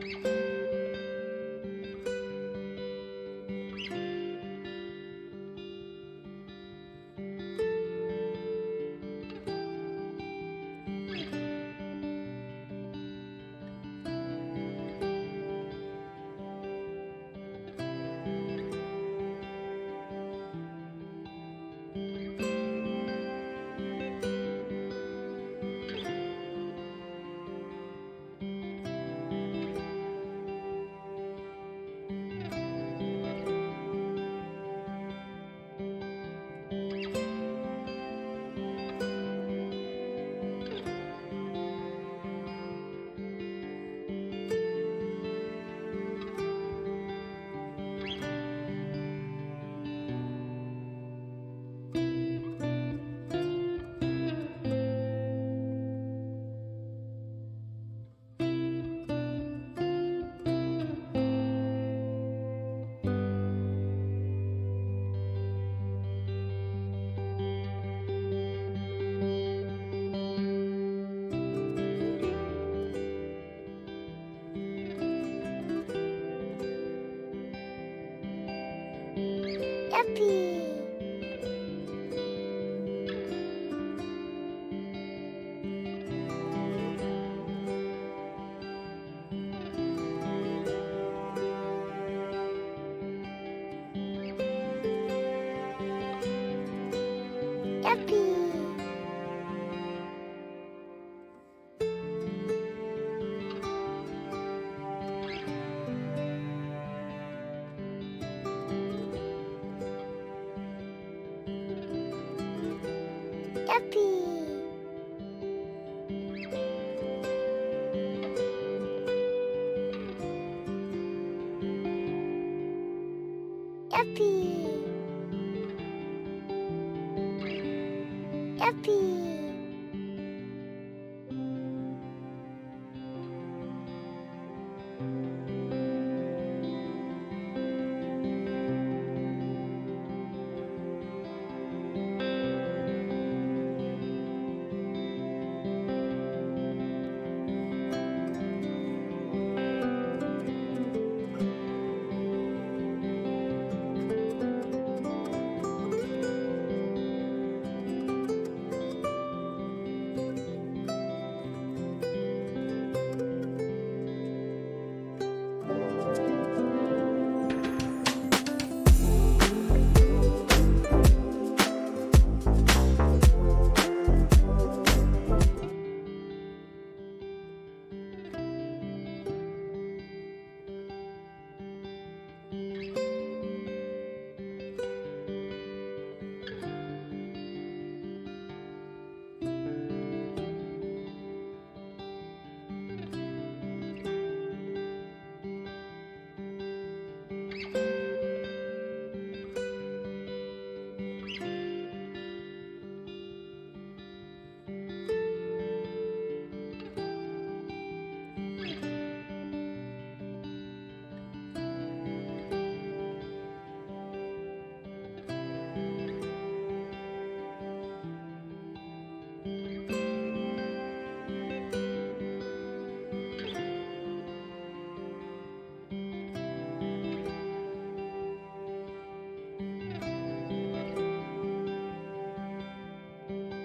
Yuppie! Yuppie! Yuppie! Yuppie! Yuppie!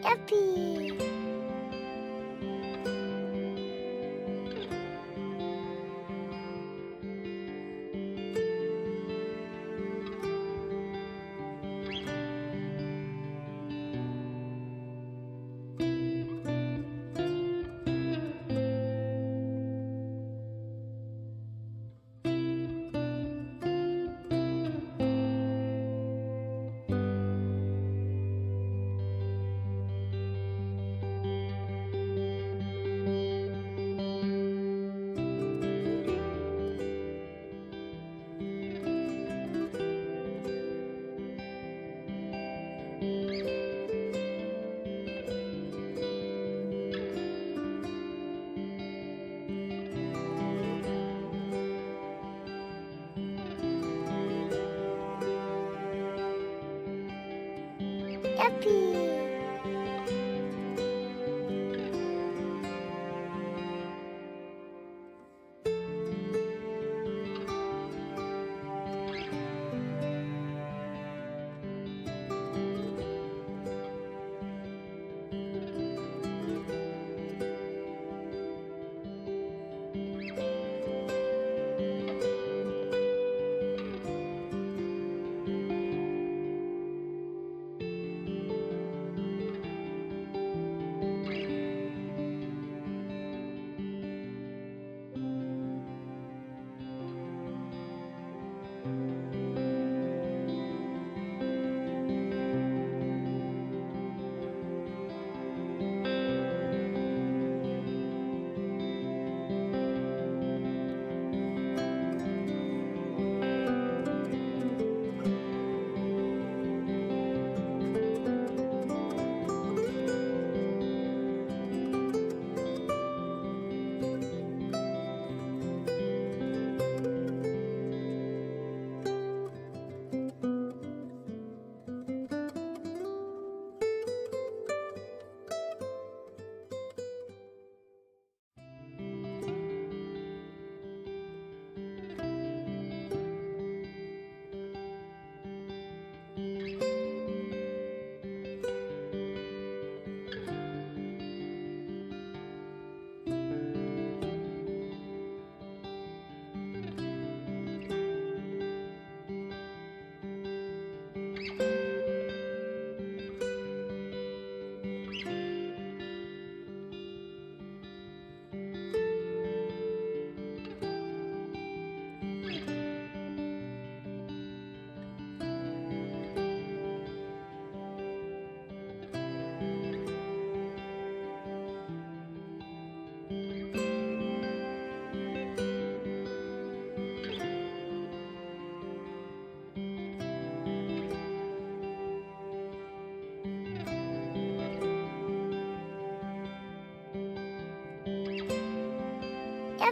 Yuppie!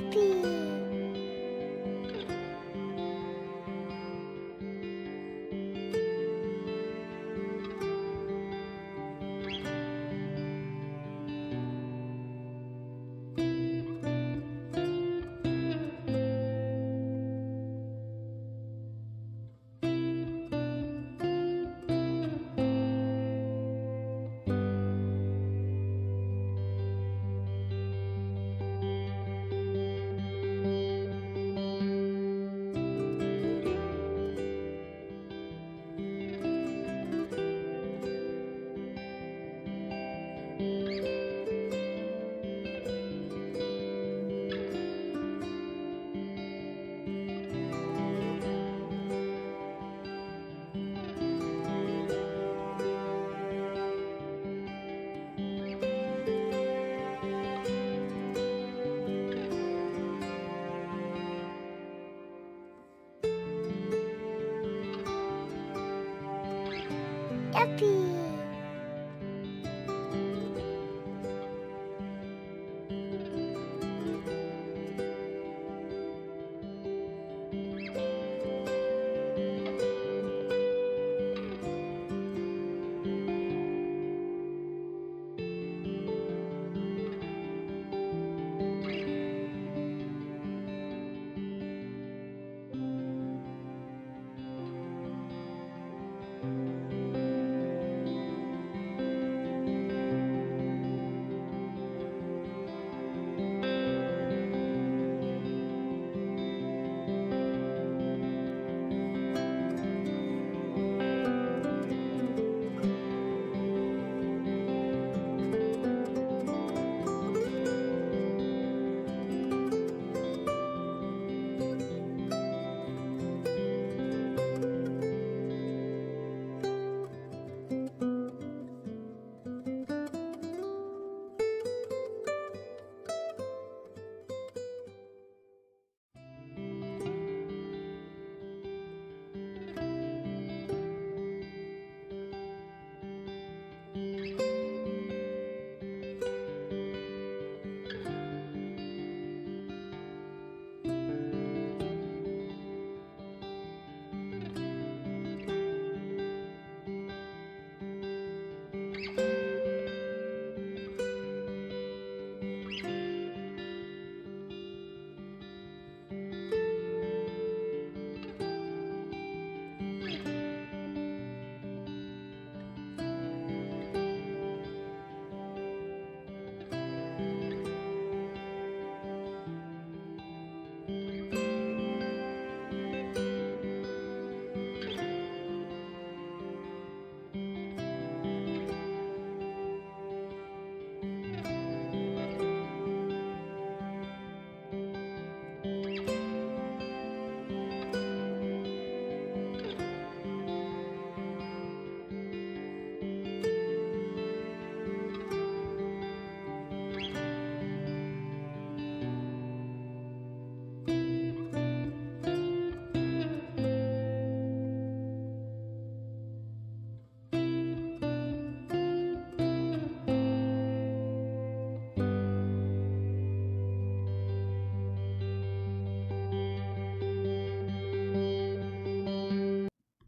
Yuppie. Yuppie.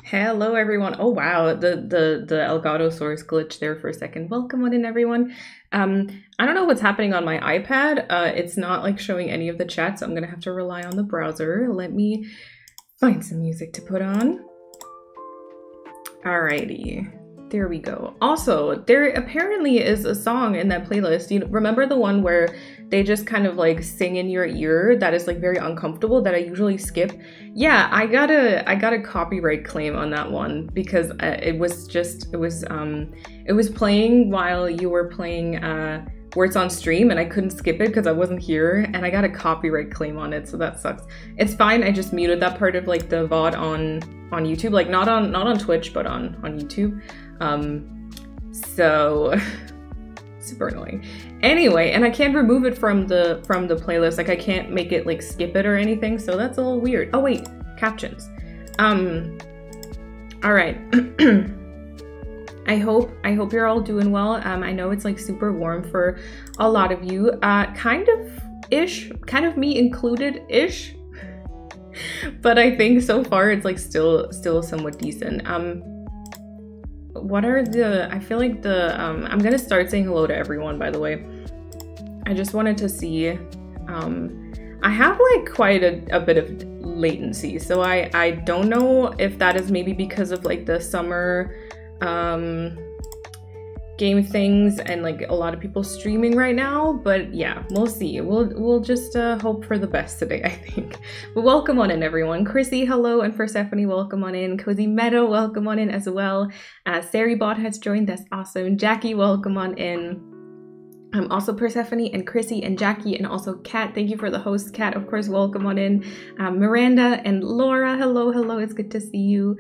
Hello everyone. Oh wow, the Elgato source glitched there for a second. Welcome on in everyone. I don't know what's happening on my iPad. It's not like showing any of the chat, so I'm gonna have to rely on the browser. Let me find some music to put on. Alrighty, there we go. Also, there apparently is a song in that playlist. You remember the one where they just kind of like sing in your ear that is like very uncomfortable that I usually skip? Yeah, I got a copyright claim on that one because it was playing while you were playing where it's on stream and I couldn't skip it because I wasn't here, and I got a copyright claim on it, so that sucks. It's fine, I just muted that part of like the VOD on YouTube, like not on Twitch, but on YouTube. So super annoying. Anyway, and I can't remove it from the playlist. Like I can't make it like skip it or anything, so that's a little weird. Oh wait, captions. All right. I hope you're all doing well. I know it's like super warm for a lot of you. Kind of ish, kind of me included ish. But I think so far it's like still somewhat decent. What are the, I feel like the, I'm gonna start saying hello to everyone, by the way. I just wanted to see, I have like quite a bit of latency, so I don't know if that is maybe because of like the summer game things and like a lot of people streaming right now, but yeah, we'll see. We'll just hope for the best today, I think. But welcome on in, everyone. Chrissy, hello, and Persephone, welcome on in. Cozy Meadow, welcome on in as well. Sarybot has joined, that's awesome. Jackie, welcome on in. Also Persephone and Chrissy and Jackie and also Kat, thank you for the host. Kat, of course, welcome on in. Miranda and Laura, hello, it's good to see you.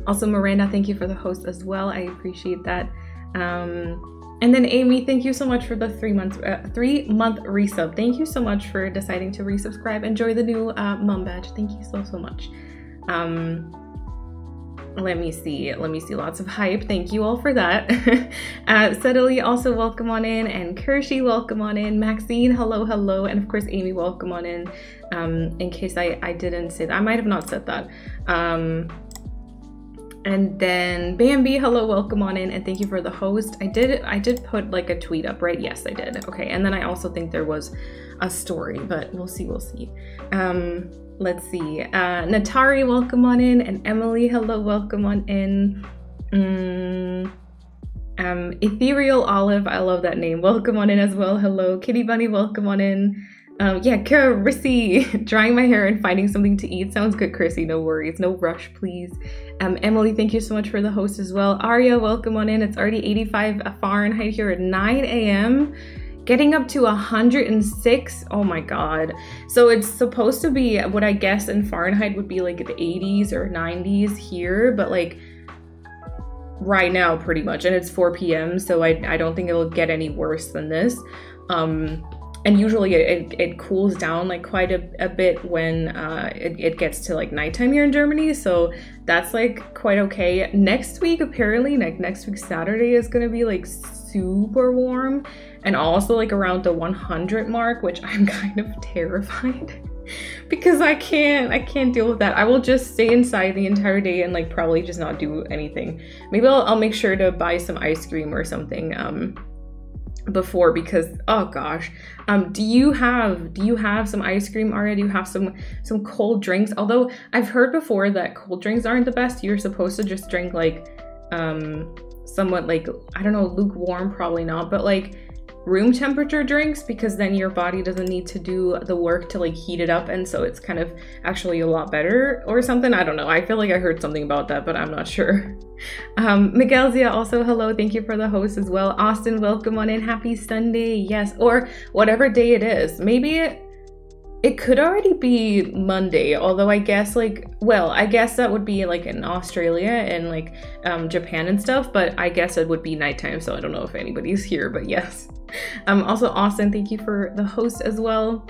Also Miranda, thank you for the host as well, I appreciate that. And then Amy, thank you so much for the 3-month resub. Thank you so much for deciding to resubscribe. Enjoy the new mom badge. Thank you so much. Let me see, lots of hype. Thank you all for that. Steadily, also welcome on in, and Kershi, welcome on in. Maxine, hello, and of course Amy, welcome on in case I didn't say that. I might have not said that. And then Bambi, hello, welcome on in, and thank you for the host. I did put like a tweet up, right? Yes, I did. Okay, and then I also think there was a story, but we'll see. Let's see. Natari, welcome on in, and Emily, hello, welcome on in. Ethereal Olive, I love that name. Welcome on in as well. Hello. Kitty Bunny, welcome on in. Yeah, Chrissy, drying my hair and finding something to eat. Sounds good, Chrissy. No worries. No rush, please. Emily, thank you so much for the host as well. Arya, welcome on in. It's already 85 Fahrenheit here at 9 a.m. Getting up to 106. Oh my God. So it's supposed to be what I guess in Fahrenheit would be like the 80s or 90s here, but like right now pretty much. And it's 4 p.m. So I don't think it'll get any worse than this. And usually it cools down like quite a bit when it gets to like nighttime here in Germany. So that's like quite okay. Next week, apparently, like next week Saturday is gonna be like super warm and also like around the 100 mark, which I'm kind of terrified because I can't deal with that. I will just stay inside the entire day and like probably just not do anything. Maybe I'll make sure to buy some ice cream or something before, because oh gosh, do you have some ice cream already? Do you have some cold drinks? Although I've heard before that cold drinks aren't the best. You're supposed to just drink like somewhat like, I don't know, lukewarm, probably not, but like room temperature drinks, because then your body doesn't need to do the work to like heat it up, and so it's kind of actually a lot better or something. I don't know, I feel like I heard something about that, but I'm not sure. Miguelzia, also hello, thank you for the host as well. Austin, welcome on in. Happy Sunday. Yes, or whatever day it is. Maybe it could already be Monday, although I guess like, well, I guess that would be like in Australia and like Japan and stuff, but I guess it would be nighttime, so I don't know if anybody's here, but yes. Also Austin, thank you for the host as well.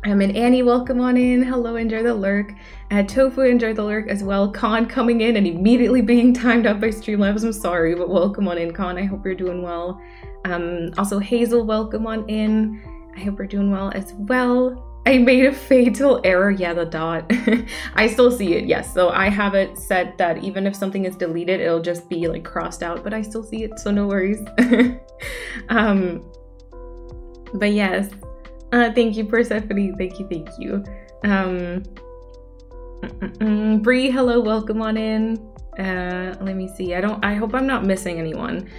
And Annie, welcome on in. Hello, enjoy the lurk. Tofu, enjoy the lurk as well. Khan coming in and immediately being timed up by Streamlabs. I'm sorry, but welcome on in, Khan. I hope you're doing well. Also Hazel, welcome on in. I hope you're doing well as well. I made a fatal error. Yeah, the dot. I still see it, yes. So I have it set that even if something is deleted, it'll just be like crossed out, but I still see it, so no worries. But yes, thank you, Persephone. Thank you. Bree, hello, welcome on in. Let me see. I hope I'm not missing anyone.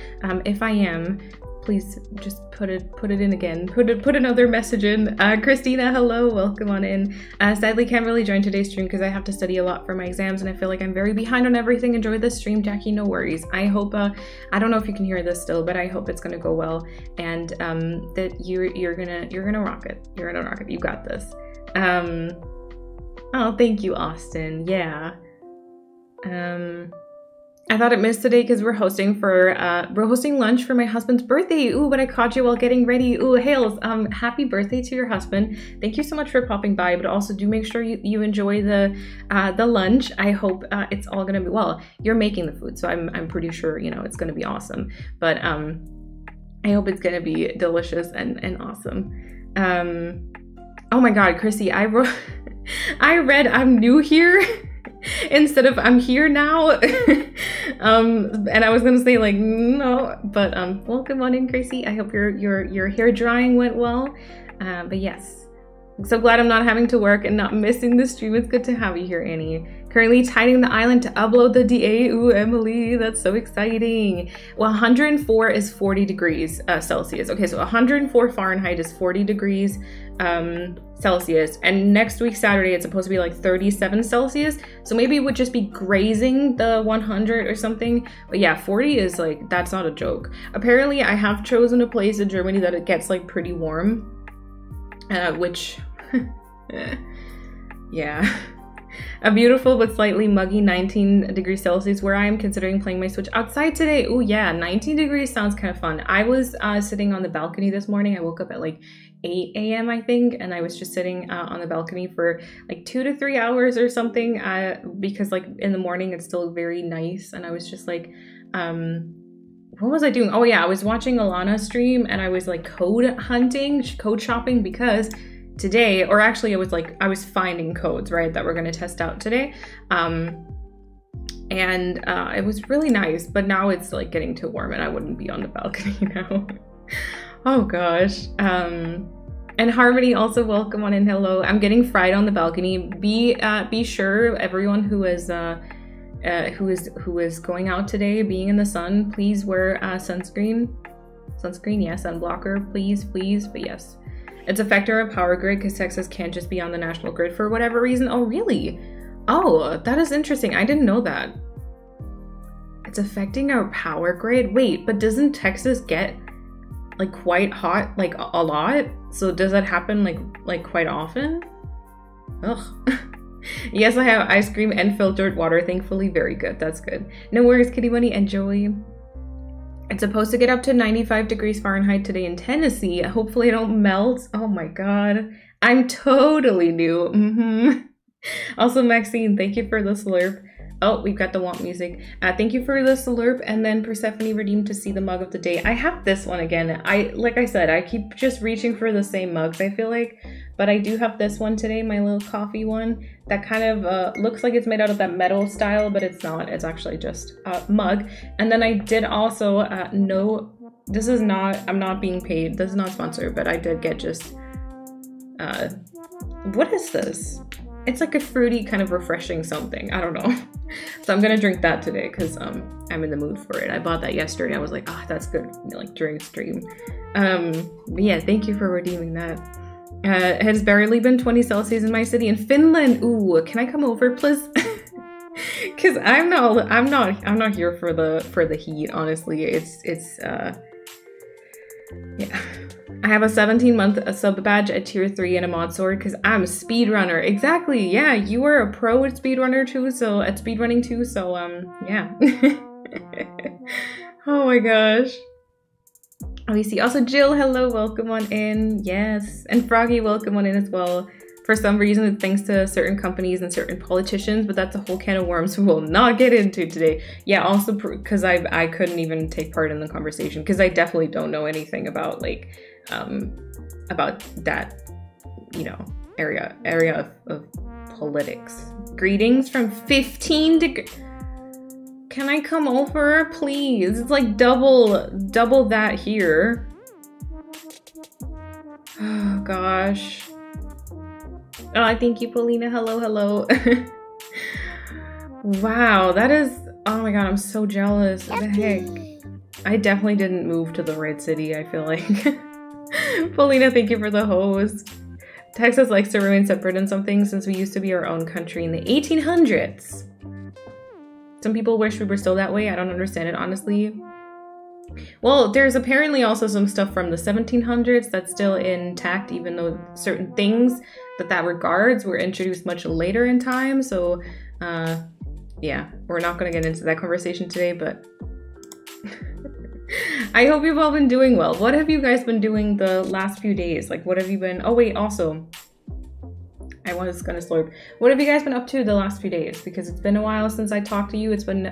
If I am, please just put it in again. Put another message in. Christina, hello, welcome on in. Sadly can't really join today's stream because I have to study a lot for my exams and I feel like I'm very behind on everything. Enjoy the stream, Jackie, no worries. I hope, I don't know if you can hear this still, but I hope it's gonna go well and that you're gonna rock it. You're gonna rock it. You got this. Oh, thank you, Austin. Yeah. I thought it missed today because we're hosting lunch for my husband's birthday. Ooh, but I caught you while getting ready. Ooh, Hales, happy birthday to your husband. Thank you so much for popping by, but also do make sure you enjoy the lunch. I hope it's all gonna be, well, you're making the food, so I'm pretty sure, you know, it's gonna be awesome. But I hope it's gonna be delicious and awesome. Oh my God, Chrissy, I read I'm new here instead of I'm here now. And I was gonna say like no, but well, good morning, Chrissy. I hope your hair drying went well. But yes, I'm so glad I'm not having to work and not missing the stream. It's good to have you here, Annie. Currently tidying the island to upload the DA. Ooh, Emily, that's so exciting. Well, 104 is 40 degrees Celsius. Okay, so 104 Fahrenheit is 40 degrees Celsius. And next week, Saturday, it's supposed to be like 37 Celsius. So maybe it would just be grazing the 100 or something. But yeah, 40 is like, that's not a joke. Apparently, I have chosen a place in Germany that it gets like pretty warm. Which, yeah. A beautiful but slightly muggy 19 degrees Celsius where I am considering playing my Switch outside today. Oh yeah, 19 degrees sounds kind of fun. I was sitting on the balcony this morning. I woke up at like 8 a.m. I think, and I was just sitting on the balcony for like 2 to 3 hours or something because like in the morning it's still very nice, and I was just like, what was I doing? Oh yeah, I was watching Alana stream and I was like code shopping because today, or actually I was finding codes, right, that we're going to test out today. It was really nice, but now it's like getting too warm and I wouldn't be on the balcony now. Oh gosh. And Harmony, also welcome on in. Hello. I'm getting fried on the balcony. Be sure everyone who is going out today, being in the sun, please wear sunscreen, yeah, sunblocker, please. But yes, it's affecting our power grid because Texas can't just be on the national grid for whatever reason. Oh really? Oh, that is interesting. I didn't know that. It's affecting our power grid. Wait, but doesn't Texas get like quite hot, like a lot? So does that happen like quite often? Ugh. Yes, I have ice cream and filtered water, thankfully. Very good. That's good. No worries, Kitty Money. Enjoy. It's supposed to get up to 95 degrees Fahrenheit today in Tennessee. Hopefully I don't melt. Oh my God. I'm totally new. Also, Maxine, thank you for the slurp. Oh, we've got the want music. Thank you for the slurp. And then Persephone redeemed to see the mug of the day. I have this one again. Like I said, I keep just reaching for the same mugs, I feel like. But I do have this one today, my little coffee one. That kind of looks like it's made out of that metal style, but it's not. It's actually just a mug. And then I did also, no, this is not, I'm not being paid. This is not sponsored, but I did get just, what is this? It's like a fruity kind of refreshing something. I don't know. So I'm gonna drink that today because I'm in the mood for it. I bought that yesterday. I was like, ah, that's good, like during stream. But yeah, thank you for redeeming that. It has barely been 20 Celsius in my city in Finland. Ooh, can I come over, please? Because I'm not here for the heat. Honestly, it's yeah. I have a 17-month sub badge at tier 3 and a mod sword because I'm a speedrunner. Exactly. Yeah, you are a pro at speedrunner too. So at speedrunning too. So yeah. Oh my gosh. Oh, you see. Also, Jill, hello, welcome on in. Yes, and Froggy, welcome on in as well. For some reason, it's thanks to certain companies and certain politicians, but that's a whole can of worms we will not get into today. Yeah, also because I couldn't even take part in the conversation because I definitely don't know anything about like about that, you know, area of politics. Greetings from 15 degrees. Can I come over, please? It's like double that here. Oh gosh. Oh, thank you, Paulina. Hello. Wow, that is, oh my God, I'm so jealous. What the heck? I definitely didn't move to the right city, I feel like. Paulina, thank you for the host. Texas likes to remain separate in some things since we used to be our own country in the 1800s. Some people wish we were still that way. I don't understand it, honestly. Well, there's apparently also some stuff from the 1700s that's still intact, even though certain things that regards were introduced much later in time. So, yeah, we're not going to get into that conversation today, but I hope you've all been doing well. What have you guys been doing the last few days? Like, what have you been... Oh, wait, also, I was gonna slurp. What have you guys been up to the last few days? Because it's been a while since I talked to you. It's been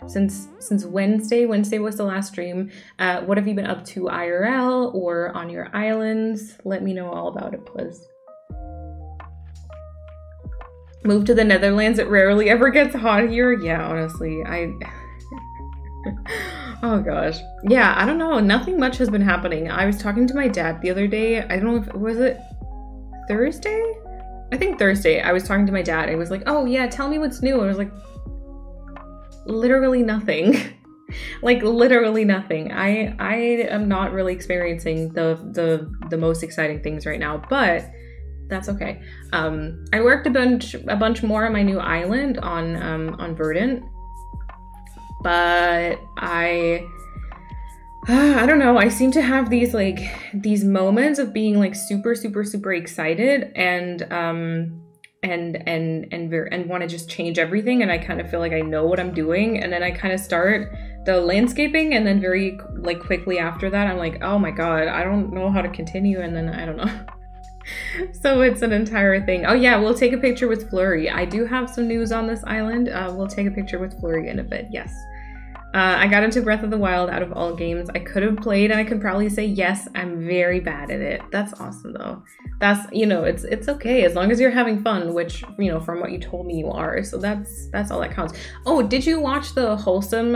since Wednesday. Wednesday was the last stream. What have you been up to IRL or on your islands? Let me know all about it, please. Moved to the Netherlands. It rarely ever gets hot here. Yeah, honestly, oh gosh. Yeah, I don't know. Nothing much has been happening. I was talking to my dad the other day. I don't know if was it Thursday? I think Thursday. I was talking to my dad. I was like, "Oh yeah, tell me what's new." I was like, literally nothing. Like literally nothing. I am not really experiencing the most exciting things right now, but that's okay. I worked a bunch more on my new island on Verdant, but I don't know. I seem to have these moments of being like super excited and want to just change everything, and I kind of feel like I know what I'm doing, and then I kind of start the landscaping, and then very like quickly after that I'm like, oh my god, I don't know how to continue, and then I don't know. So it's an entire thing. Oh yeah, we'll take a picture with Flurry. I do have some news on this island. We'll take a picture with Flurry in a bit. Yes. I got into Breath of the Wild out of all games I could have played, and I could probably say yes, I'm very bad at it. That's awesome though. That's, you know, it's okay as long as you're having fun, which, you know, from what you told me you are. So that's all that counts. Oh, did you watch the wholesome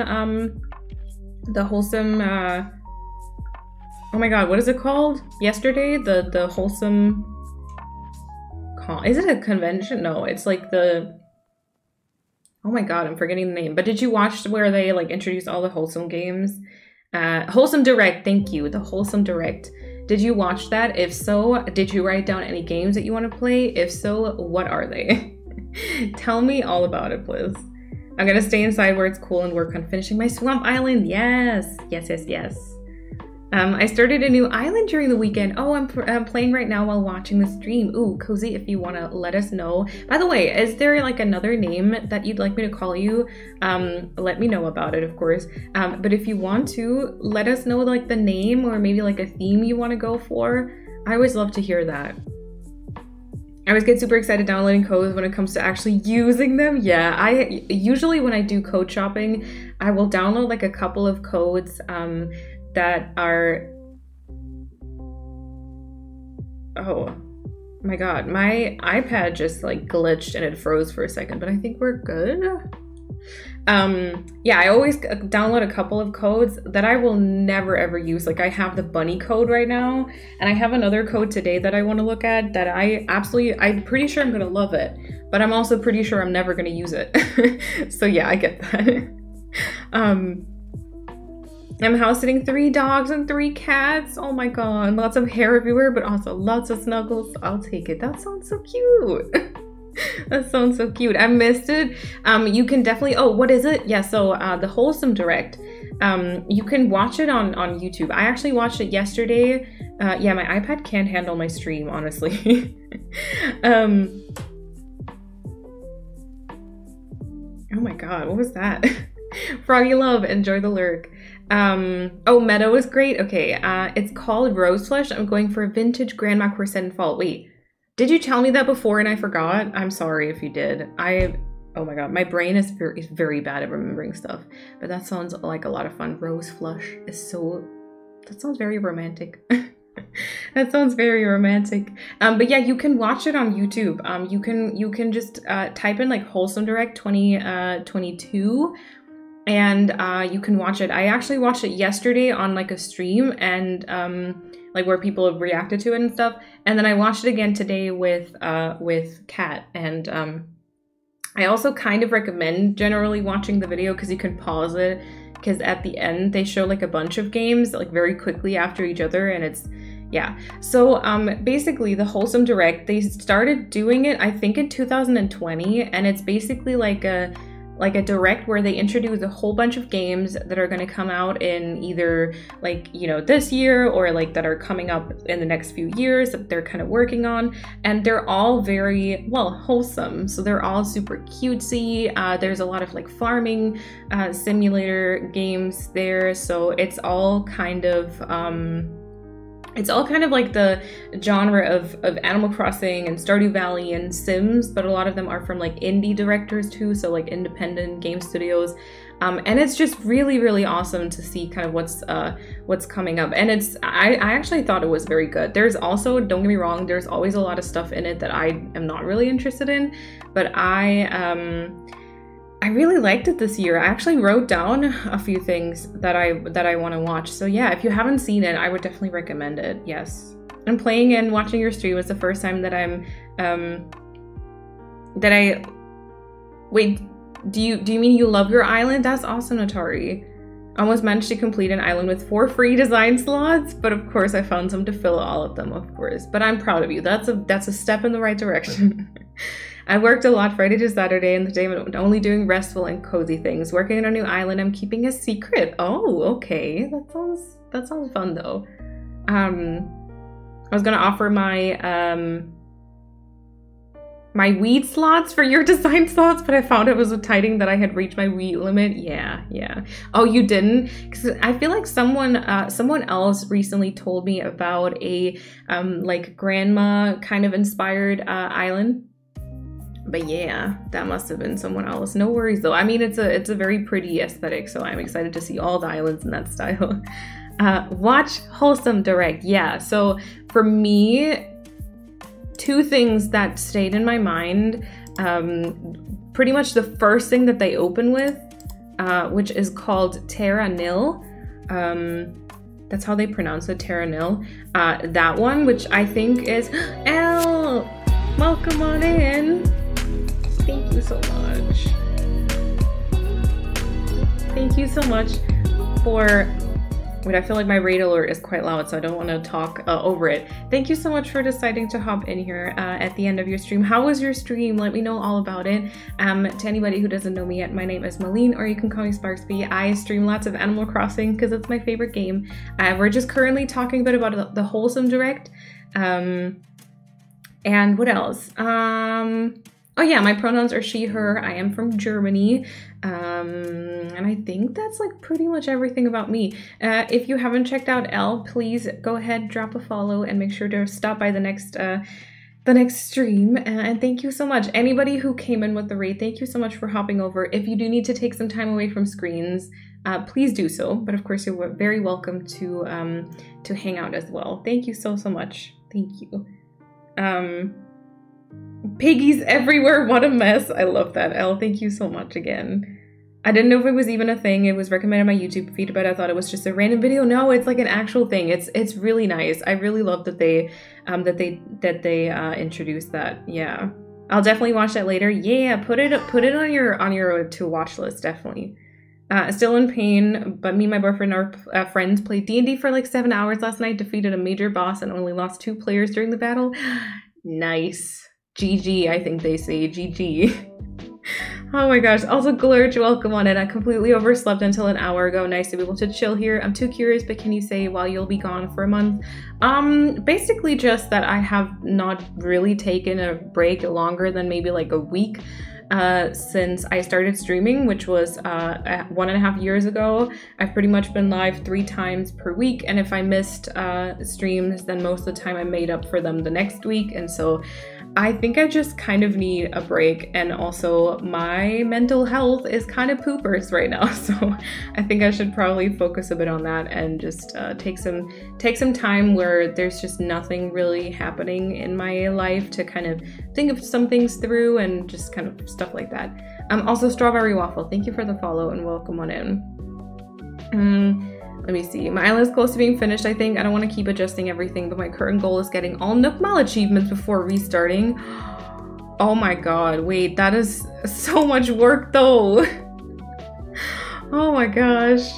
oh my god, what is it called? Yesterday, the wholesome is it a convention? No, it's like the, oh my god, I'm forgetting the name. But did you watch where they like introduced all the wholesome games? Wholesome Direct, thank you. The Wholesome Direct. Did you watch that? If so, did you write down any games that you want to play? If so, what are they? Tell me all about it, please. I'm gonna stay inside where it's cool and work on finishing my swamp island. Yes, yes, yes, yes. I started a new island during the weekend. Oh, I'm playing right now while watching the stream. Ooh, Cozy, if you want to let us know. By the way, is there like another name that you'd like me to call you? Let me know about it, of course. But if you want to, let us know like the name or maybe like a theme you want to go for. I always love to hear that. I always get super excited downloading codes when it comes to actually using them. Yeah, I usually when I do code shopping, I will download like a couple of codes that are, oh my god, my iPad just like glitched and it froze for a second, but I think we're good. Yeah, I always download a couple of codes that I will never ever use. Like I have the bunny code right now, and I have another code today that I want to look at that I'm pretty sure I'm gonna love it, but I'm also pretty sure I'm never gonna use it. So yeah, I get that. I'm house sitting 3 dogs and 3 cats. Oh my god, lots of hair everywhere, but also lots of snuggles. I'll take it. That sounds so cute. That sounds so cute. I missed it. You can definitely, oh, what is it? Yeah, so the Wholesome Direct. You can watch it on YouTube. I actually watched it yesterday. Yeah, my iPad can't handle my stream, honestly. Oh my god, what was that? Froggy Love, enjoy the lurk. Oh, Meadow is great. Okay, it's called Rose Flesh. I'm going for a vintage Grandma Corset and Fall. Wait, did you tell me that before and I forgot? I'm sorry if you did. Oh my god, my brain is very bad at remembering stuff. But that sounds like a lot of fun. Rose Flush is so, that sounds very romantic. That sounds very romantic. But yeah, you can watch it on YouTube. You can just type in like Wholesome Direct 2022. And you can watch it. I actually watched it yesterday on like a stream and like where people have reacted to it and stuff. And then I watched it again today with Kat. And I also kind of recommend generally watching the video because you can pause it, because at the end they show like a bunch of games like very quickly after each other, and it's, yeah. So basically the Wholesome Direct, they started doing it I think in 2020, and it's basically like a direct where they introduce a whole bunch of games that are going to come out in either like, you know, this year or like that are coming up in the next few years that they're kind of working on, and they're all very, well, wholesome. So they're all super cutesy. There's a lot of like farming simulator games there, so it's all kind of It's all kind of like the genre of Animal Crossing and Stardew Valley and Sims, but a lot of them are from like indie directors too, so like independent game studios. And it's just really, really awesome to see kind of what's coming up. And I actually thought it was very good. There's also, don't get me wrong, there's always a lot of stuff in it that I am not really interested in, but I really liked it this year. I actually wrote down a few things that I want to watch. So yeah, if you haven't seen it, I would definitely recommend it. Yes. And playing and watching your stream was the first time that wait, do you mean you love your island? That's awesome, Atari. I almost managed to complete an island with 4 free design slots, but of course I found some to fill all of them, of course. But I'm proud of you. That's a step in the right direction. I worked a lot Friday to Saturday and the day I'm only doing restful and cozy things. Working on a new island I'm keeping a secret. Oh, okay. That sounds fun though. I was gonna offer my my weed slots for your design slots, but I found it was tiding that I had reached my weed limit. Yeah. Oh, you didn't? Because I feel like someone else recently told me about a like grandma kind of inspired island. But yeah, that must have been someone else. No worries though. I mean, it's a very pretty aesthetic, so I'm excited to see all the islands in that style. Watch Wholesome Direct. Yeah, so for me, 2 things that stayed in my mind. Pretty much the first thing that they open with, which is called Terra Nil. That's how they pronounce it, Terra Nil. That one, which I think is Elle. Welcome on in. Thank you so much. Thank you so much for... Wait, I feel like my raid alert is quite loud, so I don't want to talk over it. Thank you so much for deciding to hop in here at the end of your stream. How was your stream? Let me know all about it. To anybody who doesn't know me yet, my name is Malene, or you can call me Sparksby. I stream lots of Animal Crossing because it's my favorite game. We're just currently talking a bit about the Wholesome Direct. And what else? Oh yeah, my pronouns are she, her. I am from Germany. And I think that's like pretty much everything about me. If you haven't checked out Elle, please go ahead, drop a follow, and make sure to stop by the next stream. And thank you so much. Anybody who came in with the raid, thank you so much for hopping over. If you do need to take some time away from screens, please do so. But of course, you're very welcome to hang out as well. Thank you so much. Thank you. Piggies everywhere, what a mess. I love that, Elle. Thank you so much again. I didn't know if it was even a thing. It was recommended on my YouTube feed, but I thought it was just a random video. No, it's like an actual thing. It's really nice. I really love that they introduced that. Yeah, I'll definitely watch that later. Yeah, put it on your to watch list, definitely. Still in pain, but me and my boyfriend are friends. Played D&D for like 7 hours last night. Defeated a major boss and only lost 2 players during the battle. Nice. GG, I think they say. GG. Oh my gosh. Also, Glurch, welcome on in. I completely overslept until an hour ago. Nice to be able to chill here. I'm too curious, but can you say while you'll be gone for a month? Basically just that I have not really taken a break longer than maybe like a week since I started streaming, which was 1.5 years ago. I've pretty much been live 3 times per week, and if I missed streams, then most of the time I made up for them the next week, and so I think I just kind of need a break, and also my mental health is kind of poopers right now, so I think I should probably focus a bit on that and just take some time where there's just nothing really happening in my life to kind of think of some things through and just kind of stuff like that. Also, Strawberry Waffle, thank you for the follow and welcome on in. Let me see. My island is close to being finished, I think. I don't want to keep adjusting everything, but my current goal is getting all Nook Mall achievements before restarting. Oh my god, wait, that is so much work though. Oh my gosh.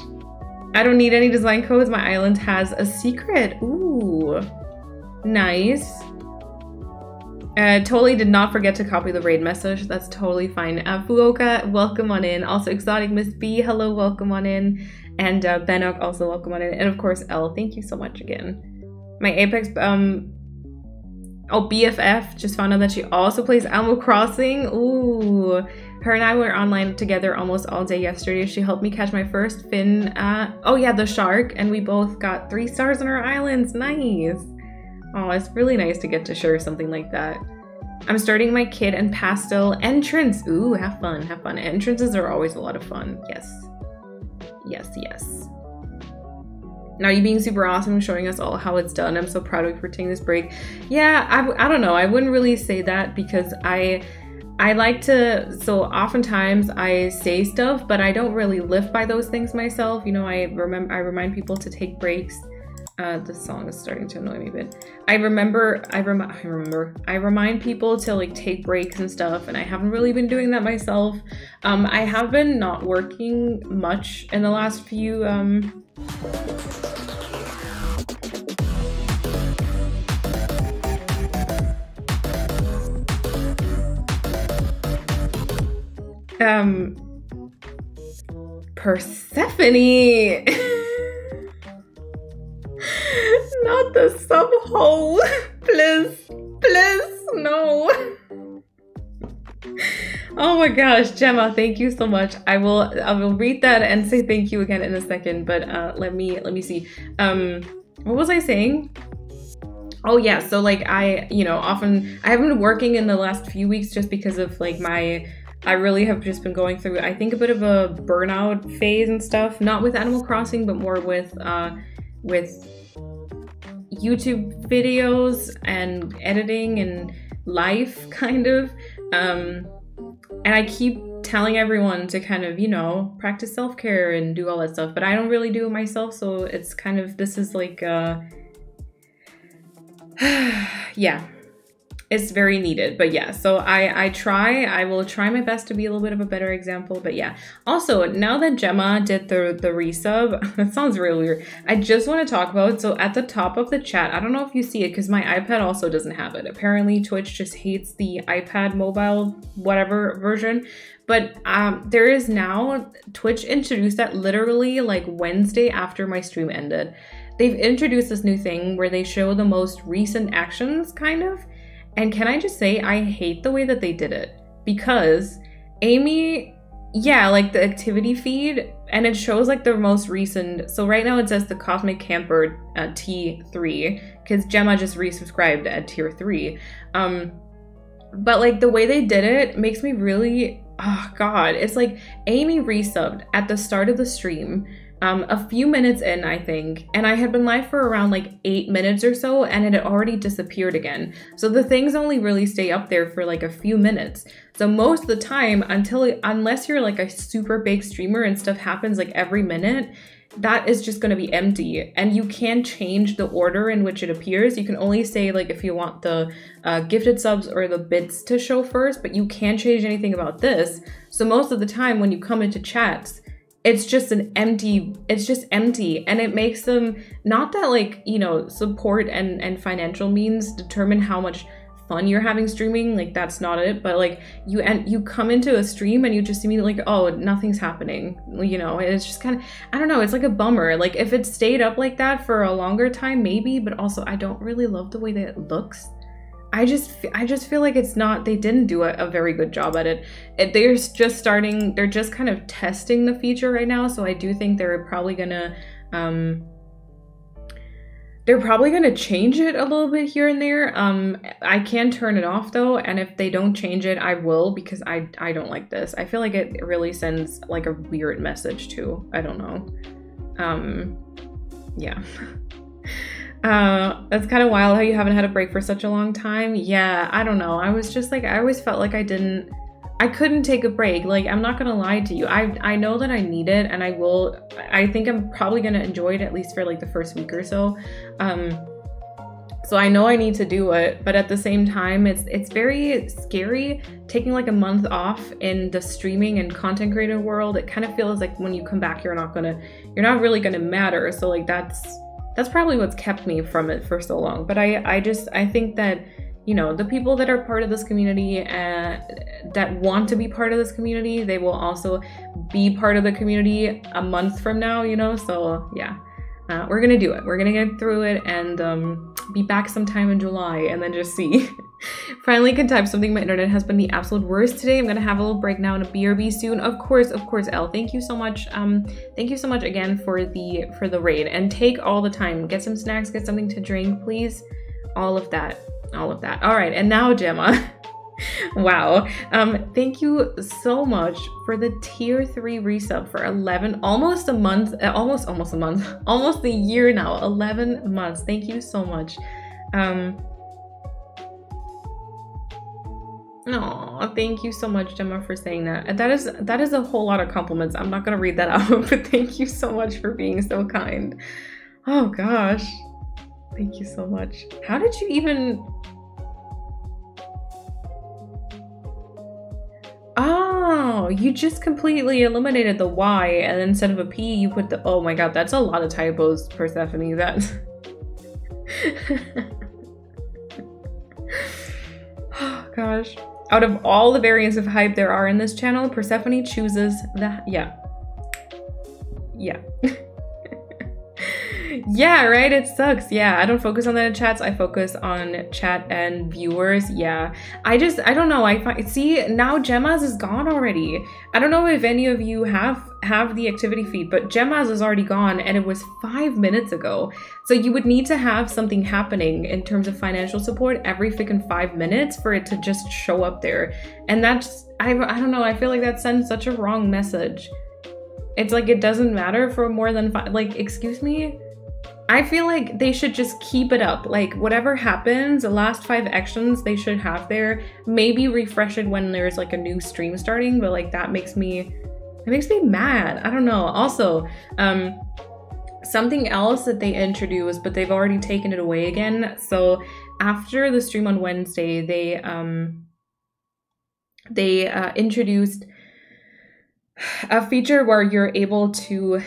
I don't need any design codes. My island has a secret. Ooh, nice. Totally did not forget to copy the raid message. That's totally fine. Fuoka, welcome on in. Also, Exotic Miss B, hello, welcome on in. And Benok, also welcome on in. And of course, Elle, thank you so much again. My Apex, Oh, BFF just found out that she also plays Animal Crossing. Ooh. Her and I were online together almost all day yesterday. She helped me catch my first fin oh yeah, the shark, and we both got 3 stars on our islands. Nice. Oh, it's really nice to get to share something like that. I'm starting my kit and pastel entrance. Ooh, have fun, have fun. Entrances are always a lot of fun. Yes. Yes, yes. Now you being super awesome, showing us all how it's done. I'm so proud of you for taking this break. Yeah, I don't know. I wouldn't really say that because I like to, so oftentimes I say stuff, but I don't really live by those things myself. You know, I remind people to take breaks. This song is starting to annoy me a bit. I remind people to like take breaks and stuff, and I haven't really been doing that myself. I have been not working much in the last few, Persephone. Not the sub-hole. Please, please, no. Oh my gosh, Gemma, thank you so much. I will read that and say thank you again in a second, but let me see. What was I saying? Oh yeah, so like I haven't been working in the last few weeks just because of like I really have just been going through, I think, a bit of a burnout phase and stuff. Not with Animal Crossing, but more with YouTube videos and editing and life, kind of. And I keep telling everyone to kind of, practice self-care and do all that stuff, but I don't really do it myself, so it's kind of, this is like, yeah. It's very needed, but yeah, so I will try my best to be a little bit of a better example, but yeah. Also, now that Gemma did the resub, that sounds really weird, I just want to talk about, so at the top of the chat, I don't know if you see it because my iPad also doesn't have it. Apparently Twitch just hates the iPad mobile, whatever version, but there is now, Twitch introduced that literally like Wednesday after my stream ended. They've introduced this new thing where they show the most recent actions, kind of. And can I just say, I hate the way that they did it, because Amy, yeah, like the activity feed, and it shows like the most recent, so right now it says the Cosmic Camper T3, because Gemma just resubscribed at tier 3. But like the way they did it makes me really, oh god, it's like Amy resubbed at the start of the stream, a few minutes in, I think, and I had been live for around like 8 minutes or so, and it had already disappeared again. So the things only really stay up there for like a few minutes. So most of the time, unless you're like a super big streamer and stuff happens like every minute, that is just going to be empty, and you can change the order in which it appears. You can only say like if you want the gifted subs or the bits to show first, but you can't change anything about this. So most of the time when you come into chats, it's just empty, and it makes them, not that like, support and financial means determine how much fun you're having streaming, like that's not it, but like you come into a stream and you just immediately like, oh, nothing's happening, it's just kind of, I don't know, it's like a bummer. Like if it stayed up like that for a longer time, maybe, but also I don't really love the way that it looks. I just feel like it's not, they didn't do a very good job at it. They're just kind of testing the feature right now, so I do think they're probably gonna change it a little bit here and there. I can turn it off though, and if they don't change it, I will, because I don't like this. I feel like it really sends like a weird message too. I don't know. Yeah. That's kind of wild how you haven't had a break for such a long time. Yeah, I don't know. I was just like, I always felt like I couldn't take a break. Like, I'm not gonna lie to you. I know that I need it, and I think I'm probably gonna enjoy it at least for like the first week or so. So I know I need to do it, but at the same time, it's very scary taking like a month off in the streaming and content creator world. It kind of feels like when you come back, you're not really gonna matter. So like that's probably what's kept me from it for so long. But I think that, the people that are part of this community, that want to be part of this community, they will also be part of the community a month from now, so yeah. we're gonna do it. We're gonna get through it and be back sometime in July and then just see. Finally can type something. My internet has been the absolute worst today. I'm gonna have a little break now in a BRB soon. Of course, Elle. Thank you so much. Thank you so much again for the raid, and take all the time. Get some snacks, get something to drink, please. All of that. All right, and now Gemma. Wow. Thank you so much for the tier 3 resub for 11, almost a month, almost a month, almost a year now, 11 months. Thank you so much. Oh, thank you so much, Gemma, for saying that. That is a whole lot of compliments. I'm not gonna read that out, but thank you so much for being so kind. Oh gosh. Thank you so much. How did you even... Oh, you just completely eliminated the Y, and instead of a P, you put the... Oh my god, that's a lot of typos, Persephone. That's... Oh gosh. Out of all the variants of hype there are in this channel, Persephone chooses the... Yeah. Yeah, right? It sucks. Yeah, I don't focus on the chats. I focus on chat and viewers. Yeah. I don't know. See, now Gemma's is gone already. I don't know if any of you have the activity feed, but Gemma's is already gone and it was 5 minutes ago. So you would need to have something happening in terms of financial support every freaking 5 minutes for it to just show up there. And that's, I don't know. I feel like that sends such a wrong message. It's like, it doesn't matter for more than 5, like, excuse me? I feel like they should just keep it up. Like, whatever happens, the last 5 actions they should have there. Maybe refresh it when there's like a new stream starting, but like that makes me mad. I don't know. Also, something else that they introduced, but they've already taken it away again. So after the stream on Wednesday, they introduced a feature where you're able to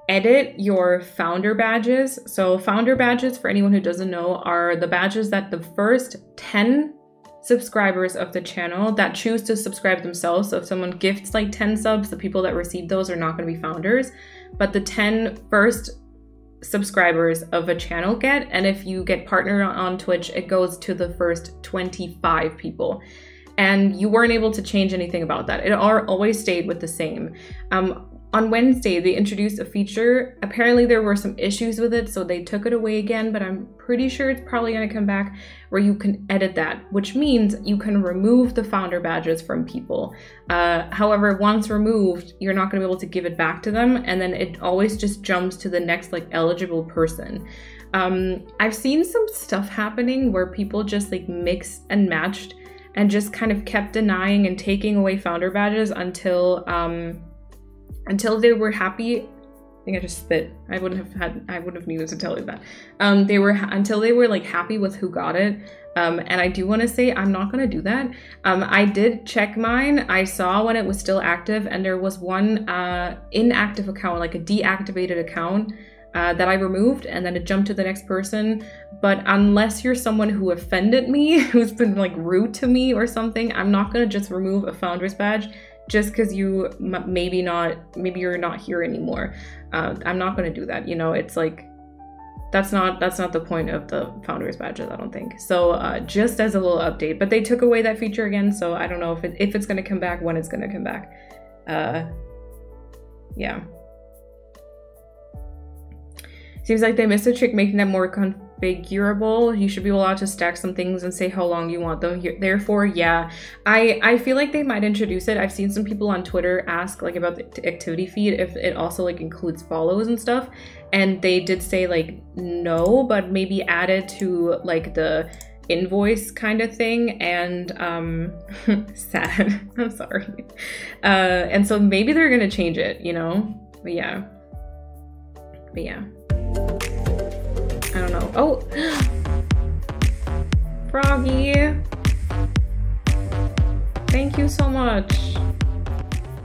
edit your founder badges. So founder badges, for anyone who doesn't know, are the badges that the first 10 subscribers of the channel that choose to subscribe themselves. So if someone gifts like 10 subs, the people that receive those are not going to be founders, but the 10 first subscribers of a channel get. And if you get partnered on Twitch, it goes to the first 25 people. And you weren't able to change anything about that. It always stayed with the same. On Wednesday, they introduced a feature. Apparently there were some issues with it, so they took it away again, but I'm pretty sure it's probably gonna come back, where you can edit that, which means you can remove the founder badges from people. However, once removed, you're not gonna be able to give it back to them, and then it always just jumps to the next like eligible person. I've seen some stuff happening where people just like mixed and matched and just kind of kept denying and taking away founder badges until they were happy. I think I just spit. I wouldn't have needed to tell you that. Until they were like happy with who got it. And I do want to say I'm not going to do that. I did check mine. I saw when it was still active, and there was one inactive account, like a deactivated account, that I removed, and then it jumped to the next person. But unless you're someone who offended me, who's been like rude to me or something, I'm not going to just remove a founder's badge just because you maybe you're not here anymore. I'm not going to do that. You know, it's like, that's not the point of the founders badges, I don't think. So just as a little update, but they took away that feature again. So I don't know if it's going to come back, when it's going to come back. Yeah. Seems like they missed a trick making them more configurable. You should be allowed to stack some things and say how long you want them here. Therefore, yeah, I feel like they might introduce it. I've seen some people on Twitter ask like about the activity feed if it also like includes follows and stuff, and they did say like no, but maybe add it to like the invoice kind of thing. And sad. I'm sorry. And so maybe they're gonna change it, you know. But yeah. I don't know. Oh, Froggy, thank you so much.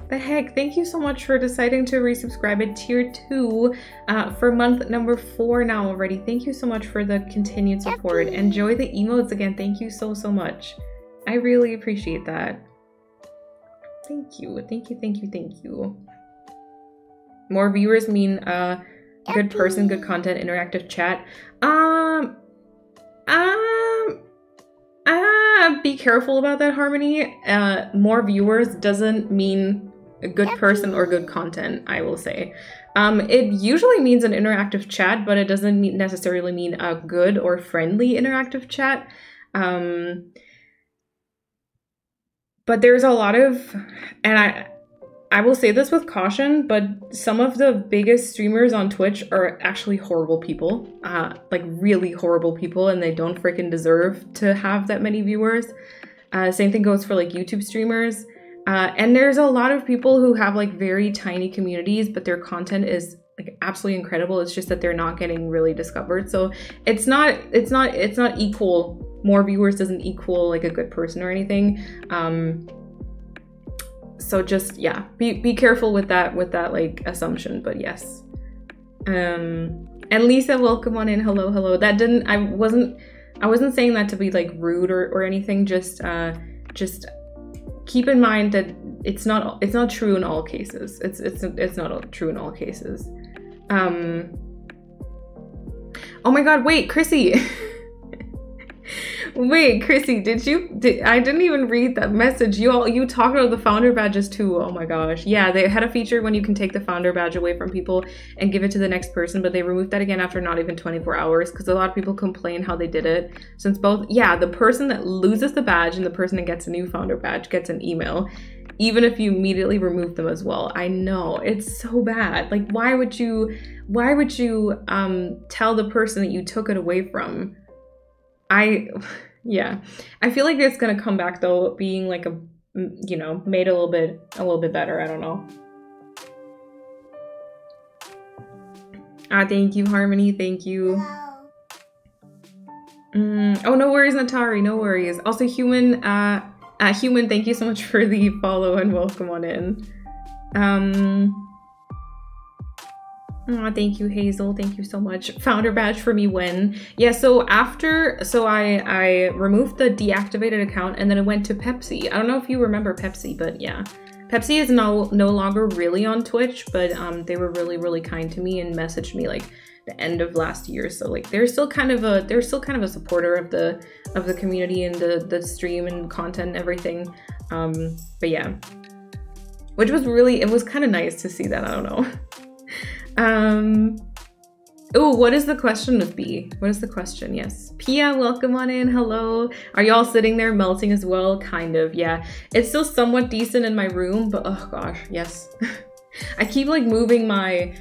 The heck, thank you so much for deciding to resubscribe at tier 2 for month number 4 now already. Thank you so much for the continued support. Enjoy the emotes again. Thank you so much. I really appreciate that. Thank you. More viewers mean Good person, good content, interactive chat. Um, be careful about that, Harmony. More viewers doesn't mean a good person or good content, I will say. It usually means an interactive chat, but it doesn't necessarily mean a good or friendly interactive chat. But there's a lot of, and I will say this with caution, but some of the biggest streamers on Twitch are actually horrible people, like really horrible people, and they don't freaking deserve to have that many viewers. Same thing goes for like YouTube streamers. And there's a lot of people who have like very tiny communities, but their content is like absolutely incredible. It's just that they're not getting really discovered. So it's not equal. More viewers doesn't equal like a good person or anything. So just, yeah, be careful with that like assumption, but yes. And Lisa, welcome on in. Hello, hello. That didn't, I wasn't saying that to be like rude or anything. Just keep in mind that it's not true in all cases. It's not true in all cases. Oh my God, wait, Chrissy. Wait, Chrissy, I didn't even read that message. You talked about the founder badges too. Oh my gosh. Yeah, they had a feature when you can take the founder badge away from people and give it to the next person, but they removed that again after not even 24 hours because a lot of people complain how they did it. Since both, yeah, the person that loses the badge and the person that gets a new founder badge gets an email, even if you immediately remove them as well. I know, it's so bad. Like, why would you tell the person that you took it away from? Yeah, I feel like it's gonna come back though, being like a, you know, made a little bit better. I don't know. Thank you, Harmony. Thank you. Oh, no worries, Natari. No worries. Also, Human. Human. Thank you so much for the follow and welcome on in. Oh, thank you, Hazel. Thank you so much. Founder badge for me when? Yeah, so I removed the deactivated account and then it went to Pepsi. I don't know if you remember Pepsi, but yeah. Pepsi is no longer really on Twitch, but they were really kind to me and messaged me like the end of last year. So like they're still kind of a supporter of the community and the stream and content and everything. But yeah. Which was it was kind of nice to see that. I don't know. Oh, what is the question with B? What is the question? Yes. Pia, welcome on in. Hello. Are y'all sitting there melting as well? Kind of, yeah. It's still somewhat decent in my room, but oh gosh, yes. I keep like moving my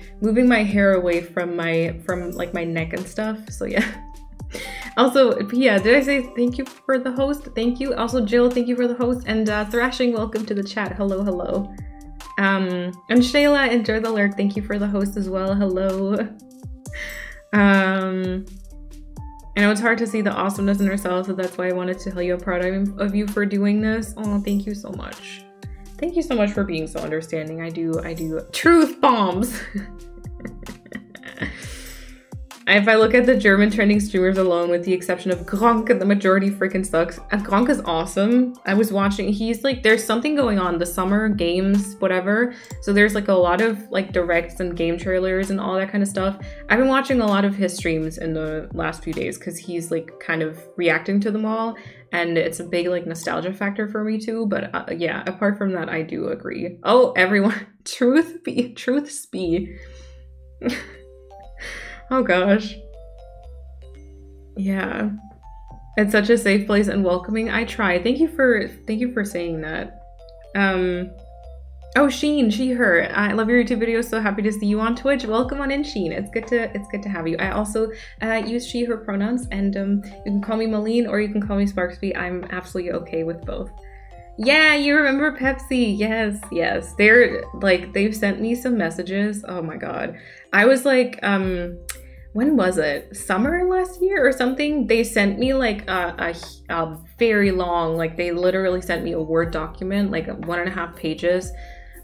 hair away from like my neck and stuff. So yeah. Also, Pia, did I say thank you for the host? Thank you. Also, Jill, thank you for the host. And Thrashing, welcome to the chat. Hello, hello. And Shayla, enjoy the lurk. Thank you for the host as well. Hello. I know it's hard to see the awesomeness in ourselves, so that's why I wanted to tell you I'm proud of you for doing this. Oh, thank you so much. Thank you so much for being so understanding. I do. Truth bombs. If I look at the German trending streamers alone, with the exception of Gronk, the majority freaking sucks. Gronk is awesome. I was watching, he's like, there's something going on, the summer games, whatever. So there's like a lot of like directs and game trailers and all that kind of stuff. I've been watching a lot of his streams in the last few days because he's like kind of reacting to them all. And it's a big like nostalgia factor for me too. But yeah, apart from that, I do agree. Oh, everyone, truth speed. Oh gosh. Yeah. It's such a safe place and welcoming. I try. Thank you for saying that. Oh, Sheen, she, her. I love your YouTube videos. So happy to see you on Twitch. Welcome on in, Sheen. It's good to have you. I also use she, her pronouns, and you can call me Malene or you can call me Sparksby. I'm absolutely okay with both. Yeah, you remember Pepsi. Yes, yes. They're like, they've sent me some messages. Oh my God. I was like, when was it? Summer last year or something? They sent me like a very long, like they literally sent me a Word document, like 1.5 pages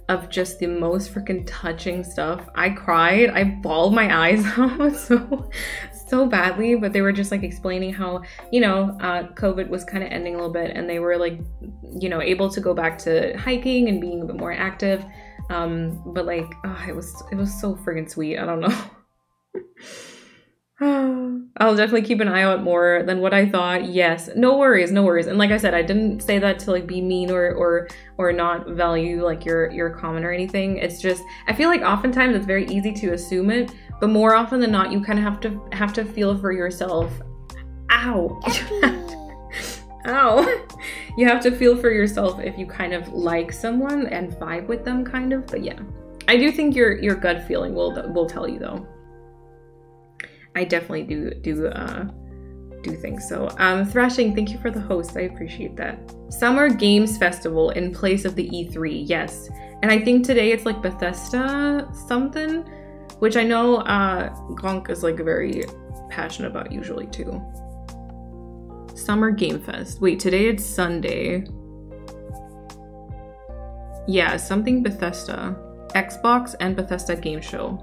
of just the most freaking touching stuff. I cried. I bawled my eyes out so badly, but they were just like explaining how, you know, COVID was kind of ending a little bit and they were like, you know, able to go back to hiking and being a bit more active. But like, oh, it was so freaking sweet. I don't know. I'll definitely keep an eye out more than what I thought. Yes, no worries, no worries. And like I said, I didn't say that to like be mean or not value like your comment or anything. It's just I feel like oftentimes it's very easy to assume it, but more often than not, you kind of have to feel for yourself. Ow. Ow. You have to feel for yourself if you kind of like someone and vibe with them kind of, but yeah. I do think your gut feeling will tell you though. I definitely do think so. Thrashing, thank you for the host. I appreciate that. Summer Games Festival in place of the E3, yes. And I think today it's like Bethesda something, which I know Gonk is like very passionate about usually too. Summer Game Fest. Wait, today it's Sunday. Yeah, something Bethesda. Xbox and Bethesda Game Show.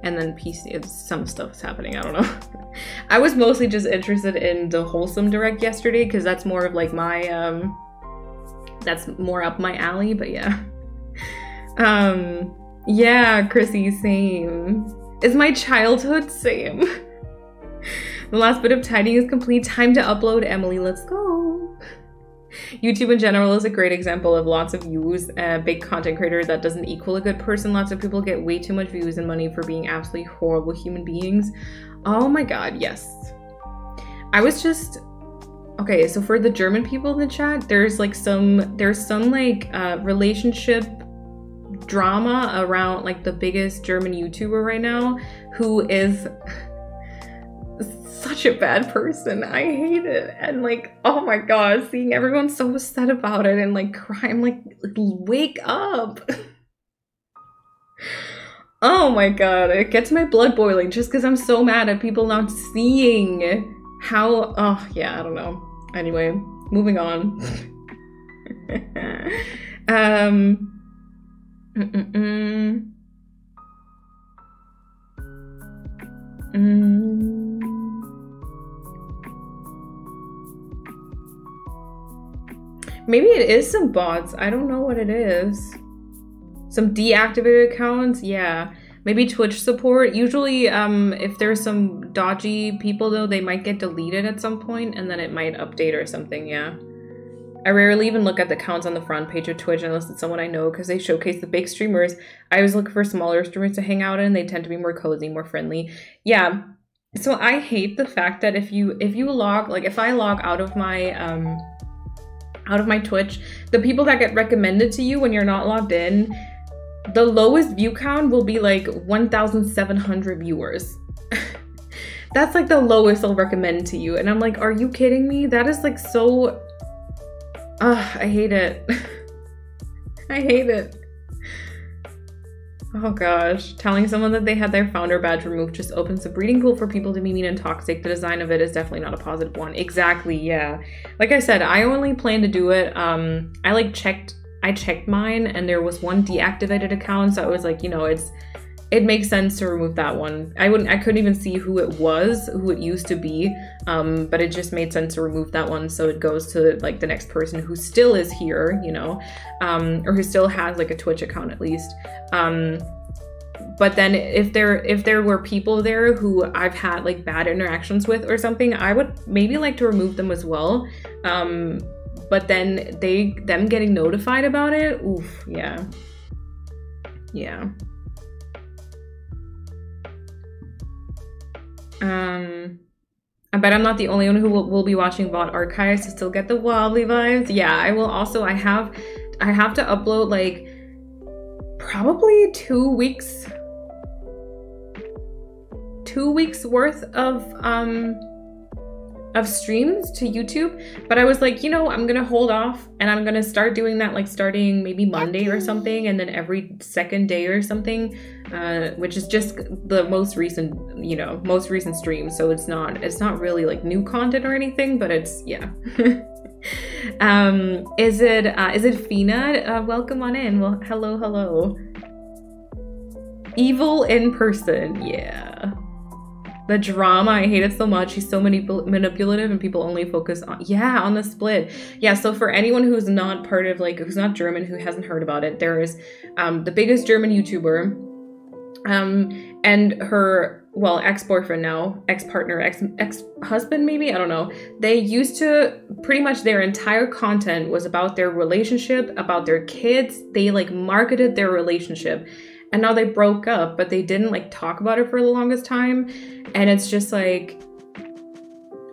And then PC, some stuff's happening, I don't know. I was mostly just interested in the Wholesome Direct yesterday because that's more of like my, that's more up my alley, but yeah. Yeah, Chrissy, same. Is my childhood same? The last bit of tidying is complete. Time to upload, Emily. Let's go. YouTube in general is a great example of lots of views. Big content creator that doesn't equal a good person. Lots of people get way too much views and money for being absolutely horrible human beings. Oh my god, yes. I was just... Okay, so for the German people in the chat, there's some like relationship drama around like the biggest German YouTuber right now who is such a bad person. I hate it. And like, oh my god, seeing everyone so upset about it and like cry, I'm like, wake up. Oh my god, it gets my blood boiling just because I'm so mad at people not seeing how, oh yeah, I don't know. Anyway, moving on. Maybe it is some bots. I don't know what it is. Some deactivated accounts, yeah. Maybe Twitch support. Usually, if there's some dodgy people though, they might get deleted at some point and then it might update or something, yeah. I rarely even look at the accounts on the front page of Twitch unless it's someone I know because they showcase the big streamers. I always look for smaller streamers to hang out in. They tend to be more cozy, more friendly. Yeah. So I hate the fact that if you log, like if I log out of my Twitch, the people that get recommended to you when you're not logged in, the lowest view count will be like 1,700 viewers. That's like the lowest they'll recommend to you. And I'm like, are you kidding me? That is like so... I hate it. I hate it. Oh gosh. Telling someone that they had their founder badge removed just opens a breeding pool for people to be mean and toxic. The design of it is definitely not a positive one. Exactly, yeah. Like I said, I only plan to do it. I checked mine and there was one deactivated account, so I was like, you know, it makes sense to remove that one. I couldn't even see who it used to be, but it just made sense to remove that one so it goes to like the next person who still is here, you know, or who still has like a Twitch account at least. But then if there were people there who I've had like bad interactions with or something, I would maybe like to remove them as well. But then them getting notified about it, oof, yeah. Yeah. I bet I'm not the only one who will be watching VOD archives to still get the Wobbly vibes. Yeah, I will also, I have to upload like probably 2 weeks worth of streams to YouTube, but I was like, you know, I'm gonna hold off and I'm gonna start doing that like starting maybe Monday or something, and then every second day or something, which is just the most recent stream, so it's not really like new content or anything, but it's, yeah. Is it Fina? Welcome on in. Well, hello. Evil in person, yeah. The drama, I hate it so much. He's so manipulative and people only focus on, yeah, on the split. Yeah, so for anyone who's not part of, like, who's not German, who hasn't heard about it, there is the biggest German YouTuber, and her well, ex-boyfriend now, ex-partner, ex-husband maybe, I don't know. They used to, pretty much their entire content was about their relationship, about their kids. They like marketed their relationship, and now they broke up, but they didn't like talk about it for the longest time. And it's just like,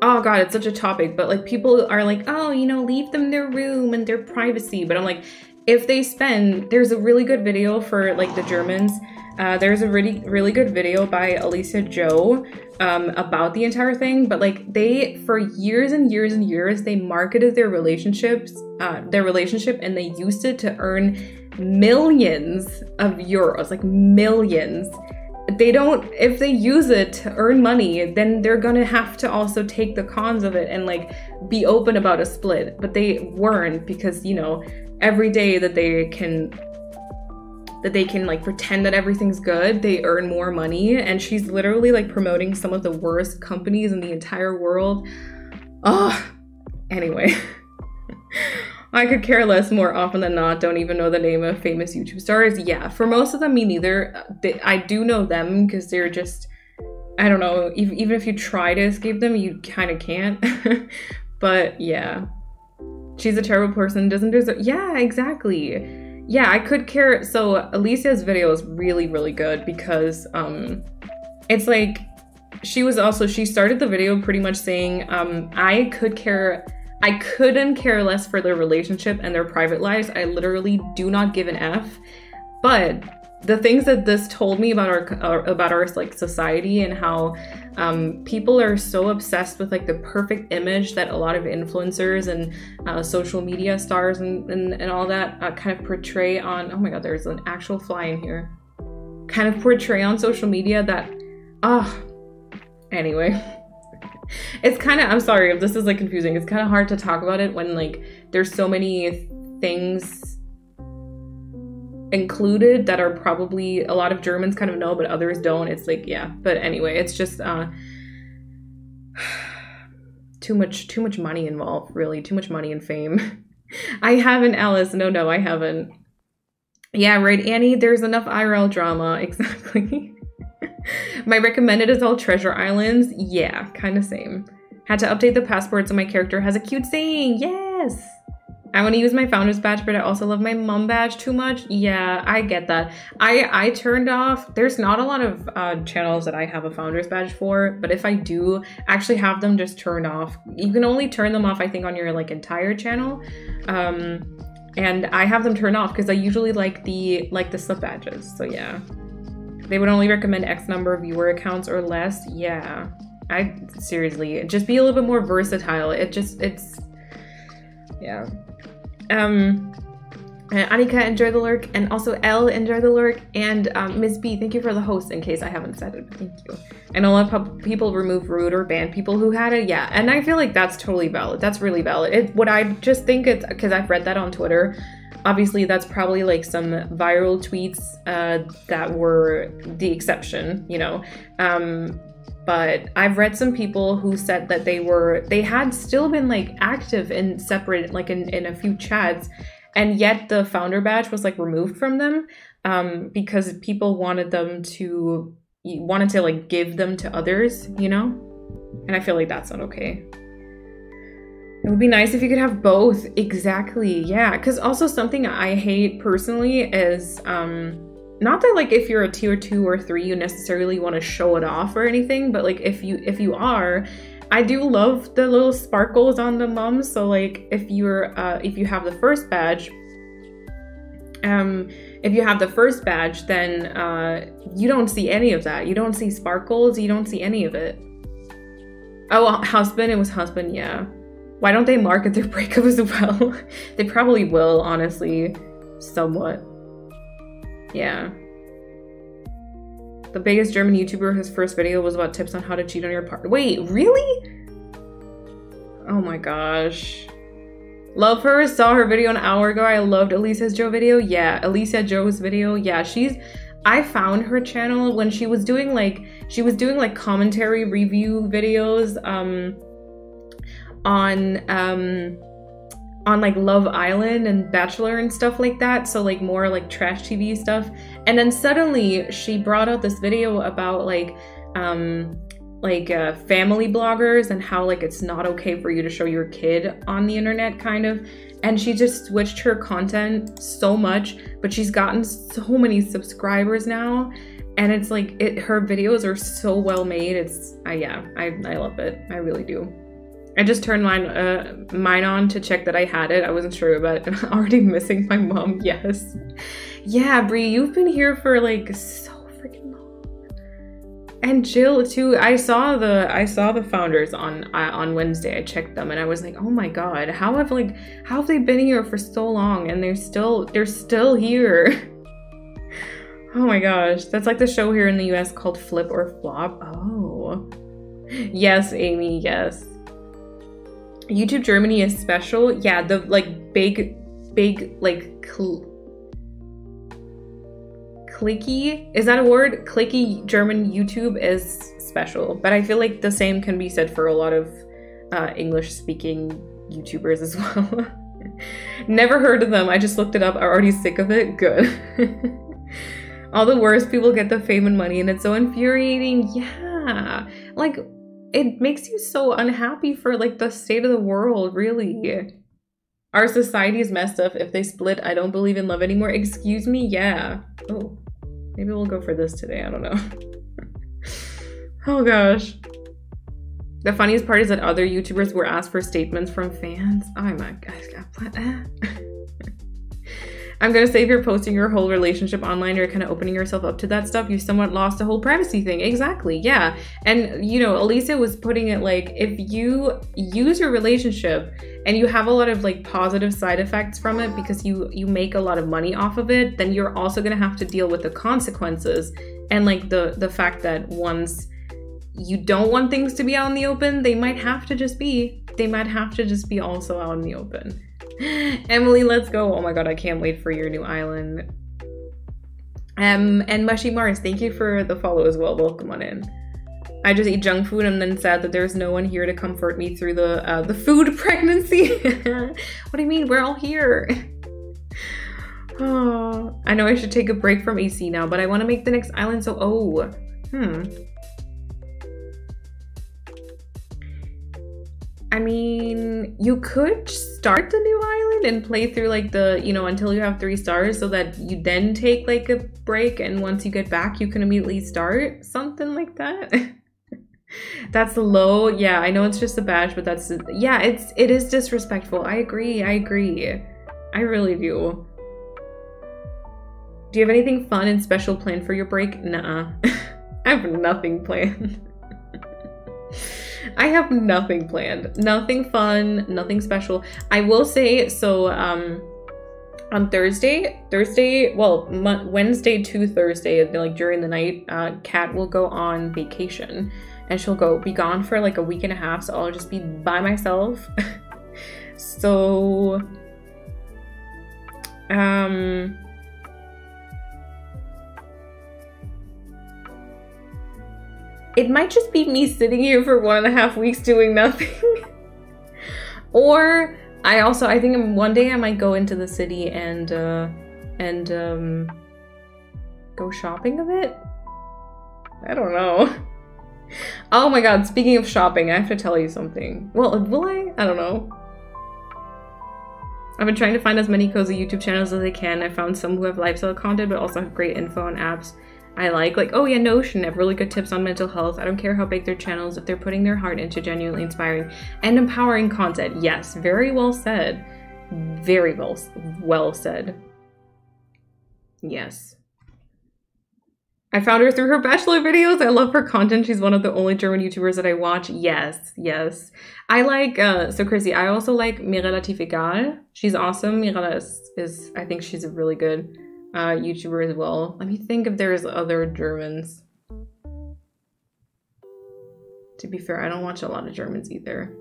oh god, it's such a topic, but like people are like, oh, you know, leave them their room and their privacy. But I'm like, if they spend, there's a really good video for like the Germans. There's a really good video by Alicia Joe about the entire thing, but like they, for years and years and years, they marketed their relationship, and they used it to earn millions of euros, like millions. They don't, if they use it to earn money, then they're gonna have to also take the cons of it and like be open about a split. But they weren't, because, you know, every day that they can like pretend that everything's good, they earn more money. And she's literally like promoting some of the worst companies in the entire world. Oh, anyway. I could care less more often than not. Don't even know the name of famous YouTube stars. Yeah, for most of them, me neither. I do know them because they're just, I don't know, even if you try to escape them, you kind of can't. But yeah, she's a terrible person, doesn't deserve, yeah, exactly. Yeah, I could care. So Alicia's video is really, really good because it's like, she started the video pretty much saying, I couldn't care less for their relationship and their private lives. I literally do not give an F. But the things that this told me about our like society, and how people are so obsessed with like the perfect image that a lot of influencers and social media stars and all that kind of portray on, oh my god, there's an actual fly in here, kind of portray on social media that, anyway. It's kind of, I'm sorry if this is like confusing, it's kind of hard to talk about it when like there's so many things included that are probably a lot of Germans kind of know but others don't. It's like, yeah, but anyway, it's just too much money involved, really, too much money and fame. I haven't, Alice, no, I haven't. Yeah, right, Annie, there's enough IRL drama. Exactly. My recommended is all treasure islands. Yeah, kind of same. Had to update the passport so my character has a cute saying. Yes. I want to use my founder's badge, but I also love my mom badge too much. Yeah, I get that. I turned off, there's not a lot of channels that I have a founder's badge for, but if I do actually have them just turned off, you can only turn them off, I think, on your like entire channel. And I have them turned off because I usually like the sub badges. So yeah. They would only recommend X number of viewer accounts or less. Yeah, seriously, just be a little bit more versatile. It's, yeah. Annika, enjoy the lurk, and also Elle, enjoy the lurk, and Ms. B, thank you for the host, in case I haven't said it. Thank you. I know a lot of people remove root or ban people who had it. Yeah, and I feel like that's totally valid. That's really valid. What I just think it's, because I've read that on Twitter, obviously that's probably like some viral tweets that were the exception, you know. But I've read some people who said that they had still been like active in separate, like in a few chats, and yet the founder badge was like removed from them because people wanted to like give them to others, you know? And I feel like that's not okay. It would be nice if you could have both. Exactly, yeah. Because also something I hate personally is, not that like if you're a tier 2 or 3, you necessarily want to show it off or anything, but like if you are, I do love the little sparkles on the mums. So like if you have the first badge, then you don't see any of that. You don't see sparkles. You don't see any of it. Oh, husband. It was husband. Yeah. Why don't they market their breakup as well? They probably will, honestly, somewhat. Yeah. The biggest German YouTuber, his first video was about tips on how to cheat on your partner. Wait, really? Oh my gosh. Love her, saw her video an hour ago. I loved Alicia Joe video. Yeah, Alicia Joe's video. Yeah, I found her channel when she was doing like commentary review videos on like Love Island and Bachelor and stuff like that, so like more like trash TV stuff. And then suddenly she brought out this video about like family bloggers and how like it's not okay for you to show your kid on the internet kind of. And she just switched her content so much, but she's gotten so many subscribers now. And it's like, her videos are so well made. It's, yeah, I love it. I really do. I just turned mine on to check that I had it. I wasn't sure, but I'm already missing my mom. Yes. Yeah, Brie, you've been here for like so freaking long. And Jill too. I saw the founders on Wednesday. I checked them and I was like, oh my god, how have they been here for so long and they're still here? Oh my gosh, that's like the show here in the US called Flip or Flop. Oh, yes, Amy, yes. YouTube Germany is special. Yeah, the like big like clicky, is that a word? Clicky German YouTube is special, but I feel like the same can be said for a lot of English speaking YouTubers as well. Never heard of them. I just looked it up. I'm already sick of it. Good. All the worst people get the fame and money and it's so infuriating. Yeah, like it makes you so unhappy for like the state of the world, really. Our society is messed up. If they split, I don't believe in love anymore. Excuse me? Yeah. Oh, maybe we'll go for this today. I don't know. Oh gosh. The funniest part is that other YouTubers were asked for statements from fans. Oh my gosh. What? I'm gonna say if you're posting your whole relationship online, you're kind of opening yourself up to that stuff. You somewhat lost the whole privacy thing. Exactly, yeah. And you know, Elisa was putting it like, if you use your relationship and you have a lot of like positive side effects from it because you make a lot of money off of it, then you're also gonna have to deal with the consequences and like the fact that once you don't want things to be out in the open, they might have to just be also out in the open. Emily, let's go. Oh my god, I can't wait for your new island. And Mushy Mars, thank you for the follow as well. Welcome on in. I just eat junk food and then sad that there's no one here to comfort me through the food pregnancy. What do you mean? We're all here. Oh, I know I should take a break from AC now, but I want to make the next island, so I mean, you could start the new island and play through like the, you know, until you have 3 stars so that you then take like a break and once you get back, you can immediately start something like that. That's low. Yeah, I know it's just a badge, but that's, yeah, it is disrespectful. I agree. I really do. Do you have anything fun and special planned for your break? Nuh-uh. I have nothing planned. I have nothing planned. Nothing fun, nothing special. I will say, so on Wednesday to Thursday, like during the night, Kat will go on vacation and she'll be gone for like a week and a half, so I'll just be by myself. So it might just be me sitting here for 1.5 weeks doing nothing. Or I think one day I might go into the city and go shopping a bit. I don't know. Oh my god, speaking of shopping, I have to tell you something. Well, will I? I don't know. I've been trying to find as many cozy YouTube channels as I can. I found some who have lifestyle content but also have great info on apps I like, oh yeah, Notion have really good tips on mental health. I don't care how big their channels, if they're putting their heart into genuinely inspiring and empowering content. Yes, very well said. Very well said. Yes. I found her through her Bachelor videos. I love her content. She's one of the only German YouTubers that I watch. Yes, yes. I like, so Chrissy, I also like Mir Relativ Egal. She's awesome. Mirella is, I think she's a really good YouTuber as well. Let me think if there's other Germans. To be fair, I don't watch a lot of Germans either.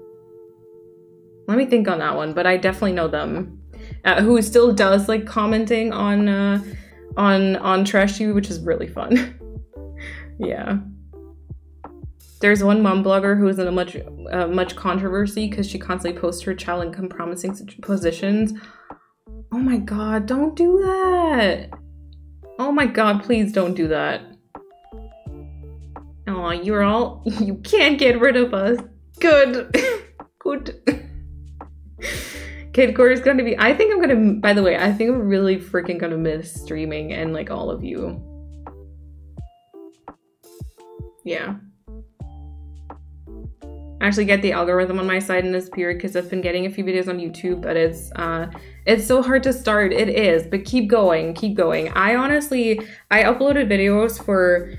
Let me think on that one, but I definitely know them. Who still does like commenting on Trash TV, which is really fun. Yeah. There's one mom blogger who is in a much controversy because she constantly posts her child in compromising positions. Oh my god, don't do that. Oh my god, please don't do that. Oh Aw, you're all, you can't get rid of us. Good. Good. Kidcore is gonna be, I think I'm gonna, by the way, I think I'm really freaking gonna miss streaming and like all of you. Yeah. I actually get the algorithm on my side in this period because I've been getting a few videos on YouTube, but it's so hard to start. It is, but keep going, keep going. I uploaded videos for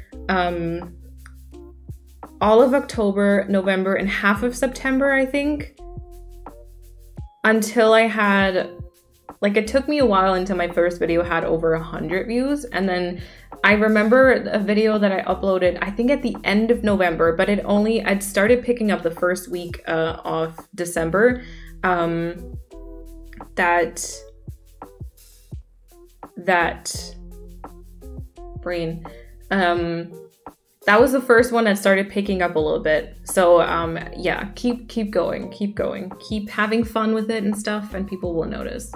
all of October, November, and half of September, I think. Until I had, like, it took me a while until my first video had over 100 views. And then I remember a video that I uploaded, I think at the end of November, but I'd started picking up the first week of December. That was the first one that started picking up a little bit. So yeah, keep going, keep having fun with it and stuff, and people will notice.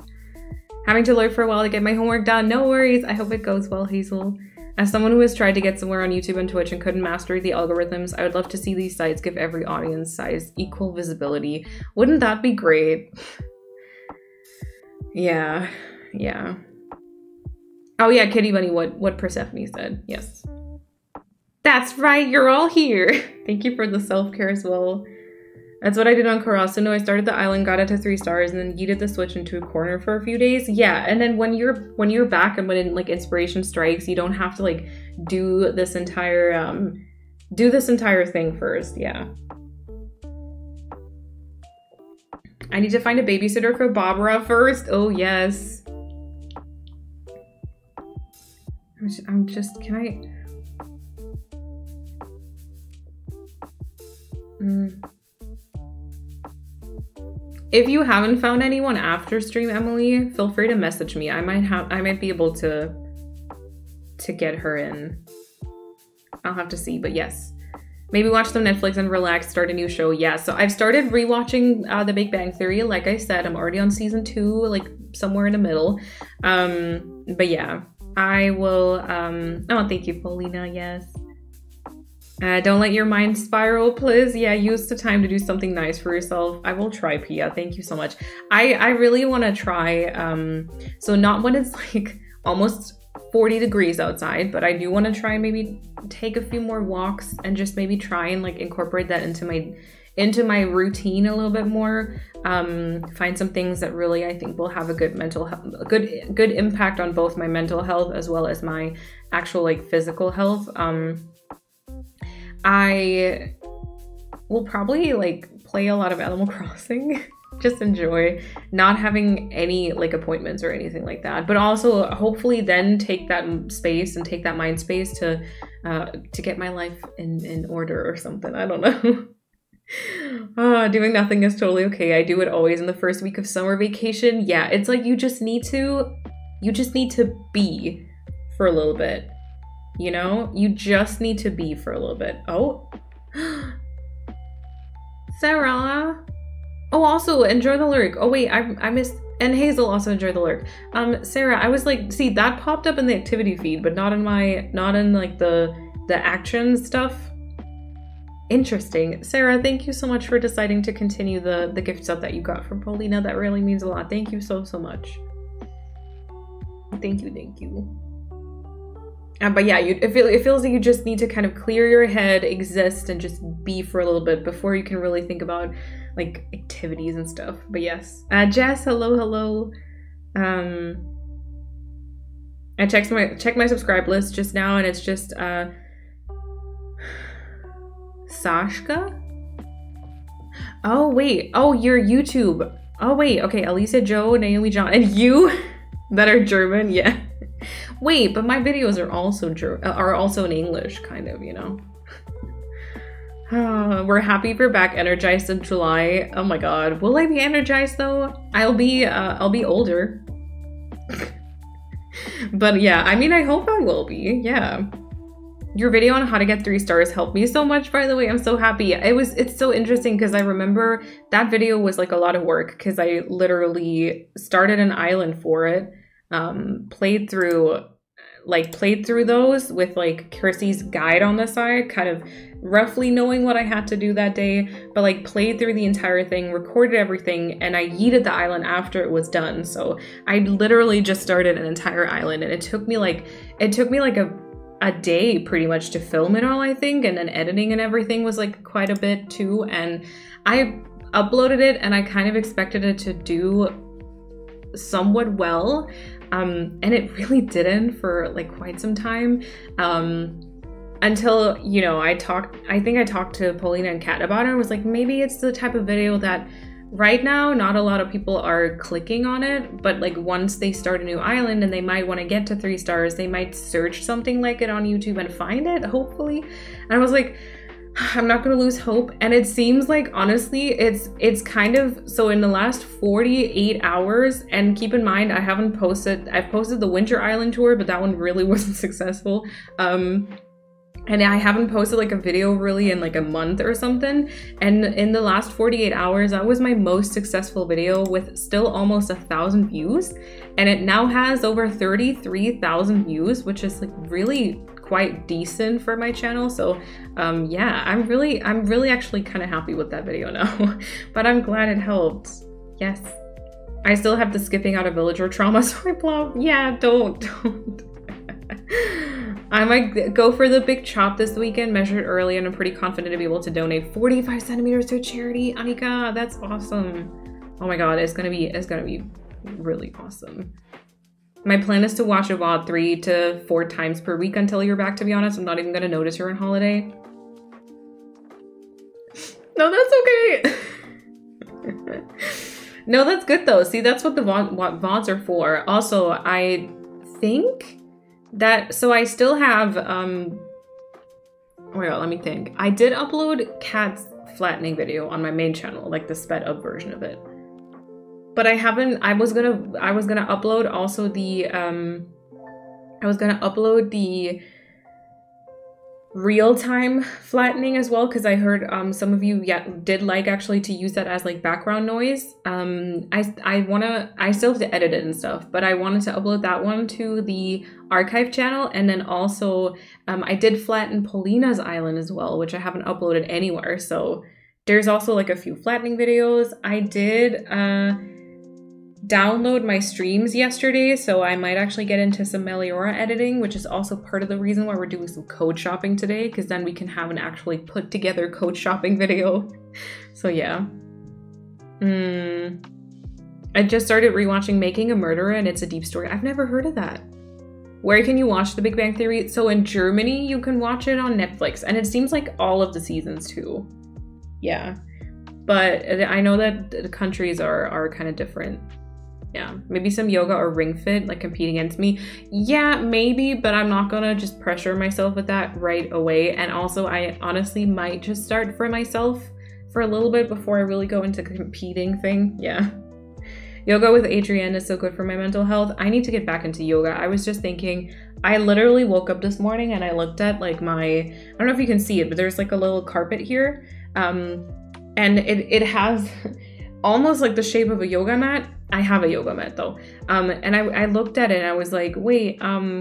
Having to lurk for a while to get my homework done. No worries, I hope it goes well, Hazel. As someone who has tried to get somewhere on YouTube and Twitch and couldn't master the algorithms, I would love to see these sites give every audience size equal visibility. Wouldn't that be great? Yeah. Oh yeah, Kitty Bunny, what Persephone said, yes. That's right, you're all here. Thank you for the self-care as well. That's what I did on Karasuno. I started the island, got it to 3 stars, and then yeeted the switch into a corner for a few days. Yeah, and then when you're back and when like inspiration strikes, you don't have to like do this entire thing first. Yeah. I need to find a babysitter for Barbara first. Oh yes. I'm just can I? If you haven't found anyone after stream, Emily, feel free to message me. I might be able to get her in. I'll have to see, but yes. Maybe watch some Netflix and relax, start a new show. Yeah, so I've started rewatching The Big Bang Theory. Like I said, I'm already on season 2, like somewhere in the middle. But yeah, I will, oh, thank you, Paulina, yes. Don't let your mind spiral, please. Yeah, use the time to do something nice for yourself. I will try, Pia. Thank you so much. I really want to try, so not when it's like almost 40 degrees outside, but I do want to try maybe take a few more walks and just maybe try and like incorporate that into my routine a little bit more. Find some things that really I think will have a good mental health, good impact on both my mental health as well as my actual like physical health. I will probably like play a lot of Animal Crossing, just enjoy not having any like appointments or anything like that, but also hopefully then take that space and take that mind space to get my life in order or something. I don't know. Doing nothing is totally okay. I do it always in the first week of summer vacation. Yeah, it's like you just need to be for a little bit. You know, you just need to be for a little bit. Oh, Sarah. Oh, also enjoy the lurk. Oh wait, I missed. And Hazel also enjoy the lurk. Sarah, I was like, see, that popped up in the activity feed, but not in like the action stuff. Interesting. Sarah, thank you so much for deciding to continue the gift stuff that you got from Paulina. That really means a lot. Thank you so much. Thank you. But yeah, it feels like you just need to kind of clear your head, exist, and just be for a little bit before you can really think about like activities and stuff. But yes, Jess, hello. I checked my subscribe list just now, and it's just Sashka. Oh wait, oh you're YouTube. Oh wait, okay, Alicia, Joe, Naomi, John, and you that are German, yeah. Wait, but my videos are also in English, kind of, you know. We're happy we're back, energized in July. Oh my god, will I be energized though? I'll be older. But yeah, I mean, I hope I will be. Yeah. Your video on how to get 3 stars helped me so much, by the way. I'm so happy. It's so interesting because I remember that video was like a lot of work because I literally started an island for it. Played through those with like Kirsty's guide on the side, kind of roughly knowing what I had to do that day, but like played through the entire thing, recorded everything, and I yeeted the island after it was done. So I literally just started an entire island, and it took me like a day pretty much to film it all, I think, and then editing and everything was like quite a bit too. And I uploaded it and I kind of expected it to do somewhat well, and it really didn't for like quite some time, until, you know, I think I talked to Paulina and Kat about it. I was like, maybe it's the type of video that right now not a lot of people are clicking on it, but like once they start a new island and they might want to get to 3 stars, they might search something like it on YouTube and find it, hopefully. And I was like, I'm not gonna lose hope. And it seems like, honestly, it's kind of, so in the last 48 hours, and keep in mind, I've posted the Winter Island tour, but that one really wasn't successful. And I haven't posted like a video really in like a month or something. And in the last 48 hours, that was my most successful video with still almost 1,000 views. And it now has over 33,000 views, which is like really quite decent for my channel. So yeah, I'm really actually kind of happy with that video now. But I'm glad it helped. Yes. I still have the skipping out of villager trauma, so I blocked. Yeah, don't. I might go for the big chop this weekend, measured early, and I'm pretty confident to be able to donate 45 centimeters to a charity. Anika, that's awesome. Oh my god, it's gonna be really awesome. My plan is to watch a VOD 3 to 4 times per week until you're back, to be honest. I'm not even gonna notice you're on holiday. No, that's okay. No, that's good though. See, that's what the VODs are for. Also, I think that, so I still have, oh my god, let me think. I did upload Kat's flattening video on my main channel, like the sped up version of it. But I haven't, I was gonna upload also the, real-time flattening as well, because I heard some of you did like actually to use that as like background noise. I still have to edit it and stuff, but I wanted to upload that one to the archive channel. And then also I did flatten Paulina's island as well, which I haven't uploaded anywhere. So there's also like a few flattening videos. I did download my streams yesterday, so I might actually get into some Meliora editing, which is also part of the reason why we're doing some code shopping today, because then we can have an actually put together code shopping video. So yeah. I just started rewatching Making a Murderer, and it's a deep story. I've never heard of that. Where can you watch The Big Bang Theory? So in Germany, you can watch it on Netflix, and it seems like all of the seasons too. Yeah. But I know that the countries are kind of different. Yeah, maybe some yoga or ring fit, like competing against me. Yeah, maybe, but I'm not gonna just pressure myself with that right away. And also, I honestly might just start for myself for a little bit before I really go into competing thing. Yeah. Yoga with Adrienne is so good for my mental health. I need to get back into yoga. I was just thinking, I literally woke up this morning and I looked at like my, I don't know if you can see it, but there's like a little carpet here. And it has almost like the shape of a yoga mat. I have a yoga mat though. And I looked at it and I was like, wait, I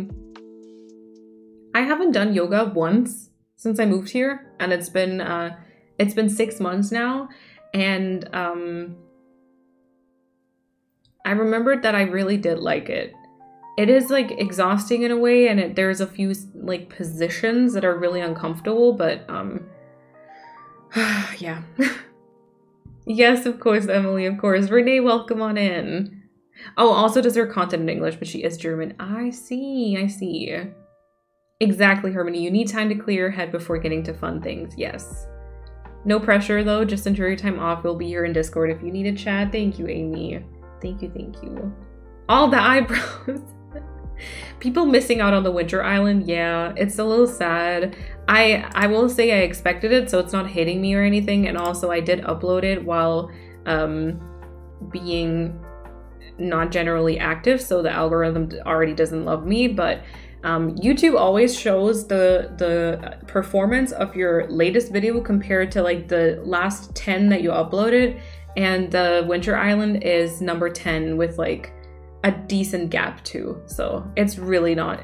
haven't done yoga once since I moved here. And it's been 6 months now. And I remembered that I really did like it. It is like exhausting in a way, and there's a few like positions that are really uncomfortable, but yeah. Yes, of course, Emily, of course. Renee, welcome on in. Oh, also does her content in English, but she is German. I see. Exactly, Harmony. You need time to clear your head before getting to fun things. Yes. No pressure, though. Just enjoy your time off. We'll be here in Discord if you need a chat. Thank you, Amy. Thank you. All the eyebrows. People missing out on the Winter Island. Yeah, it's a little sad. I will say I expected it, so it's not hitting me or anything. And also I did upload it while being not generally active, so the algorithm already doesn't love me. But YouTube always shows the performance of your latest video compared to like the last 10 that you uploaded. And the Winter Island is number 10 with like a decent gap too. So it's really not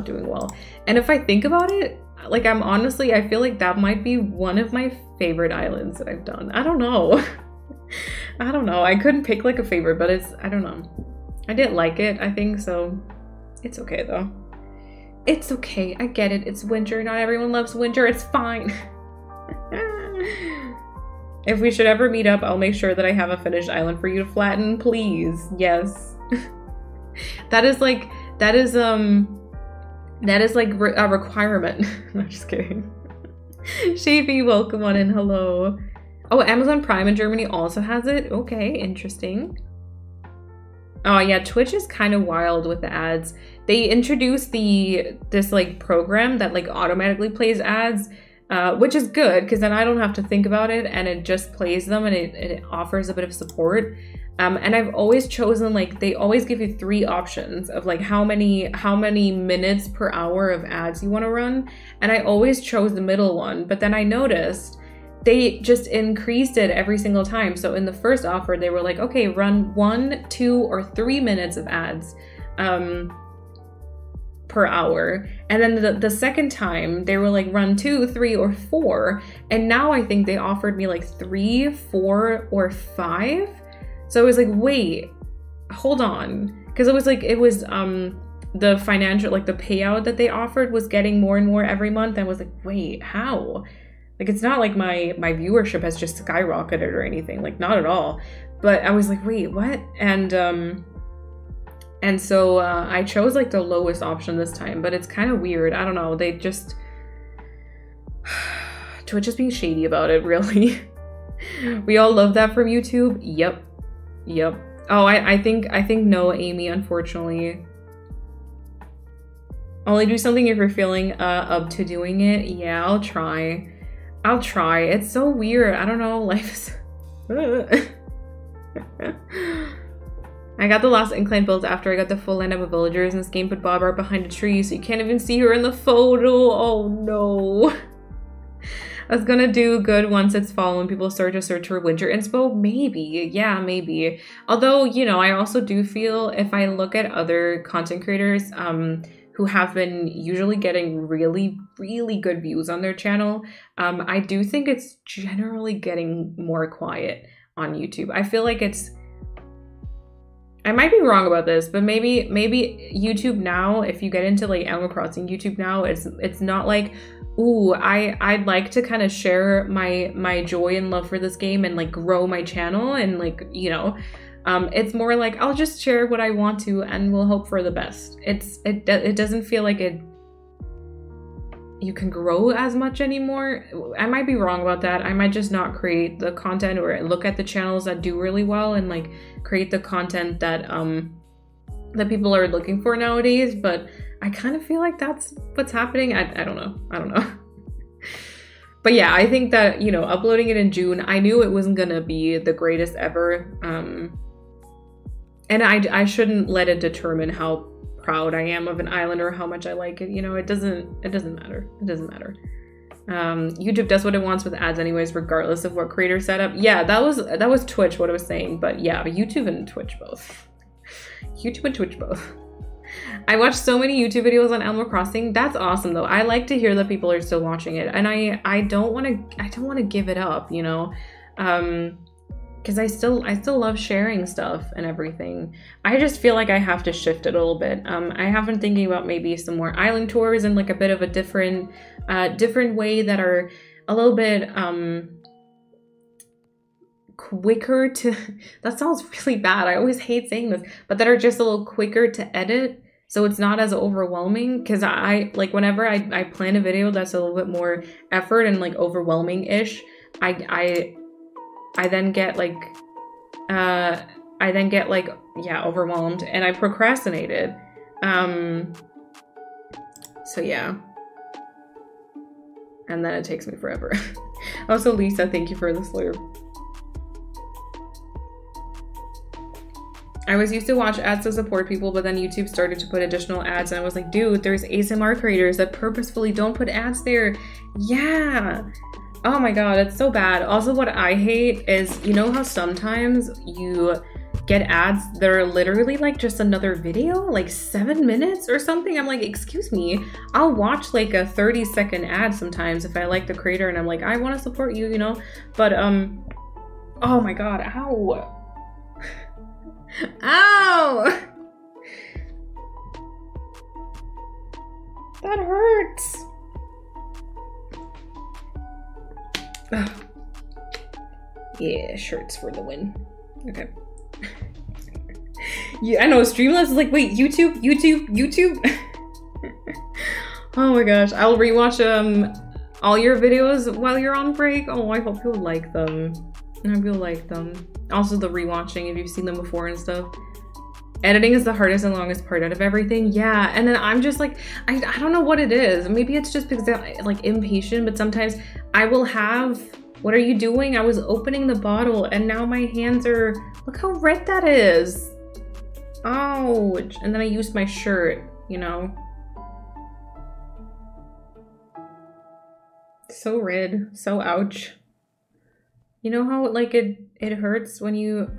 doing well. And if I think about it, like, I'm honestly, I feel like that might be one of my favorite islands that I've done. I don't know. I don't know. I couldn't pick like a favorite, but I don't know. I didn't like it, I think, so it's okay though. It's okay. I get it. It's winter. Not everyone loves winter. It's fine. If we should ever meet up, I'll make sure that I have a finished island for you to flatten, please. Yes. that is like a requirement. No, just kidding. Shavy, welcome on in. Hello. Oh, Amazon Prime in Germany also has it. Okay, interesting. Oh yeah, Twitch is kind of wild with the ads. They introduced this like program that like automatically plays ads, which is good because then I don't have to think about it and it just plays them and it offers a bit of support. And I've always chosen, like, they always give you 3 options of like how many minutes per hour of ads you want to run, and I always chose the middle one. But then I noticed they just increased it every single time. So in the first offer, they were like, okay, run 1, 2, or 3 minutes of ads per hour. And then the second time, they were like, run 2, 3, or 4. And now I think they offered me like 3, 4, or 5. So I was like, wait, hold on. Because it was the financial, like the payout that they offered was getting more and more every month. And I was like, wait, how? Like, it's not like my viewership has just skyrocketed or anything, like not at all. But I was like, wait, what? And so I chose like the lowest option this time, but it's kind of weird. I don't know. They just, Twitch is being shady about it, really. We all love that from YouTube. Yep. Oh, I think no, Amy, unfortunately. Only do something if you're feeling up to doing it. Yeah, I'll try. It's so weird. I don't know. Life is... I got the last incline built after I got the full lineup of villagers, and this game put Bob Art behind a tree, so you can't even see her in the photo. Oh no. I was gonna do good once it's fall when people start to search for winter inspo. Maybe. Yeah, maybe. Although, you know, I also do feel if I look at other content creators who have been usually getting really, really good views on their channel, I do think it's generally getting more quiet on YouTube. I feel like I might be wrong about this, but maybe YouTube now, if you get into like Animal Crossing YouTube now, it's not like, ooh, I'd like to kind of share my joy and love for this game and like grow my channel and like, you know, it's more like I'll just share what I want to and we'll hope for the best. It doesn't feel like you can grow as much anymore. I might be wrong about that. I might just not create the content or look at the channels that do really well and like create the content that that people are looking for nowadays. But I kind of feel like that's what's happening. I don't know. But yeah, I think that, you know, uploading it in June, I knew it wasn't gonna be the greatest ever. And I shouldn't let it determine how proud I am of an island or how much I like it. You know, it doesn't matter. It doesn't matter. YouTube does what it wants with ads anyways, regardless of what creator setup. Yeah, that was Twitch, what I was saying. But yeah, YouTube and Twitch both. YouTube and Twitch both. I watched so many YouTube videos on Animal Crossing. That's awesome though. I like to hear that people are still watching it, and I don't want to give it up, you know, because I still love sharing stuff and everything. I just feel like I have to shift it a little bit. I have been thinking about maybe some more island tours and like a bit of a different way that are a little bit quicker to, that sounds really bad, I always hate saying this, but that are just a little quicker to edit, so it's not as overwhelming. Because I like, whenever I plan a video that's a little bit more effort and like overwhelming-ish, I then get like yeah, overwhelmed, and I procrastinated. So yeah, and then it takes me forever. Also, Lisa, thank you for the slurp. I was used to watch ads to support people, but then YouTube started to put additional ads, and I was like, dude, there's ASMR creators that purposefully don't put ads there. Yeah. Oh my god, it's so bad. Also, what I hate is, you know how sometimes you get ads that are literally like just another video, like 7 minutes or something. I'm like, excuse me, I'll watch like a 30-second ad sometimes if I like the creator and I'm like, I want to support you, you know? But oh my god, ow. Ow! That hurts. Ugh. Yeah, shirts for the win. Okay. Yeah, I know, Streamlabs is like, wait, YouTube? Oh my gosh, I'll rewatch all your videos while you're on break. Oh, I hope you'll like them. I hope you'll like them. Also the rewatching if you've seen them before and stuff. Editing is the hardest and longest part out of everything. Yeah, and then I'm just like, I don't know what it is. Maybe it's just because I'm like impatient, but sometimes I will have, what are you doing? I was opening the bottle and now my hands are, look how red that is. Ouch. And then I used my shirt, you know. So red, so ouch. You know how like it hurts when you,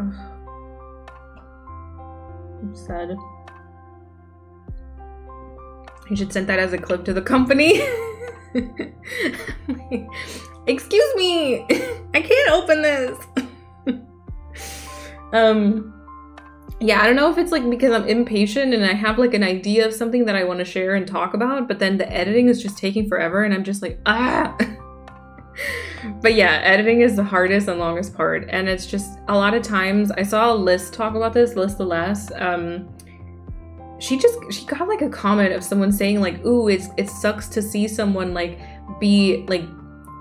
I'm sad. You should send that as a clip to the company. Excuse me, I can't open this. Yeah, I don't know if it's like because I'm impatient and I have like an idea of something that I want to share and talk about, but then the editing is just taking forever and I'm just like, ah. But yeah, editing is the hardest and longest part, and it's just a lot of times. I saw Liz talk about this, Liz the Less. She got like a comment of someone saying like, ooh, it sucks to see someone like be like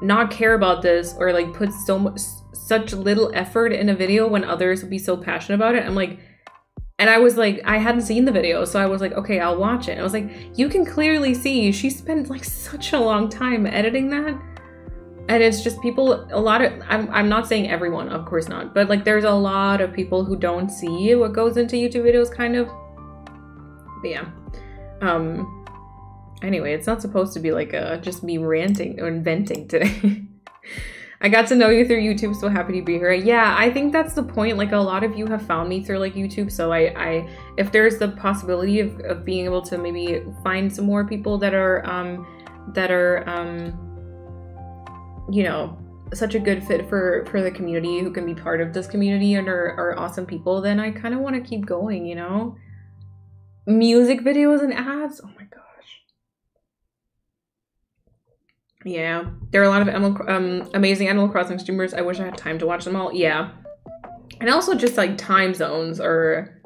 not care about this or like put such little effort in a video when others would be so passionate about it. I'm like, and I was like, I hadn't seen the video, so I was like, okay, I'll watch it. And I was like, you can clearly see she spent like such a long time editing that. And it's just people, a lot of, I'm not saying everyone, of course not, but like there's a lot of people who don't see what goes into YouTube videos kind of. But yeah. Anyway, it's not supposed to be like just me ranting or venting today. I got to know you through YouTube, so happy to be here. Yeah, I think that's the point. Like a lot of you have found me through like YouTube, so I if there's the possibility of being able to maybe find some more people that are you know, such a good fit for the community, who can be part of this community and are awesome people, then I kind of want to keep going, you know? Music videos and ads, oh my gosh. Yeah, there are a lot of amazing Animal Crossing streamers. I wish I had time to watch them all. Yeah, and also just like time zones or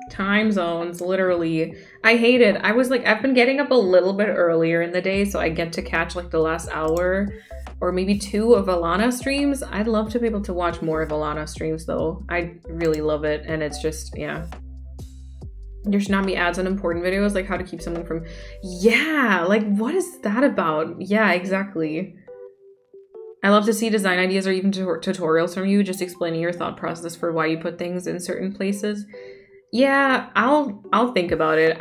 time zones, literally. I hate it. I was like, I've been getting up a little bit earlier in the day so I get to catch like the last hour or maybe 2 of Alana streams. I'd love to be able to watch more of Alana streams though. I really love it, and it's just, yeah. There should not be ads on important videos, like how to keep someone from, yeah, like what is that about? Yeah, exactly. I love to see design ideas or even tutorials from you, just explaining your thought process for why you put things in certain places. Yeah, I'll think about it.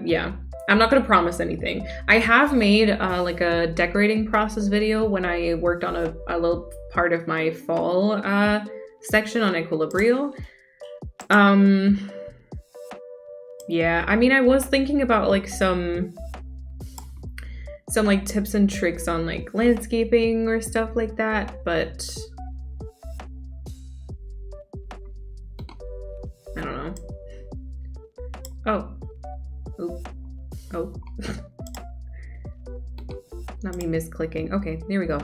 Yeah, I'm not gonna promise anything. I have made like a decorating process video when I worked on a little part of my fall section on Equilibrio. Yeah, I mean, I was thinking about like some like tips and tricks on like landscaping or stuff like that, but I don't know. Oh. Oh. Not me misclicking. Okay, there we go.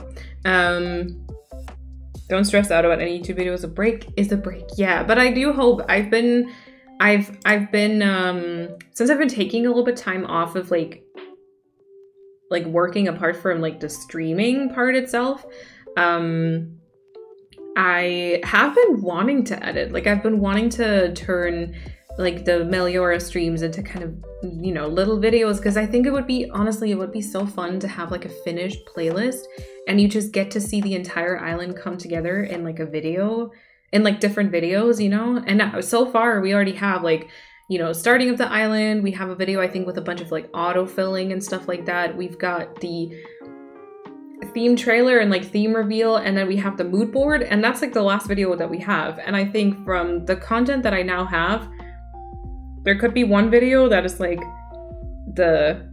Don't stress out about any YouTube videos. A break is a break. Yeah, but I do hope I've been since I've been taking a little bit of time off of like working apart from like the streaming part itself, I have been wanting to edit. Like I've been wanting to turn like the Meliora streams into kind of, you know, little videos, because I think it would be, honestly, it would be so fun to have like a finished playlist and you just get to see the entire island come together in like a video, in like different videos, you know? And so far we already have like, you know, starting of the island, we have a video I think with a bunch of like auto filling and stuff like that. We've got the theme trailer and like theme reveal, and then we have the mood board, and that's like the last video that we have. And I think from the content that I now have, there could be one video that is like the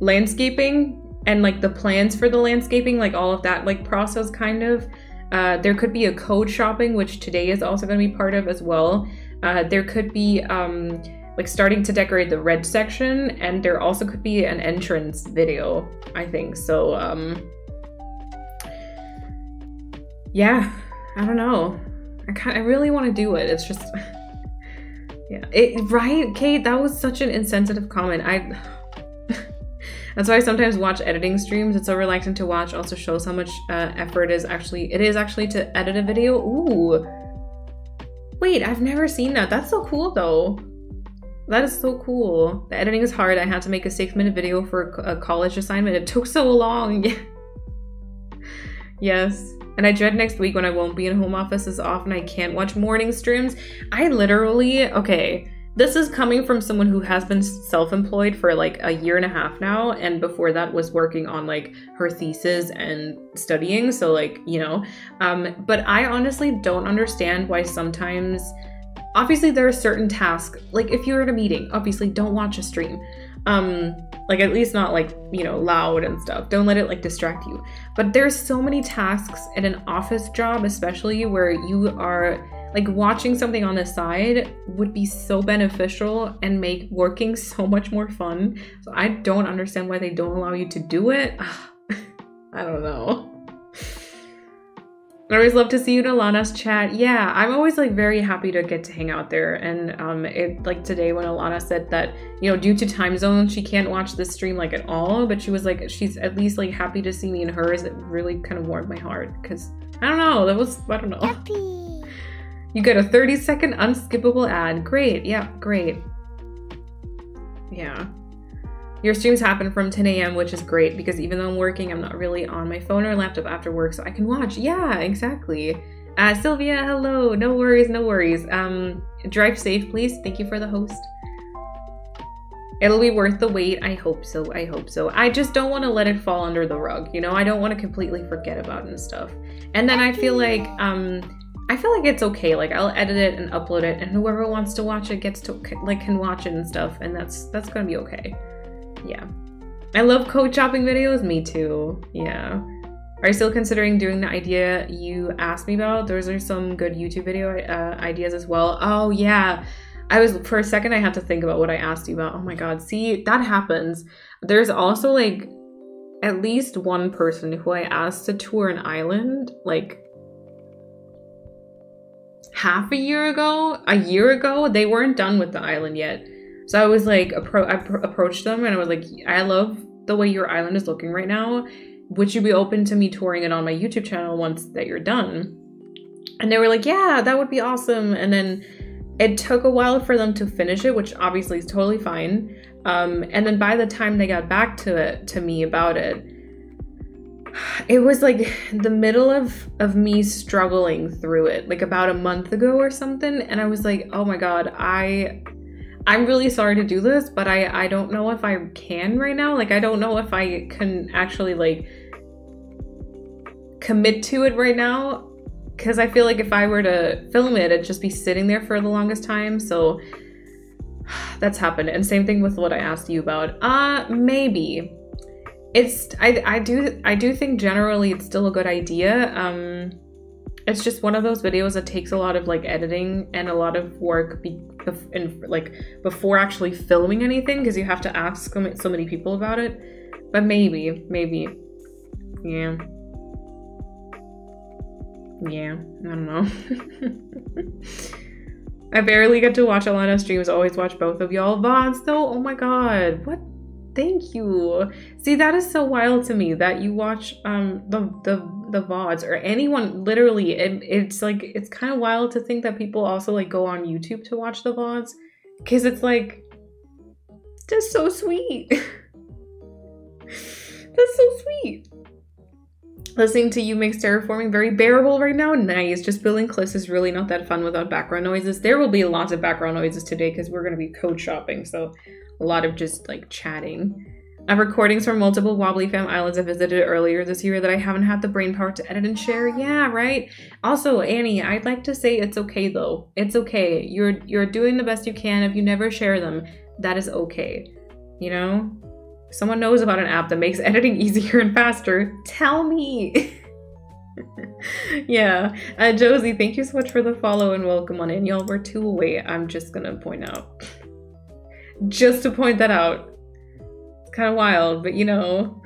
landscaping and like the plans for the landscaping, like all of that like process kind of. There could be a code shopping, which today is also going to be part of as well. There could be like starting to decorate the red section, and there also could be an entrance video, I think. So yeah, I don't know. I really want to do it. It's just yeah, right, Kate, that was such an insensitive comment. That's why I sometimes watch editing streams. It's so relaxing to watch. Also shows how much effort it is actually to edit a video. Ooh, wait, I've never seen that. That's so cool though. That is so cool. The editing is hard. I had to make a 6-minute video for a college assignment. It took so long. Yes. And I dread next week when I won't be in home office as often. I can't watch morning streams. I literally, okay, this is coming from someone who has been self-employed for like a year and a half now. And before that was working on like her thesis and studying. So like, you know, but I honestly don't understand why sometimes, obviously there are certain tasks, like if you're at a meeting, obviously don't watch a stream. Like at least not like, you know, loud and stuff. Don't let it like distract you. But there's so many tasks in an office job, especially where you are like watching something on the side would be so beneficial and make working so much more fun. So I don't understand why they don't allow you to do it. I don't know. I always love to see you in Alana's chat. Yeah, I'm always like very happy to get to hang out there. And it like today when Alana said that, you know, due to time zone, she can't watch this stream like at all, but she was like, she's at least like happy to see me in hers. It really kind of warmed my heart because I don't know, that was, I don't know. Yuppie. You get a 30-second unskippable ad. Great, yeah, great. Yeah. Your streams happen from 10 a.m., which is great because even though I'm working, I'm not really on my phone or laptop after work, so I can watch. Yeah, exactly. Sylvia, hello. No worries, no worries. Drive safe, please. Thank you for the host. It'll be worth the wait. I hope so. I hope so. I just don't want to let it fall under the rug. You know, I don't want to completely forget about it and stuff. And then I feel like it's okay. Like I'll edit it and upload it, and whoever wants to watch it gets to like can watch it and stuff, and that's gonna be okay. Yeah. I love code shopping videos. Me too. Yeah. Are you still considering doing the idea you asked me about? Those are some good YouTube video ideas as well. Oh yeah. For a second I had to think about what I asked you about. Oh my god. See, that happens. There's also like at least one person who I asked to tour an island like a year ago. They weren't done with the island yet. So I was like, I approached them and I was like, I love the way your island is looking right now. Would you be open to me touring it on my YouTube channel once that you're done? And they were like, yeah, that would be awesome. And then it took a while for them to finish it, which obviously is totally fine. And then by the time they got back to me about it, it was like the middle of me struggling through it, like about a month ago or something. And I was like, oh my god, I'm really sorry to do this, but I don't know if I can right now. Like, I don't know if I can actually like commit to it right now. Because I feel like if I were to film it, it'd just be sitting there for the longest time. So that's happened. And same thing with what I asked you about. Maybe. I do think generally it's still a good idea. It's just one of those videos that takes a lot of like editing and a lot of work before actually filming anything, because you have to ask so many people about it. But maybe, yeah. Yeah, I don't know. I barely get to watch Alana streams. Always watch both of y'all VODs though. Oh my god, what? Thank you. See, that is so wild to me that you watch the VODs, or anyone literally. It's like, it's kind of wild to think that people also like go on YouTube to watch the VODs, because it's like just so sweet. That's so sweet. Listening to you makes terraforming very bearable right now. Nice. Just building cliffs is really not that fun without background noises. There will be lots of background noises today because we're going to be code shopping, so a lot of just like chatting. I have recordings from multiple Wobbly fam islands I visited earlier this year that I haven't had the brain power to edit and share. Yeah, right? Also, Annie, I'd like to say it's okay though. It's okay. You're doing the best you can. If you never share them, that is okay. You know? If someone knows about an app that makes editing easier and faster, tell me. Yeah. Josie, thank you so much for the follow and welcome on in. Y'all were 2 away. I'm just gonna point out. Just to point that out. Kind of wild, but you know.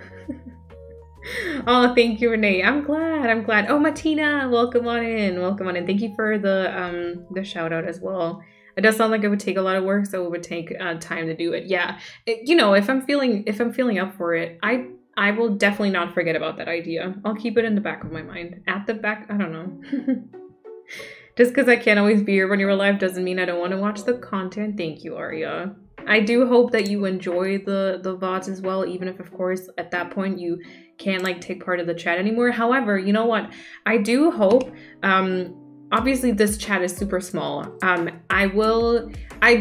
Oh, thank you, Renee. I'm glad. Oh, Martina, welcome on in. Thank you for the shout out as well. It does sound like it would take a lot of work, so it would take time to do it. Yeah, you know, if I'm feeling up for it, I will definitely not forget about that idea. I'll keep it in the back of my mind. At the back, I don't know. Just because I can't always be here when you're alive doesn't mean I don't want to watch the content. Thank you, Arya. I do hope that you enjoy the VODs as well, even if, of course, at that point you can't like take part of the chat anymore. However, you know what? I do hope, obviously this chat is super small. I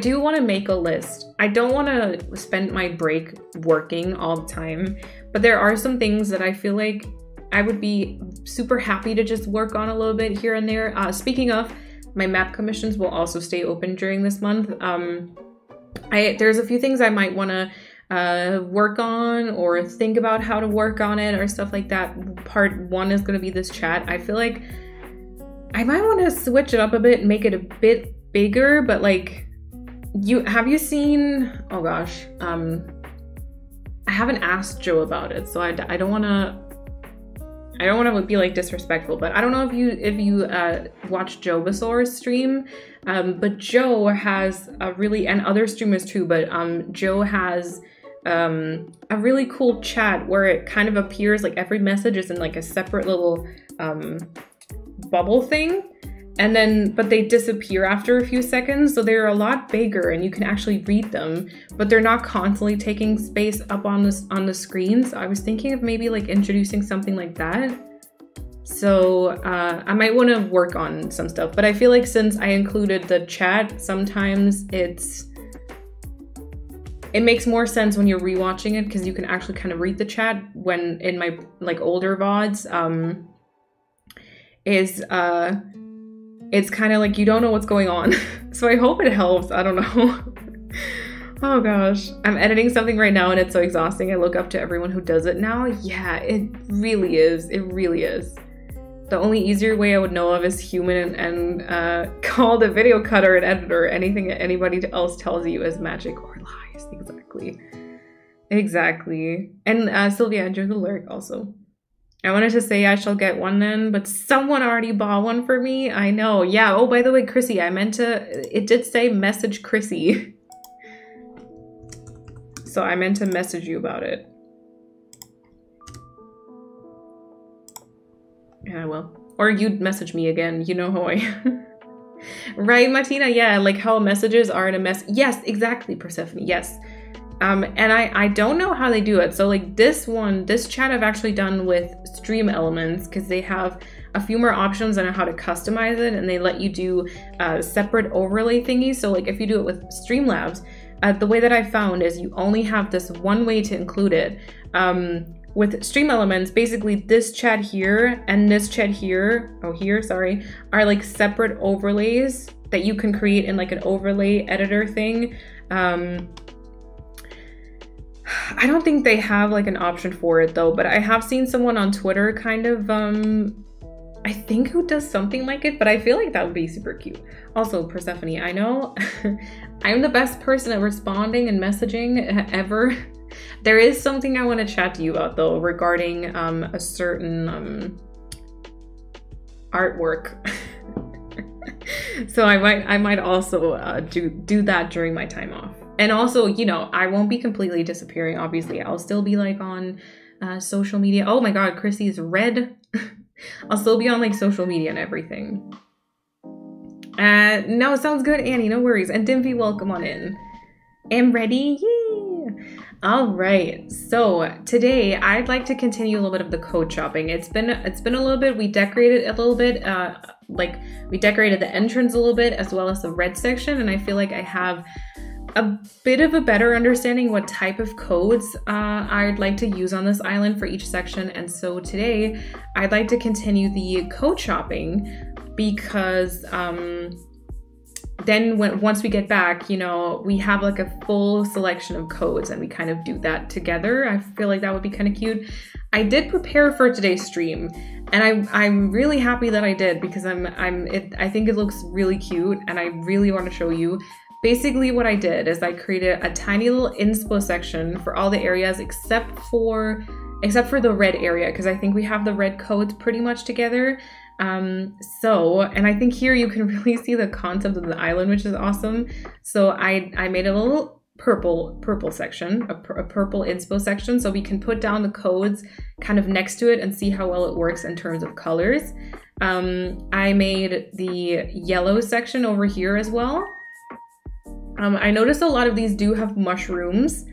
do want to make a list. I don't want to spend my break working all the time, but there are some things that I feel like I would be super happy to just work on a little bit here and there. Speaking of, my map commissions will also stay open during this month. There's a few things I might want to work on or think about how to work on it or stuff like that. Part 1 is going to be this chat. I feel like I might want to switch it up a bit and make it a bit bigger, but like, have you seen, oh gosh, I haven't asked Joe about it, so I don't want to be like disrespectful, but I don't know if you watch Joe Basor's stream, but Joe has a really, and other streamers too, but Joe has a really cool chat where it kind of appears like every message is in like a separate little bubble thing, and then but they disappear after a few seconds, so they're a lot bigger and you can actually read them, but they're not constantly taking space up on the screen. So I was thinking of maybe like introducing something like that. So I might want to work on some stuff, but I feel like since I included the chat, sometimes it makes more sense when you're rewatching it because you can actually kind of read the chat. When in my like older VODs, it's kind of like you don't know what's going on. So I hope it helps. I don't know. Oh gosh, I'm editing something right now and it's so exhausting. I look up to everyone who does it now. Yeah, it really is. It really is. The only easier way I would know of is human and call the video cutter and editor. Anything that anybody else tells you is magic or lies. Exactly. And Sylvia, enjoy the lyric also. I wanted to say I shall get one then, but someone already bought one for me. I know. Yeah. Oh, by the way, Chrissy, it did say message Chrissy. So I meant to message you about it. And I will. Or you'd message me again. You know how I am. Right, Martina? Yeah, like how messages are in a mess. Yes, exactly, Persephone. Yes. And I don't know how they do it. So like this chat I've actually done with Stream Elements because they have a few more options on how to customize it, and they let you do separate overlay thingies. So like if you do it with Streamlabs, the way that I found is you only have this one way to include it. With Stream Elements, basically this chat here and this chat here, are like separate overlays that you can create in like an overlay editor thing. I don't think they have like an option for it though, but I have seen someone on Twitter kind of, I think who does something like it, but I feel like that would be super cute. Also, Persephone, I know I'm the best person at responding and messaging ever. There is something I want to chat to you about though regarding a certain artwork. So I might also do that during my time off. And also, you know, I won't be completely disappearing, obviously. I'll still be like on social media. Oh my god, Chrissy's red. I'll still be on like social media and everything. No, sounds good, Annie, no worries. And Dimpy, welcome on in. Am ready? Yeah. All right, so today I'd like to continue a little bit of the code shopping. It's been a little bit. We decorated a little bit, like we decorated the entrance a little bit as well as the red section, and I feel like I have a bit of a better understanding what type of codes I'd like to use on this island for each section. And so today I'd like to continue the code shopping because then once we get back, you know, we have like a full selection of codes and we kind of do that together. I feel like that would be kind of cute. I did prepare for today's stream and I'm really happy that I did because I think it looks really cute and I really want to show you. Basically what I did is I created a tiny little inspo section for all the areas except for the red area because I think we have the red codes pretty much together. And I think here you can really see the concept of the island, which is awesome. So I made a little purple section, a purple inspo section, so we can put down the codes kind of next to it and see how well it works in terms of colors. I made the yellow section over here as well. I noticed a lot of these do have mushrooms.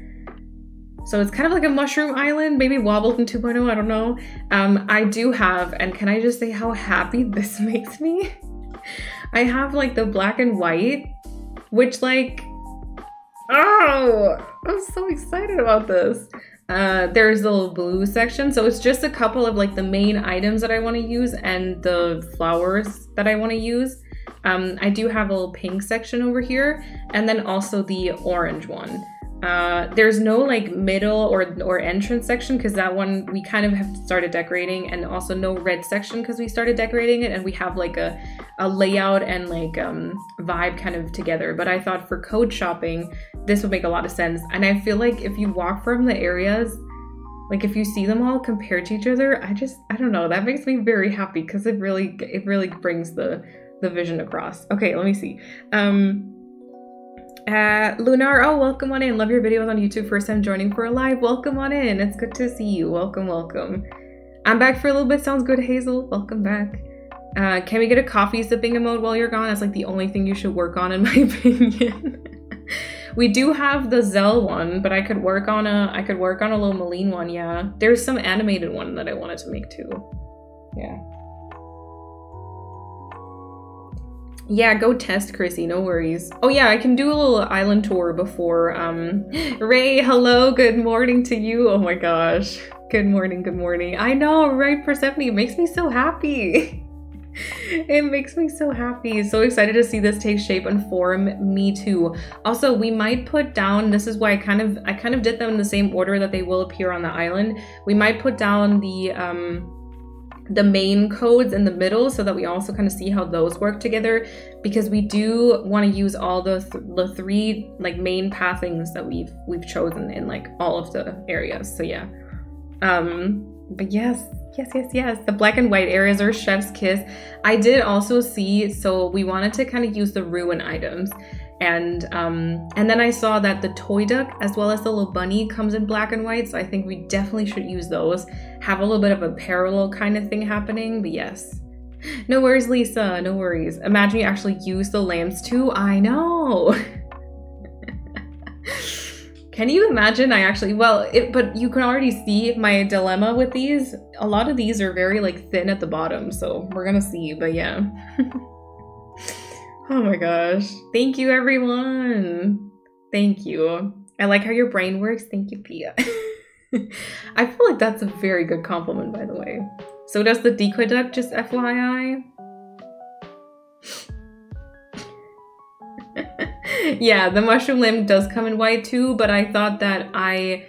So it's kind of like a mushroom island, maybe Wobble from 2.0, I don't know. I do have, and can I just say how happy this makes me? I have like the black and white, which like, oh, I'm so excited about this. There's the little blue section. So it's just a couple of like the main items that I want to use and the flowers that I want to use. I do have a little pink section over here and then also the orange one. There's no like middle or entrance section because that one we kind of have started decorating, and also no red section because we started decorating it and we have like a layout and like vibe kind of together. But I thought for code shopping this would make a lot of sense, and I feel like if you walk from the areas, like if you see them all compared to each other, I don't know, that makes me very happy because it really brings the vision across. Okay, let me see. Lunar, oh, welcome on in. Love your videos on YouTube. First time joining for a live. Welcome on in. It's good to see you. Welcome. I'm back for a little bit. Sounds good, Hazel. Welcome back. Can we get a coffee sipping emote while you're gone? That's like the only thing you should work on in my opinion. We do have the Zell one, but I could work on a little Maline one. Yeah, there's some animated one that I wanted to make too. Yeah, go test, Chrissy, no worries. Oh yeah, I can do a little island tour before, Ray, hello, good morning to you. Oh my gosh, good morning. I know, right, Persephone, it makes me so happy. It makes me so happy. So excited to see this take shape and form. Me too. Also, we might put down, this is why I kind of did them in the same order that they will appear on the island. We might put down the main codes in the middle so that we also kind of see how those work together, because we do want to use all the three like main pathings that we've chosen in like all of the areas. So yeah, but yes, the black and white areas are chef's kiss. I did also see, so we wanted to kind of use the ruin items, and then I saw that the toy duck as well as the little bunny comes in black and white, so I think we definitely should use those. Have a little bit of a parallel kind of thing happening, but yes. No worries, Lisa, no worries. Imagine you actually use the lamps too. I know. Can you imagine? But you can already see my dilemma with these. A lot of these are very like thin at the bottom, so we're gonna see, but yeah. Oh my gosh. Thank you, everyone. Thank you. I like how your brain works. Thank you, Pia. I feel like that's a very good compliment, by the way. So does the decoy duck, just FYI? Yeah, the mushroom limb does come in white too, but I thought that I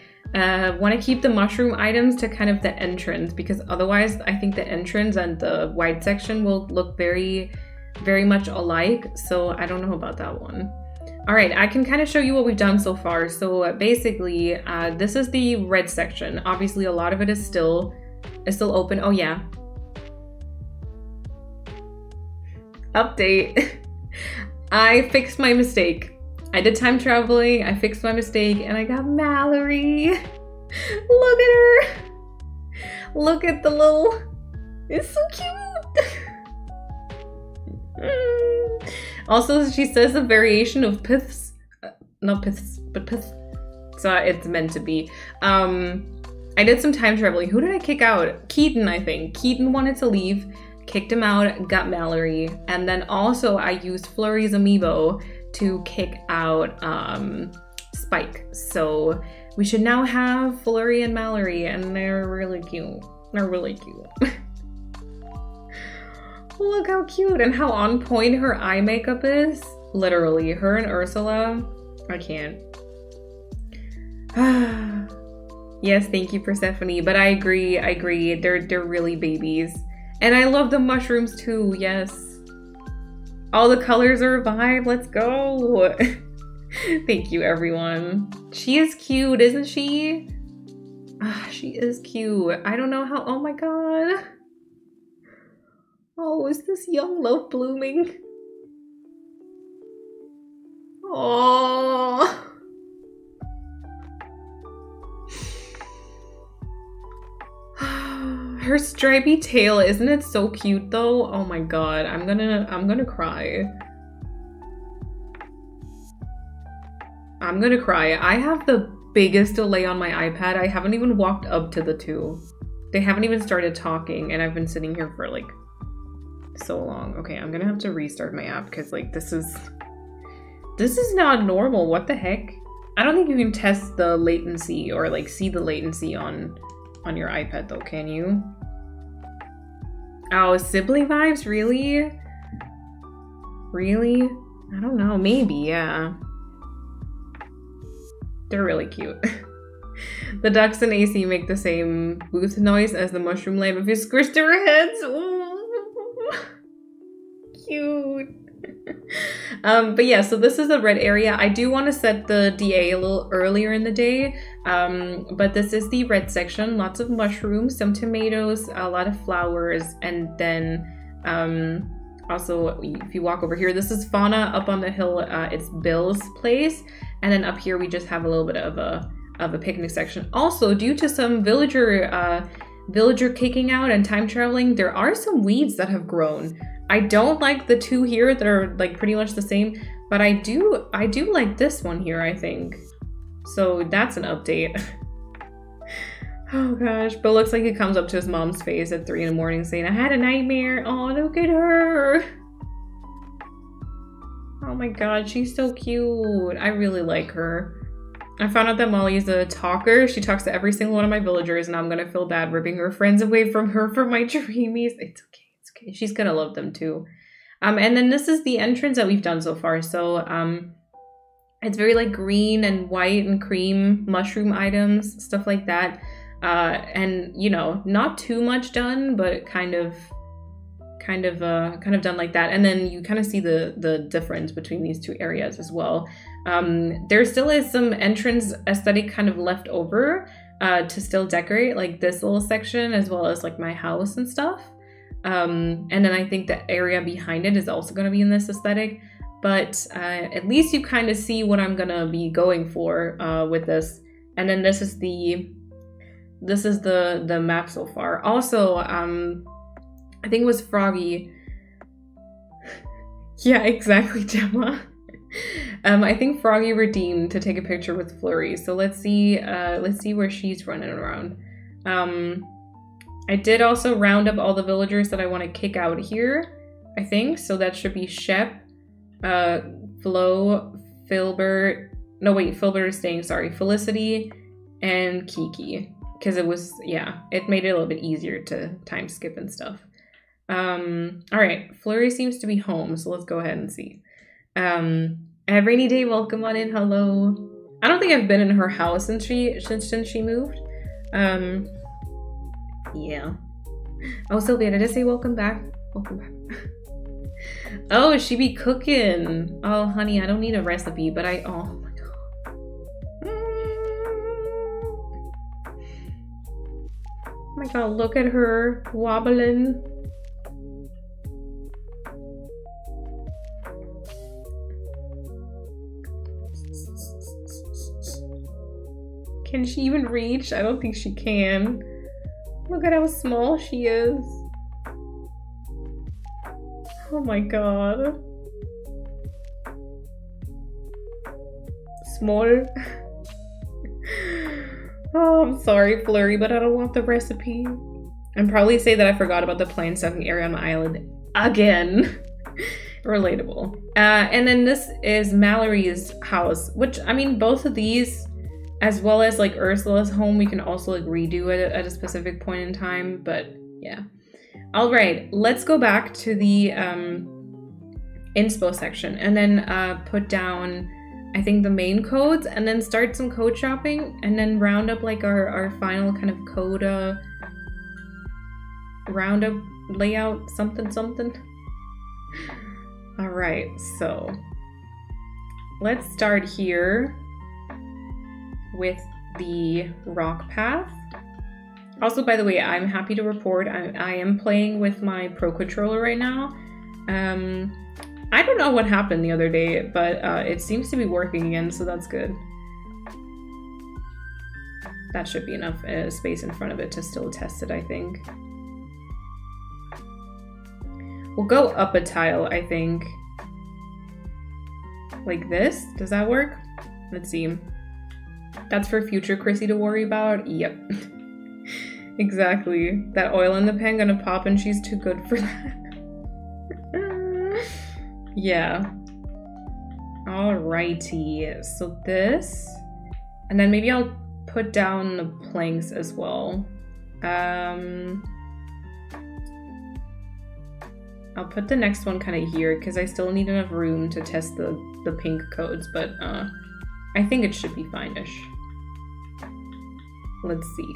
want to keep the mushroom items to kind of the entrance, because otherwise I think the entrance and the white section will look very much alike. So I don't know about that one. All right, I can kind of show you what we've done so far. So basically, this is the red section. Obviously, a lot of it is still open. Oh yeah. Update. I fixed my mistake. I did time traveling, I fixed my mistake, and I got Mallory. Look at her. Look at the little, it's so cute. Also, she says a variation of piths, not piths, but pith. So it's meant to be. I did some time traveling. Who did I kick out? Keaton, I think. Keaton wanted to leave, kicked him out, got Mallory. And then also I used Flurry's amiibo to kick out Spike. So we should now have Flurry and Mallory, and they're really cute. They're really cute. Look how cute and how on point her eye makeup is. Literally, her and Ursula. I can't. Yes, thank you, Persephone. But I agree. They're really babies. And I love the mushrooms too, yes. All the colors are a vibe, let's go. Thank you, everyone. She is cute, isn't she? She is cute. I don't know how, oh my god. Oh, is this young love blooming? Oh. Her stripy tail, isn't it so cute though? Oh my god, I'm gonna cry. I'm gonna cry. I have the biggest delay on my iPad. I haven't even walked up to the two. They haven't even started talking and I've been sitting here for like so long. Okay, I'm gonna have to restart my app because like this is not normal. What the heck? I don't think you can test the latency or like see the latency on your iPad though, can you? Oh, sibling vibes? Really? Really? I don't know, maybe, yeah. They're really cute. The ducks in AC make the same booth noise as the mushroom lamp if you squish their heads. Ooh. Cute. But yeah, so this is the red area. I do want to set the DA a little earlier in the day, but this is the red section. Lots of mushrooms, some tomatoes, a lot of flowers, and then also if you walk over here, this is fauna. Up on the hill, it's Bill's place, and then up here we just have a little bit of a picnic section. Also, due to some villager kicking out and time traveling, there are some weeds that have grown. I don't like the two here that are like pretty much the same, but I do like this one here, I think. So that's an update. Oh gosh, but it looks like he comes up to his mom's face at 3 in the morning saying, I had a nightmare. Oh, look at her. Oh my god, she's so cute. I really like her. I found out that Molly is a talker. She talks to every single one of my villagers, and I'm gonna feel bad ripping her friends away from her for my dreamies. It's okay. Okay, she's gonna love them too. And then this is the entrance that we've done so far. So it's very like green and white and cream mushroom items, stuff like that. And you know, not too much done, but kind of done like that. And then you kind of see the difference between these two areas as well. There still is some entrance aesthetic kind of left over to still decorate, like this little section, as well as like my house and stuff. And then I think the area behind it is also going to be in this aesthetic, but at least you kind of see what I'm gonna be going for with this. And then this is the map so far. Also, I think it was Froggy. Yeah, exactly, Gemma. I think Froggy redeemed to take a picture with Flurry. So let's see where she's running around. I did also round up all the villagers that I want to kick out here, I think. So that should be Shep, Flo, Filbert. No, wait, Filbert is staying, sorry. Felicity and Kiki. Because it was, yeah, it made it a little bit easier to time skip and stuff. Alright, Flurry seems to be home, so let's go ahead and see. Rainy Day, welcome on in, hello. I don't think I've been in her house since she moved. Yeah. Oh, Sylvia, did I say welcome back? Welcome back. Oh, she be cooking. Oh, honey, I don't need a recipe, but oh my god. Oh my god, look at her wobbling. Can she even reach? I don't think she can. Look at how small she is. Oh my god. Small. Oh, I'm sorry, Flurry, but I don't want the recipe. And probably say that I forgot about the plant stuffing area on my island again. Relatable. And then this is Mallory's house, which, I mean, both of these, as well as like Ursula's home, we can also like redo it at a specific point in time, but yeah. All right, let's go back to the inspo section and then put down, I think, the main codes, and then start some code shopping, and then round up like our final kind of code roundup layout, something. All right, so let's start here with the rock path. Also, by the way, I'm happy to report I am playing with my Pro Controller right now. I don't know what happened the other day, but it seems to be working again, so that's good. That should be enough space in front of it to still test it, I think. We'll go up a tile, I think. Like this? Does that work? Let's see. That's for future Chrissy to worry about? Yep. Exactly. That oil in the pan gonna pop and she's too good for that. Yeah. Alrighty. So this. And then maybe I'll put down the planks as well. I'll put the next one kind of here because I still need enough room to test the pink codes, but I think it should be fine-ish. Let's see.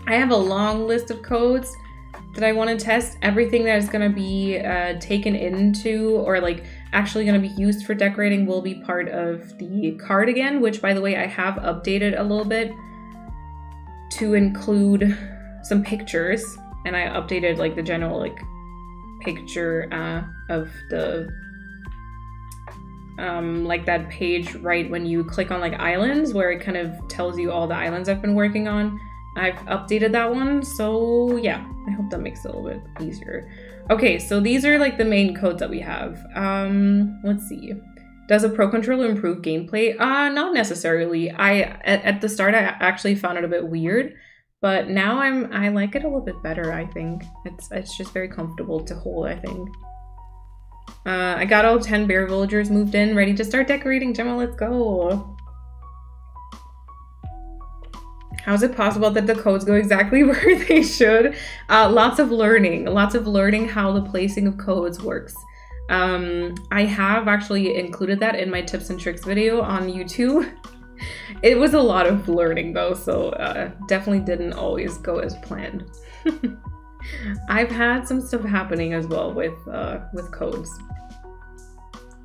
I have a long list of codes that I want to test. Everything that is going to be taken into or like actually going to be used for decorating will be part of the card again, which, by the way, I have updated a little bit to include some pictures, and I updated like the general like picture of the like that page right when you click on like islands, where it kind of tells you all the islands I've been working on. I've updated that one, so yeah, I hope that makes it a little bit easier. Okay, so these are like the main codes that we have. Let's see. Does a Pro Controller improve gameplay? Not necessarily. At the start I actually found it a bit weird, but now I like it a little bit better, I think. It's just very comfortable to hold, I think. I got all 10 bear villagers moved in, ready to start decorating. Gemma, let's go. How is it possible that the codes go exactly where they should? Lots of learning how the placing of codes works. I have actually included that in my tips and tricks video on YouTube. It was a lot of learning though, so definitely didn't always go as planned. I've had some stuff happening as well with codes.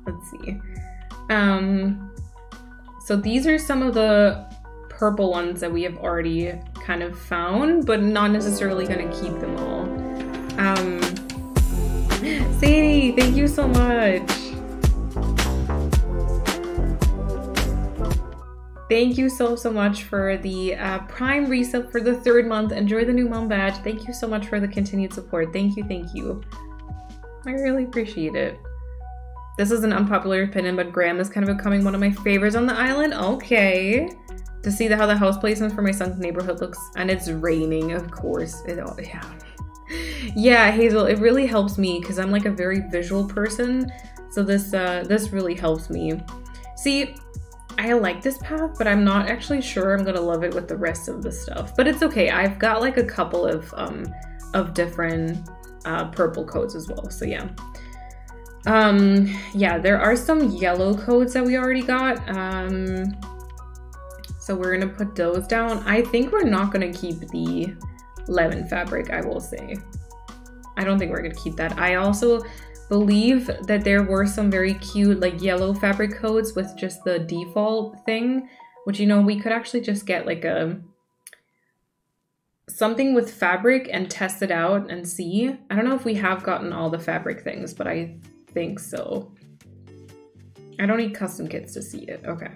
Let's see. So these are some of the purple ones that we have already kind of found, but not necessarily gonna keep them all. Sadie, thank you so much. Thank you so much for the Prime resub for the 3rd month. Enjoy the new mom badge. Thank you so much for the continued support. Thank you. I really appreciate it. This is an unpopular opinion, but Graham is kind of becoming one of my favorites on the island. Okay. To see how the house placement for my son's neighborhood looks, and it's raining, of course. Yeah, Hazel, it really helps me because I'm like a very visual person, so this really helps me. See, I like this path, but I'm not actually sure I'm gonna love it with the rest of the stuff. But it's okay. I've got like a couple of different purple codes as well. So yeah. Yeah, there are some yellow codes that we already got. So we're gonna put those down. I think we're not gonna keep the lemon fabric, I will say. I don't think we're gonna keep that. I also believe that there were some very cute like yellow fabric codes with just the default thing, which, you know, we could actually just get like something with fabric and test it out and see. I don't know if we have gotten all the fabric things, but I think so. I don't need custom kits to see it. Okay.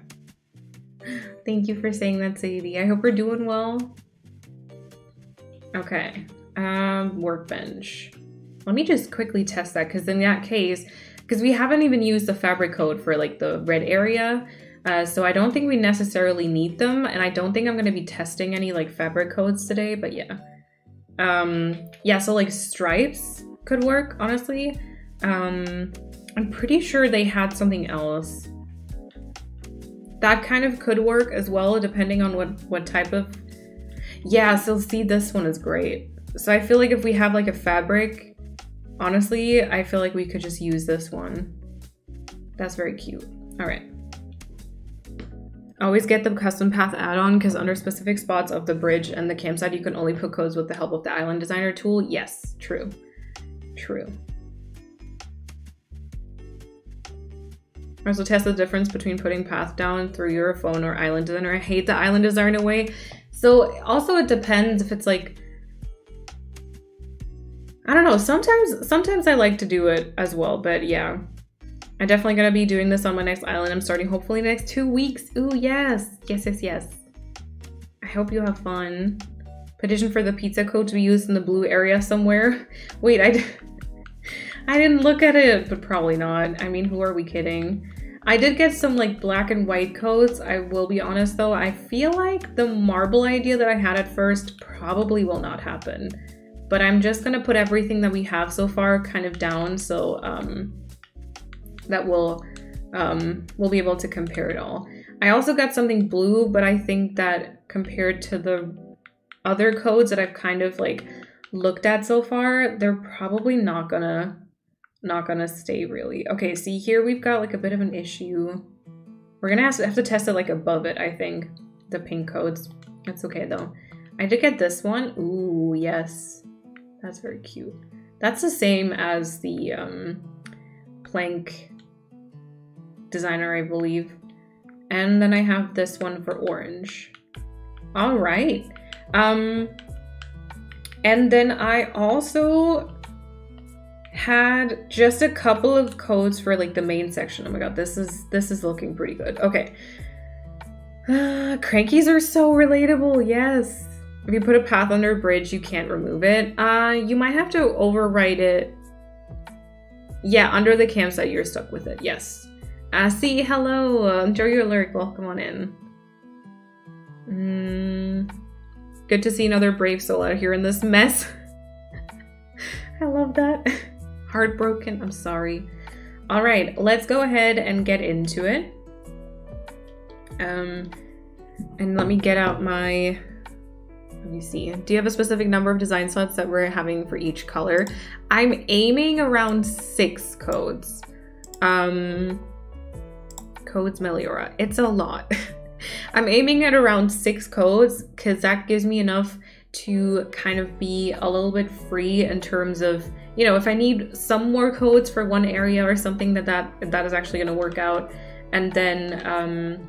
Thank you for saying that, Sadie. I hope we're doing well. Okay. Workbench. Let me just quickly test that, because in that case, because we haven't even used the fabric code for like the red area, so I don't think we necessarily need them, and I don't think I'm going to be testing any like fabric codes today, but yeah. Yeah, so like stripes could work, honestly. I'm pretty sure they had something else. That kind of could work as well, depending on what type of... Yeah, so see, this one is great. So I feel like if we have like a fabric, honestly, I feel like we could just use this one. That's very cute. All right. Always get the custom path add-on because under specific spots of the bridge and the campsite, you can only put codes with the help of the island designer tool. Yes, true. True. Also test the difference between putting path down through your phone or island designer. I hate the island designer way. So also it depends if it's like, I don't know, sometimes I like to do it as well, but yeah. I'm definitely gonna be doing this on my next island. I'm starting hopefully the next 2 weeks. Ooh, yes. Yes, yes, yes. I hope you have fun. Petition for the pizza code to be used in the blue area somewhere. Wait, I didn't look at it, but probably not. I mean, who are we kidding? I did get some like black and white codes. I will be honest though, I feel like the marble idea that I had at first probably will not happen. But I'm just gonna put everything that we have so far kind of down so that we'll be able to compare it all. I also got something blue, but I think that compared to the other codes that I've kind of like looked at so far, they're probably not gonna stay really. Okay, see here we've got like a bit of an issue. We're gonna have to test it like above it, I think. The pink codes. That's okay though. I did get this one. Ooh, yes. That's very cute. That's the same as the plank designer, I believe. And then I have this one for orange. All right. And then I also had just a couple of codes for like the main section. Oh my god, this is looking pretty good. Okay. Crankies are so relatable, yes. If you put a path under a bridge, you can't remove it. You might have to overwrite it. Yeah, under the campsite, you're stuck with it, yes. See, hello, enjoy your alert, welcome on in. Good to see another brave soul out here in this mess. I love that. Heartbroken, I'm sorry. All right, let's go ahead and get into it. And let me get out my, let me see. Do you have a specific number of design slots that we're having for each color? I'm aiming around 6 codes. Codes Meliora. It's a lot. I'm aiming at around 6 codes because that gives me enough to kind of be a little bit free in terms of, you know, if I need some more codes for one area or something that is actually going to work out. And then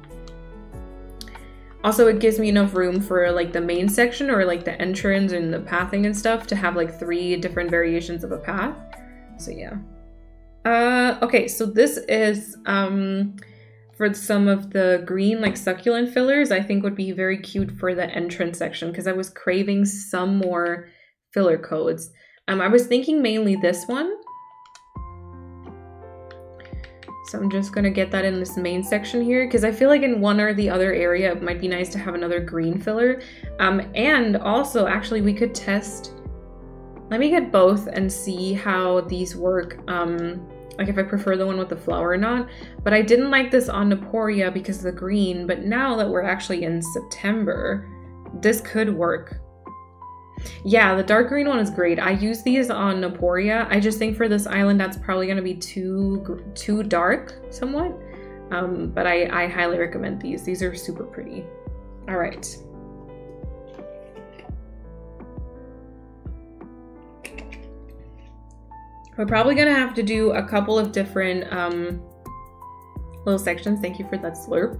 also it gives me enough room for like the main section or like the entrance and the pathing and stuff to have like 3 different variations of a path. So yeah. Okay, so this is for some of the green like succulent fillers. I think would be very cute for the entrance section because I was craving some more filler codes. I was thinking mainly this one. So I'm just gonna get that in this main section here because I feel like in one or the other area it might be nice to have another green filler. And also actually we could test, let me get both and see how these work. Like if I prefer the one with the flower or not. But I didn't like this on Naporia because of the green, but now that we're actually in September, this could work. Yeah, the dark green one is great. I use these on Naporia. I just think for this island, that's probably gonna be too dark somewhat. But I highly recommend these. These are super pretty. All right. We're probably gonna have to do a couple of different little sections. Thank you for that slurp.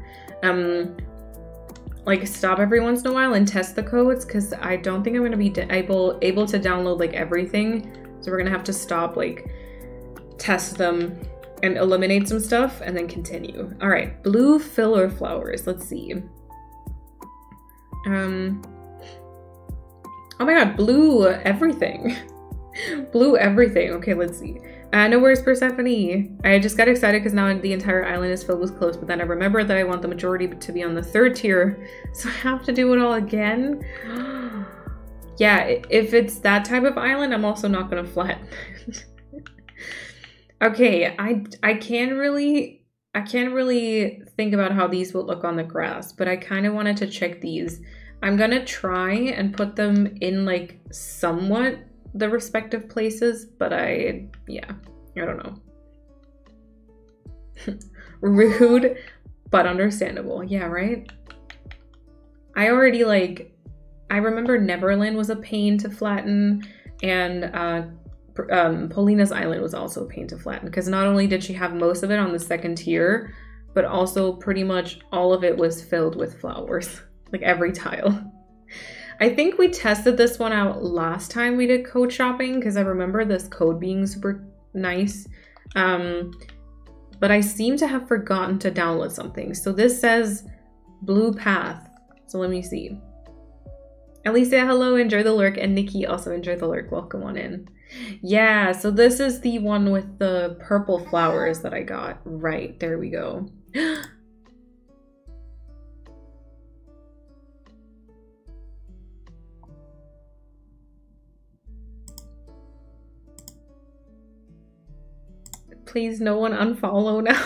Like stop every once in a while and test the codes because I don't think I'm gonna be able to download like everything. So we're gonna have to stop, like test them and eliminate some stuff and then continue. All right, blue filler flowers. Let's see. Oh my god, blue everything. Blue everything. Okay, let's see. No, where's Persephone? I just got excited because now the entire island is filled with clothes, but then I remembered that I want the majority to be on the 3rd tier, so I have to do it all again. Yeah, if it's that type of island, I'm also not gonna flat. Okay, I can't really think about how these will look on the grass, but I kind of wanted to check these. I'm gonna try and put them in like somewhat the respective places, but yeah, I don't know. Rude, but understandable. Yeah, right? I already I remember Neverland was a pain to flatten, and Paulina's Island was also a pain to flatten because not only did she have most of it on the second tier, but also pretty much all of it was filled with flowers, like every tile. I think we tested this one out last time we did code shopping because I remember this code being super nice. But I seem to have forgotten to download something. So this says blue path. So let me see. Alicia, hello, enjoy the lurk. And Nikki, also enjoy the lurk. Welcome on in. Yeah, so this is the one with the purple flowers that I got. Right, there we go. Please, no one unfollow now.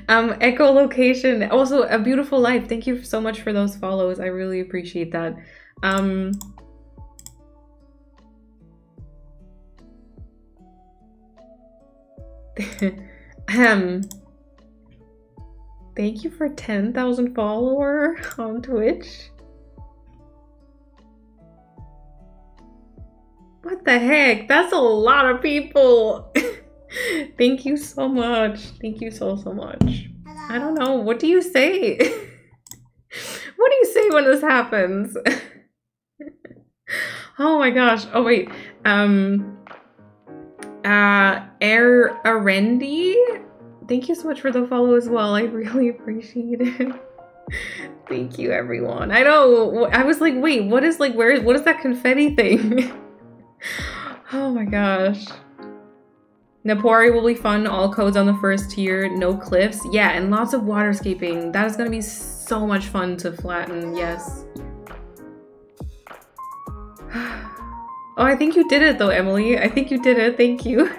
Echolocation, also a beautiful life. Thank you so much for those follows. I really appreciate that. Thank you for 10,000 followers on Twitch. What the heck? That's a lot of people. Thank you so much. Thank you so much. Hello. I don't know. What do you say? What do you say when this happens? Oh my gosh. Oh wait. Arendi? Thank you so much for the follow as well. I really appreciate it. Thank you everyone. I know. I was like, wait, what is what is that confetti thing? Oh my gosh. Napori will be fun. All codes on the first tier. No cliffs. Yeah, and lots of waterscaping. That is going to be so much fun to flatten. Yes. Oh, I think you did it though, Emily. I think you did it. Thank you.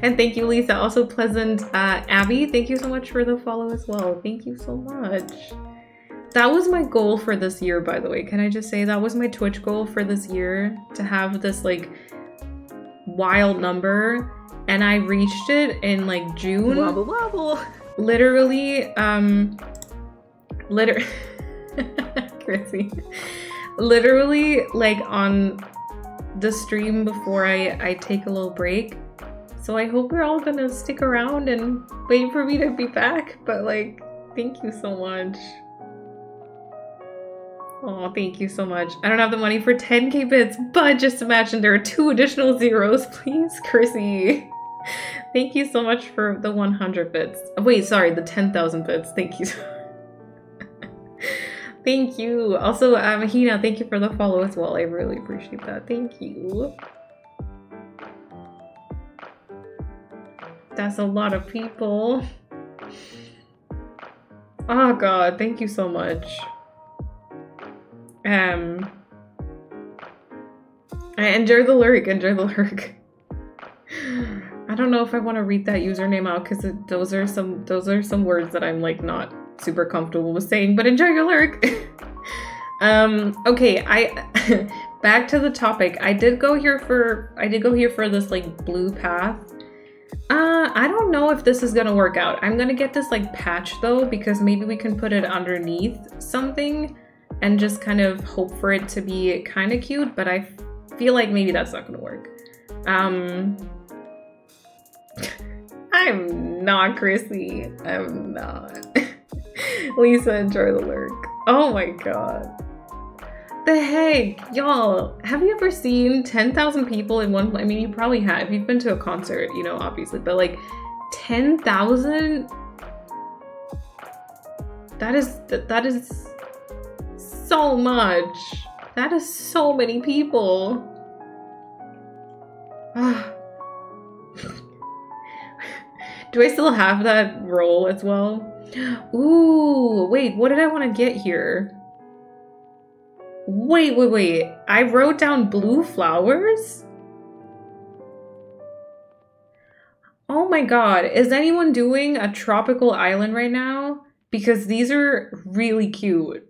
And thank you, Lisa. Also pleasant. Abby, thank you so much for the follow as well. Thank you so much. That was my goal for this year, by the way. Can I just say that was my Twitch goal for this year, to have this like wild number. And I reached it in like June. Wobble wobble. Literally, Chrissy. Literally like on the stream before I take a little break. So I hope we're all gonna stick around and wait for me to be back. But like, thank you so much. Oh, thank you so much. I don't have the money for 10k bits, but just imagine there are 2 additional zeros, please, Chrissy. Thank you so much for the 100 bits. Wait, sorry, the 10,000 bits. Thank you. Thank you. Also, Hina, thank you for the follow as well. I really appreciate that. Thank you. That's a lot of people. Oh god, thank you so much. Enjoy the lurk, enjoy the lurk. I don't know if I want to read that username out because those are some words that I'm like not super comfortable with saying, but enjoy your lurk. Okay, back to the topic. I did go here for this like blue path. I don't know if this is gonna work out. I'm gonna get this like patch though, because maybe we can put it underneath something and just kind of hope for it to be kind of cute, but I feel like maybe that's not gonna work. I'm not Chrissy. I'm not. Lisa, enjoy the lurk. Oh my god. The heck? Y'all, have you ever seen 10,000 people in one place? I mean, you probably have. If you've been to a concert, you know, obviously. But like 10,000? That is so much. That is so many people. Do I still have that roll as well? Ooh, wait, what did I want to get here? Wait. I wrote down blue flowers? Oh my god, is anyone doing a tropical island right now? Because these are really cute.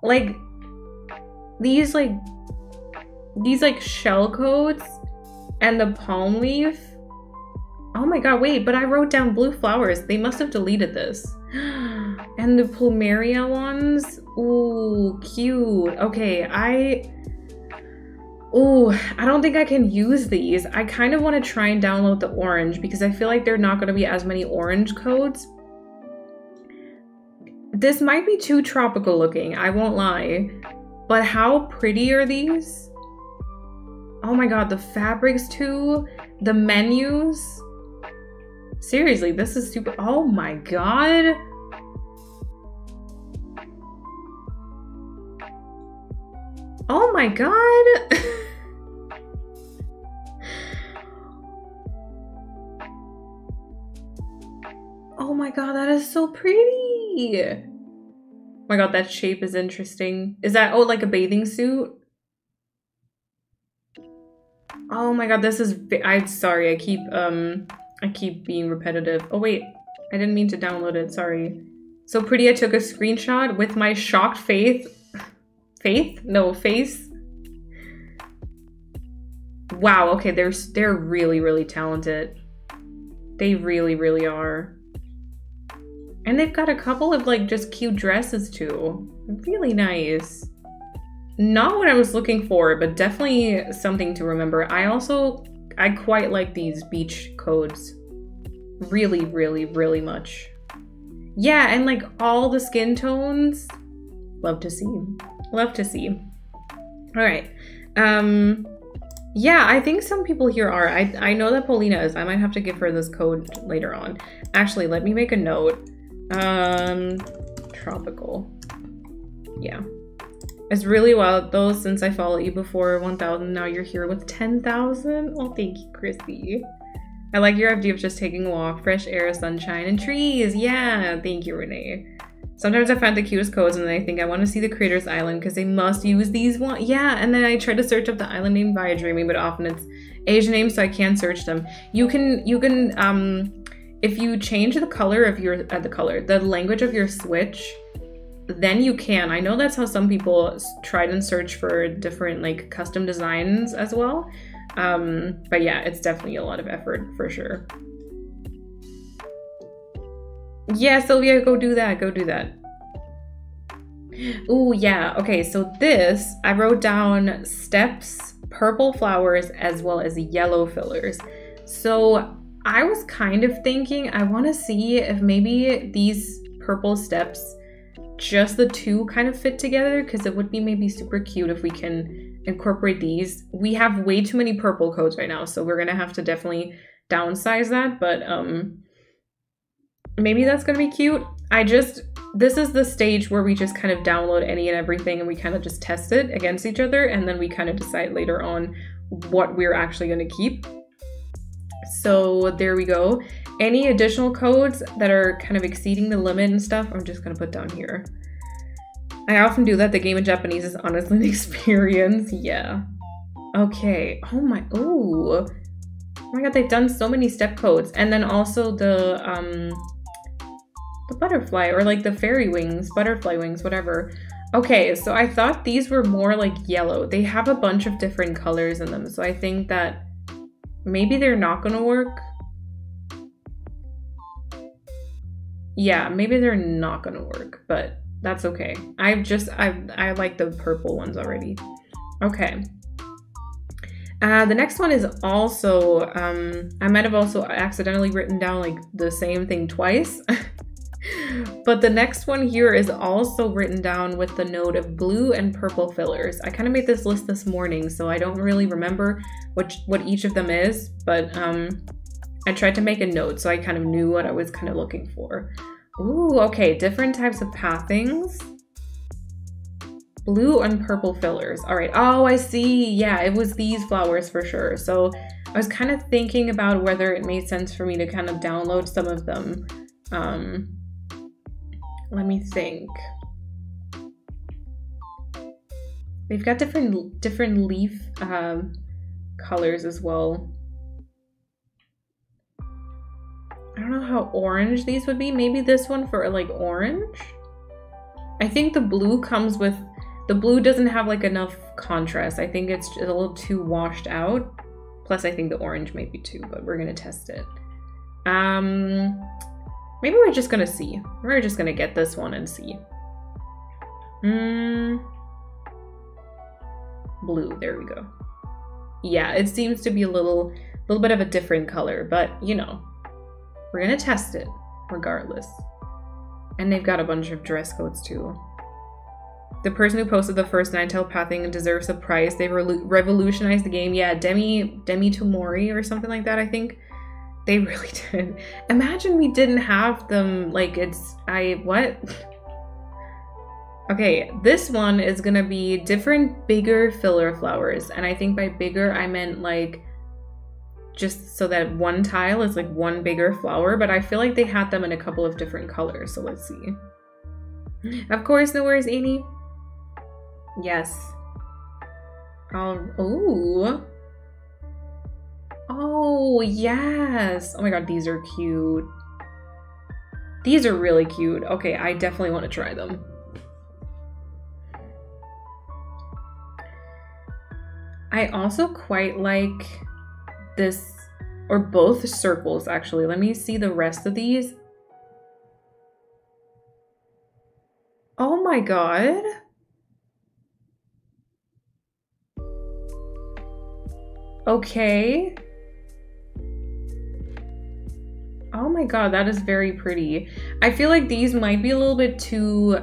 Like, these shell coats and the palm leaf. Oh my god, wait, but I wrote down blue flowers. They must have deleted this. And the plumeria ones. Ooh, cute. Okay, I don't think I can use these. I kind of want to try and download the orange because I feel like there are not going to be as many orange codes. This might be too tropical looking, I won't lie. But how pretty are these? Oh my god, the fabrics too. The menus. Seriously, this is super. Oh my god. Oh my god. Oh my god, that is so pretty. Oh my god, that shape is interesting. Is that, oh, like a bathing suit? Oh my god, this is, I'm sorry, I keep being repetitive. Oh wait, I didn't mean to download it, sorry. So pretty, I took a screenshot with my shocked face. Wow, okay, they're really, really talented. They really, really are. And they've got a couple of like just cute dresses too. Really nice. Not what I was looking for, but definitely something to remember. I quite like these beach codes. Really, really, really much. Yeah, and like all the skin tones. Love to see. Love to see. All right. Yeah, I think some people here are. I know that Paulina is. I might have to give her this code later on. Actually, let me make a note. Tropical. Yeah. It's really wild though, since I followed you before 1,000, now you're here with 10,000. Oh, thank you, Chrissy. I like your idea of just taking a walk, fresh air, sunshine, and trees. Yeah, thank you, Renee. Sometimes I find the cutest codes and then I think I want to see the creator's island because they must use these one. Yeah, and then I try to search up the island name via Dreaming, but often it's Asian names, so I can't search them. You can if you change the color of your the language of your Switch, then you can. I know that's how some people tried and search for different like custom designs as well. But yeah, it's definitely a lot of effort for sure. Yeah, Sylvia, go do that. Go do that. Ooh, yeah. Okay, so this, I wrote down steps, purple flowers, as well as yellow fillers. So I was kind of thinking, I want to see if maybe these purple steps, just the two kind of fit together, because it would be maybe super cute if we can incorporate these. We have way too many purple codes right now, so we're going to have to definitely downsize that, but maybe that's gonna be cute. This is the stage where we just kind of download any and everything and we kind of just test it against each other, and then we kind of decide later on what we're actually gonna keep. So there we go. Any additional codes that are kind of exceeding the limit and stuff, I'm just gonna put down here. I often do that. The game in Japanese is honestly an experience. Yeah. Okay. Oh my god, they've done so many step codes. And then also the butterfly, or like the fairy wings, butterfly wings, whatever. Okay, so I thought these were more like yellow. They have a bunch of different colors in them, so I think that maybe they're not gonna work. Yeah, maybe they're not gonna work, but that's okay. I like the purple ones already. Okay. The next one is also, I might have also accidentally written down like the same thing twice. But the next one here is also written down with the note of blue and purple fillers. I kind of made this list this morning, so I don't really remember what each of them is, but I tried to make a note so I kind of knew what I was kind of looking for. Ooh, okay, different types of pathings. Blue and purple fillers. All right. Oh, I see. Yeah, it was these flowers for sure. So I was kind of thinking about whether it made sense for me to kind of download some of them. Let me think. They've got different leaf colors as well. don't know how orange these would be. Maybe this one for like orange. I think the blue comes with, the blue doesn't have like enough contrast. I think it's a little too washed out. Plus I think the orange may be too, but we're gonna test it. Maybe we're just gonna see. We're just gonna get this one and see. Blue, there we go. Yeah, it seems to be a little bit of a different color, but you know, we're gonna test it regardless. And they've got a bunch of dress codes too. The person who posted the first 9-tail pathing deserves a prize. They revolutionized the game. Yeah, Demi Tomori or something like that, I think. They really did. Imagine we didn't have them, like what? Okay, this one is gonna be different, bigger filler flowers. And I think by bigger, I meant like, just so that one tile is like one bigger flower, but I feel like they had them in a couple of different colors, so let's see. Of course, no worries, Amy. Yes. Oh. Oh, yes. Oh my god, these are cute. These are really cute. Okay, I definitely want to try them. I also quite like this, or both circles actually. Let me see the rest of these. Oh my god. Okay. Oh my god, that is very pretty. I feel like these might be a little bit too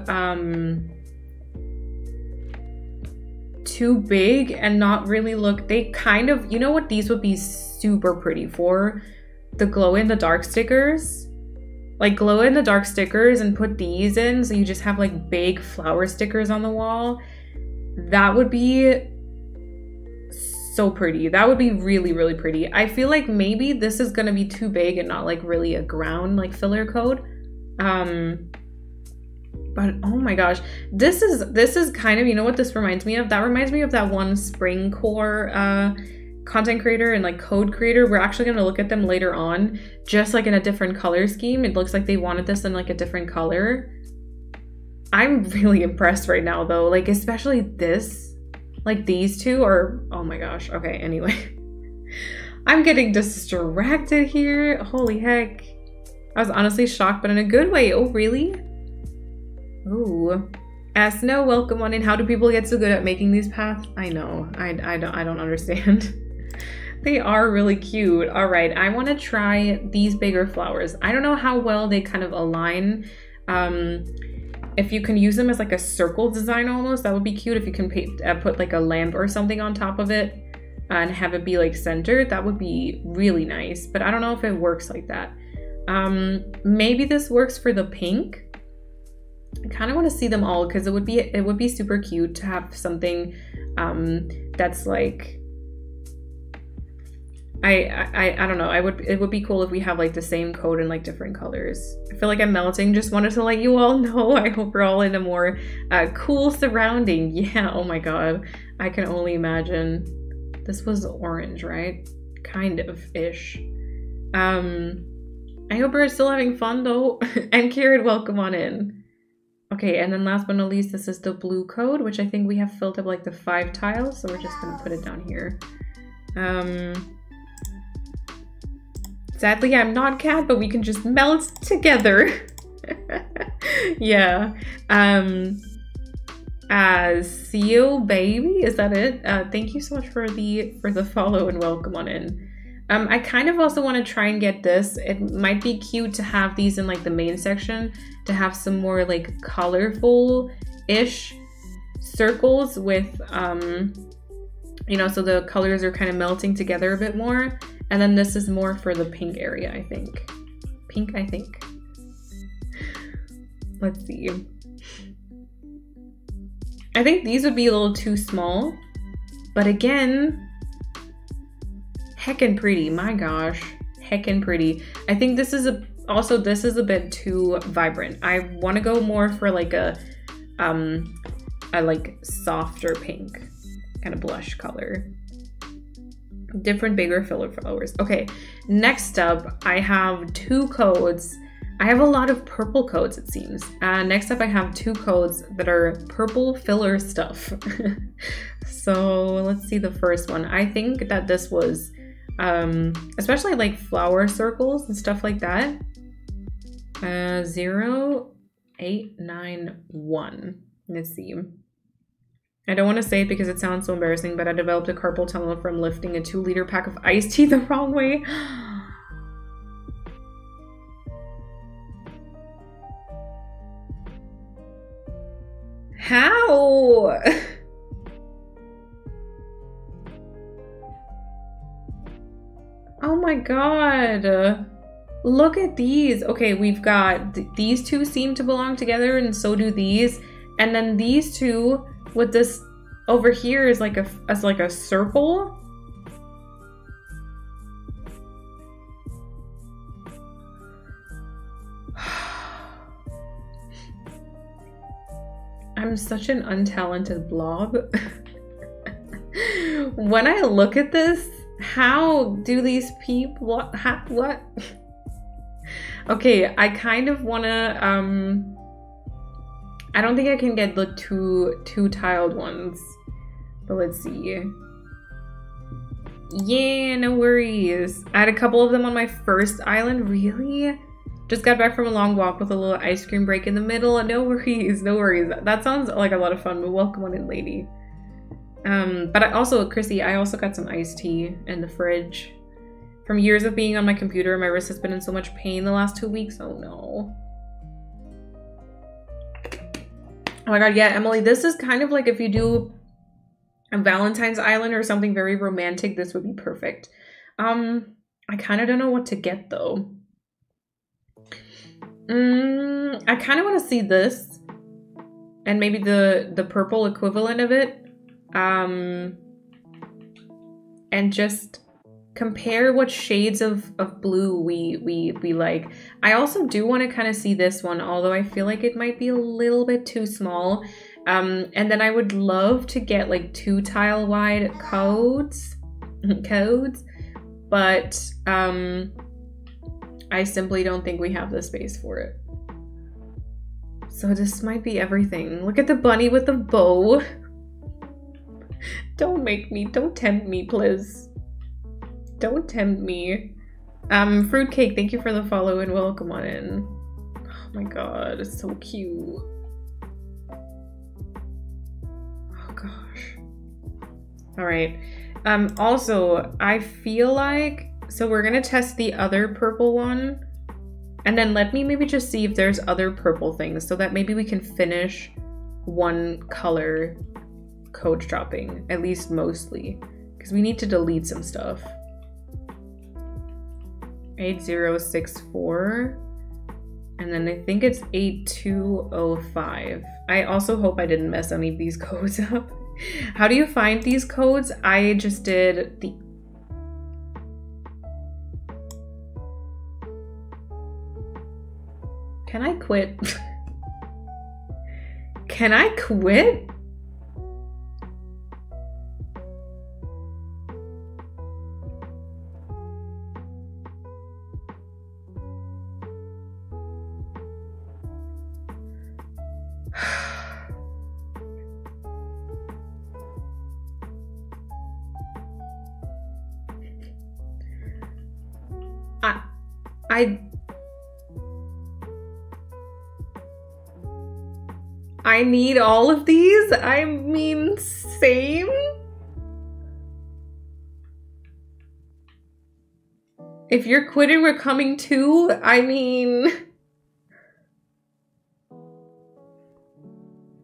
big and not really look, they kind of, you know what these would be super pretty for? The glow in the dark stickers. Like glow in the dark stickers and put these in so you just have like big flower stickers on the wall. That would be so pretty. That would be really, really pretty. I feel like maybe this is gonna be too big and not like really a ground like filler code. But oh my gosh, this is kind of, you know what this reminds me of? That reminds me of that one Spring Core content creator and like code creator. We're actually going to look at them later on, just like in a different color scheme. It looks like they wanted this in like a different color. I'm really impressed right now though, like especially this, like these two are, oh my gosh. Okay, anyway. I'm getting distracted here. Holy heck. I was honestly shocked, but in a good way. Oh, really? Ooh. Snow, welcome on in. How do people get so good at making these paths? I know. I don't understand. They are really cute. All right, I want to try these bigger flowers. I don't know how well they kind of align. If you can use them as like a circle design almost, that would be cute. If you can put like a lamp or something on top of it and have it be like centered, that would be really nice. But I don't know if it works like that. Maybe this works for the pink. I kind of want to see them all because it would be super cute to have something that's like, I don't know, it would be cool if we have like the same code in like different colors. I feel like I'm melting. Just wanted to let you all know. I hope we're all in a more cool surrounding. Yeah, oh my god, I can only imagine. This was orange, right? Kind of ish. I hope we're still having fun though. And Karen, welcome on in. Okay, and then last but not least, this is the blue code, which I think we have filled up like the 5 tiles, so we're just gonna put it down here. Sadly, I'm not Cat, but we can just melt together. Yeah. See you, baby. Is that it? Thank you so much for the follow and welcome on in. I kind of also want to try and get this. It might be cute to have these in like the main section, to have some more like colorful-ish circles with, you know, so the colors are kind of melting together a bit more. And then this is more for the pink area, I think. Pink, I think. Let's see. I think these would be a little too small, but again, heckin' pretty, my gosh, heckin' pretty. I think this is also this is a bit too vibrant. I want to go more for like a like softer pink, kind of blush color. Different, bigger filler flowers. Okay, next up, I have 2 codes. I have a lot of purple codes, it seems. Next up, I have 2 codes that are purple filler stuff. So let's see the first one. I think that this was, especially like flower circles and stuff like that. 0891. Let's see. I don't want to say it because it sounds so embarrassing, but I developed a carpal tunnel from lifting a 2-liter pack of iced tea the wrong way. How? Oh my god. Look at these. Okay, we've got these 2 seem to belong together, and so do these. And then these 2 with this over here is like a circle. I'm such an untalented blob. When I look at this, how do these people, what? Okay, I kind of wanna, I don't think I can get the two tiled ones, but let's see. Yeah, no worries. I had a couple of them on my first island. Really? Just got back from a long walk with a little ice cream break in the middle. No worries, no worries. That sounds like a lot of fun, but welcome on in, lady. But I also, Chrissy, I also got some iced tea in the fridge. From years of being on my computer, my wrist has been in so much pain the last 2 weeks. Oh no. Oh my god, yeah, Emily, this is kind of like if you do a Valentine's Island or something very romantic, this would be perfect. I kind of don't know what to get though. I kind of want to see this and maybe the purple equivalent of it. And just compare what shades of blue we like. I also do want to kind of see this one, although I feel like it might be a little bit too small. And then I would love to get like 2 tile wide codes, but I simply don't think we have the space for it. So this might be everything. Look at the bunny with the bow. Don't tempt me, please. Don't tempt me. Fruitcake, thank you for the follow and welcome on in. Oh my god, it's so cute. Oh gosh. Alright. Also, I feel like, so we're gonna test the other purple one. And then let me maybe just see if there's other purple things so that maybe we can finish one color code dropping, at least mostly, because we need to delete some stuff. 8064, and then I think it's 8205. I also hope I didn't mess any of these codes up. How do you find these codes? I just did the... Can I quit? Can I quit? I need all of these? I mean, same? If you're quitting, we're coming too? I mean...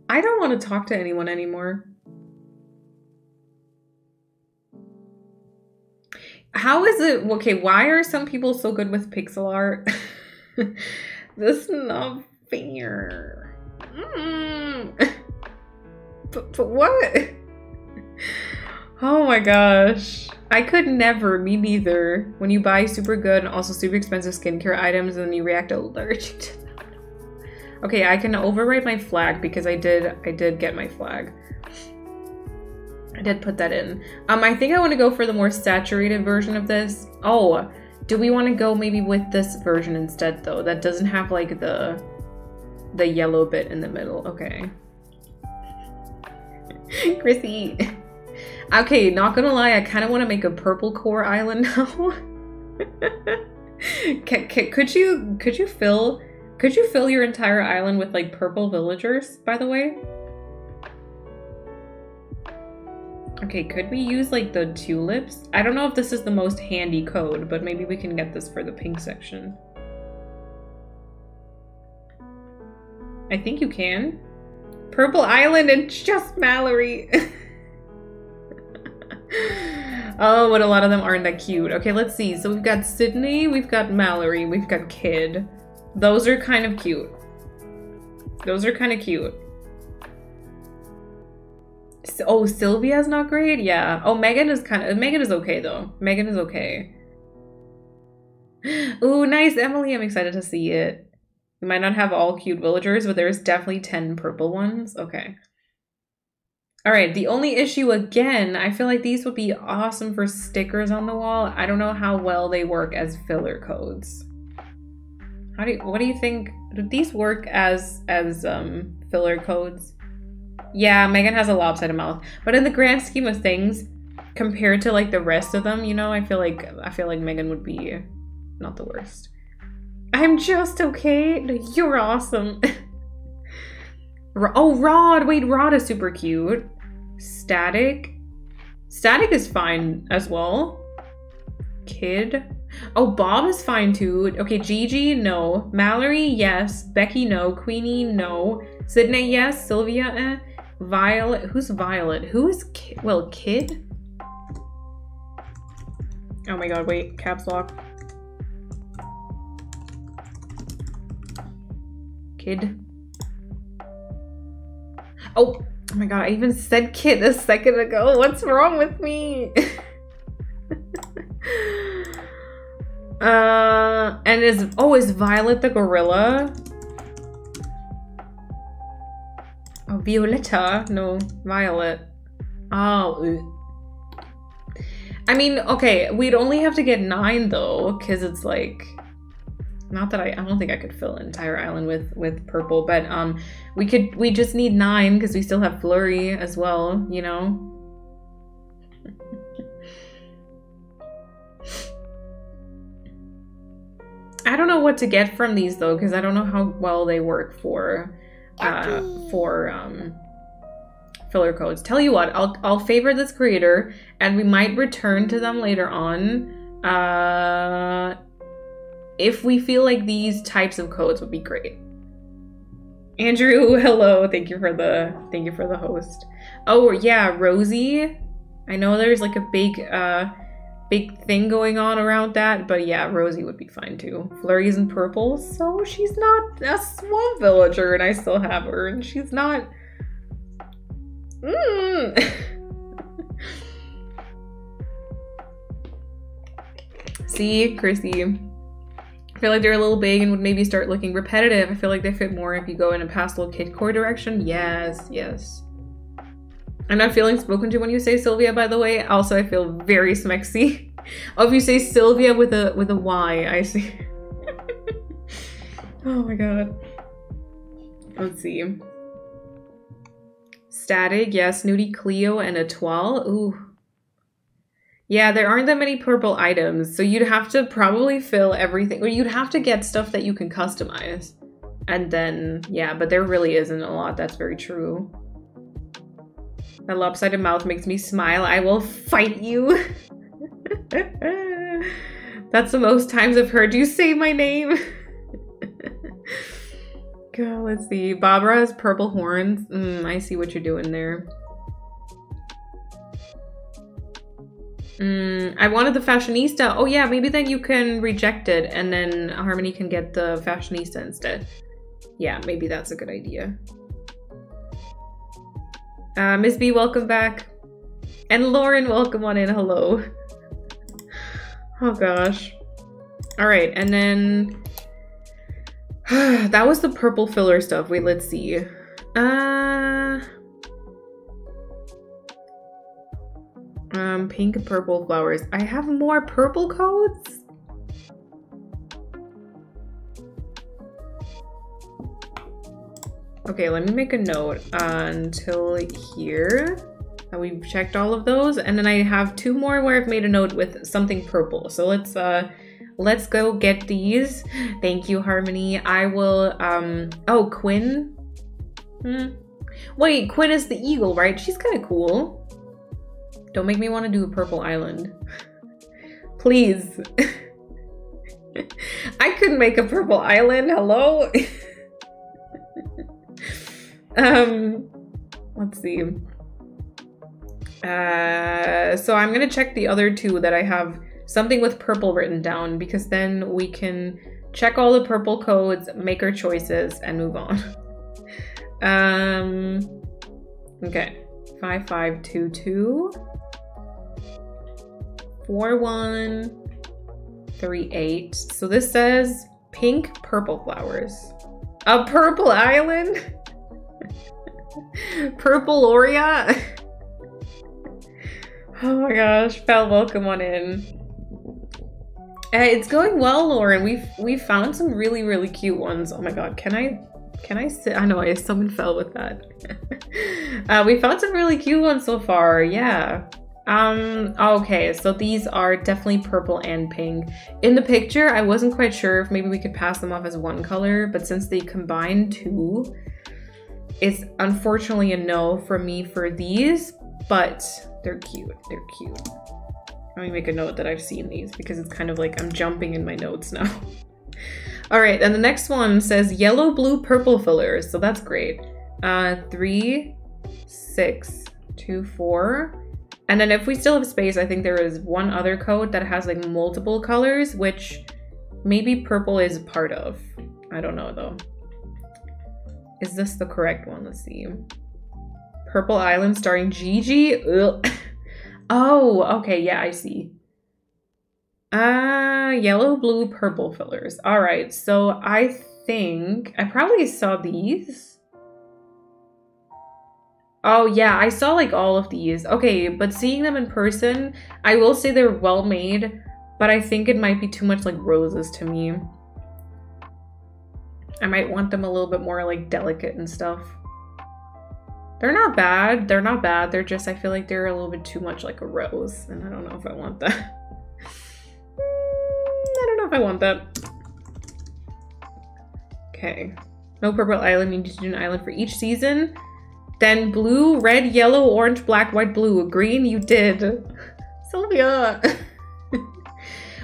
I don't want to talk to anyone anymore. How is it? Okay, why are some people so good with pixel art? This is not fair. But what? Oh my gosh. I could never, me neither. When you buy super good and also super expensive skincare items and you react allergic to them. Okay, I can overwrite my flag because I did get my flag. I did put that in. I think I want to go for the more saturated version of this. Oh, do we want to go maybe with this version instead though? That doesn't have like the yellow bit in the middle. Okay. Chrissy. Okay, not gonna lie, I kind of want to make a purple core island now. Could you fill your entire island with like purple villagers, by the way? Okay, could we use like the tulips? I don't know if this is the most handy code, but maybe we can get this for the pink section. I think you can. Purple Island and just Mallory. Oh, but a lot of them aren't that cute. Okay, let's see. So we've got Sydney, we've got Mallory, we've got Kid. Those are kind of cute. Those are kind of cute. Oh, Sylvia's not great? Yeah. Oh, Megan is okay though. Megan is okay. Ooh, nice, Emily. I'm excited to see it. We might not have all cute villagers, but there's definitely 10 purple ones. Okay. All right, the only issue again, I feel like these would be awesome for stickers on the wall. I don't know how well they work as filler codes. What do you think? Do these work as filler codes? Yeah, Megan has a lopsided mouth, but in the grand scheme of things, compared to like the rest of them, you know, I feel like Megan would be not the worst. I'm just okay. No, you're awesome. Oh, Rod. Wait, Rod is super cute. Static. Static is fine as well. Kid. Oh, Bob is fine too. Okay, Gigi, no. Mallory, yes. Becky, no. Queenie, no. Sydney, yes. Sylvia, eh. Violet. Who's Violet? Who is Kid? Well, Kid? Oh my god, wait. Caps lock. Kid. Oh my god, I even said Kid a second ago. What's wrong with me? And is Violet the gorilla? Oh, Violetta? No, Violet. Oh. I mean, okay, we'd only have to get 9 though, because it's like, not that I don't think I could fill an entire island with purple, but we just need 9 because we still have Flurry as well, you know. I don't know what to get from these though, because I don't know how well they work for filler codes. Tell you what, I'll favor this creator, and we might return to them later on. If we feel like these types of codes would be great. Andrew, hello. Thank you for the host. Oh yeah, Rosie. I know there's like a big thing going on around that, but yeah, Rosie would be fine too. Flurry's in purple, so she's not a swamp villager, and I still have her, and she's not. See, Chrissy. I feel like they're a little big and would maybe start looking repetitive. I feel like they fit more if you go in a pastel kid core direction. Yes, yes. I'm not feeling spoken to when you say Sylvia, by the way. Also, I feel very smexy. Oh, if you say Sylvia with a Y, I see. Oh my god. Let's see. Static, yes. Snooty Cleo and a Toile. Ooh. Yeah, there aren't that many purple items, so you'd have to probably fill everything, or you'd have to get stuff that you can customize. And then, yeah, but there really isn't a lot, that's very true. That lopsided mouth makes me smile. I will fight you. That's the most times I've heard you say my name. God, let's see. Barbara has purple horns. I see what you're doing there. I wanted the fashionista. Oh yeah, maybe then you can reject it and then Harmony can get the fashionista instead. Yeah, maybe that's a good idea. Miss B, welcome back. And Lauren, welcome on in. Hello. Oh gosh. All right, and then that was the purple filler stuff. Wait, let's see. Pink and purple flowers. I have more purple coats? Okay, let me make a note until here. We've checked all of those, and then I have 2 more where I've made a note with something purple. So let's go get these. Thank you, Harmony. I will oh, Quinn. Wait, Quinn is the eagle, right? She's kind of cool. Don't make me want to do a purple island. Please. I couldn't make a purple island. Hello? Let's see. So I'm gonna check the other 2 that I have something with purple written down, because then we can check all the purple codes, make our choices, and move on. Okay. 5522 4138. So this says pink purple flowers. A purple island? Purple Loria? Oh my gosh, Fel, welcome on in. It's going well, Lauren. We've found some really cute ones. Oh my god, can I sit? I know I summoned Fel with that. We found some really cute ones so far, yeah. Okay, so these are definitely purple and pink. In the picture, I wasn't quite sure if maybe we could pass them off as one color, but since they combine 2, it's unfortunately a no for me for these, but they're cute. They're cute. Let me make a note that I've seen these, because it's kind of like I'm jumping in my notes now. All right, and the next one says yellow, blue, purple fillers, so that's great. 3, 6, 2, 4. And then if we still have space, I think there is one other code that has like multiple colors, which maybe purple is part of. I don't know though. Is this the correct one? Let's see. Purple Island starring Gigi. Ugh. Oh, okay, yeah, I see. Yellow, blue, purple fillers. All right, so I think I probably saw these. Oh yeah, I saw like all of these. Okay, but seeing them in person, I will say they're well made, but I think it might be too much like roses to me. I might want them a little bit more like delicate and stuff. They're not bad. They're not bad. They're just, I feel like they're a little bit too much like a rose, and I don't know if I want that. I don't know if I want that. Okay. No purple island. You need to do an island for each season. Then blue, red, yellow, orange, black, white, blue. Green, you did. Sylvia.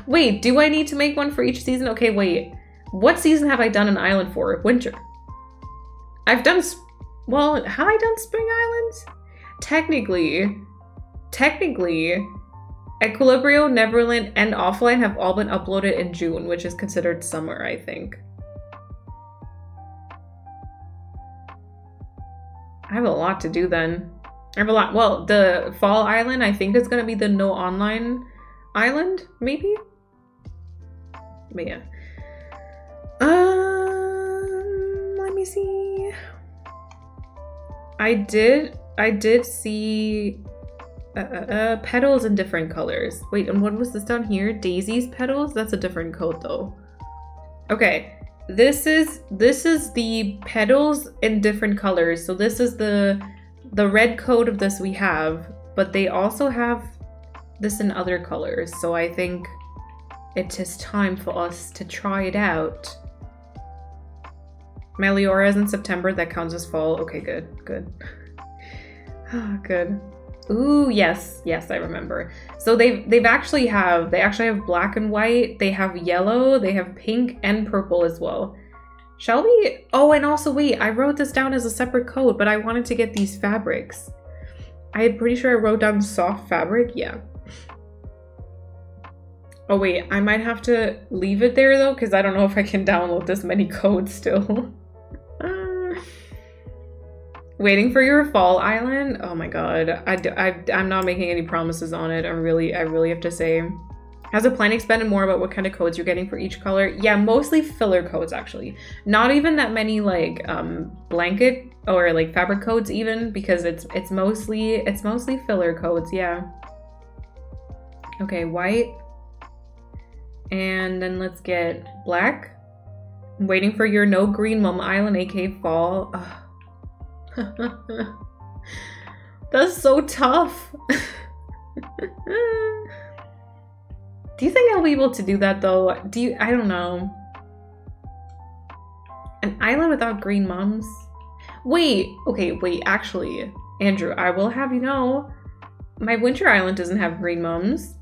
Wait, do I need to make one for each season? Okay, wait. What season have I done an island for? Winter. I've done, well, have I done spring islands? Technically, Equilibrio, Neverland, and Offline have all been uploaded in June, which is considered summer, I think. I have a lot to do then. I have a lot. Well, the fall island, I think it's gonna be the no online island, maybe? But yeah. Let me see. I did see petals in different colors. Wait, and what was this down here? Daisy's petals? That's a different code though. Okay. This is the petals in different colors. So this is the red code of this we have, but they also have this in other colors. So I think it is time for us to try it out. Meliora is in September. That counts as fall. Okay, good. Good. Ooh, yes, I remember. So they actually have black and white, they have yellow, they have pink and purple as well. Shall we? Oh, and also wait, I wrote this down as a separate code, but I wanted to get these fabrics. I'm pretty sure I wrote down soft fabric, yeah. Oh wait, I might have to leave it there though, because I don't know if I can download this many codes still. Waiting for your fall island? Oh my god, I'm not making any promises on it. I really have to say. Has a plan expanded more about what kind of codes you're getting for each color? Yeah, mostly filler codes actually. Not even that many like blanket or like fabric codes even, because it's mostly filler codes, yeah. Okay, white. And then let's get black. I'm waiting for your no green mom island, aka fall. That's so tough. Do you think I'll be able to do that though? I don't know. An island without green mums? Wait, okay, wait, actually, Andrew, I will have you know, my winter island doesn't have green mums.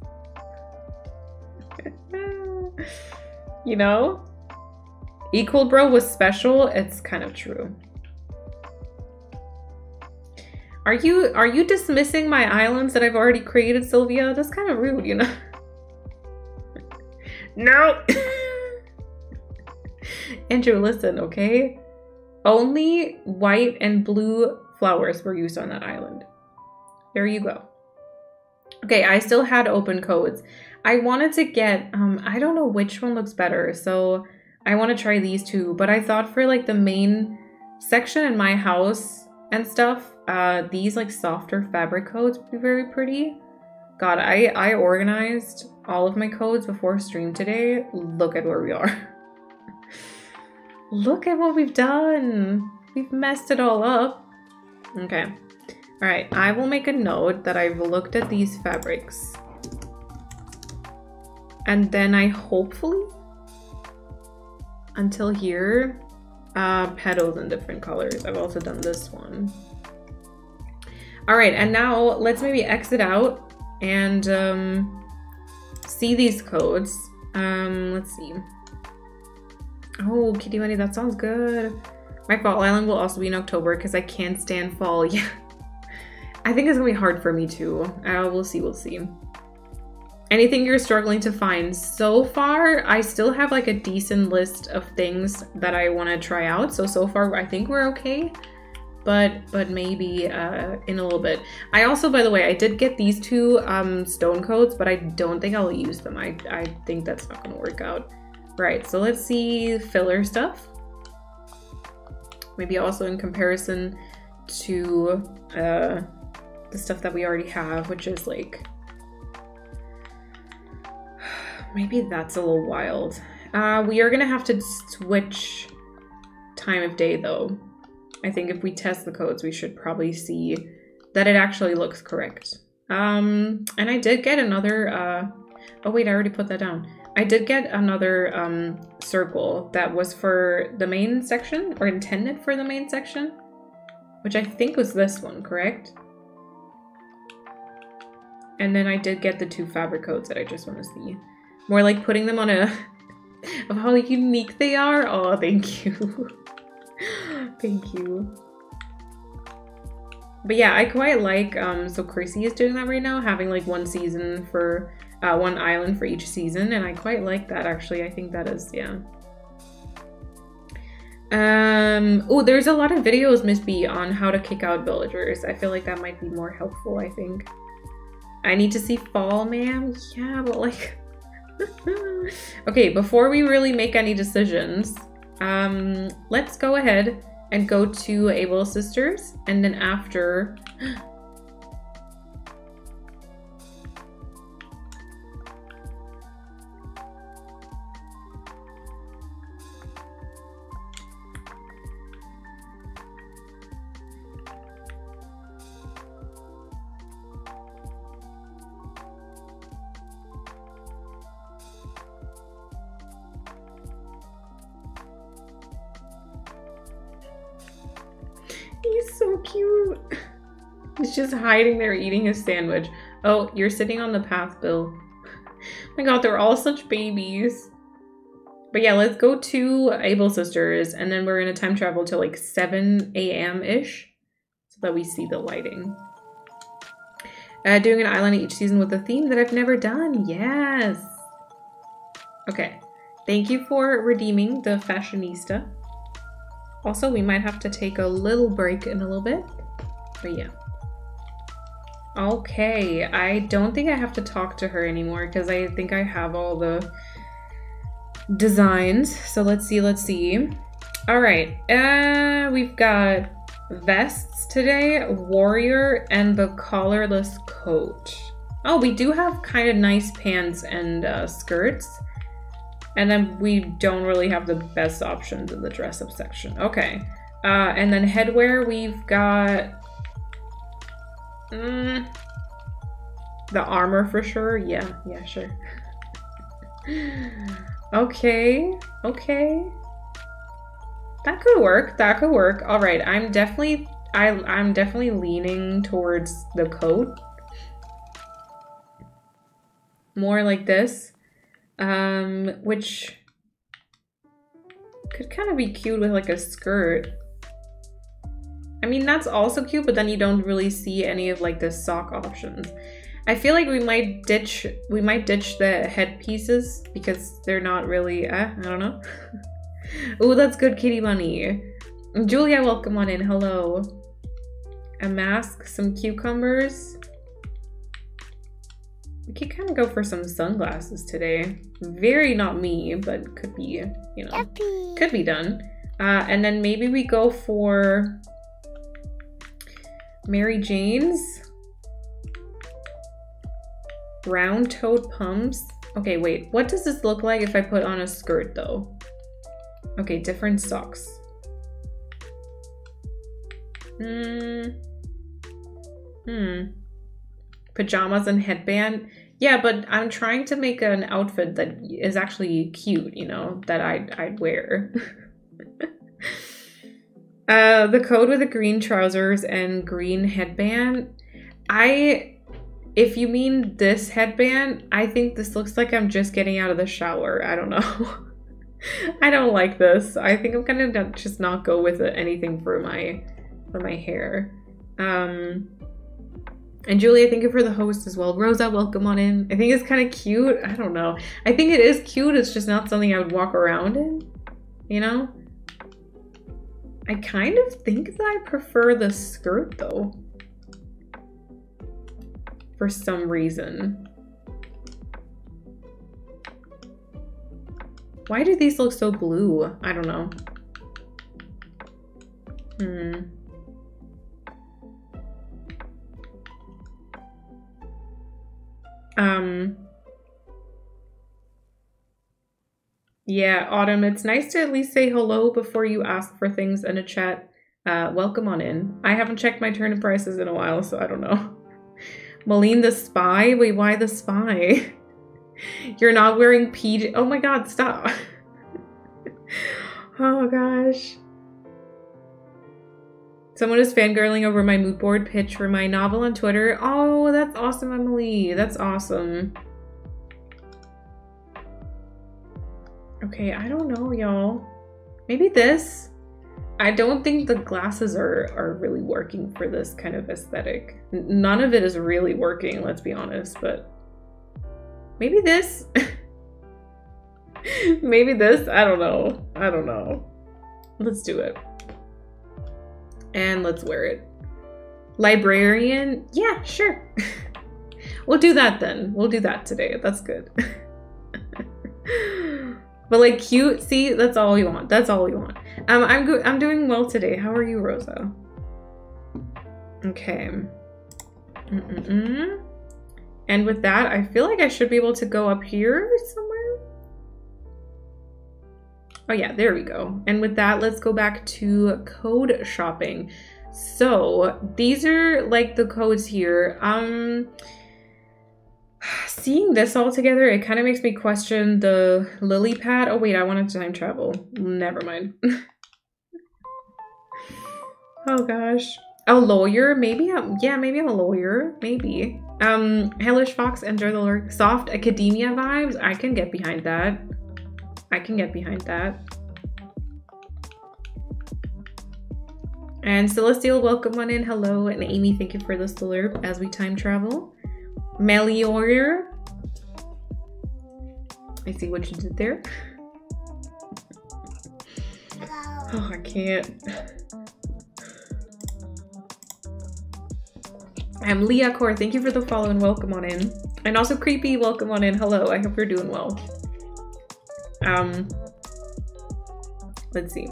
You know? Equal bro was special, it's kind of true. Are you dismissing my islands that I've already created, Sylvia? That's kind of rude, you know? No! Andrew, listen, okay? Only white and blue flowers were used on that island. There you go. Okay, I still had open codes. I wanted to get, I don't know which one looks better, so I want to try these two, but I thought for like the main section in my house and stuff, these like softer fabric codes would be very pretty. God, I organized all of my codes before stream today. Look at where we are. Look at what we've done. We've messed it all up. Okay. All right, I will make a note that I've looked at these fabrics. And then I hopefully, until here, petals in different colors. I've also done this one. All right, and now let's maybe exit out and see these codes. Let's see. Oh, Kitty Money, that sounds good. My fall island will also be in October because I can't stand fall. Yeah, I think it's gonna be hard for me too. We'll see, we'll see. Anything you're struggling to find? So far, I still have like a decent list of things that I want to try out. So far, I think we're okay. But maybe in a little bit. I also, by the way, I did get these two stone codes, but I don't think I'll use them. I think that's not gonna work out. Right, so let's see filler stuff. Maybe also in comparison to the stuff that we already have, which is like, maybe that's a little wild. We are gonna have to switch time of day though. I think if we test the codes, we should probably see that it actually looks correct. And I did get another, oh wait, I already put that down. I did get another circle that was for the main section, or intended for the main section, which I think was this one, correct? And then I did get the two fabric codes that I just want to see. More like putting them on a, of how unique they are. Oh, thank you. Thank you. But yeah, I quite like, so Chrissy is doing that right now, having like one season for, one island for each season, and I quite like that actually. I think that is, yeah. Oh, there's a lot of videos, Miss B, on how to kick out villagers. I feel like that might be more helpful, I think. I need to see fall, ma'am. Yeah, but like... Okay, before we really make any decisions, let's go ahead and go to Able Sisters, and then after... He's so cute. He's just hiding there eating his sandwich. Oh, you're sitting on the path, Bill. Oh my god, they're all such babies. But yeah, let's go to Able Sisters, and then we're gonna time travel to like 7 a.m.-ish so that we see the lighting. Doing an island each season with a theme that I've never done. Yes. Okay. Thank you for redeeming the fashionista. Also, we might have to take a little break in a little bit, but yeah. Okay, I don't think I have to talk to her anymore because I think I have all the designs. So let's see, let's see. All right, we've got vests today, warrior, and the collarless coat. Oh, we do have kind of nice pants and skirts. And then we don't really have the best options in the dress up section. Okay. And then headwear, we've got the armor for sure. Yeah, sure. Okay. That could work. All right, I'm definitely leaning towards the coat. More like this. Which could kind of be cute with like a skirt. I mean, that's also cute, but then you don't really see any of like the sock options. I feel like we might ditch the headpieces because they're not really, I don't know. Oh, that's good, Kitty Bunny. Julia, welcome on in. Hello. A mask, some cucumbers. We could kind of go for some sunglasses today. Very not me, but could be, you know, could be done. And then maybe we go for Mary Jane's. Round-toed pumps. Okay, wait. What does this look like if I put on a skirt, though? Okay, different socks. Pajamas and headband. Yeah, but I'm trying to make an outfit that is actually cute, you know, that I'd wear. The coat with the green trousers and green headband. If you mean this headband, I think this looks like I'm just getting out of the shower. I don't know. I don't like this. I think I'm gonna just not go with anything for my hair. And Julia, thank you for the host as well. Rosa, welcome on in. I think it's kind of cute. I don't know. I think it is cute. It's just not something I would walk around in, you know? I kind of think that I prefer the skirt though. For some reason. Why do these look so blue? I don't know. Yeah, Autumn, it's nice to at least say hello before you ask for things in a chat. Welcome on in. I haven't checked my turnip prices in a while, so I don't know. Moline the spy? Wait, why the spy? You're not wearing PJ. Oh my god, stop. Oh gosh. Someone is fangirling over my mood board pitch for my novel on Twitter. Oh, that's awesome, Emily. That's awesome. Okay, I don't know, y'all. Maybe this? I don't think the glasses are really working for this kind of aesthetic. None of it is really working, let's be honest, but maybe this? Maybe this? I don't know. I don't know. Let's do it. And let's wear it. Librarian? Yeah, sure. We'll do that then. We'll do that today. That's good. But like cute, see, that's all we want. That's all we want. I'm good. I'm doing well today. How are you, Rosa? Okay. And with that, I feel like I should be able to go up here somewhere. Oh yeah, there we go. And with that, let's go back to code shopping. So these are like the codes here. Seeing this all together, it kind of makes me question the lily pad. Oh wait, I wanted to time travel. Never mind. Oh gosh. A lawyer? Maybe maybe I'm a lawyer. Maybe. Hellish Fox, enjoy the lurk. Soft academia vibes. I can get behind that. I can get behind that. And Celestial, welcome on in. Hello. And Amy, thank you for the slurp as we time travel. Melior. I see what you did there. Oh, I can't. I'm Leah Core. Thank you for the follow and welcome on in. And also Creepy, welcome on in. Hello. I hope you're doing well. Let's see.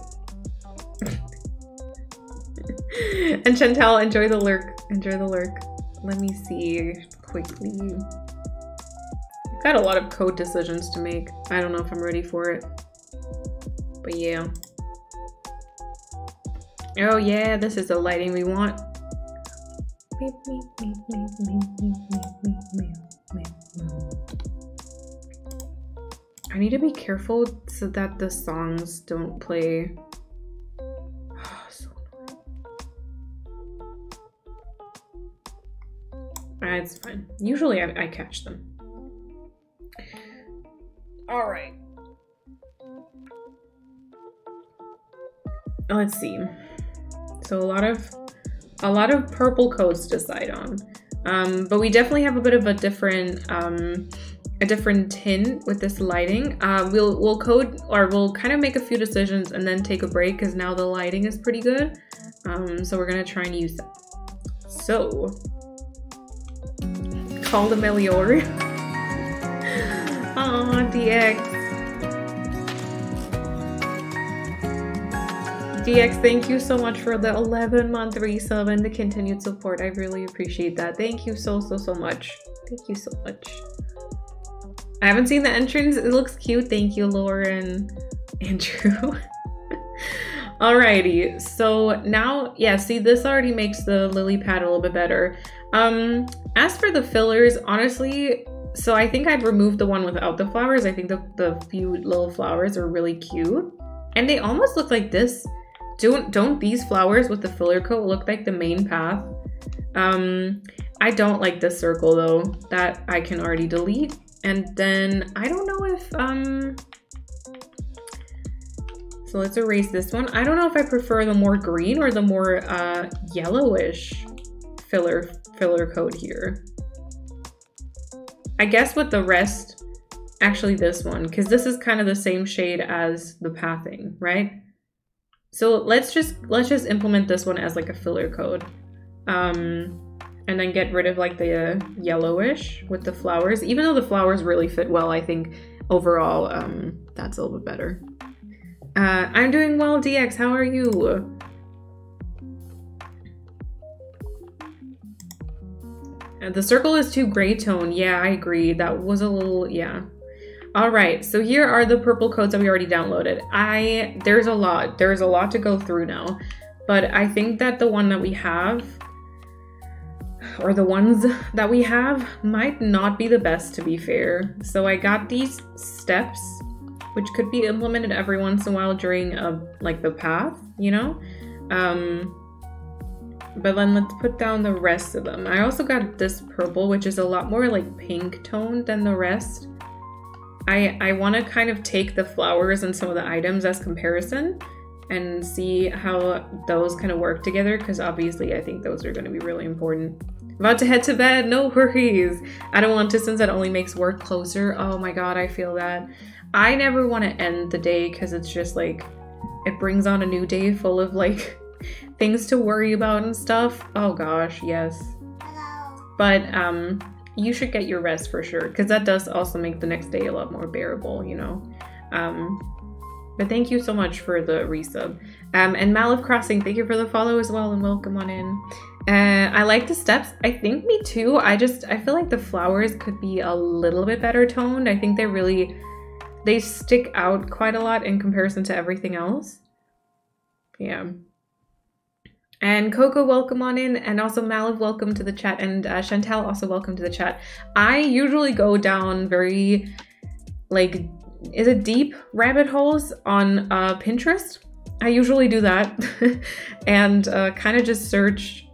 And Chantel, enjoy the lurk. Enjoy the lurk. Let me see. quickly. I've got a lot of code decisions to make. I don't know if I'm ready for it. But yeah. Oh yeah, this is the lighting we want. I need to be careful so that the songs don't play. Oh, so annoying. It's fine. Usually I catch them. All right. Let's see. So a lot of purple codes to decide on, but we definitely have a bit of a different tint with this lighting. We'll code, or we'll kind of make a few decisions and then take a break because now the lighting is pretty good. So we're gonna try and use that. So call the Melior. Aw, DX. DX, thank you so much for the 11-month resub and the continued support. I really appreciate that. Thank you so much. Thank you so much. I haven't seen the entrance. It looks cute. Thank you, Lauren. Andrew. Alrighty. So now, yeah, see, this already makes the lily pad a little bit better. As for the fillers, honestly, so I think I'd remove the one without the flowers. I think the few little flowers are really cute. And they almost look like this. Don't these flowers with the filler coat look like the main path? I don't like this circle though. That I can already delete. And then I don't know if so let's erase this one. I don't know if I prefer the more green or the more yellowish filler coat here. I guess with the rest, actually this one, because this is kind of the same shade as the pathing, right? So let's just implement this one as like a filler coat. And then get rid of like the yellowish with the flowers. Even though the flowers really fit well, I think overall that's a little bit better. I'm doing well, DX, how are you? The circle is too gray tone. Yeah, I agree. That was a little, yeah. All right, so here are the purple codes that we already downloaded. There's a lot to go through now, but I think that the one that we have, or the ones that we have, might not be the best, to be fair. So I got these steps, which could be implemented every once in a while during like the path, you know? But then let's put down the rest of them. I also got this purple, which is a lot more like pink toned than the rest. I want to kind of take the flowers and some of the items as comparison and see how those kind of work together, because obviously I think those are going to be really important. About to head to bed, no worries. I don't want to, since that only makes work closer. Oh my god, I feel that. I never want to end the day because it's just like, it brings on a new day full of like things to worry about and stuff. Oh gosh, yes. But you should get your rest for sure, because that does also make the next day a lot more bearable, you know. But thank you so much for the resub. And Malif Crossing, thank you for the follow as well, and welcome on in. I like the steps. I think me too. I feel like the flowers could be a little bit better toned. I think they stick out quite a lot in comparison to everything else. Yeah. And Coco, welcome on in, and also Malif, welcome to the chat, and Chantal, also welcome to the chat. I usually go down very, like, is it deep rabbit holes on Pinterest? I usually do that and kind of just search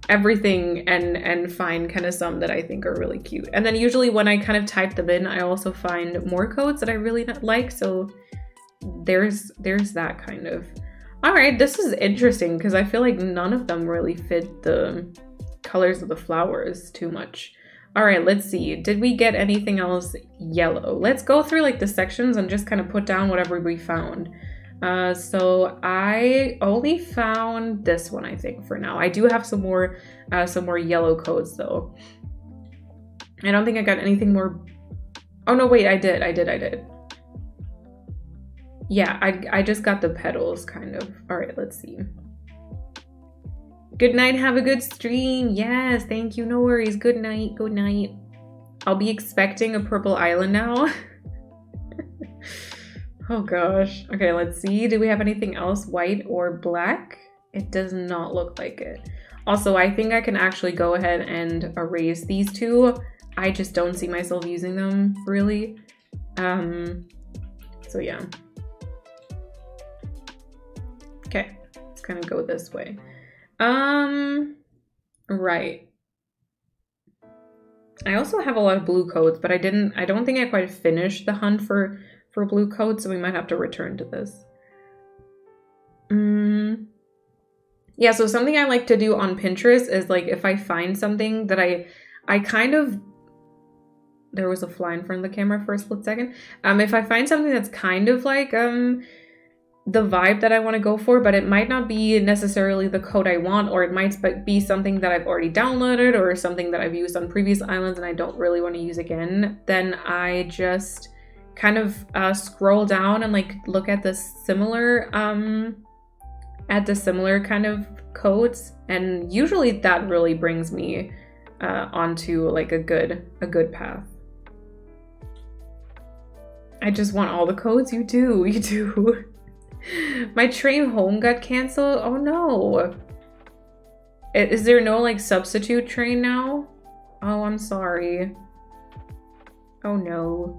everything and find kind of some that I think are really cute. And then usually when I kind of type them in, I also find more codes that I really like. So there's that kind of. All right, this is interesting because I feel like none of them really fit the colors of the flowers too much. All right, let's see. Did we get anything else yellow? Let's go through like the sections and just kind of put down whatever we found. So I only found this one, I think, for now. I do have some more yellow codes though. I don't think I got anything more. Oh no, wait, I did. Yeah, I just got the petals kind of. All right, let's see. Good night, have a good stream. Yes, thank you, no worries. Good night, good night. I'll be expecting a purple island now. Oh gosh. Okay, let's see. Do we have anything else? White or black? It does not look like it. Also, I think I can actually go ahead and erase these two. I just don't see myself using them, really. So yeah. Okay, let's kind of go this way. Right. I also have a lot of blue coats, but I don't think I quite finished the hunt for blue coats, so we might have to return to this. Yeah, so something I like to do on Pinterest is like if I find something that I kind of, there was a fly in front of the camera for a split second. If I find something that's kind of like the vibe that I want to go for, but it might not be necessarily the code I want, or it might be something that I've already downloaded or something that I've used on previous islands and I don't really want to use again, then I just kind of scroll down and like look at the similar kind of codes, and usually that really brings me onto like a good path. I just want all the codes. You do. My train home got canceled. Oh no. Is there no like substitute train now? Oh, I'm sorry. Oh no.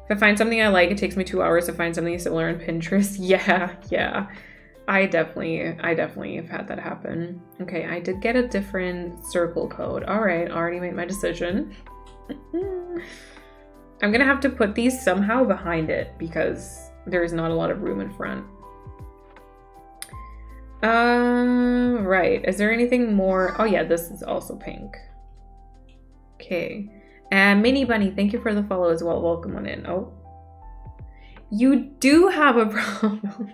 If I find something I like, it takes me 2 hours to find something similar on Pinterest. Yeah. I definitely have had that happen. Okay, I did get a different circle code. All right, already made my decision. I'm gonna have to put these somehow behind it because there's not a lot of room in front. Right. Is there anything more? Oh yeah, this is also pink. Okay. And Mini Bunny, thank you for the follow as well. Welcome on in. Oh. You do have a problem.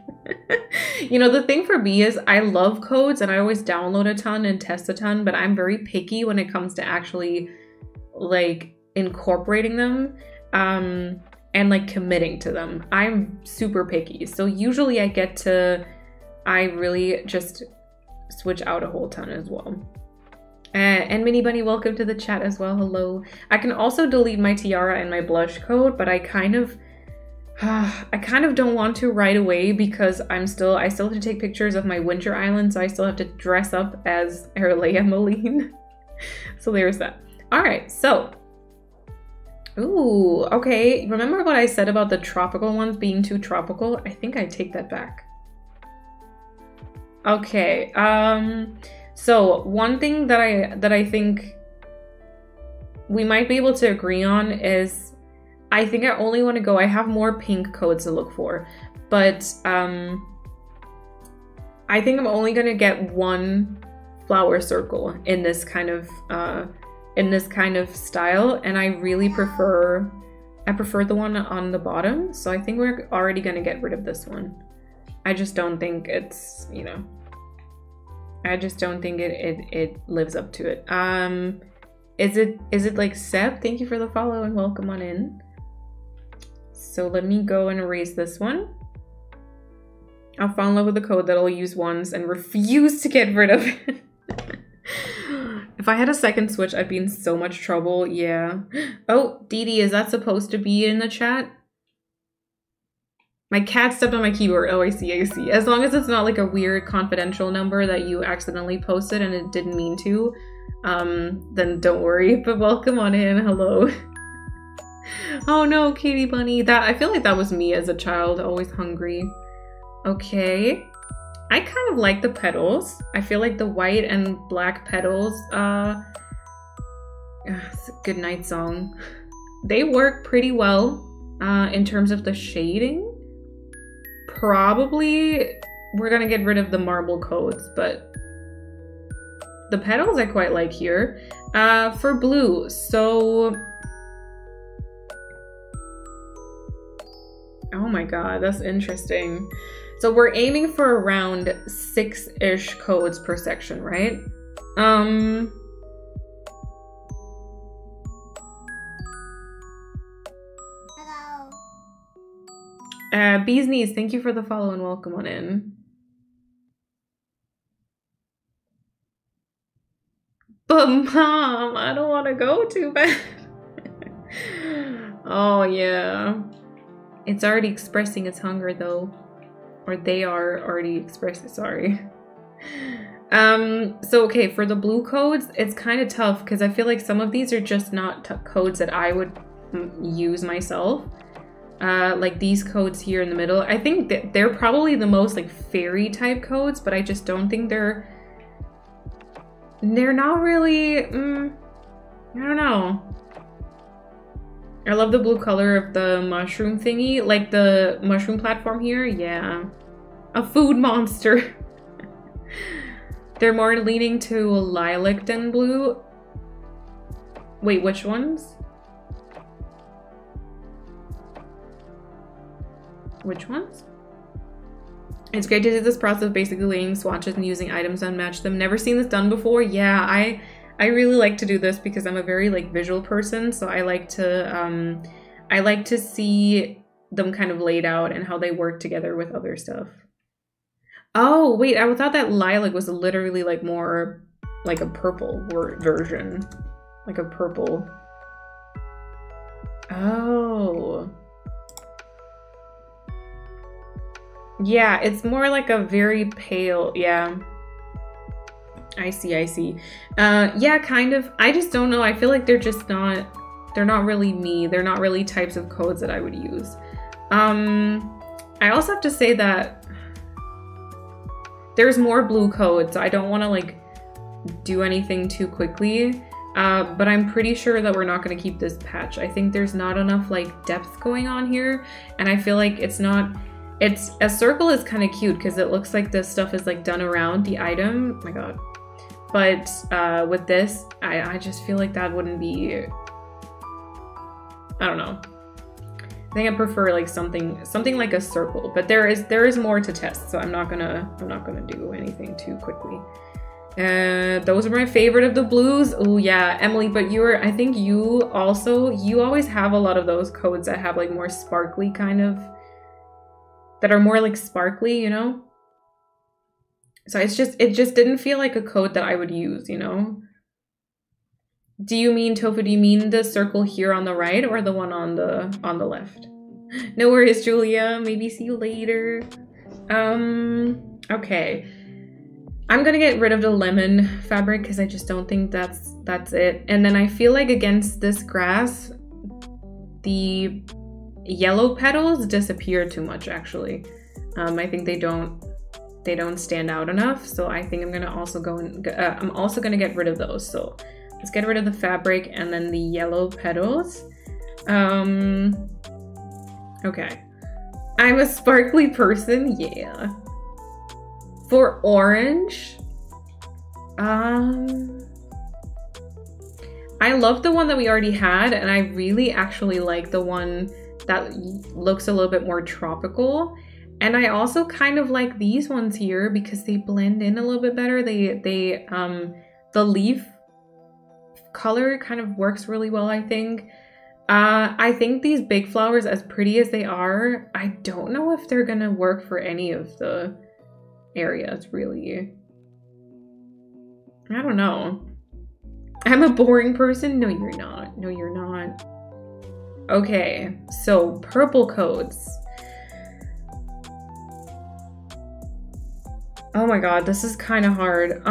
You know, the thing for me is I love codes and I always download a ton and test a ton, but I'm very picky when it comes to actually like incorporating them and like committing to them. I'm super picky. So usually I really just switch out a whole ton as well. And Mini Bunny, welcome to the chat as well. Hello. I can also delete my tiara and my blush code, but I kind of don't want to right away because I still have to take pictures of my winter island, so I still have to dress up as Erleia Moline. So there's that. All right, so. Ooh, okay. Remember what I said about the tropical ones being too tropical? I think I take that back. Okay, so one thing that I think we might be able to agree on is I think I only want to go, I have more pink codes to look for, but I think I'm only going to get one flower circle in this kind of style, and I really prefer the one on the bottom, so I think we're already going to get rid of this one. I just don't think it's, you know, I just don't think it lives up to it. Is it like Seb? Thank you for the follow and welcome on in. So let me go and erase this one. I'll fall in love with the code that I'll use once and refuse to get rid of it. If I had a second switch, I'd be in so much trouble. Yeah. Oh, Dee Dee, is that supposed to be in the chat? My cat stepped on my keyboard. Oh, I see. As long as it's not like a weird confidential number that you accidentally posted and it didn't mean to, then don't worry. But welcome on in. Hello. Oh no, Katie Bunny. I feel like that was me as a child, always hungry. Okay. I kind of like the petals. I feel like the white and black petals, it's a good night song. They work pretty well in terms of the shading. Probably we're gonna get rid of the marble codes, but the petals I quite like here. For blue, so oh my god, that's interesting. So we're aiming for around 6-ish codes per section, right? Bee's Knees, thank you for the follow and welcome on in. But Mom, I don't want to go too bad. Oh yeah. It's already expressing its hunger though. Or they are already expressing, sorry. So okay, for the blue codes, it's kind of tough because I feel like some of these are just not codes that I would use myself. Like these codes here in the middle. I think that they're probably the most like fairy type codes, but I just don't think they're not really, I don't know. I love the blue color of the mushroom thingy, like the mushroom platform here. Yeah. A food monster. They're more leaning to lilac than blue. Wait, which ones? Which ones? It's great to see this process of basically laying swatches and using items to unmatch them. Never seen this done before. Yeah, I really like to do this because I'm a very like visual person, so I like to see them kind of laid out and how they work together with other stuff. Oh wait, I thought that lilac was literally like more like a purple version, like a purple. Oh. Yeah, it's more like a very pale, yeah. I see, I see. Yeah, kind of. I just don't know. I feel like they're not really me. They're not really types of codes that I would use. I also have to say that there's more blue codes, so I don't want to like do anything too quickly. But I'm pretty sure that we're not going to keep this patch. I think there's not enough like depth going on here, and I feel like it's a circle is kind of cute because it looks like this stuff is like done around the item. Oh my god. But with this, I just feel like that wouldn't be, I don't know. I think I prefer like something like a circle, but there is more to test, so I'm not gonna do anything too quickly. Those are my favorite of the blues. Oh yeah, Emily, but I think you always have a lot of those codes that have like more sparkly kind of, that are more like sparkly, you know? So it just didn't feel like a code that I would use, you know? Do you mean, Tofu, do you mean the circle here on the right or the one on the left? No worries, Julia. Maybe see you later. Okay. I'm gonna get rid of the lemon fabric because I just don't think that's it. And then I feel like against this grass, the yellow petals disappear too much actually. I think they don't stand out enough, so I think I'm gonna also go and I'm also gonna get rid of those. So let's get rid of the fabric and then the yellow petals. Okay, I'm a sparkly person, yeah. For orange, I love the one that we already had, and I really actually like the one that looks a little bit more tropical. And I also kind of like these ones here because they blend in a little bit better. The leaf color kind of works really well, I think. I think these big flowers, as pretty as they are, I don't know if they're gonna work for any of the areas, really. I don't know. I'm a boring person? No, you're not. No, you're not. Okay, so purple codes. Oh my god, this is kind of hard.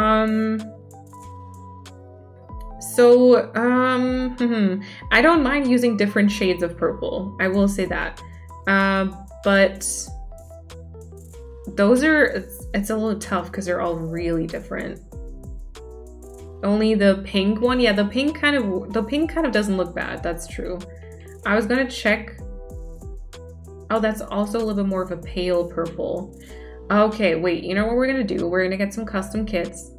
I don't mind using different shades of purple. I will say that. But those are, it's a little tough because they're all really different. Only the pink one, yeah, the pink kind of doesn't look bad. That's true. I was gonna check. Oh, that's also a little bit more of a pale purple. Okay, wait, you know what we're gonna do? We're gonna get some custom kits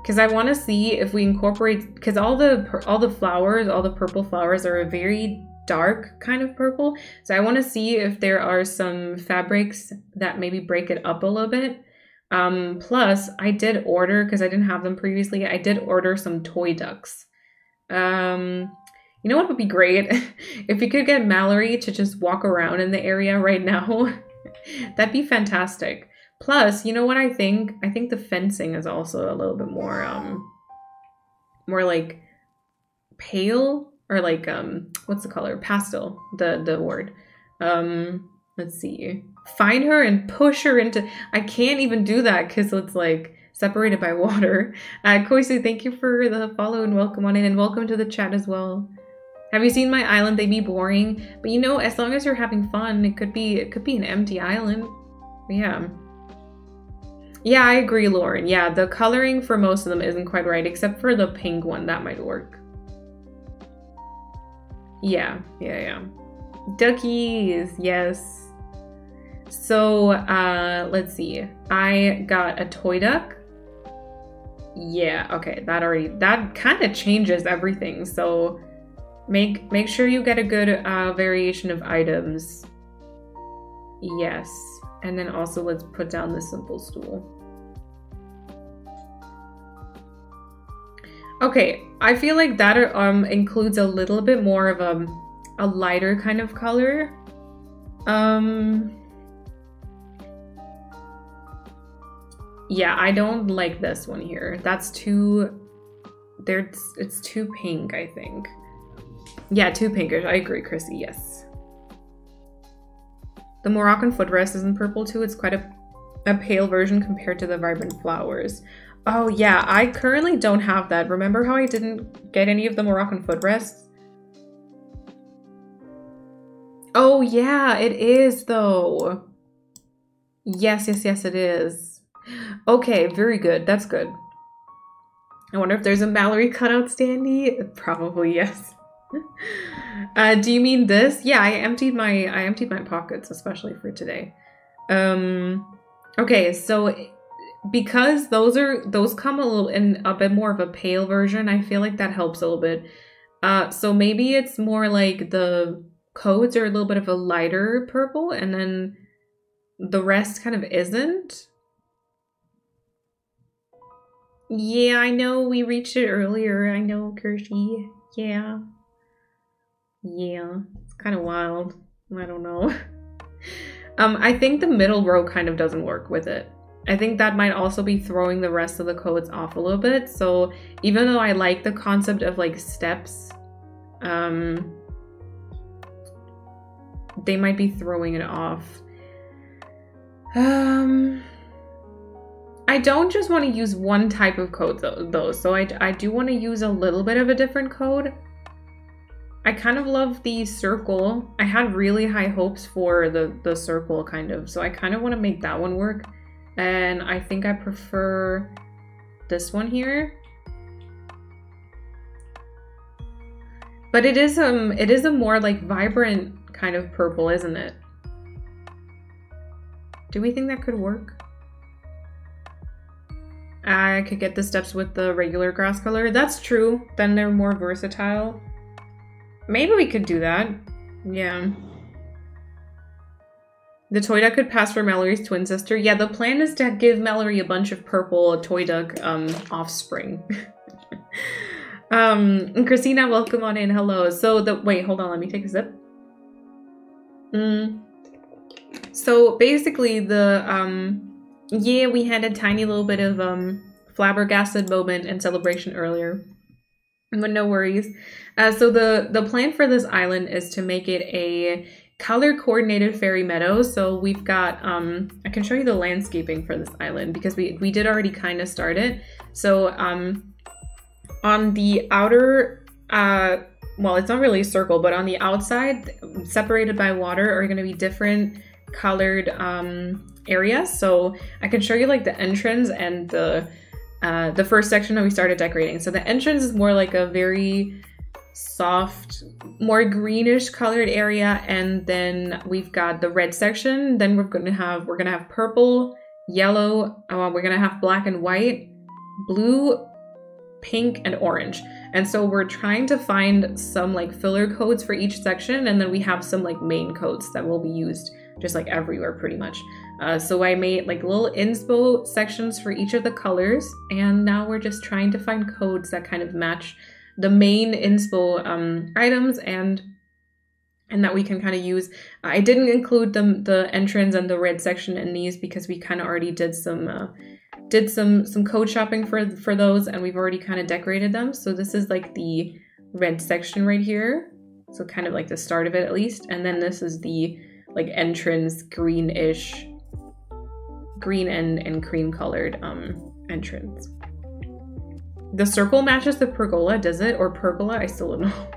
because I want to see if we incorporate, because all the flowers, all the purple flowers are a very dark kind of purple. So I want to see if there are some fabrics that maybe break it up a little bit. Plus I did order, because I didn't have them previously, I did order some toy ducks. You know what would be great? If we could get Mallory to just walk around in the area right now. That'd be fantastic. Plus, you know what I think? I think the fencing is also a little bit more more like pale, or like what's the color? Pastel, the word. Let's see. Find her and push her into, I can't even do that because it's like separated by water. Koisi, thank you for the follow and welcome on in, and welcome to the chat as well. Have you seen my island? They be boring, but you know, as long as you're having fun, it could be an empty island. Yeah. Yeah, I agree, Lauren. Yeah, the coloring for most of them isn't quite right, except for the pink one. That might work. Yeah. Duckies, yes. So, let's see. I got a toy duck. Yeah, okay, that kind of changes everything. So make sure you get a good variation of items. Yes. And then also let's put down the simple stool. Okay, I feel like that includes a little bit more of a lighter kind of color. Yeah, I don't like this one here. That's too, it's too pink, I think. Yeah, too pinkish. I agree, Chrissy, yes. The Moroccan footrest is in purple too. It's quite a pale version compared to the vibrant flowers. Oh yeah, I currently don't have that. Remember how I didn't get any of the Moroccan footrests? Oh yeah, it is though. Yes, it is. Okay, very good. That's good. I wonder if there's a Mallory cutout standee. Probably yes. Do you mean this? Yeah, I emptied my pockets, especially for today. Okay, so because those come a little in a bit more of a pale version, I feel like that helps a little bit. So maybe it's more like the codes are a little bit of a lighter purple, and then the rest kind of isn't. Yeah, I know we reached it earlier. I know, Kirsty. Yeah. Yeah, it's kind of wild. I don't know. I think the middle row kind of doesn't work with it. I think that might also be throwing the rest of the codes off a little bit. So even though I like the concept of like steps, they might be throwing it off. I don't just want to use one type of code though. So I do want to use a little bit of a different code. I kind of love the circle. I had really high hopes for the circle kind of. So I kind of want to make that one work. And I think I prefer this one here. But it is a more like vibrant kind of purple, isn't it? Do we think that could work? I could get the steps with the regular grass color. That's true. Then they're more versatile. Maybe we could do that. Yeah. The toy duck could pass for Mallory's twin sister. Yeah, the plan is to give Mallory a bunch of purple toy duck offspring. And Christina, welcome on in. Hello. So wait, hold on. Let me take a sip. So basically yeah, we had a tiny little bit of flabbergasted moment and celebration earlier, but no worries. So the plan for this island is to make it a color coordinated fairy meadow. So we've got I can show you the landscaping for this island because we did already kind of start it. So on the outer well, it's not really a circle, but on the outside, separated by water, are going to be different colored areas. So I can show you like the entrance and the first section that we started decorating. So the entrance is more like a very soft, more greenish colored area, and then we've got the red section. Then we're gonna have purple, yellow, we're gonna have black and white, blue, pink, and orange. And so we're trying to find some like filler codes for each section, and then we have some like main codes that will be used just like everywhere pretty much. So I made like little inspo sections for each of the colors, and now we're just trying to find codes that kind of match the main inspo items and that we can kind of use. I didn't include the entrance and the red section in these because we kind of already did some did some code shopping for those, and we've already kind of decorated them. So this is like the red section right here. So kind of like the start of it at least. And then this is the like entrance greenish, green and cream colored entrance. The circle matches the pergola, does it? Or pergola? I still don't know.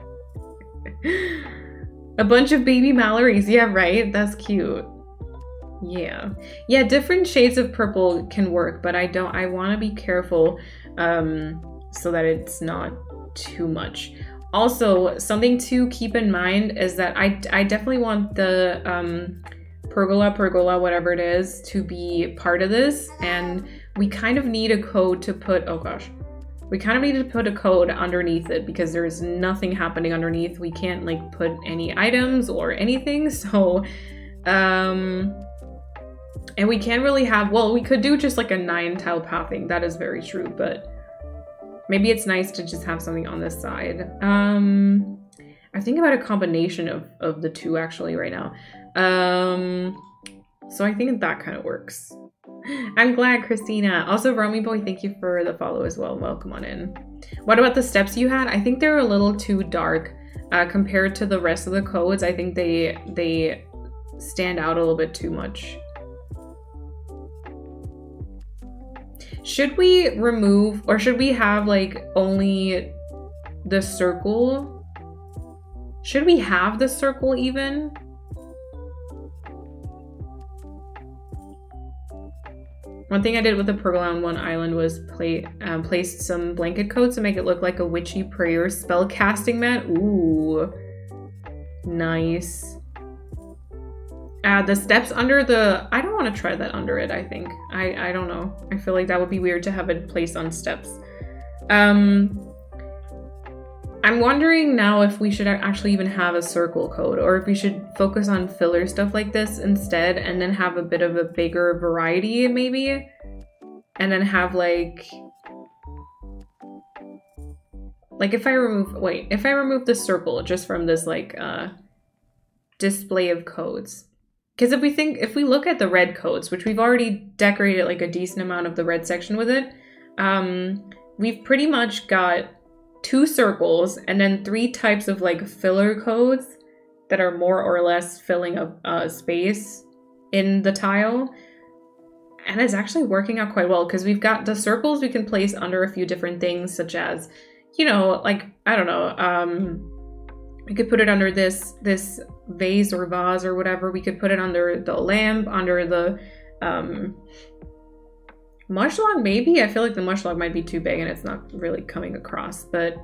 A bunch of baby Mallories. Yeah, right? That's cute. Yeah. Yeah, different shades of purple can work, but I want to be careful so that it's not too much. Also, something to keep in mind is that I definitely want the pergola, whatever it is, to be part of this, and we kind of need a code to put, oh gosh. We kind of need to put a code underneath it because there's nothing happening underneath. We can't like put any items or anything. So, and we can't really have, well, we could do just like a 9-tile pathing. That is very true, but maybe it's nice to just have something on this side. I think about a combination of the two actually right now. So I think that kind of works. I'm glad, Christina. Also, Romy Boy, thank you for the follow as well. Welcome on in. What about the steps you had? I think they're a little too dark compared to the rest of the codes. I think they stand out a little bit too much. Should we remove, or should we have like only the circle? Should we have the circle even? One thing I did with the pergola on one island was placed some blanket coats to make it look like a witchy prayer spell casting mat. Ooh, nice. The steps under the, I don't want to try that under it, I think. I don't know. I feel like that would be weird to have it placed on steps. I'm wondering now if we should actually even have a circle code, or if we should focus on filler stuff like this instead, and then have a bit of a bigger variety maybe, and then have like if I remove the circle just from this like display of codes, because if we look at the red codes, which we've already decorated like a decent amount of the red section with it, we've pretty much got 2 circles and then 3 types of like filler codes that are more or less filling a space in the tile. And it's actually working out quite well because we've got the circles we can place under a few different things, such as, you know, like, I don't know, we could put it under this vase or vase or whatever. We could put it under the lamp, under the mushlog, maybe? I feel like the mushlog might be too big and it's not really coming across, but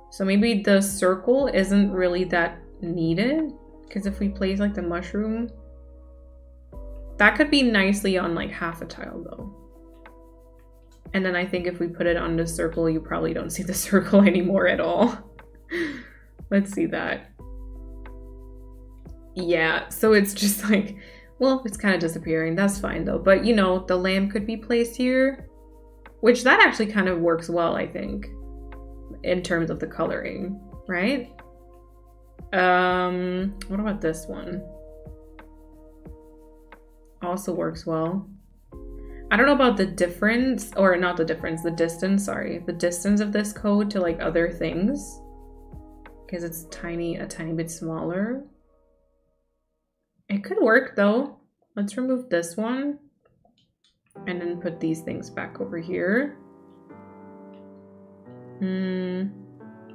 so maybe the circle isn't really that needed, because if we place like the mushroom, that could be nicely on like half a tile though. And then I think if we put it on the circle, you probably don't see the circle anymore at all. Let's see that. Yeah, so it's just like, well, it's kind of disappearing. That's fine though. But you know, the lamp could be placed here, which that actually kind of works well, I think, in terms of the coloring, right? What about this one? Also works well. I don't know about the difference, or not the difference, the distance, sorry. The distance of this code to like other things, because it's a tiny bit smaller. It could work though. Let's remove this one and then put these things back over here.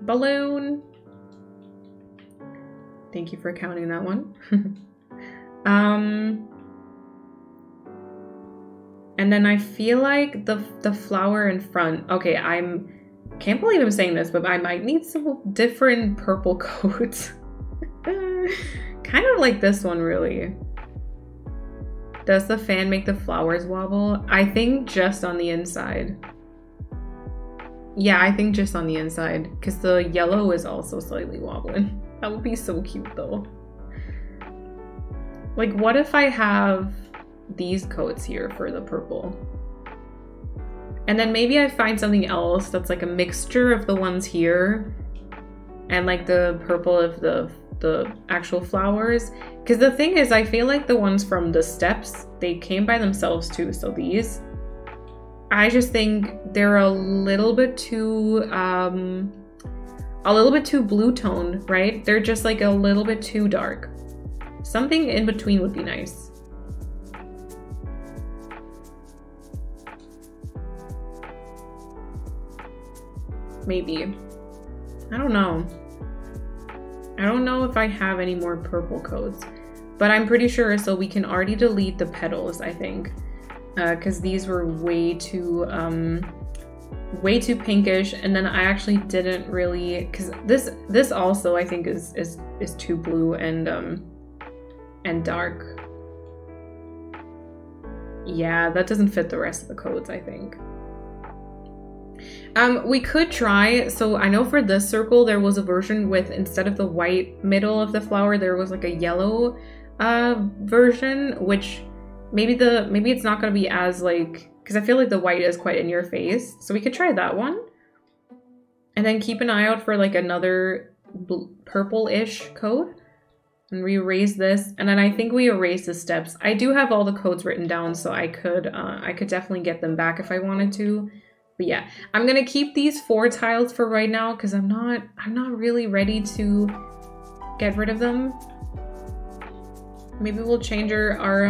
Balloon. Thank you for counting that one. And then I feel like the flower in front. Okay, can't believe I'm saying this, but I might need some different purple coats. Kind of like this one, really. Does the fan make the flowers wobble? I think just on the inside. Yeah, I think just on the inside, because the yellow is also slightly wobbling. That would be so cute though. Like, what if I have these coats here for the purple? And then maybe I find something else that's like a mixture of the ones here and like the purple of the actual flowers. Because the thing is, I feel like the ones from the steps, they came by themselves too. So these, I just think they're a little bit too blue toned, right? They're just like a little bit too dark. Something in between would be nice. Maybe. I don't know. I don't know if I have any more purple coats, but I'm pretty sure, so we can already delete the petals, I think, because these were way too pinkish, and then I actually didn't really, because this also I think is too blue and dark. Yeah, that doesn't fit the rest of the coats, I think. We could try, so I know for this circle there was a version with, instead of the white middle of the flower, there was like a yellow version, which maybe it's not going to be as like, because I feel like the white is quite in your face, so we could try that one. And then keep an eye out for like another purple-ish coat. And we erase this, and then I think we erase the steps. I do have all the codes written down, so I could definitely get them back if I wanted to. But yeah, I'm gonna keep these 4 tiles for right now because I'm not really ready to get rid of them. Maybe we'll change our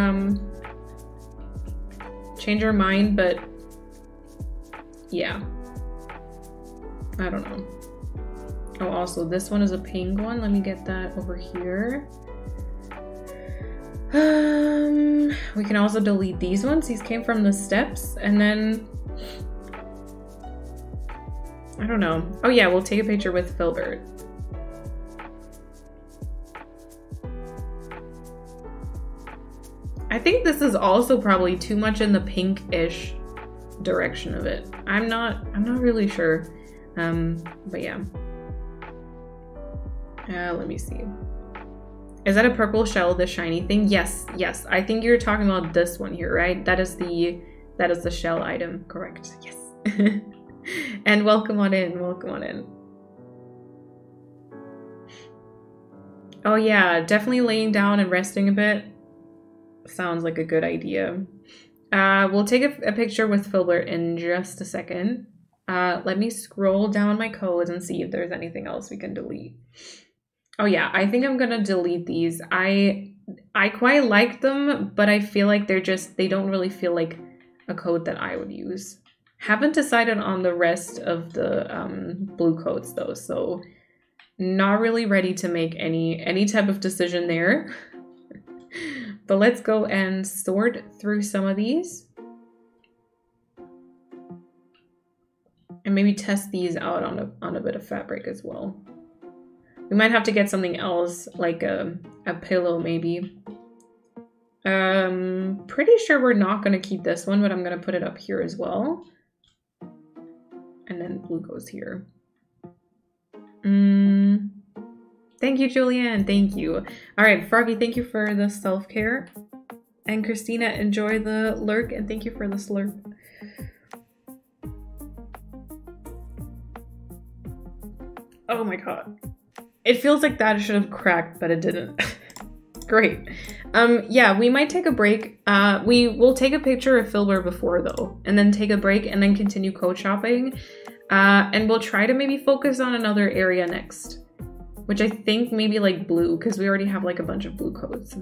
mind, but yeah, I don't know. Oh, also this one is a pink one. Let me get that over here. We can also delete these ones. These came from the steps, and then I don't know. Oh yeah, we'll take a picture with Filbert. I think this is also probably too much in the pink-ish direction of it. I'm not really sure. But yeah. Let me see. Is that a purple shell, the shiny thing? Yes, yes. I think you're talking about this one here, right? That is the shell item, correct? Yes. And welcome on in, welcome on in. Oh yeah, definitely laying down and resting a bit. Sounds like a good idea. We'll take a picture with Filbert in just a second. Let me scroll down my codes and see if there's anything else we can delete. Oh yeah, I think I'm gonna delete these. I quite like them, but I feel like they don't really feel like a code that I would use. Haven't decided on the rest of the blue coats though, so not really ready to make any type of decision there. But let's go and sort through some of these. And maybe test these out on a bit of fabric as well. We might have to get something else, like a pillow maybe. Pretty sure we're not going to keep this one, but I'm going to put it up here as well. And then blue goes here. Thank you, Julianne. Thank you. All right, Farby, thank you for the self-care. And Christina, enjoy the lurk, and thank you for the slurp. Oh my god. It feels like that should have cracked, but it didn't. Great. Yeah, we might take a break. We will take a picture of Filbert before though, and then take a break and then continue code shopping. And we'll try to maybe focus on another area next, which I think maybe like blue, because we already have like a bunch of blue codes.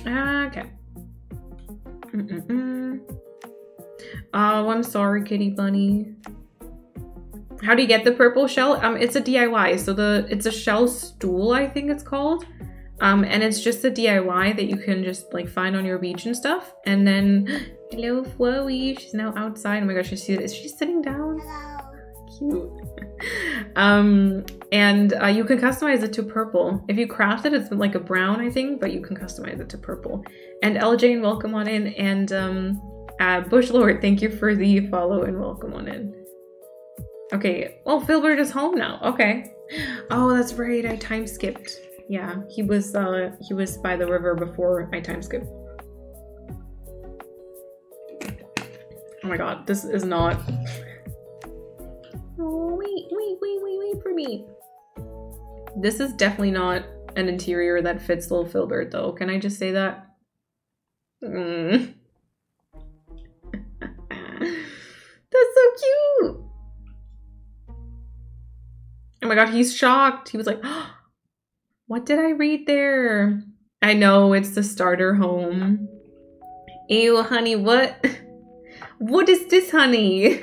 Okay. Oh, I'm sorry, kitty bunny. How do you get the purple shell? It's a DIY. So it's a shell stool, I think it's called. And it's just a DIY that you can just like find on your beach and stuff. And then, hello, Chloe. She's now outside. Oh my gosh, is she sitting down? Cute. And you can customize it to purple. If you craft it, it's like a brown, I think, but you can customize it to purple. And LJane, welcome on in. And Bushlord, thank you for the follow and welcome on in. Okay, well, Filbert is home now. Okay. Oh, that's right. I time skipped. Yeah, he was by the river before I time skipped. Oh my god, this is not. Oh, wait for me. This is definitely not an interior that fits little Filbert, though. Can I just say that? my god, he's shocked. He was like, oh, what did I read there? I know, it's the starter home. Ew, honey, what? What is this, honey?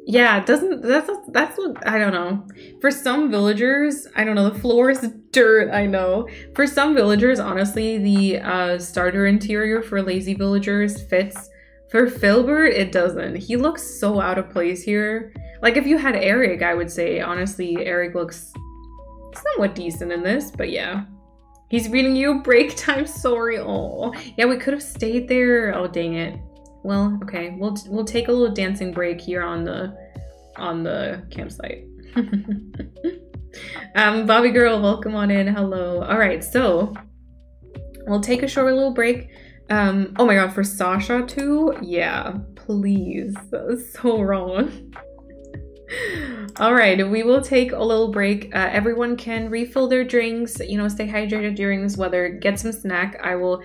Yeah, that's what, I don't know. For some villagers, I don't know, the floor is dirt, I know. For some villagers, honestly, the starter interior for lazy villagers fits. For Filbert, it doesn't. He looks so out of place here. Like, if you had Eric, I would say, honestly, Eric looks somewhat decent in this, but yeah. He's reading you break time, sorry. Oh, yeah, we could have stayed there. Oh, dang it. Well, okay, we'll take a little dancing break here on the campsite. Bobby girl, welcome on in. Hello. All right, so we'll take a short little break. Oh my god, for Sasha too? Yeah, please. That was so wrong. All right, we will take a little break. Everyone can refill their drinks, you know, stay hydrated during this weather, get some snack. I will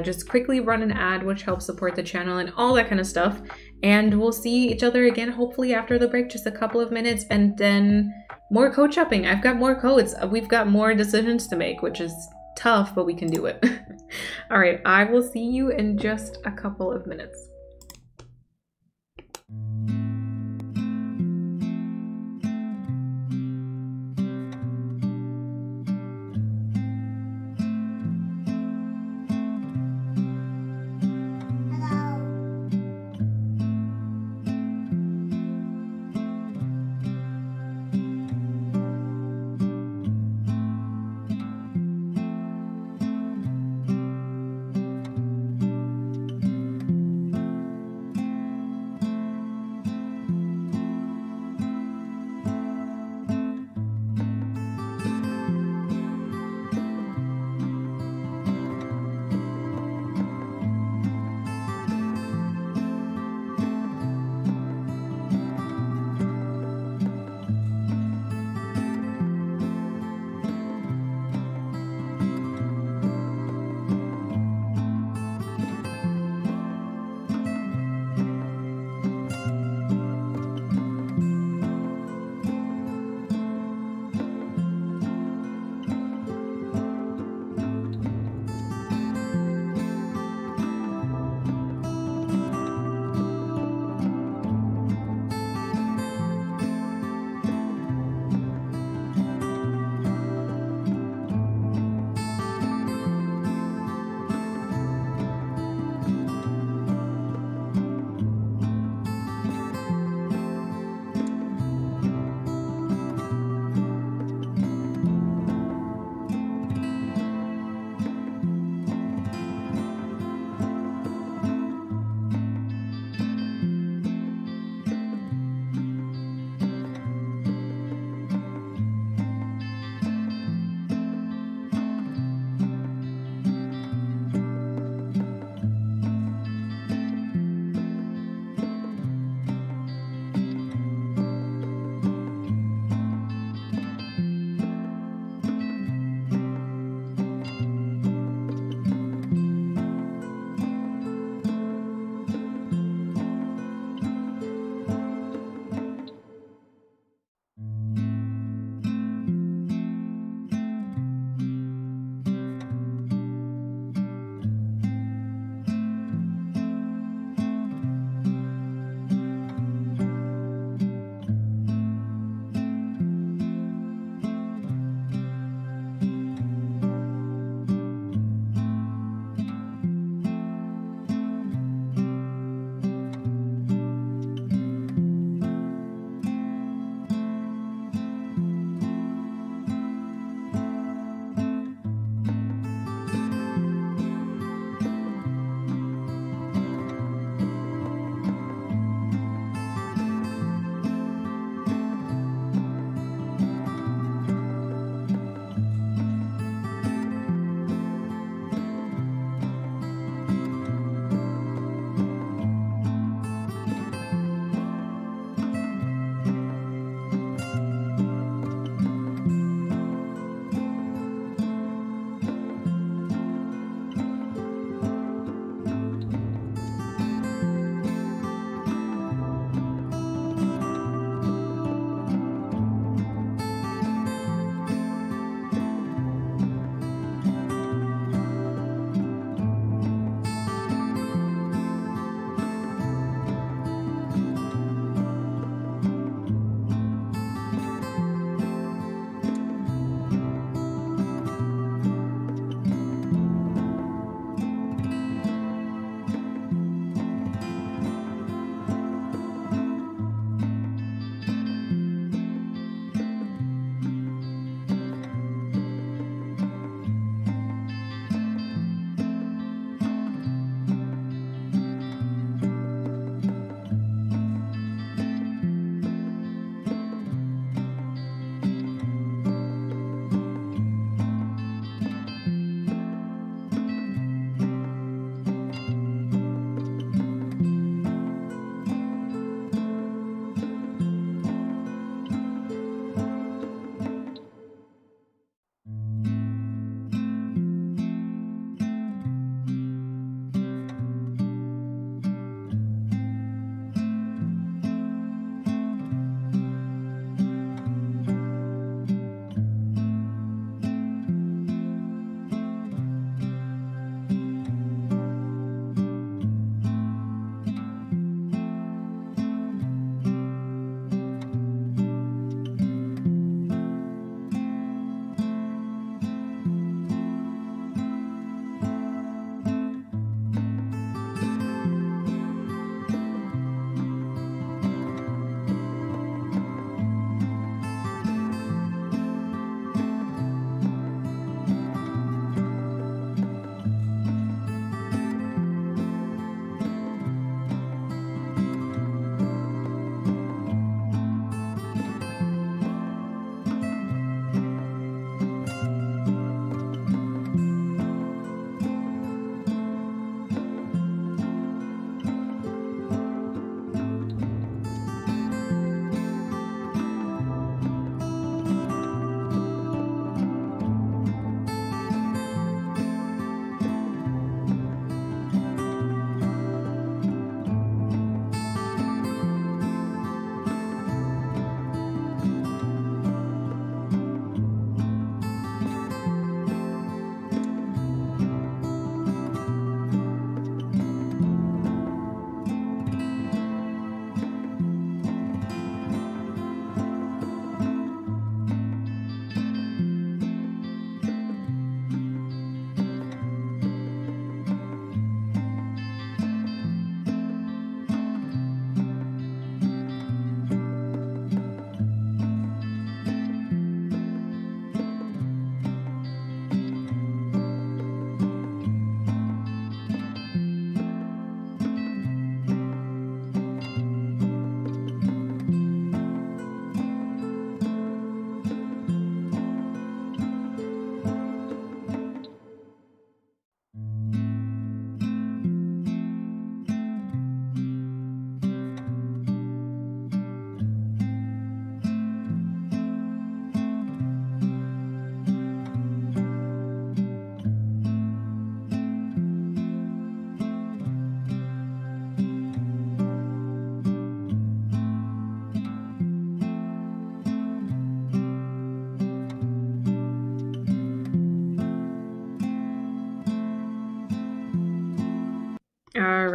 just quickly run an ad, which helps support the channel and all that kind of stuff. And we'll see each other again, hopefully after the break, just a couple of minutes, and then more code shopping. I've got more codes. We've got more decisions to make, which is tough, but we can do it. All right, I will see you in just a couple of minutes.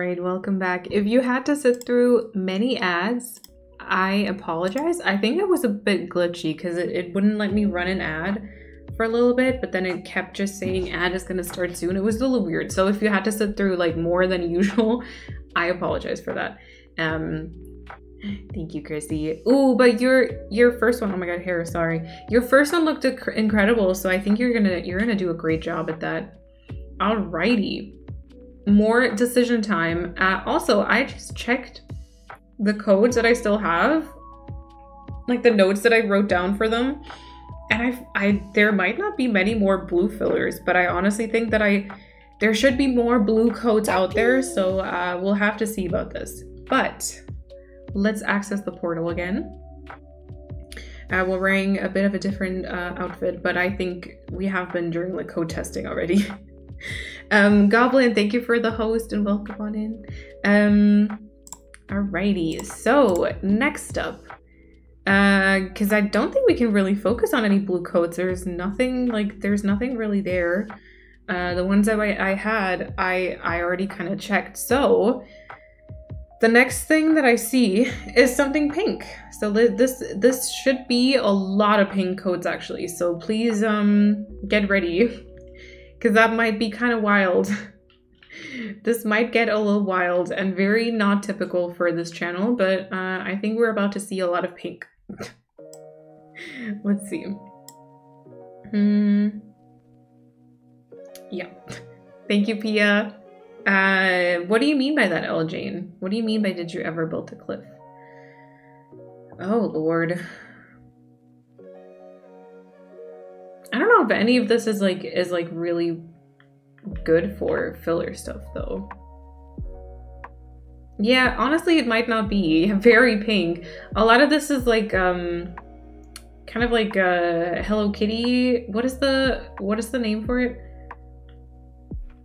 right, welcome back. If you had to sit through many ads, I apologize. I think it was a bit glitchy because it wouldn't let me run an ad for a little bit, but then it kept just saying ad is gonna start soon. It was a little weird. So if you had to sit through like more than usual, I apologize for that. Thank you, Chrissy. Ooh, but your first one, oh my god, hair, sorry. Your first one looked incredible, so I think you're gonna do a great job at that. Alrighty. More decision time. Also, I just checked the codes that I still have, like the notes that I wrote down for them, and there might not be many more blue fillers, but I honestly think that there should be more blue codes out there, so we'll have to see about this. But let's access the portal again. We're wearing a bit of a different outfit, but I think we have been during like code testing already. Goblin, thank you for the host and welcome on in. Alrighty, so next up, because I don't think we can really focus on any blue coats. There's nothing really there. The ones that I had, I already kind of checked. So the next thing that I see is something pink. So this should be a lot of pink coats actually. So please get ready, because that might be kind of wild. This might get a little wild and very not typical for this channel, but I think we're about to see a lot of pink. Let's see. Yeah. Thank you, Pia. What do you mean by that, L. Jane? What do you mean by did you ever build a cliff? Oh, Lord. I don't know if any of this is like really good for filler stuff though. Yeah, honestly, it might not be very pink. A lot of this is like kind of like Hello Kitty. What is the name for it?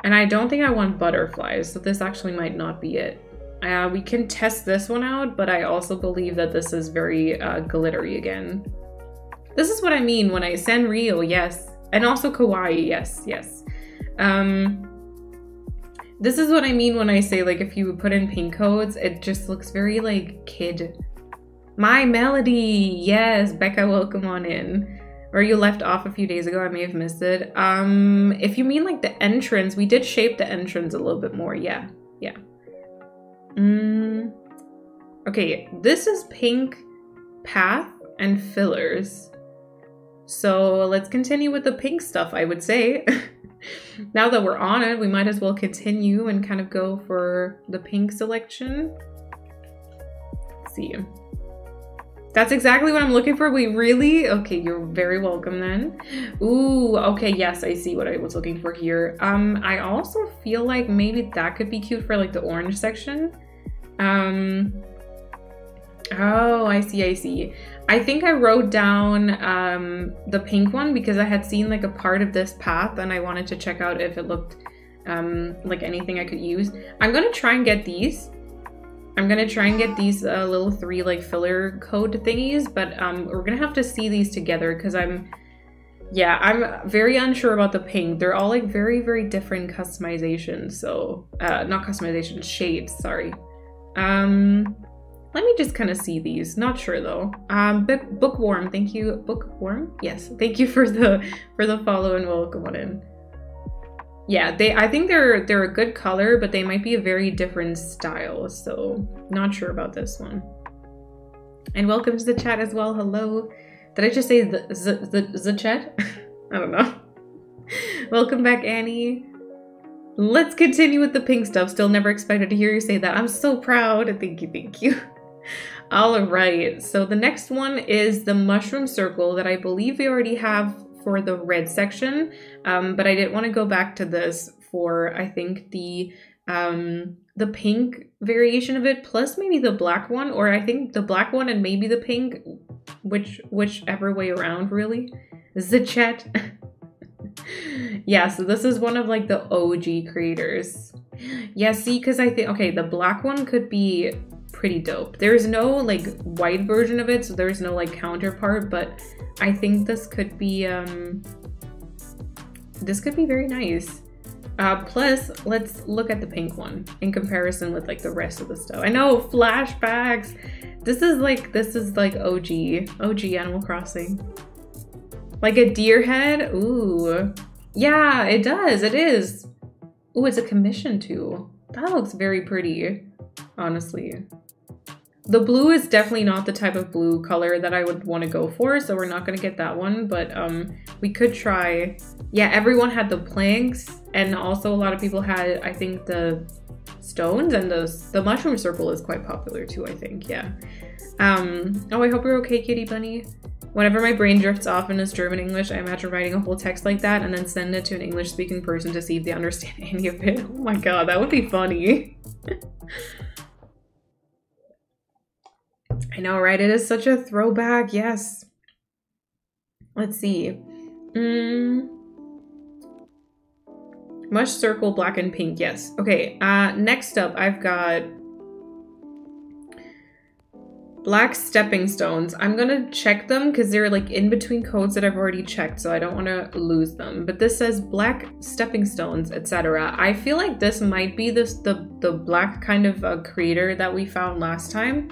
And I don't think I want butterflies, so this actually might not be it. We can test this one out, but I also believe that this is very glittery again. This is what I mean when I Sanrio, yes. And also kawaii, yes, yes. This is what I mean when I say like if you put in pink codes, it just looks very like kid. My Melody, yes, Becca, welcome on in. Or you left off a few days ago, I may have missed it. If you mean like the entrance, we did shape the entrance a little bit more, yeah, yeah. Okay, this is pink path and fillers. So let's continue with the pink stuff, I would say. Now that we're on it, we might as well continue and kind of go for the pink selection. Let's see. That's exactly what I'm looking for. We really? Okay, you're very welcome then. Ooh, okay, yes, I see what I was looking for here. I also feel like maybe that could be cute for like the orange section. Oh, I see, I see. I think I wrote down the pink one because I had seen like a part of this path and I wanted to check out if it looked like anything I could use. I'm gonna try and get these. I'm gonna try and get these little 3 like filler code thingies, but we're gonna have to see these together because I'm very unsure about the pink. They're all like very, very different customizations. So not customizations, shades, sorry. Let me just kind of see these. Not sure though. Bookworm, thank you. Bookworm? Yes, thank you for the follow and welcome on in. Yeah, I think they're a good color, but they might be a very different style, so not sure about this one. And welcome to the chat as well. Hello. Did I just say the chat? I don't know. Welcome back, Annie. Let's continue with the pink stuff. Still never expected to hear you say that. I'm so proud. Thank you, thank you. All right, so the next one is the mushroom circle that I believe we already have for the red section, but I didn't want to go back to this for, I think, the pink variation of it, plus maybe the black one, or I think the black one and maybe the pink, whichever way around, really. The chat. Yeah, so this is one of like the OG creators. Yeah, see, because I think, okay, the black one could be pretty dope. There's no like white version of it, so there's no like counterpart, but I think this could be very nice. Plus, let's look at the pink one in comparison with like the rest of the stuff. I know, flashbacks. This is like OG Animal Crossing. Like a deer head. Ooh, yeah, it does. It is. Ooh, it's a commission too. That looks very pretty, honestly. The blue is definitely not the type of blue color that I would want to go for, so we're not going to get that one, but we could try. Yeah, everyone had the planks, and also a lot of people had, I think, the stones, and the mushroom circle is quite popular too, I think. Yeah. Oh, I hope you're okay, kitty bunny. Whenever my brain drifts off in this German English, I imagine writing a whole text like that and then send it to an English speaking person to see if they understand any of it. Oh my god, that would be funny. I know, right? It is such a throwback. Yes. Let's see. Mush circle, black and pink. Yes. Okay. Next up, I've got black stepping stones. I'm gonna check them because they're like in between codes that I've already checked, so I don't want to lose them. But this says black stepping stones, etc. I feel like this might be the black kind of creator that we found last time.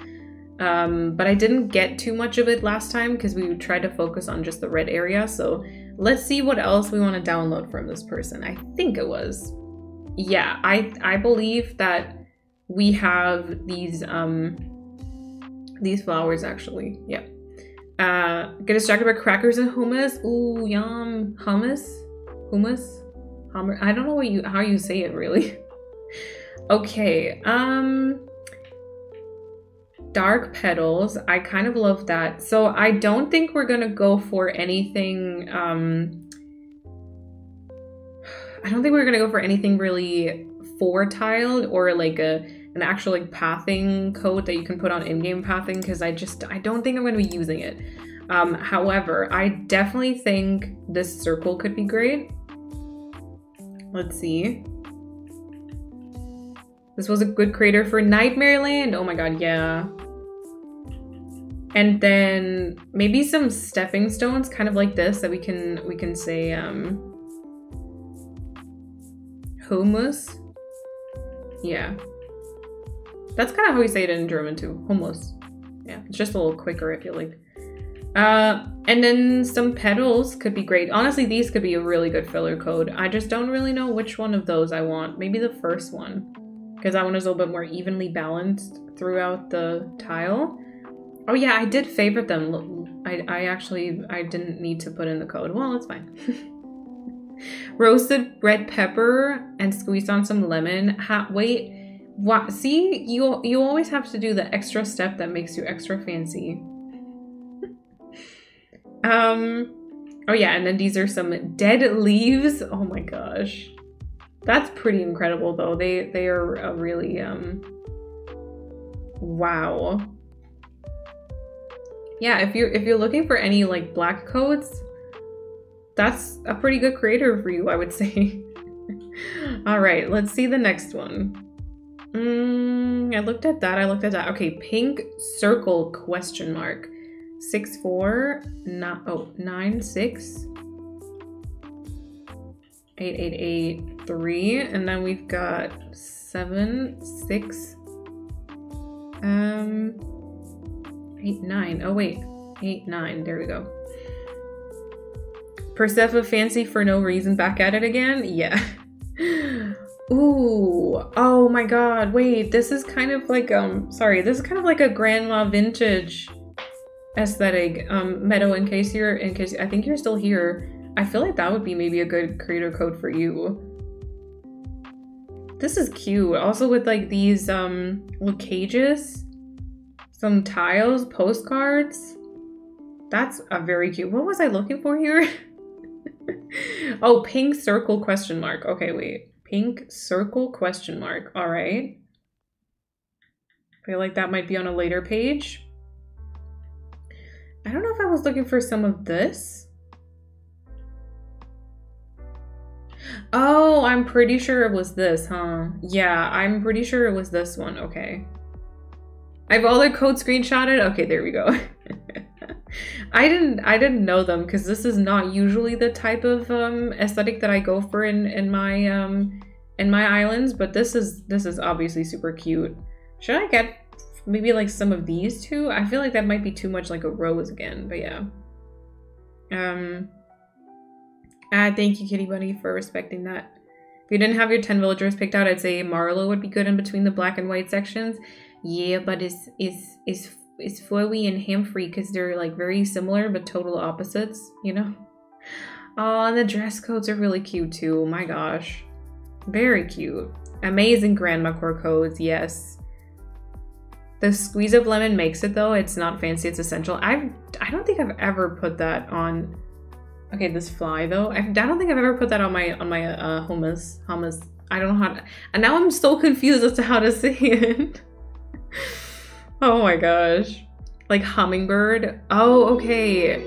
But I didn't get too much of it last time because we tried to focus on just the red area. So let's see what else we want to download from this person. I think it was, yeah, I believe that we have these flowers actually. Yeah. Get distracted by crackers and hummus. Ooh, yum. Hummus? I don't know how you say it really. Okay. Dark petals. I kind of love that. So I don't think we're gonna go for anything. I don't think we're gonna go for anything really four-tiled or like an actual like pathing code that you can put on in-game pathing, because I don't think I'm gonna be using it. However, I definitely think this circle could be great. Let's see. This was a good creator for Nightmare Land. Oh my god, yeah. And then maybe some stepping stones, kind of like this, that we can say hummus. Yeah. That's kind of how we say it in German too. Hummus. Yeah, it's just a little quicker, I feel like. And then some petals could be great. Honestly, these could be a really good filler code. I just don't really know which one of those I want. Maybe the first one, because that one is a little bit more evenly balanced throughout the tile. Oh yeah, I did favorite them. I didn't need to put in the code. Well, it's fine. Roasted red pepper and squeezed on some lemon. Wait, what? See, you always have to do the extra step that makes you extra fancy. Oh yeah, and then these are some dead leaves. Oh my gosh. That's pretty incredible though. They are a really wow. Yeah, if you're looking for any like black codes, that's a pretty good creator for you, I would say. All right, let's see the next one. I looked at that. Okay, pink circle question mark. 96 8883, and then we've got 76 89. Oh wait, 89. There we go. Persephone fancy for no reason, back at it again. Yeah. Ooh, oh my god, wait, this is kind of like sorry, this is kind of like a grandma vintage aesthetic. Meadow, in case I think you're still here, I feel like that would be maybe a good creator code for you. This is cute. Also with like these little cages, some tiles, postcards. That's a very cute. What was I looking for here? Oh, pink circle question mark. Okay, wait. Pink circle question mark. All right. I feel like that might be on a later page. I don't know if I was looking for some of this. Oh, I'm pretty sure it was this, huh? Yeah, I'm pretty sure it was this one. Okay. I have all the code screenshotted. Okay, there we go. I didn't know them because this is not usually the type of aesthetic that I go for in my islands, but this is obviously super cute. Should I get maybe like some of these too? I feel like that might be too much like a rose again, but yeah. Thank you, Kitty Bunny, for respecting that. If you didn't have your 10 villagers picked out, I'd say Marlow would be good in between the black and white sections. Yeah, but it's Foy and Hamfrey because they're like very similar but total opposites, you know? Oh, and the dress codes are really cute too. Oh my gosh. Very cute. Amazing grandma core codes, yes. The squeeze of lemon makes it though. It's not fancy, it's essential. I don't think I've ever put that on. Okay, this fly though. I don't think I've ever put that on my hummus. I don't know how to, and now I'm so confused as to how to say it. Oh my gosh. Like hummingbird. Oh, okay.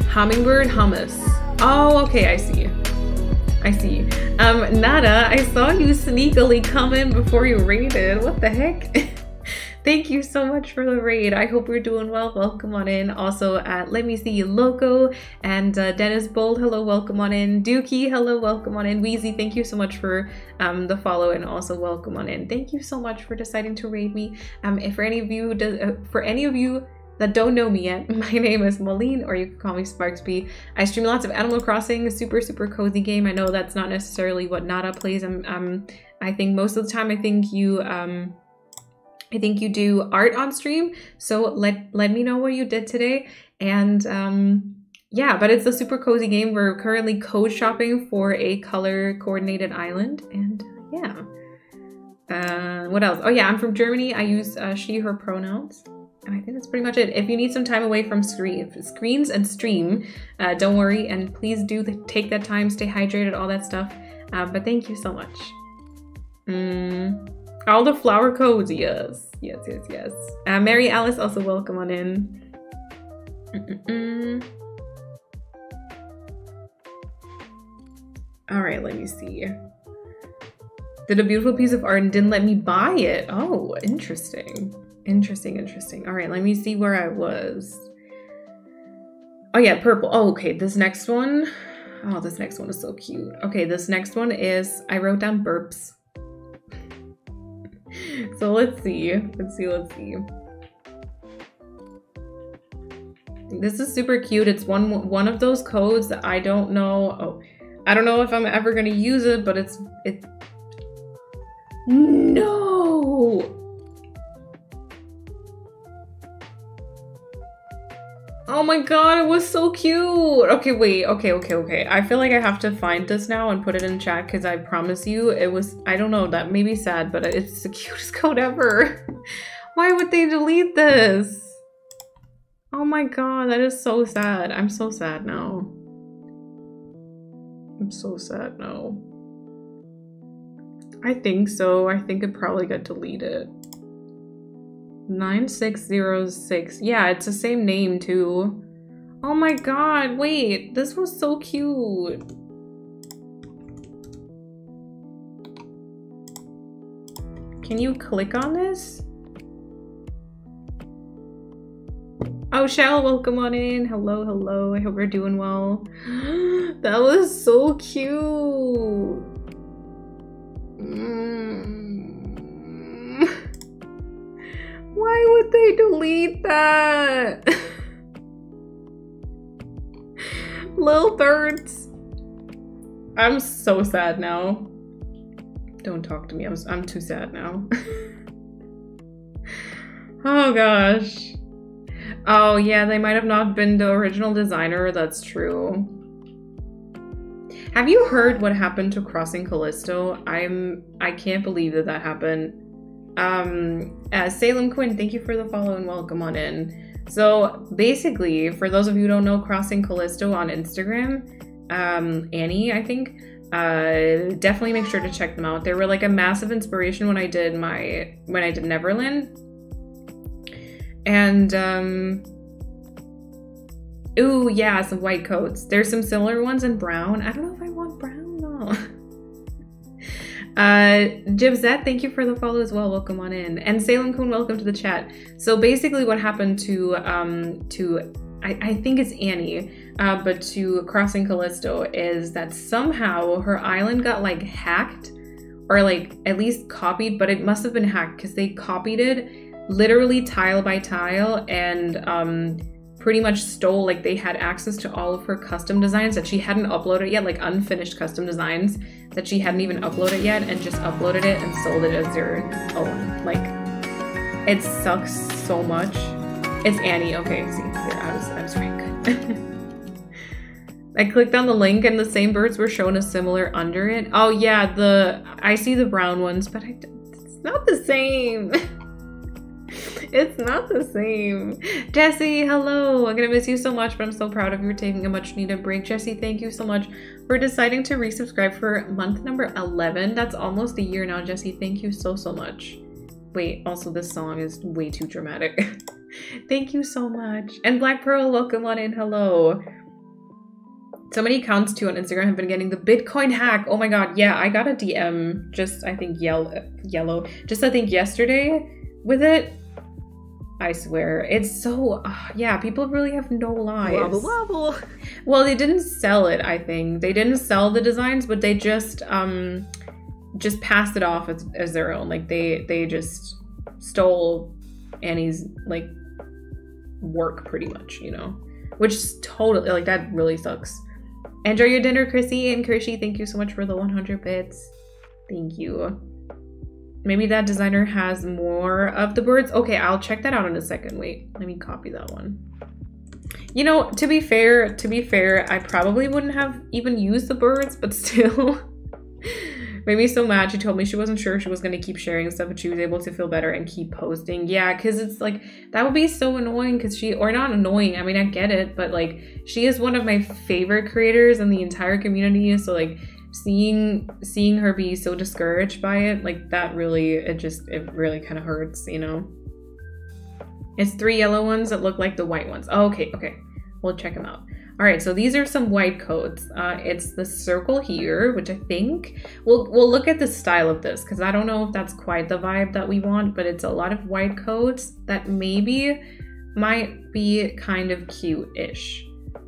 Hummingbird hummus. Oh, okay, I see. Nada, I saw you sneakily come in before you raided. What the heck? Thank you so much for the raid. I hope you're doing well. Welcome on in. Also, let me see, Loco and Dennis Bold, hello, welcome on in. Dookie, hello, welcome on in. Wheezy, thank you so much for the follow and also welcome on in. Thank you so much for deciding to raid me. If for any of you that don't know me yet, my name is Moline, or you can call me Sparksby. I stream lots of Animal Crossing, a super cozy game. I know that's not necessarily what Nada plays. I think most of the time, I think you do art on stream. So let me know what you did today. And yeah, but it's a super cozy game. We're currently code shopping for a color coordinated island, and yeah. What else? Oh yeah, I'm from Germany. I use she, her pronouns. And I think that's pretty much it. If you need some time away from screens and stream, don't worry, and please do take that time, stay hydrated, all that stuff. But thank you so much. All the flower codes, yes. Mary Alice, also welcome on in. All right, let me see. Did a beautiful piece of art and didn't let me buy it. Oh, interesting. Interesting. All right, let me see where I was. Oh yeah, purple. Oh, okay, this next one. Oh, this next one is so cute. Okay, this next one is, I wrote down burps. So let's see. This is super cute. It's one of those codes that I don't know. Oh, I don't know if I'm ever gonna use it, but it's no. Oh my god, it was so cute. Okay, wait, okay. I feel like I have to find this now and put it in chat because I promise you it was, I don't know, that may be sad, but it's the cutest code ever. Why would they delete this? Oh my god, that is so sad. I'm so sad now. I think so. I think it probably got deleted. 9606. Yeah, it's the same name too. Oh my god, wait, this was so cute. Can you click on this? Oh, Shell, welcome on in. Hello. I hope you're doing well. That was so cute. Why would they delete that? Little birds. I'm so sad now. Don't talk to me. I'm too sad now. Oh gosh. Oh yeah, they might have not been the original designer. That's true. Have you heard what happened to Crossing Callisto? I can't believe that happened. Salem Quinn, thank you for the follow and welcome on in. So basically, for those of you who don't know, Crossing Callisto on Instagram, Annie, I think, definitely make sure to check them out. They were like a massive inspiration when I did Neverland. And ooh, yeah, some white coats. There's some similar ones in brown. I don't know if I want brown though. Jibzette, thank you for the follow as well. Welcome on in. And Salem Kun, welcome to the chat. So basically what happened to I think it's Annie, but to Crossing Callisto is that somehow her island got like hacked or like at least copied, but it must have been hacked because they copied it literally tile by tile and pretty much stole, like they had access to all of her custom designs that she hadn't uploaded yet, like unfinished custom designs that she hadn't even uploaded yet, and just uploaded it and sold it as their own. Like, it sucks so much. It's Annie. Okay, see, there, I was right. Good. I clicked on the link and the same birds were shown as similar under it. Oh yeah, I see the brown ones, but it's not the same. It's not the same. Jessie, hello. I'm gonna miss you so much, but I'm so proud of you for taking a much needed break. Jessie, thank you so much for deciding to resubscribe for month number 11. That's almost a year now, Jessie. Thank you so much. Wait, also this song is way too dramatic. Thank you so much. And Black Pearl, welcome on in. Hello. So many accounts too on Instagram have been getting the Bitcoin hack. Oh my god, yeah, I got a DM just I think yellow, just I think yesterday with it. I swear, it's so, yeah, people really have no lives. Wobble wobble. Well, they didn't sell it, I think. They didn't sell the designs, but they just passed it off as their own. Like, they just stole Annie's, like, work pretty much, you know? Which is totally, like, that really sucks. Enjoy your dinner, Chrissy. And Krishy, thank you so much for the 100 bits. Thank you. Maybe that designer has more of the birds. Okay, I'll check that out in a second. Wait, let me copy that one. You know, to be fair, I probably wouldn't have even used the birds, but still. Made me so mad. She told me she wasn't sure she was going to keep sharing stuff, but she was able to feel better and keep posting. Yeah, because it's like, that would be so annoying because or not annoying, I mean, I get it, but like, she is one of my favorite creators in the entire community, so like, seeing her be so discouraged by it, like that really, it really kind of hurts, you know. It's 3 yellow ones that look like the white ones. Oh, okay, we'll check them out. All right, so these are some white coats. It's the circle here, which I think we'll look at the style of this because I don't know if that's quite the vibe that we want, but it's a lot of white coats that maybe might be kind of cute-ish.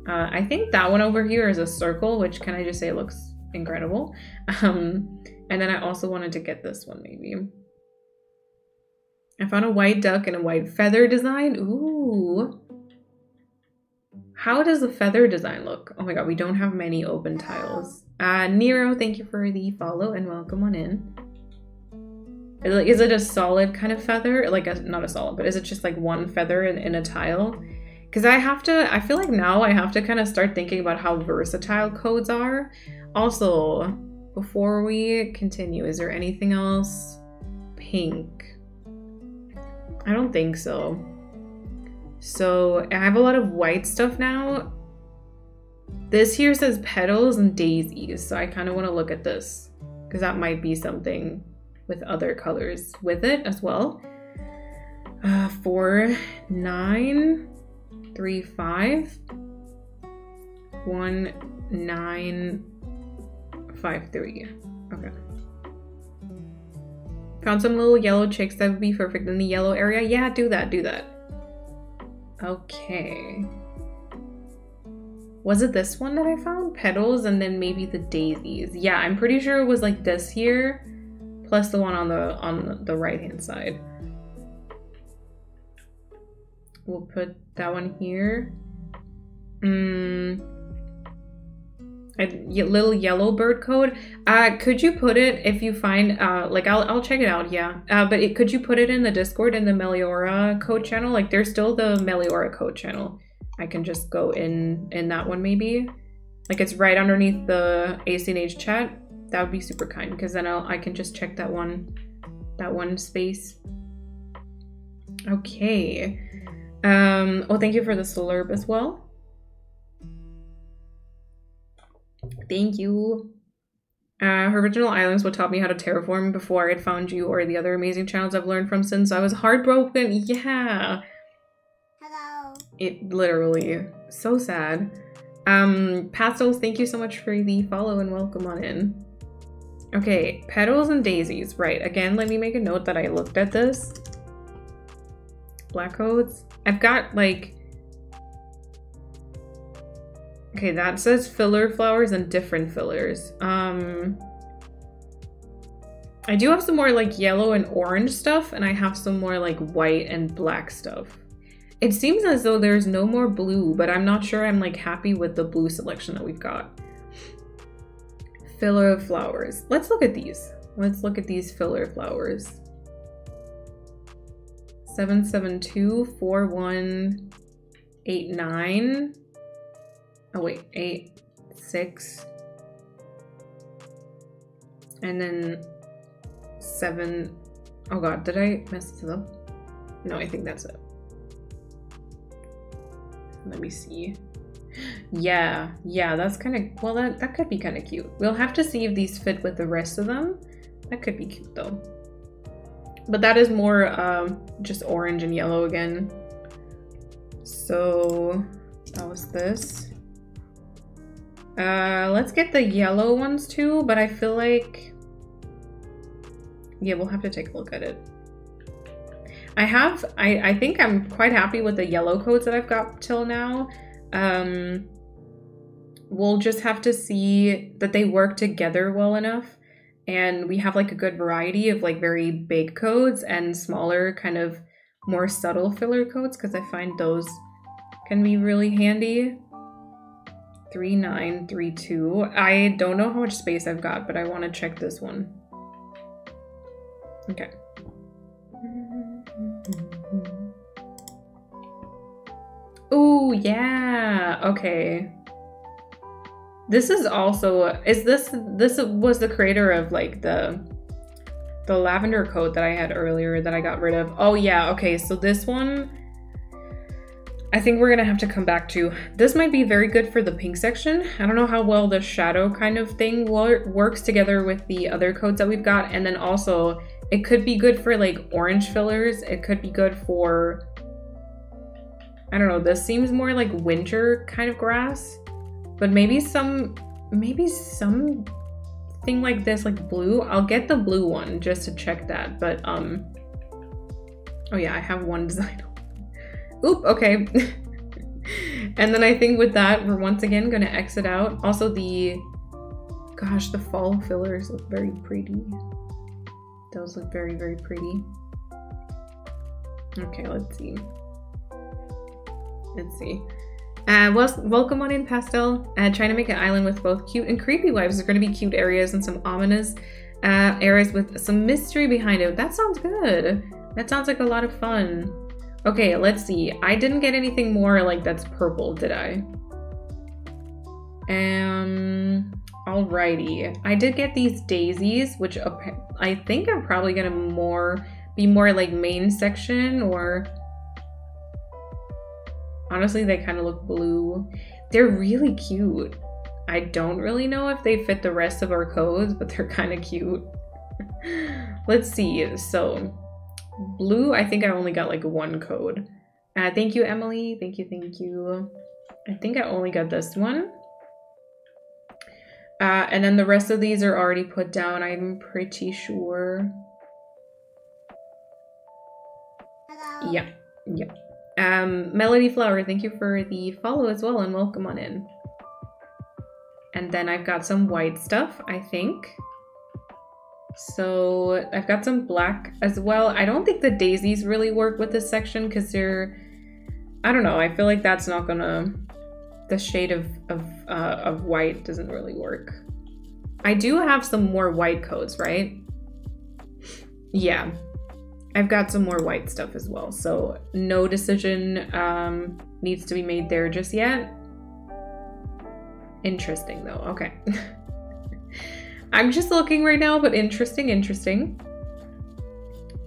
I think that one over here is a circle, which can I just say looks incredible. And then I also wanted to get this one maybe. I found a white duck and a white feather design. Ooh. How does the feather design look? Oh my god, we don't have many open tiles. Nero, thank you for the follow and welcome on in. Is it a solid kind of feather? Like, not a solid, but is it just like one feather in a tile? Because I feel like now I have to kind of start thinking about how versatile codes are. Also, before we continue, is there anything else? Pink. I don't think so. So I have a lot of white stuff now. This here says petals and daisies, so I kind of want to look at this because that might be something with other colors with it as well. 4, 9, 3, 5, 1, 9, 5, 3. Okay. Found some little yellow chicks that would be perfect in the yellow area. Yeah, do that. Okay. Was it this one that I found? Petals and then maybe the daisies. Yeah, I'm pretty sure it was like this here plus the one on the right hand side. We'll put that one here. A little yellow bird code. Could you put it if you find like I'll check it out, yeah. But could you put it in the Discord in the Meliora code channel? Like there's still the Meliora code channel. I can just go in that one maybe. Like it's right underneath the ACNH chat. That would be super kind because then I can just check that one space. Okay. Oh, thank you for the slurp as well. Thank you. Her original islands what taught me how to terraform before I had found you or the other amazing channels I've learned from since I was heartbroken. Yeah. Hello. It literally, so sad. Pastels, thank you so much for the follow and welcome on in. Okay, petals and daisies. Right, again, let me make a note that I looked at this. Black codes. I've got like... Okay, that says filler flowers and different fillers. I do have some more like yellow and orange stuff, and I have some more like white and black stuff. It seems as though there's no more blue, but I'm not sure I'm like happy with the blue selection that we've got. Filler flowers. Let's look at these. Let's look at these filler flowers. 772, 4189. Oh wait, 8, 6. And then 7. Oh god, did I mess this up? No, I think that's it. Let me see. Yeah, that's kind of, well, that could be kind of cute. We'll have to see if these fit with the rest of them. That could be cute though. But that is more just orange and yellow again. So that was this. Let's get the yellow ones too, but I feel like, yeah, we'll have to take a look at it. I think I'm quite happy with the yellow coats that I've got till now. We'll just have to see that they work together well enough, and we have like a good variety of like very big coats and smaller kind of more subtle filler coats, because I find those can be really handy. 3932. I don't know how much space I've got, but I want to check this one. Okay. Oh yeah, okay. This is also, this was the creator of like the lavender coat that I had earlier that I got rid of. Oh yeah, okay, so this one I think we're gonna have to come back to. This might be very good for the pink section. I don't know how well the shadow kind of thing works together with the other coats that we've got, and then also it could be good for like orange fillers. It could be good for, I don't know, this seems more like winter kind of grass, but maybe something like this, like blue. I'll get the blue one just to check that, but oh yeah, I have one design. Oop, okay. And then I think with that, we're once again gonna exit out. Also gosh, the fall fillers look very pretty. Those look very, very pretty. Okay, let's see. Welcome on in, Pastel. Trying to make an island with both cute and creepy vibes. There's going to be cute areas and some ominous areas with some mystery behind it. That sounds good. That sounds like a lot of fun. Okay, let's see. I didn't get anything more like that's purple, did I? Alrighty. I did get these daisies, which I think are probably gonna be more like main section, or honestly, they kind of look blue. They're really cute. I don't really know if they fit the rest of our codes, but they're kind of cute. Let's see. So blue, I think I only got like one code. Thank you, Emily. Thank you. I think I only got this one. And then the rest of these are already put down, I'm pretty sure. Hello. Yeah. Melody Flower, thank you for the follow as well, and welcome on in. And then I've got some white stuff, I think. So I've got some black as well. I don't think the daisies really work with this section because they're, I don't know, I feel like that's not gonna, the shade of white doesn't really work. I do have some more white coats, right? Yeah, I've got some more white stuff as well. So no decision needs to be made there just yet. Interesting though, okay. I'm just looking right now, but interesting.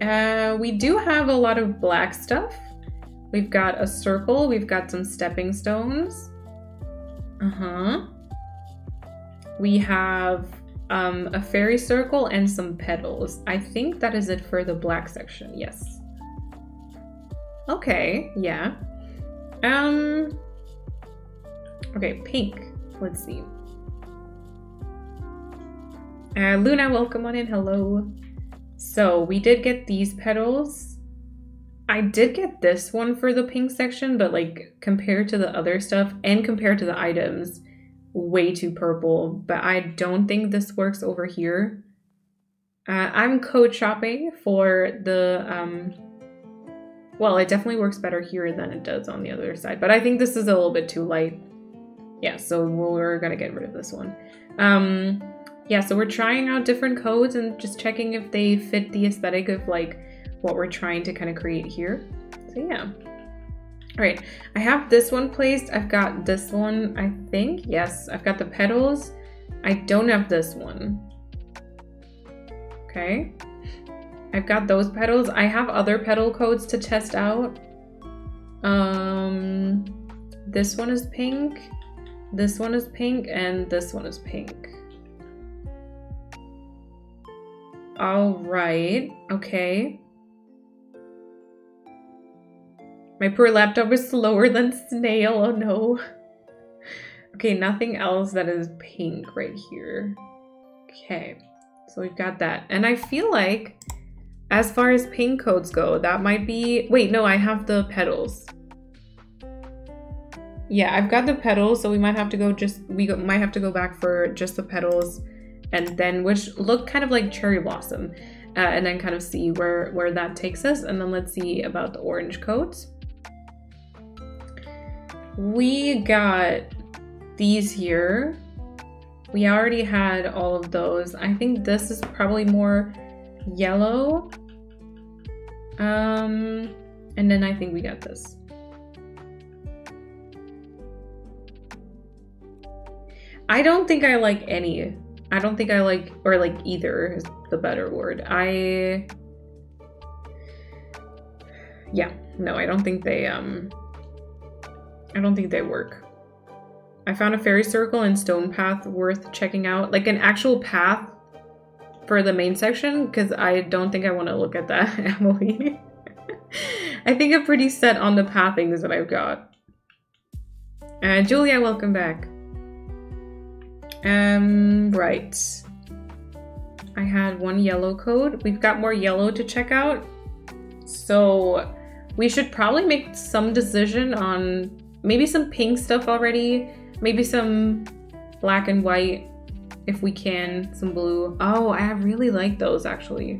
We do have a lot of black stuff. We've got a circle, we've got some stepping stones. We have a fairy circle and some petals. I think that is it for the black section, yes. Okay, yeah. Okay, pink, let's see. Luna, welcome on in. Hello. So we did get these petals. I did get this one for the pink section, but like compared to the other stuff and compared to the items, way too purple. But I don't think this works over here. I'm code shopping for the, well, it definitely works better here than it does on the other side. But I think this is a little bit too light. Yeah, so we're gonna get rid of this one. Yeah, so we're trying out different codes and just checking if they fit the aesthetic of like what we're trying to kind of create here. So yeah. All right, I have this one placed. I've got this one, I think. Yes, I've got the petals. I don't have this one. Okay. I've got those petals. I have other petal codes to test out. This one is pink. This one is pink, and this one is pink. All right, okay. My poor laptop is slower than snail, oh no. Okay, nothing else that is pink right here. Okay, so we've got that. And I feel like, as far as pink codes go, that might be, wait, no, I have the petals. Yeah, I've got the petals, so we might have to go might have to go back for just the petals, and then which look kind of like cherry blossom, and then kind of see where that takes us. And then let's see about the orange coats. We got these here. We already had all of those. I think this is probably more yellow. And then I think we got this. I don't think I like any. I don't think I like, or like either is the better word. Yeah, no, I don't think they work. I found a fairy circle and stone path worth checking out. Like an actual path for the main section, because I don't think I want to look at that, Emily. I think I'm pretty set on the pathings that I've got. Julia, welcome back. Right. I had one yellow code. We've got more yellow to check out. So we should probably make some decision on maybe some pink stuff already. Maybe some black and white if we can. Some blue. Oh, I really like those actually.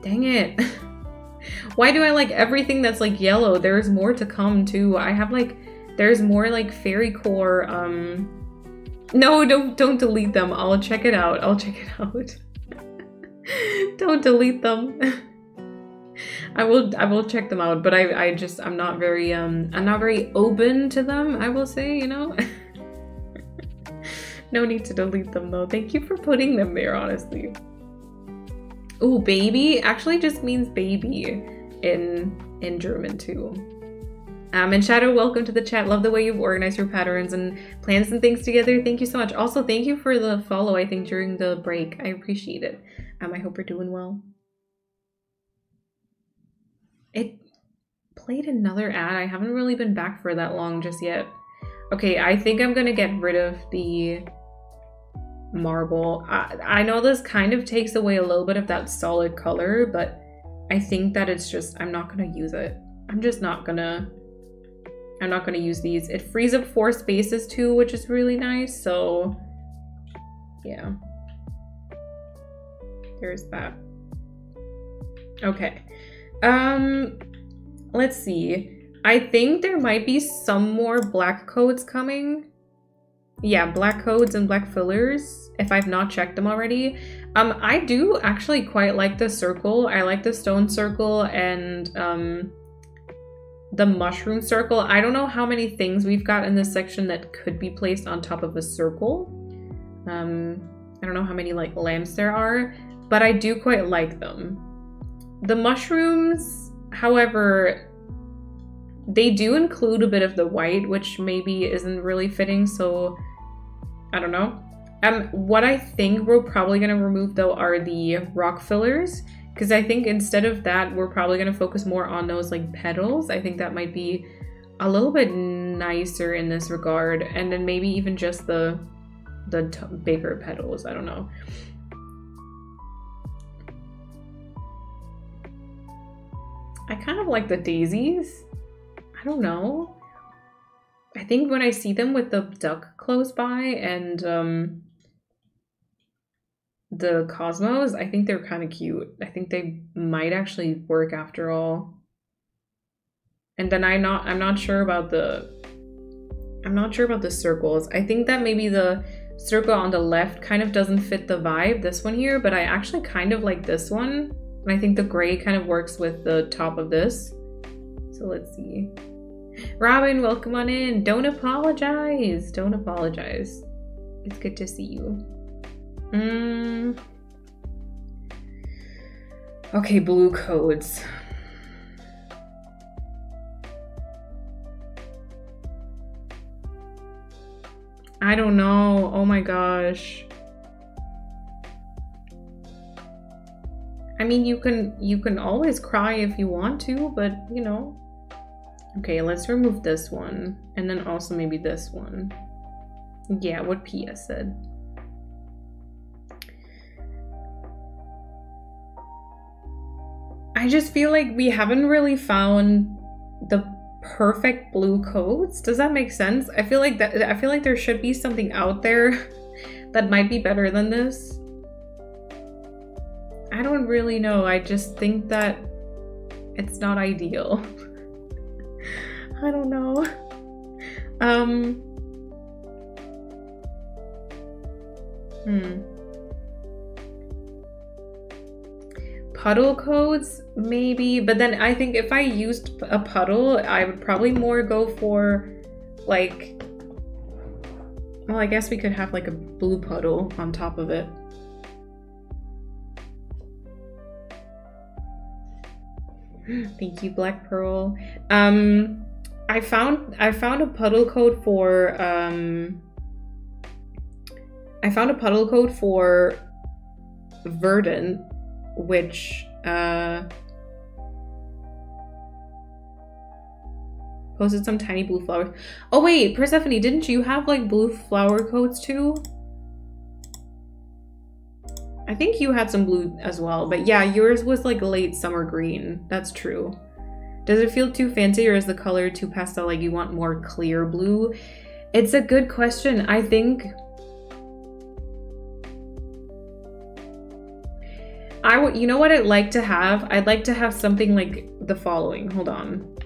Dang it. Why do I like everything that's like yellow? There's more to come too. I have like, there's more like fairy core, no, don't delete them. I'll check it out. I'll check it out. Don't delete them. I will check them out, but I'm not very open to them, I will say, you know. No need to delete them though. Thank you for putting them there, honestly. Ooh, baby actually just means baby in German too. And Shadow, welcome to the chat. Love the way you've organized your patterns and plans and things together. Thank you so much. Also, thank you for the follow, I think, during the break. I appreciate it. I hope you're doing well. It played another ad. I haven't really been back for that long just yet. Okay, I think I'm gonna get rid of the marble. I know this kind of takes away a little bit of that solid color, but I think that it's just, I'm not gonna use it. I'm not gonna use these. It frees up 4 spaces too, which is really nice. So yeah, there's that. Okay, let's see. I think there might be some more black codes coming. Yeah, black codes and black fillers, if I've not checked them already. I do actually quite like the circle. I like the stone circle and the mushroom circle. I don't know how many things we've got in this section that could be placed on top of a circle. I don't know how many like lamps there are, but I do quite like them. The mushrooms, however, they do include a bit of the white, which maybe isn't really fitting, so I don't know. What I think we're probably gonna remove though are the rock fillers, because I think instead of that, we're probably gonna focus more on those like petals. I think that might be a little bit nicer in this regard. And then maybe even just the bigger petals. I don't know. I kind of like the daisies. I don't know. I think when I see them with the duck close by and the cosmos, I think they're kind of cute. I think they might actually work after all. And then I'm not sure about the circles. I think that maybe the circle on the left kind of doesn't fit the vibe, this one here, but I actually kind of like this one. And I think the gray kind of works with the top of this. So let's see. Robin, welcome on in. Don't apologize. Don't apologize. It's good to see you. Okay, blue codes. I don't know. Oh my gosh. I mean, you can always cry if you want to, but you know. Okay, let's remove this one and then also maybe this one. Yeah, what Pia said. I just feel like we haven't really found the perfect blue coats. Does that make sense? I feel like there should be something out there that might be better than this. I don't really know. I just think that it's not ideal. I don't know. Puddle codes, maybe, but then I think if I used a puddle, I would probably more go for like, well, I guess we could have like a blue puddle on top of it. Thank you, Black Pearl. I found a puddle code for Verdant, which posted some tiny blue flowers. Oh wait, Persephone, didn't you have like blue flower codes too? I think you had some blue as well, but yeah, yours was like late summer green. That's true. Does it feel too fancy or is the color too pastel, like you want more clear blue? It's a good question. I think you know what I'd like to have? I'd like to have something like the following. Hold on.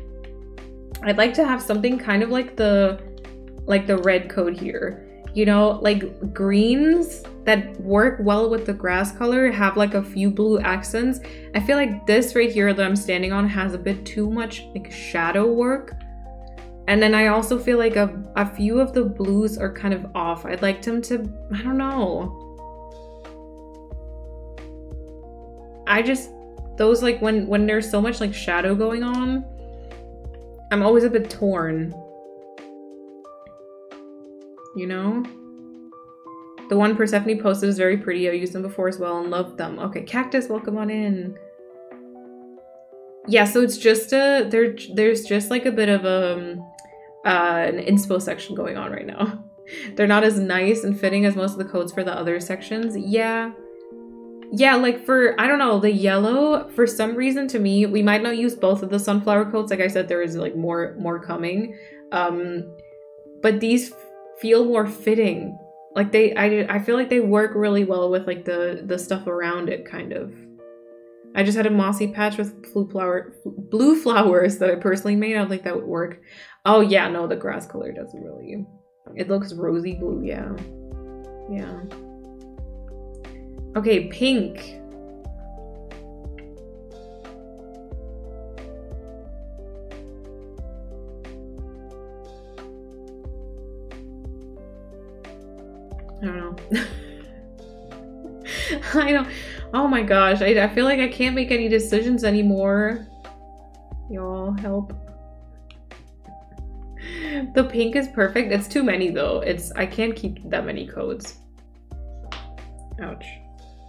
I'd like to have something kind of like the red code here. You know, like greens that work well with the grass color, have like a few blue accents. I feel like this right here that I'm standing on has a bit too much like shadow work. And then I also feel like a few of the blues are kind of off. I'd like them to, I don't know. I just, those like when there's so much like shadow going on, I'm always a bit torn. You know? The one Persephone posted is very pretty. I've used them before as well and loved them. Okay, Cactus, welcome on in. Yeah, so it's just there's just like a bit of an inspo section going on right now. They're not as nice and fitting as most of the codes for the other sections. Yeah, like for, I don't know, the yellow, for some reason to me, we might not use both of the sunflower coats. Like I said, there is like more coming. But these feel more fitting. Like I feel like they work really well with like the stuff around it, kind of. I just had a mossy patch with blue flowers that I personally made. I don't think that would work. Oh yeah, no, the grass color doesn't really. It looks rosy blue, yeah. Yeah. Okay, pink. I don't know. I don't. Oh my gosh, I feel like I can't make any decisions anymore. Y'all help. The pink is perfect. It's too many though. I can't keep that many codes. Ouch.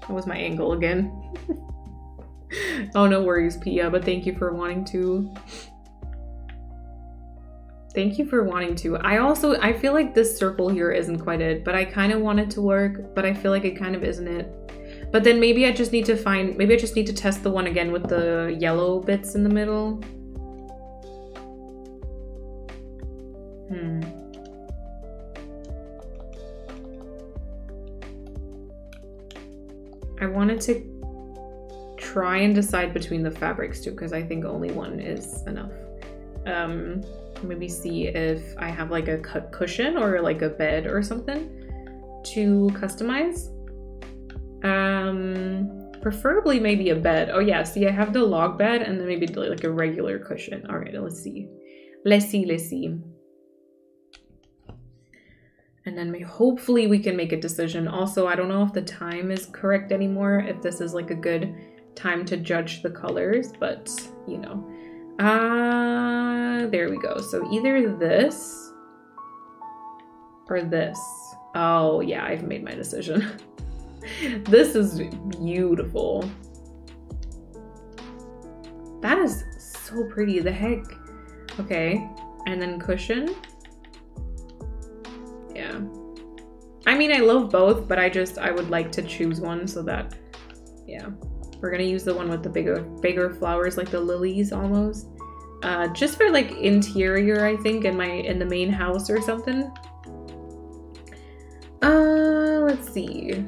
That was my angle again. Oh, no worries, Pia, but thank you for wanting to. Thank you for wanting to. I feel like this circle here isn't quite it, but I kind of want it to work, but I feel like it kind of isn't it. But then maybe I just need to test the one again with the yellow bits in the middle. I wanted to try and decide between the fabrics too, because I think only one is enough. Maybe see if I have like a cushion or like a bed or something to customize. Preferably maybe a bed. Oh yeah, see, I have the log bed and then maybe like a regular cushion. All right, let's see. Let's see. And then hopefully we can make a decision. Also, I don't know if the time is correct anymore, if this is like a good time to judge the colors, but you know. There we go. So either this or this. Oh yeah, I've made my decision. This is beautiful. That is so pretty, the heck. Okay, and then cushion. Yeah. I mean, I love both, but I would like to choose one so that, yeah. We're gonna use the one with the bigger flowers, like the lilies almost. Just for like interior, I think, in the main house or something. Let's see.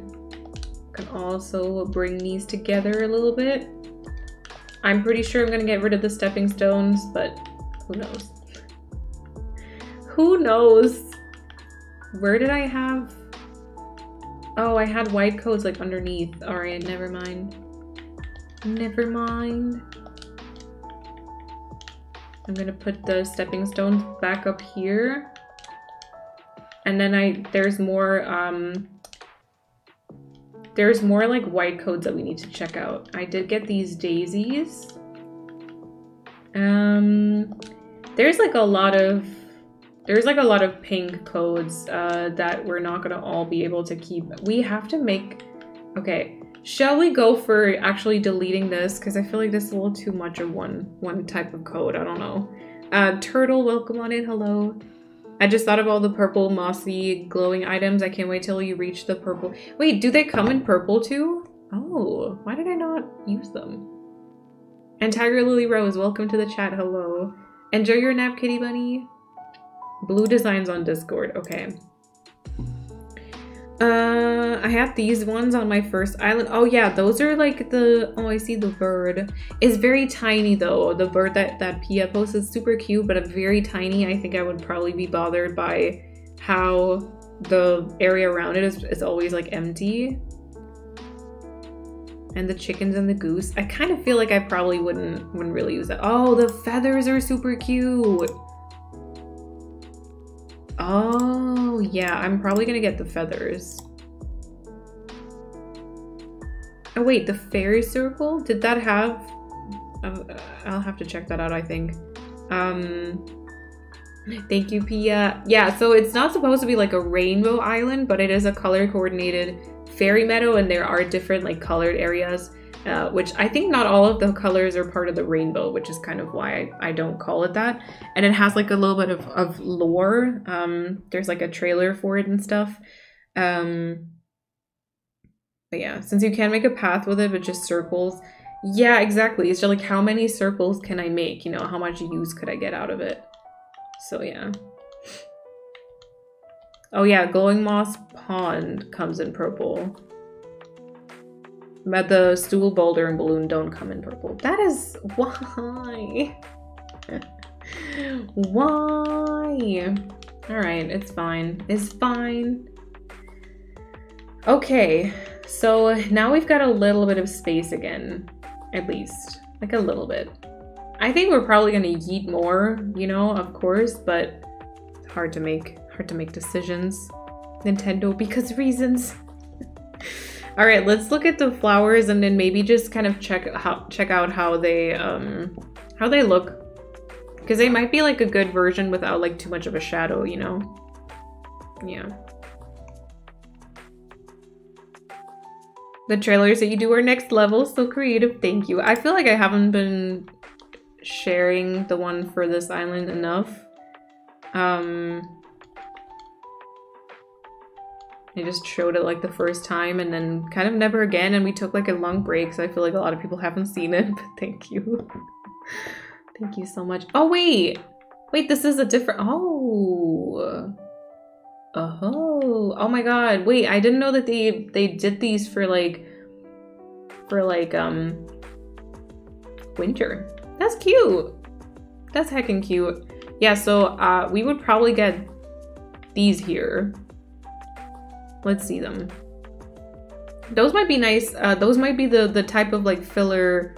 Can also bring these together a little bit. I'm pretty sure I'm gonna get rid of the stepping stones, but who knows? Who knows? Where did I have? Oh, I had white coats like underneath. All right, never mind. Never mind. I'm gonna put the stepping stones back up here. And then there's more like white codes that we need to check out. I did get these daisies. There's like a lot of pink codes that we're not gonna all be able to keep. We have to make, okay, shall we go for actually deleting this? Because I feel like this is a little too much of one type of code. I don't know. Turtle, welcome on in, hello. I just thought of all the purple mossy glowing items. I can't wait till you reach the purple. Wait, do they come in purple too? Oh, why did I not use them? And Tiger Lily Rose, welcome to the chat, hello. Enjoy your nap, kitty bunny. Blue designs on Discord, okay. I had these ones on my first island. Oh yeah, those are like oh, I see the bird. It's very tiny though. The bird that Pia posted is super cute, but very tiny. I think I would probably be bothered by how the area around it is always like empty. And the chickens and the goose. I kind of feel like I probably wouldn't really use that. Oh, the feathers are super cute. Oh, yeah, I'm probably gonna get the feathers. Oh wait, the fairy circle? Did that have... I'll have to check that out, I think. Thank you, Pia. Yeah, so it's not supposed to be like a rainbow island, but it is a color-coordinated fairy meadow, and there are different like colored areas, which I think not all of the colors are part of the rainbow, which is kind of why I don't call it that. And it has like a little bit of lore. There's like a trailer for it and stuff. But yeah, since you can make a path with it, but just circles. Yeah, exactly. It's just like, how many circles can I make? You know, how much use could I get out of it? So yeah. Oh yeah, Glowing Moss Pond comes in purple. But the stool, boulder, and balloon don't come in purple. That is why. Why? Alright, it's fine. It's fine. Okay, so now we've got a little bit of space again. At least. Like a little bit. I think we're probably gonna yeet more, you know, of course, but it's hard to make decisions. Nintendo, because reasons. All right, let's look at the flowers and then maybe just kind of check out how they look, because they might be like a good version without like too much of a shadow, you know? Yeah. The trailers that you do are next level, so creative. Thank you. I feel like I haven't been sharing the one for this island enough. I just showed it like the first time and then kind of never again, and we took like a long break, so I feel like a lot of people haven't seen it, but thank you. Thank you so much. Oh wait! Wait, this is a different— oh! Oh my god, wait, I didn't know that they did these for winter. That's cute. That's heckin' cute. Yeah, so we would probably get these here. Let's see them. Those might be nice. Those might be the type of like filler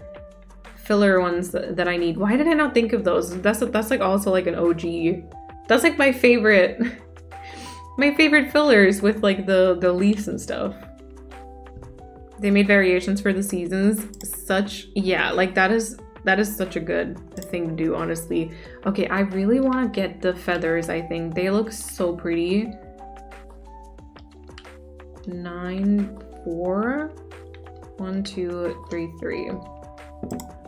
ones that I need. Why did I not think of those? That's like also like an OG. That's like my favorite fillers with like the leaves and stuff. They made variations for the seasons. Yeah, like that is such a good thing to do, honestly. Okay, I really want to get the feathers, I think. They look so pretty. 9, 4, 1, 2, 3, 3.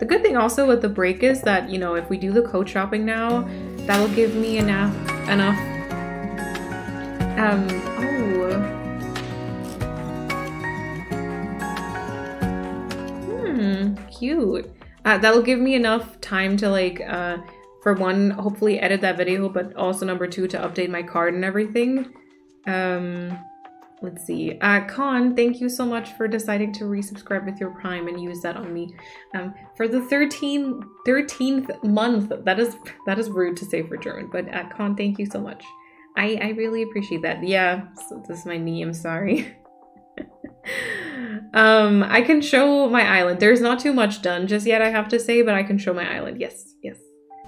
The good thing also with the break is that, you know, if we do the coat shopping now, that'll give me enough cute. That'll give me enough time to like, for one, hopefully edit that video, but also number 2, to update my card and everything. Let's see. Con, thank you so much for deciding to resubscribe with your Prime and use that on me. For the 13th month. That is rude to say for German, but Con, thank you so much. I really appreciate that. Yeah, so this is my knee, I'm sorry. I can show my island. There's not too much done just yet, I have to say, but I can show my island. Yes, yes.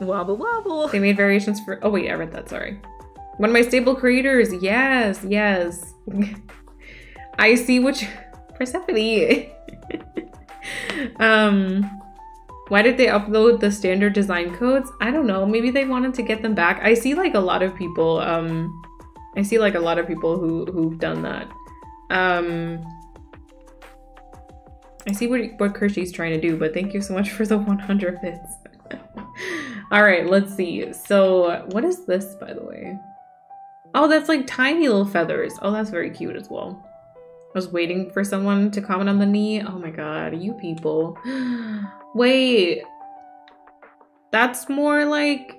Wobble wobble. They made variations for— oh wait, I read that, sorry. One of my stable creators, yes, yes. I see which— Persephone. Why did they upload the standard design codes? I don't know, maybe they wanted to get them back. I see like a lot of people, who've done that. I see what Kirsty's trying to do, but thank you so much for the 100 bits. All right, let's see. So what is this, by the way? Oh, that's like tiny little feathers. Oh, that's very cute as well. I was waiting for someone to comment on the knee. Oh my god, you people. Wait. That's more like—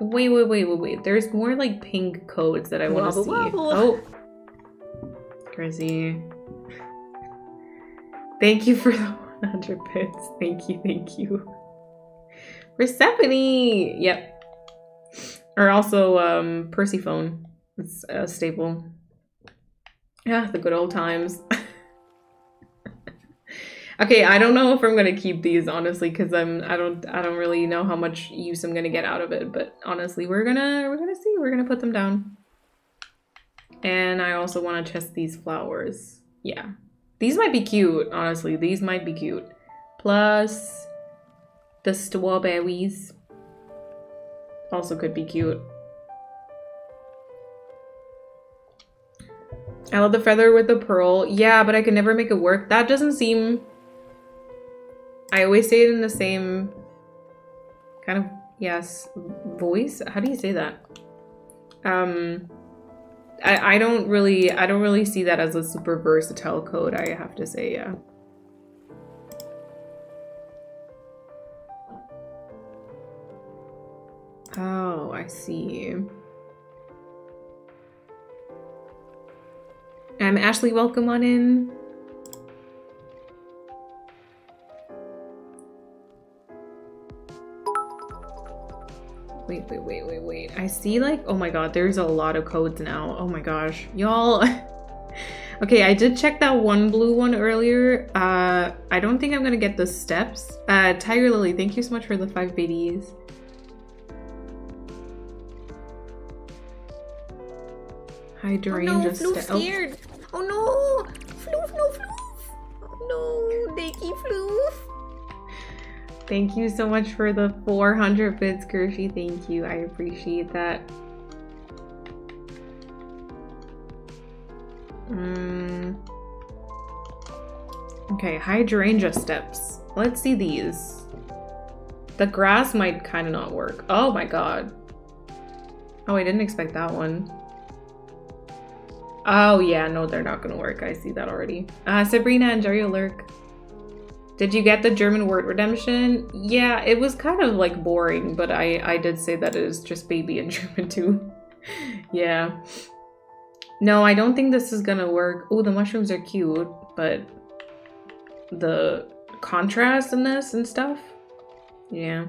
wait. There's more like pink codes that I want to see. Wobble. Oh. Chrissy. Thank you for the 100 bits. Thank you. Persephone! Yep. Or also Persephone. It's a staple. Yeah, the good old times. Okay, I don't know if I'm gonna keep these, honestly, because I don't really know how much use I'm gonna get out of it, but honestly we're gonna see. We're gonna put them down. And I also want to test these flowers. Yeah. These might be cute, honestly. These might be cute. Plus the strawberries also could be cute. I love the feather with the pearl. Yeah, but I can never make it work. That doesn't seem— I always say it in the same kind of— yes, voice. How do you say that? I don't really see that as a super versatile code, I have to say, yeah. Oh, I see. Ashley, welcome on in. Wait. I see like— oh my god, there's a lot of codes now. Oh my gosh, y'all. Okay, I did check that one blue one earlier. I don't think I'm gonna get the steps. Tiger Lily, thank you so much for the 5 BDs. Hydrangea Floof's scared. Oh no! Floof, no Floof! Oh no, Dakey Floof! Thank you so much for the 400 bits, Kershi. Thank you. I appreciate that. Okay, hydrangea steps. Let's see these. The grass might kind of not work. Oh my god. Oh, I didn't expect that one. Oh yeah, no, they're not gonna work. I see that already. Sabrina and Jerry Lurk. Did you get the German word redemption? Yeah, it was kind of like boring, but I did say that it is just baby in German too. Yeah. No, I don't think this is gonna work. Oh, the mushrooms are cute, but the contrast in this and stuff. Yeah.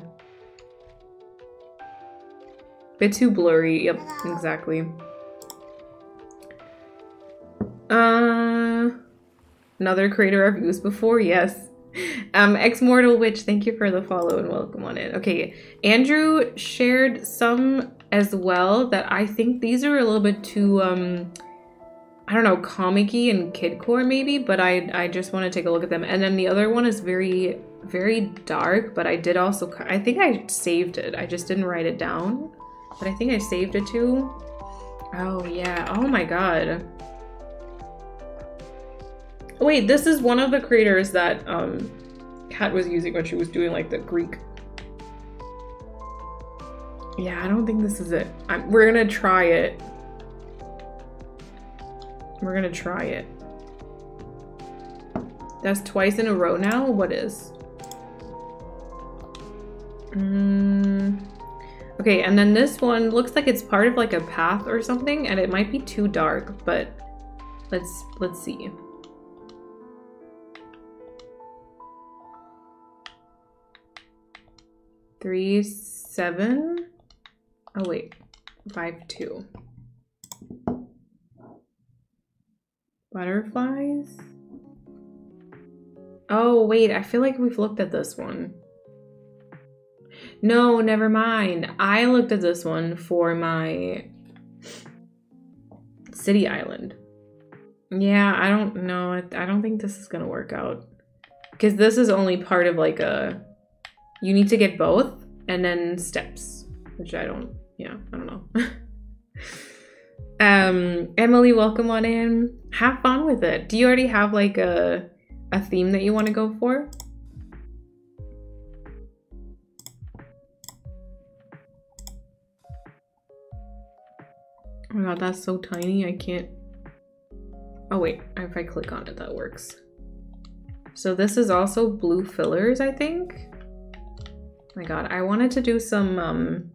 Bit too blurry. Yep, exactly. Another creator I've used before, yes. Ex-Mortal Witch, thank you for the follow and welcome on in. Okay, Andrew shared some as well that I think these are a little bit too, I don't know, comic-y and kidcore maybe, but I just want to take a look at them. And then the other one is very, very dark, but I did also, I think I saved it. I just didn't write it down, but I think I saved it too. Oh yeah, oh my god. Wait, this is one of the creators that Kat was using when she was doing like the Greek. Yeah, I don't think this is it. We're gonna try it. We're gonna try it. That's twice in a row now? What is? Okay, and then this one looks like it's part of like a path or something, and it might be too dark, but let's see. Three, 7. Oh wait, 5, 2. Butterflies. Oh wait, I feel like we've looked at this one. No, never mind. I looked at this one for my city island. Yeah, I don't know. I don't think this is gonna work out. Because this is only part of like a... You need to get both and then steps, which I don't know. Emily, welcome on in. Have fun with it. Do you already have like a theme that you want to go for? Oh my god, that's so tiny. I can't. Oh wait, if I click on it, that works. So this is also blue fillers, I think. Oh my god, I wanted to do some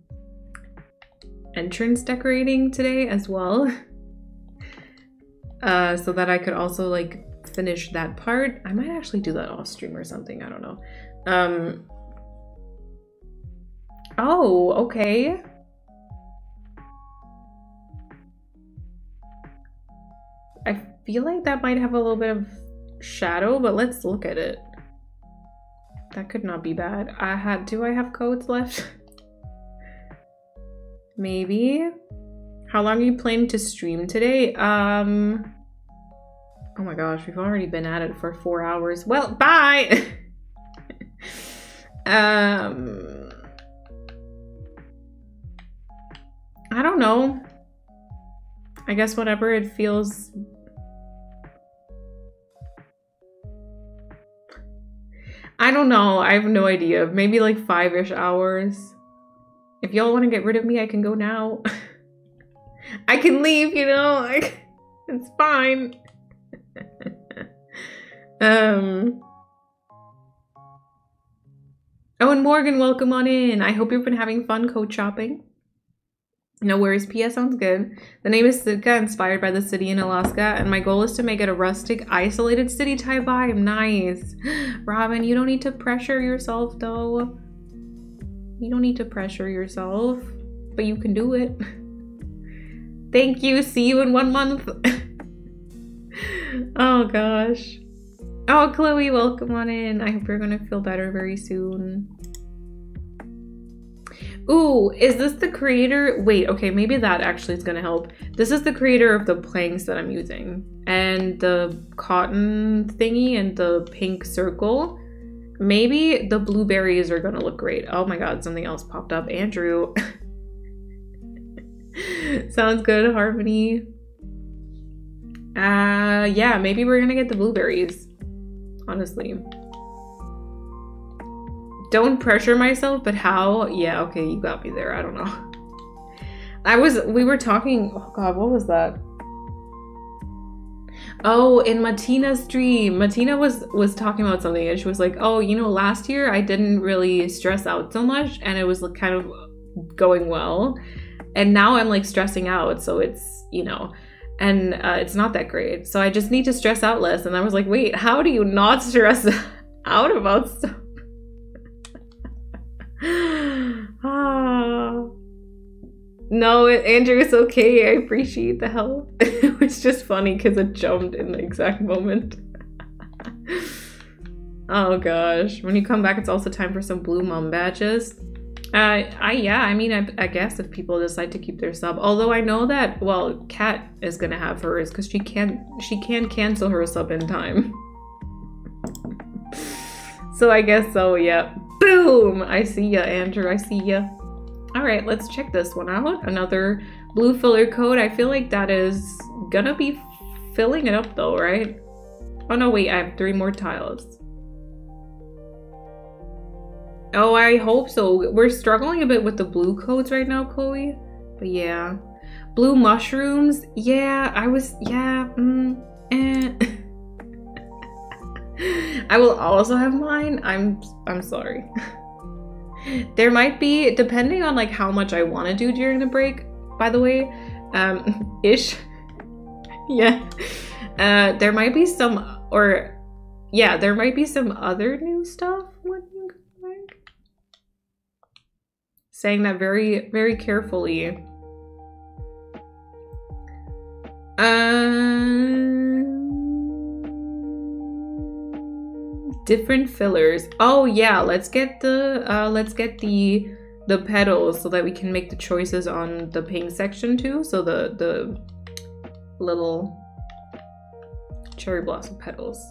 entrance decorating today as well. So that I could also like finish that part. I might actually do that off stream or something, I don't know. Oh, okay. I feel like that might have a little bit of shadow, but let's look at it. That could not be bad. Do I have codes left? Maybe. How long are you planning to stream today? Oh my gosh, we've already been at it for 4 hours. Well, bye! I don't know. I guess whatever it feels. I don't know. I have no idea. Maybe like 5-ish hours. If y'all want to get rid of me, I can go now. I can leave, you know? Like, it's fine. Oh, and Morgan, welcome on in. I hope you've been having fun coat shopping. No worries, PS sounds good. The name is Sitka, inspired by the city in Alaska, and my goal is to make it a rustic, isolated city type vibe. Nice. Robin, you don't need to pressure yourself, though. You don't need to pressure yourself, but you can do it. Thank you. See you in 1 month. Oh, gosh. Oh, Chloe, welcome on in. I hope you're going to feel better very soon. Ooh, is this the creator? Wait, okay, maybe that actually is gonna help. This is the creator of the planks that I'm using. And the cotton thingy and the pink circle. Maybe the blueberries are gonna look great. Oh my god, something else popped up. Andrew. Sounds good, Harmony. Yeah, maybe we're gonna get the blueberries. Honestly. Don't pressure myself, but how? Yeah, okay, you got me there. I don't know. We were talking, oh god, what was that? Oh, in Matina's stream, Matina was talking about something and she was like, oh, you know, last year I didn't really stress out so much and it was like kind of going well. And now I'm like stressing out, so it's, you know, and it's not that great. So I just need to stress out less. And I was like, wait, how do you not stress out about stuff? No, Andrew, it's okay. I appreciate the help. It was just funny because it jumped in the exact moment. Oh gosh. When you come back, it's also time for some Blue Mom badges. I mean, I guess if people decide to keep their sub. Although I know that, well, Kat is gonna have hers because she can cancel her sub in time. So I guess so, yeah. Boom! I see ya, Andrew, I see ya. Alright, let's check this one out. Another blue filler code. I feel like that is gonna be filling it up though, right? Oh no, wait, I have 3 more tiles. Oh, I hope so. We're struggling a bit with the blue codes right now, Chloe. But yeah. Blue mushrooms. Yeah, I will also have mine. I'm sorry. There might be, depending on like how much I want to do during the break, by the way, ish. Yeah. There might be some, or yeah, there might be some other new stuff when you come back. Saying that very, very carefully. Different fillers. Oh yeah, let's get the petals so that we can make the choices on the pink section too. So the little cherry blossom petals.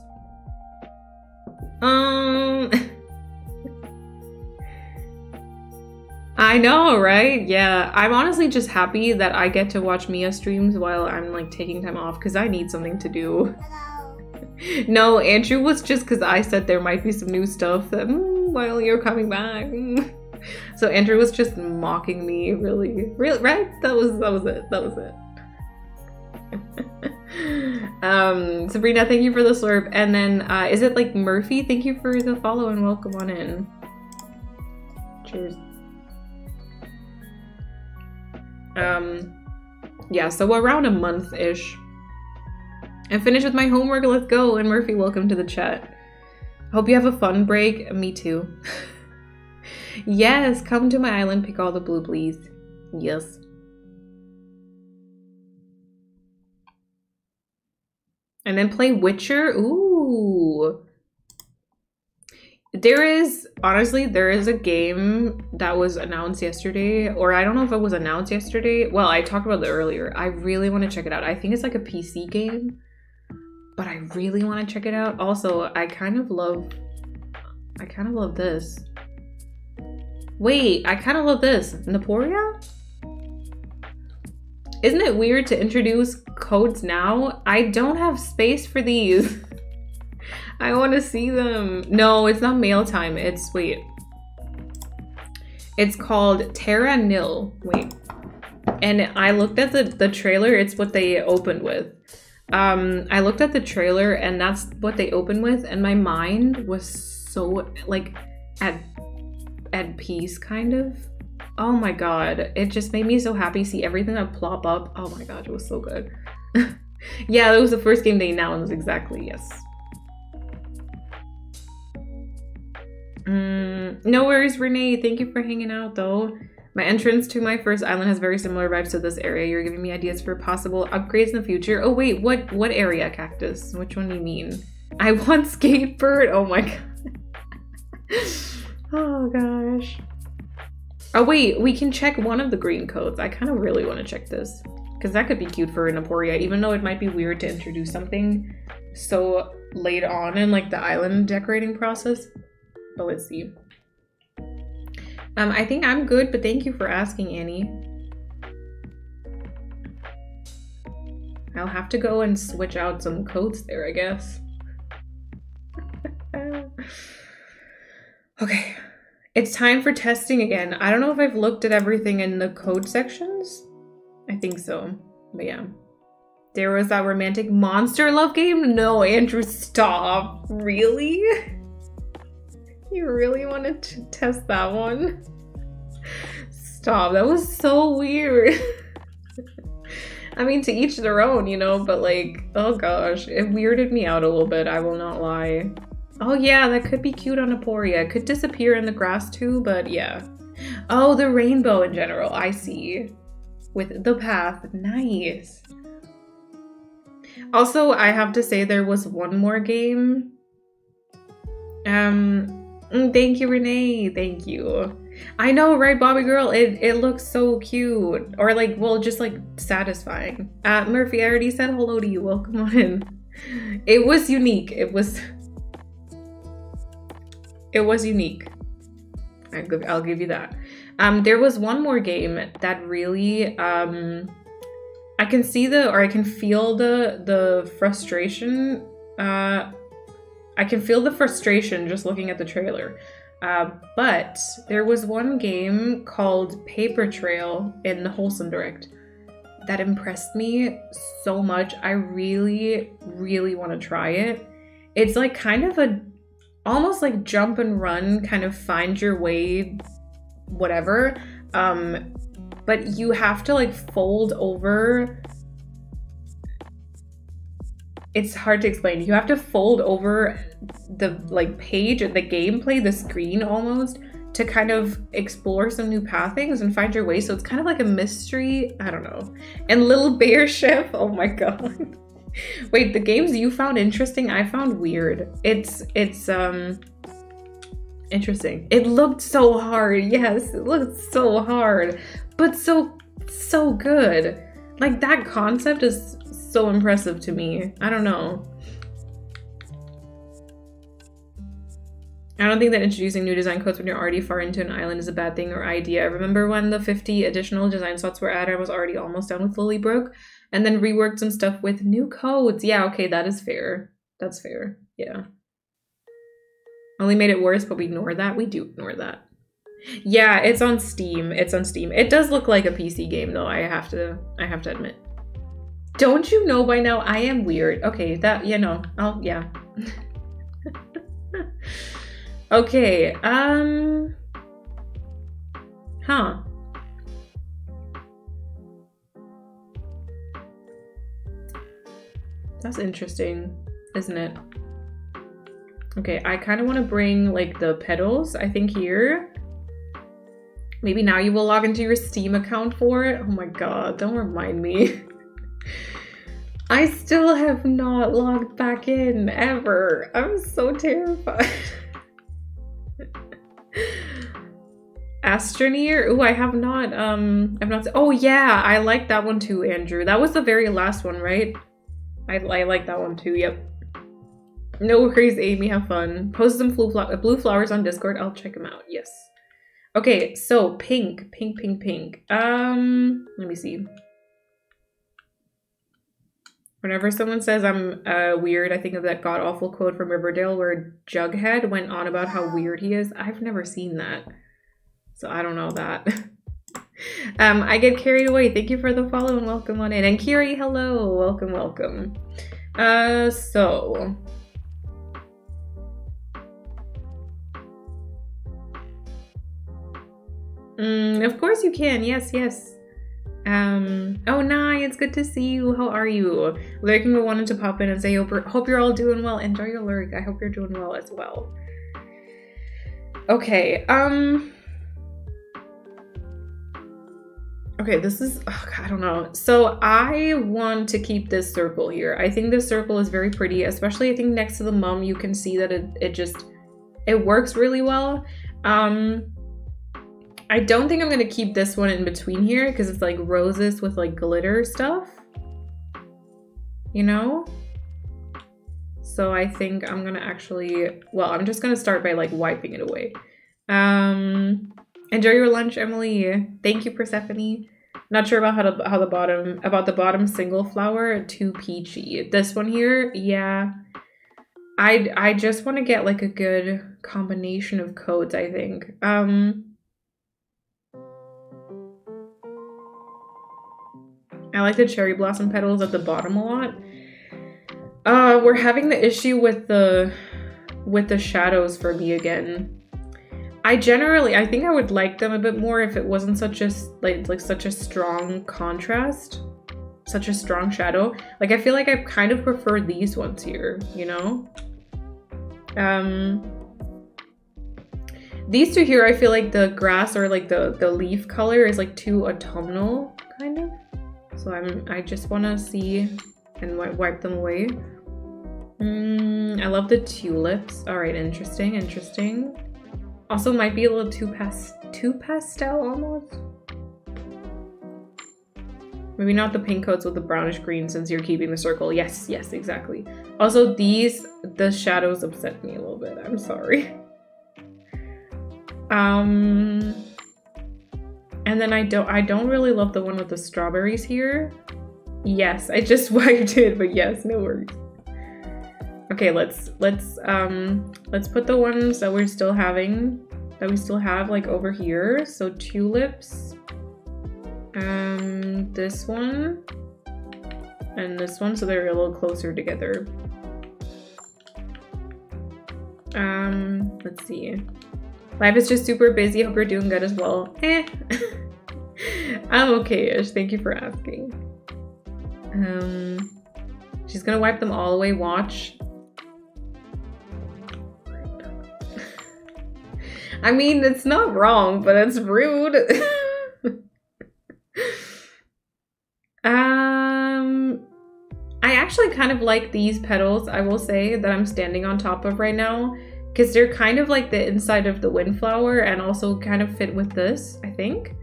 I know, right? Yeah, I'm honestly just happy that I get to watch Mia streams while I'm like taking time off because I need something to do. No, Andrew was just because I said there might be some new stuff that while you're coming back. So Andrew was just mocking me, really, right? That was it. Sabrina, thank you for the slurp. And then is it like Murphy? Thank you for the follow and welcome on in. Cheers. Yeah, so around a month-ish. I'm finished with my homework, let's go. And Murphy, welcome to the chat. Hope you have a fun break. Me too. Yes, come to my island, pick all the blue, please. Yes. And then play Witcher. Ooh. Honestly, there is a game that was announced yesterday, or I don't know if it was announced yesterday. Well, I talked about it earlier. I really want to check it out. I think it's like a PC game, but I really want to check it out. Also, I kind of love this. Wait, I kind of love this. Naporia? Isn't it weird to introduce codes now? I don't have space for these. I want to see them. No, it's not mail time. It's, wait. It's called Terra Nil. Wait. And I looked at the trailer. It's what they opened with. I looked at the trailer and that's what they opened with. And my mind was so, like, at peace, kind of. Oh my god. It just made me so happy to see everything that plop up. Oh my god, it was so good. Yeah, that was the first game they announced. Exactly, yes. No worries, Renee. Thank you for hanging out, though. My entrance to my first island has very similar vibes to this area. You're giving me ideas for possible upgrades in the future. Oh, wait. What area, Cactus? Which one do you mean? I want Skatebird. Oh, my god. Oh, gosh. Oh, wait. We can check one of the green codes. I kind of really want to check this. Because that could be cute for Naporia, even though it might be weird to introduce something so late on in, like, the island decorating process. But let's see. I think I'm good, but thank you for asking, Annie. I'll have to go and switch out some codes there, I guess. Okay, it's time for testing again. I don't know if I've looked at everything in the code sections. I think so. But yeah. There was that romantic monster love game? No, Andrew, stop. Really? You really wanted to test that one? Stop, that was so weird. I mean, to each their own, you know, but like, oh gosh, it weirded me out a little bit, I will not lie. Oh yeah, that could be cute on Aporia. It could disappear in the grass too, but yeah. Oh, the rainbow in general, I see. With the path, nice. Also, I have to say there was one more game. Thank you, Renee, thank you. I know, right, Bobby girl? It looks so cute. Or like, well, just like satisfying. Murphy, I already said hello to you. Welcome on in. It was unique. It was unique. I'll give you that. There was one more game that really, I can see I can feel the frustration. I can feel the frustration just looking at the trailer. But there was one game called Paper Trail in the Wholesome Direct that impressed me so much. I really, really want to try it. It's like kind of almost like jump and run, kind of find your way, whatever. But you have to like fold over. It's hard to explain. You have to fold over the like page, the gameplay, the screen almost, to kind of explore some new pathings and find your way. So it's kind of like a mystery. I don't know. And Little Bear Chef. Oh my god. Wait, the games you found interesting, I found weird. It's interesting. It looked so hard. Yes, it looked so hard, but so good. Like that concept is so impressive to me. I don't know. I don't think that introducing new design codes when you're already far into an island is a bad thing or idea. I remember when the 50 additional design slots were added, I was already almost done with Lilybrook and then reworked some stuff with new codes. Yeah, okay, that is fair. That's fair. Yeah. Only made it worse, but we ignore that. We do ignore that. Yeah, it's on Steam. It's on Steam. It does look like a PC game though, I have to admit. Don't you know by now I am weird? Okay, that, you know, oh yeah. Okay, huh. That's interesting, isn't it? Okay, I kind of want to bring like the pedals, I think here. Maybe now you will log into your Steam account for it. Oh my god, don't remind me. I still have not logged back in ever. I'm so terrified. Astroneer? Ooh, I have not, oh yeah, I like that one too, Andrew. That was the very last one, right? I like that one too, yep. No worries, Amy, have fun. Post some blue flowers on Discord, I'll check them out, yes. Okay, so pink. Let me see. Whenever someone says I'm weird, I think of that god-awful quote from Riverdale where Jughead went on about how weird he is. I've never seen that, so I don't know that. I get carried away. Thank you for the follow and welcome on in. And Kiri, hello. Welcome. So... of course you can. Yes. Oh, Nai, it's good to see you. How are you? Lurking wanted to pop in and say, hope you're all doing well. Enjoy your lurk. I hope you're doing well as well. Okay, okay, this is, I don't know. So I want to keep this circle here. I think this circle is very pretty, especially I think next to the mum, you can see that it works really well. I don't think I'm gonna keep this one in between here because it's like roses with like glitter stuff, you know? So I think I'm gonna actually, well, I'm just gonna start by like wiping it away. Enjoy your lunch, Emily. Thank you, Persephone. Not sure about the bottom single flower, too peachy. This one here, yeah. I just want to get like a good combination of codes, I think. I like the cherry blossom petals at the bottom a lot. We're having the issue with the shadows for me again. I think I would like them a bit more if it wasn't such a such a strong contrast, such a strong shadow. Like I feel like I kind of prefer these ones here, you know? These two here, I feel like the grass or like the leaf color is like too autumnal, kind of. So I just want to see and wipe them away. I love the tulips. All right, interesting, interesting. Also might be a little too pastel almost. Maybe not the pink coats with the brownish green since you're keeping the circle. Yes, yes, exactly. Also the shadows upset me a little bit. I'm sorry. And then I don't really love the one with the strawberries here. Yes, I just wiped it, but yes, no worries. Okay, let's put the ones that we still have like over here. So tulips, this one, and this one, so they're a little closer together. Let's see. Life is just super busy. Hope you're doing good as well. I'm okay-ish. Thank you for asking. She's gonna wipe them all away. Watch. I mean, it's not wrong, but it's rude. I actually kind of like these petals, I will say, that I'm standing on top of right now, because they're kind of like the inside of the windflower and also kind of fit with this, I think.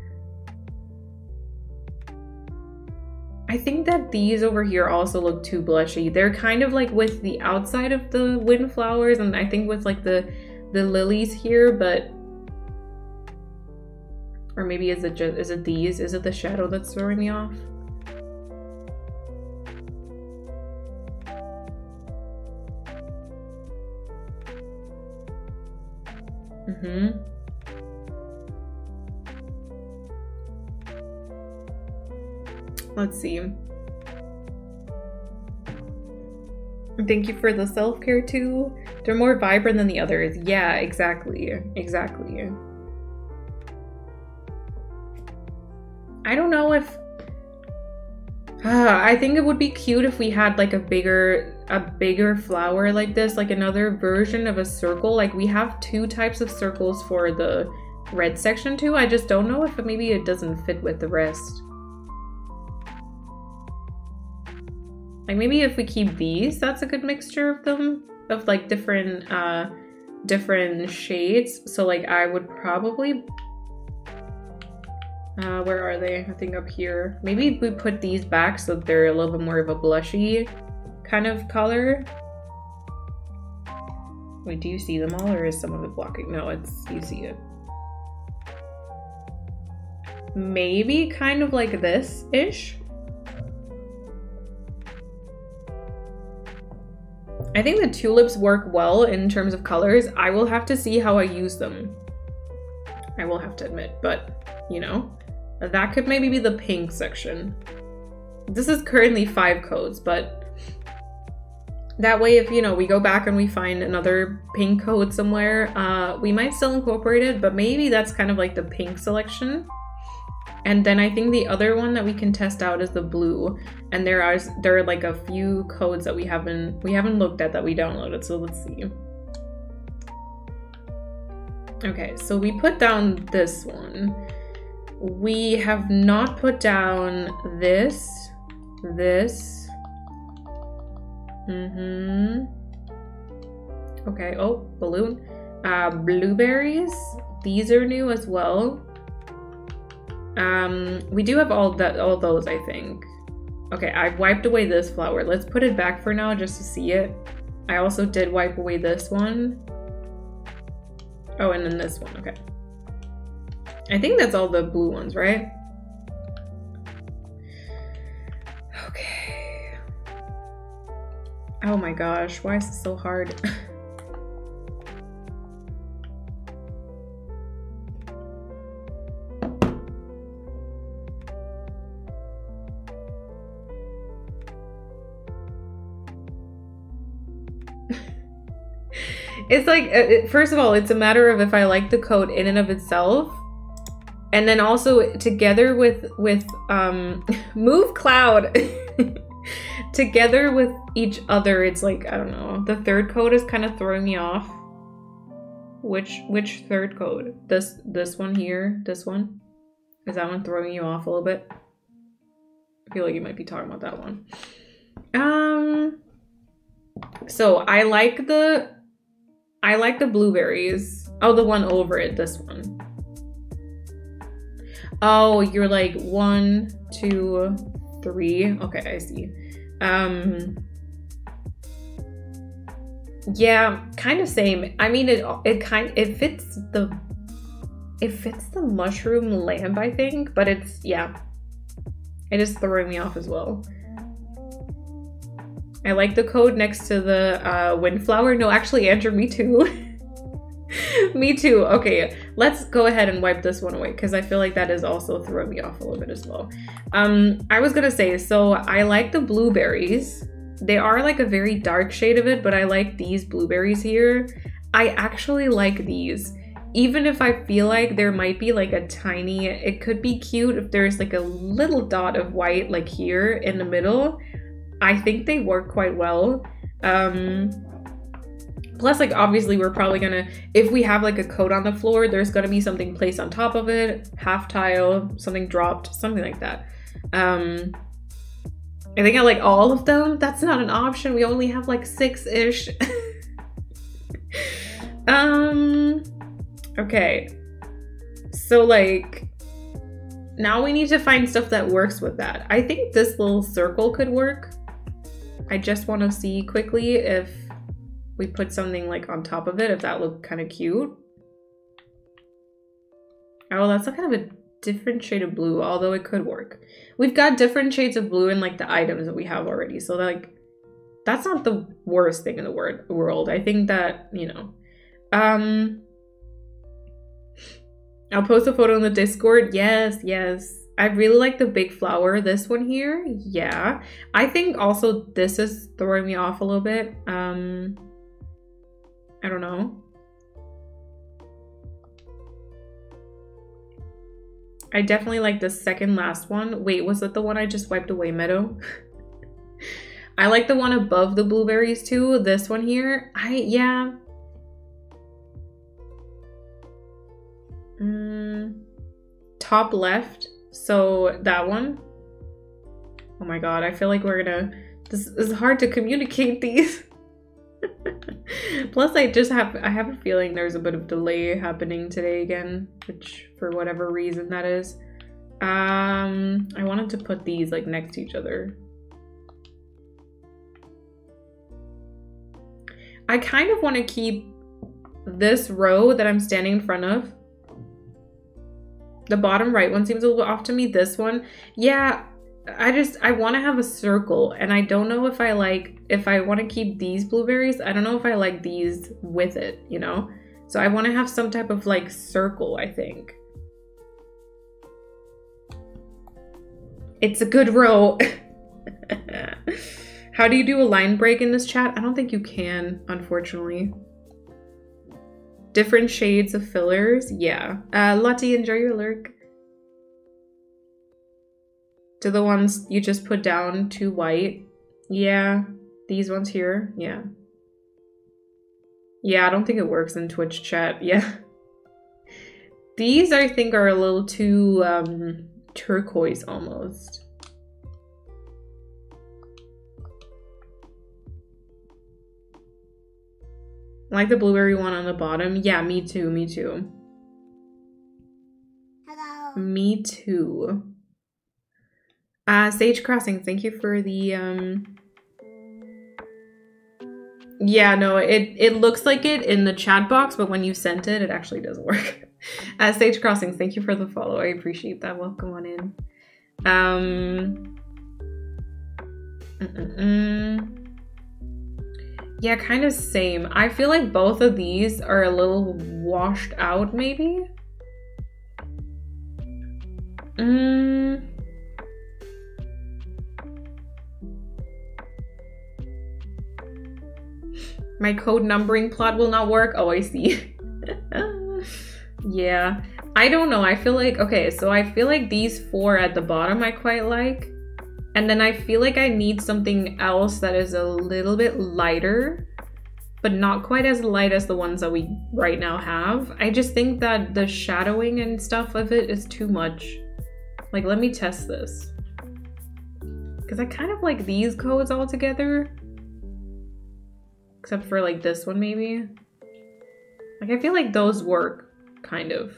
I think that these over here also look too blushy. They're kind of like with the outside of the windflowers and I think with like the lilies here, but or maybe is it these? Is it the shadow that's throwing me off? Let's see. Thank you for the self-care too. They're more vibrant than the others. Yeah, exactly. Exactly. I don't know if... I think it would be cute if we had like a bigger flower like this, like another version of a circle. Like we have two types of circles for the red section too. I just don't know if maybe it doesn't fit with the rest. Like maybe if we keep these, that's a good mixture of them, of like different shades. So like I would probably, where are they? I think up here. Maybe we put these back so they're a little bit more of a blushy kind of color. Wait, do you see them all or is some of it blocking? No, you see it. Maybe kind of like this-ish. I think the tulips work well in terms of colors. I will have to see how I use them. I will have to admit, but you know, that could maybe be the pink section. This is currently 5 coats, but that way if, you know, we go back and we find another pink coat somewhere, we might still incorporate it, but maybe that's kind of like the pink selection. And then I think the other one that we can test out is the blue. And there are like a few codes that we haven't looked at that we downloaded. So let's see. Okay, so we put down this one. We have not put down this. Okay, oh, balloon. Blueberries. These are new as well. We do have all those, I think. Okay, I've wiped away this flower. Let's put it back for now just to see it. I also did wipe away this one. Oh, and then this one, okay. I think that's all the blue ones, right? Okay. Oh my gosh, why is this so hard? It's like, first of all, it's a matter of if I like the coat in and of itself. And then also together with Move Cloud. Together with each other, it's like, I don't know. The third coat is kind of throwing me off. Which third coat? This one here? This one? Is that one throwing you off a little bit? I feel like you might be talking about that one. So I like the blueberries. Oh, the one over it, this one. Oh, you're like 1, 2, 3. Okay, I see. Yeah, kind of same. I mean, it fits the mushroom lamp, I think, but it's, yeah. It is throwing me off as well. I like the coat next to the windflower. No, actually, Andrew, me too. Me too. Okay, let's go ahead and wipe this one away because I feel like that is also throwing me off a little bit as well. I was gonna say, so I like the blueberries. They are like a very dark shade of it, but I like these blueberries here. I actually like these. Even if I feel like there might be like a tiny, it could be cute if there's like a little dot of white like here in the middle. I think they work quite well. Plus, like, obviously we're probably gonna, if we have like a coat on the floor, there's gonna be something placed on top of it, half tile, something dropped, something like that. I think I like all of them. That's not an option. We only have like 6-ish. Okay. So like, now we need to find stuff that works with that. I think this little circle could work. I just want to see quickly if we put something like on top of it, if that looked kind of cute. Oh, that's a kind of a different shade of blue, although it could work. We've got different shades of blue in like the items that we have already. So like, that's not the worst thing in the world. I think that, you know, I'll post a photo in the Discord. Yes, yes. I really like the big flower. This one here, yeah. I think also this is throwing me off a little bit. I don't know. I definitely like the second last one. Wait, was that the one I just wiped away, Meadow? I like the one above the blueberries too. This one here, yeah. Top left. So that one. Oh my god, I feel like we're gonna, this is hard to communicate these. Plus I have a feeling there's a bit of delay happening today again, which for whatever reason that is. I wanted to put these like next to each other. I kind of want to keep this row that I'm standing in front of. The bottom right one seems a little bit off to me. This one, yeah, I want to have a circle, and I don't know if I want to keep these blueberries. I don't know if I like these with it, you know? So I want to have some type of like circle, I think. It's a good row. How do you do a line break in this chat? I don't think you can, unfortunately. Different shades of fillers, yeah. Lottie, enjoy your lurk. Do the ones you just put down too white? Yeah, these ones here, yeah. Yeah, I don't think it works in Twitch chat, yeah. These I think are a little too turquoise almost. I like the blueberry one on the bottom. Yeah, me too, me too. Hello. Me too. Sage Crossing, thank you for the yeah, no, it looks like it in the chat box, but when you sent it, it actually doesn't work. Sage Crossing, thank you for the follow. I appreciate that. Welcome on in. Yeah, kind of same. I feel like both of these are a little washed out, maybe? My code numbering plot will not work. Oh, I see. Yeah, I don't know. I feel like, okay, so I feel like these 4 at the bottom I quite like. And then I feel like I need something else that is a little bit lighter, but not quite as light as the ones that we right now have. I just think that the shadowing and stuff of it is too much. Like, let me test this. Because I kind of like these codes all together. Except for like this one maybe. Like, I feel like those work. Kind of.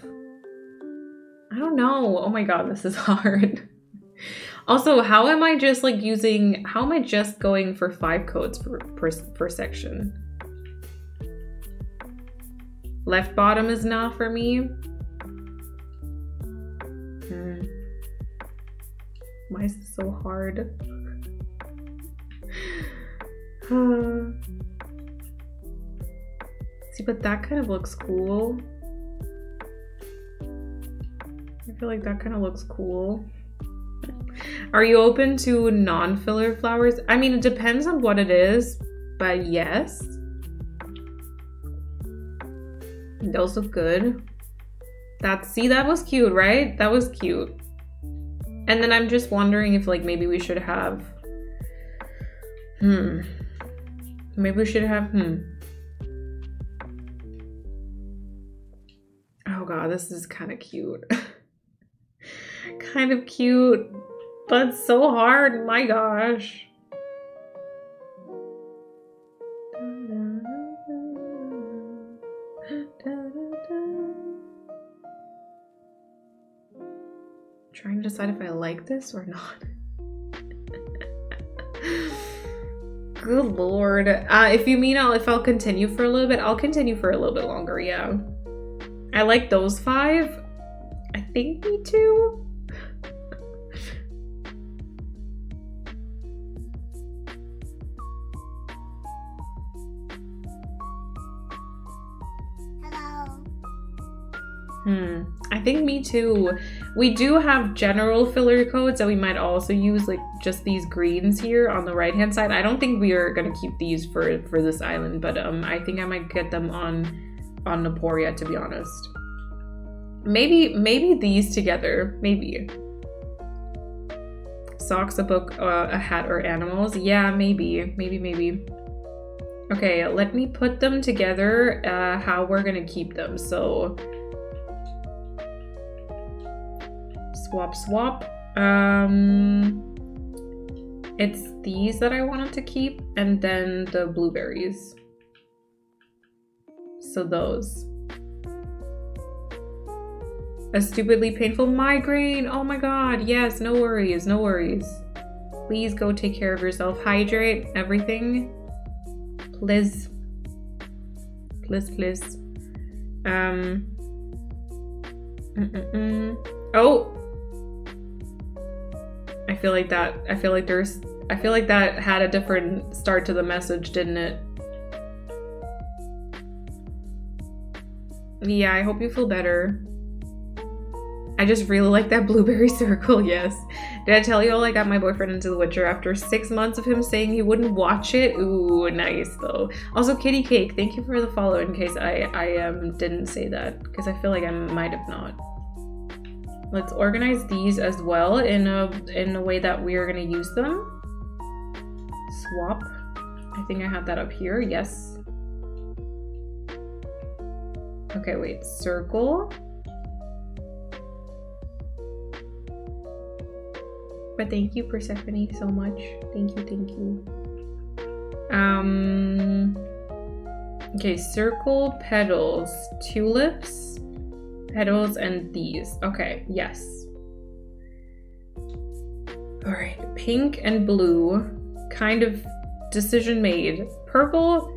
I don't know. Oh my god, this is hard. Also, how am I just like using, how am I just going for 5 codes per section? Left bottom is not for me. Why is this so hard? See, but that kind of looks cool. I feel like that kind of looks cool. Are you open to non-filler flowers? I mean, it depends on what it is, but yes. Those look good. See, that was cute, right? That was cute. And then I'm just wondering if like maybe we should have, maybe we should have, oh god, this is kind of cute. Kind of cute, but so hard, my gosh. Trying to decide if I like this or not. Good lord. If you mean if I'll continue for a little bit, I'll continue for a little bit longer, yeah. I like those 5. I think me too. I think me too. We do have general filler codes that we might also use, like just these greens here on the right hand side. I don't think we are gonna keep these for this island, but I think I might get them on Naporia, to be honest. Maybe these together, maybe. Socks, a book, a hat, or animals. Yeah, maybe. Okay, let me put them together, how we're gonna keep them. So swap. It's these that I wanted to keep, and then the blueberries. So those. A stupidly painful migraine. Oh my god, yes, no worries, no worries. Please go take care of yourself. Hydrate, everything. Please. Please. Oh! I feel like that had a different start to the message, didn't it? Yeah, I hope you feel better. I just really like that blueberry circle, yes. Did I tell you all I got my boyfriend into The Witcher after 6 months of him saying he wouldn't watch it? Ooh, nice though. Also, Kitty Cake, thank you for the follow in case I didn't say that, because I feel like I might have not. Let's organize these as well in a way that we are gonna use them. Swap. I think I have that up here, yes. Okay, wait, circle. But thank you, Persephone, so much. Thank you. Okay, circle, petals, tulips, petals, and these. Okay, yes. All right, pink and blue, kind of decision made. Purple,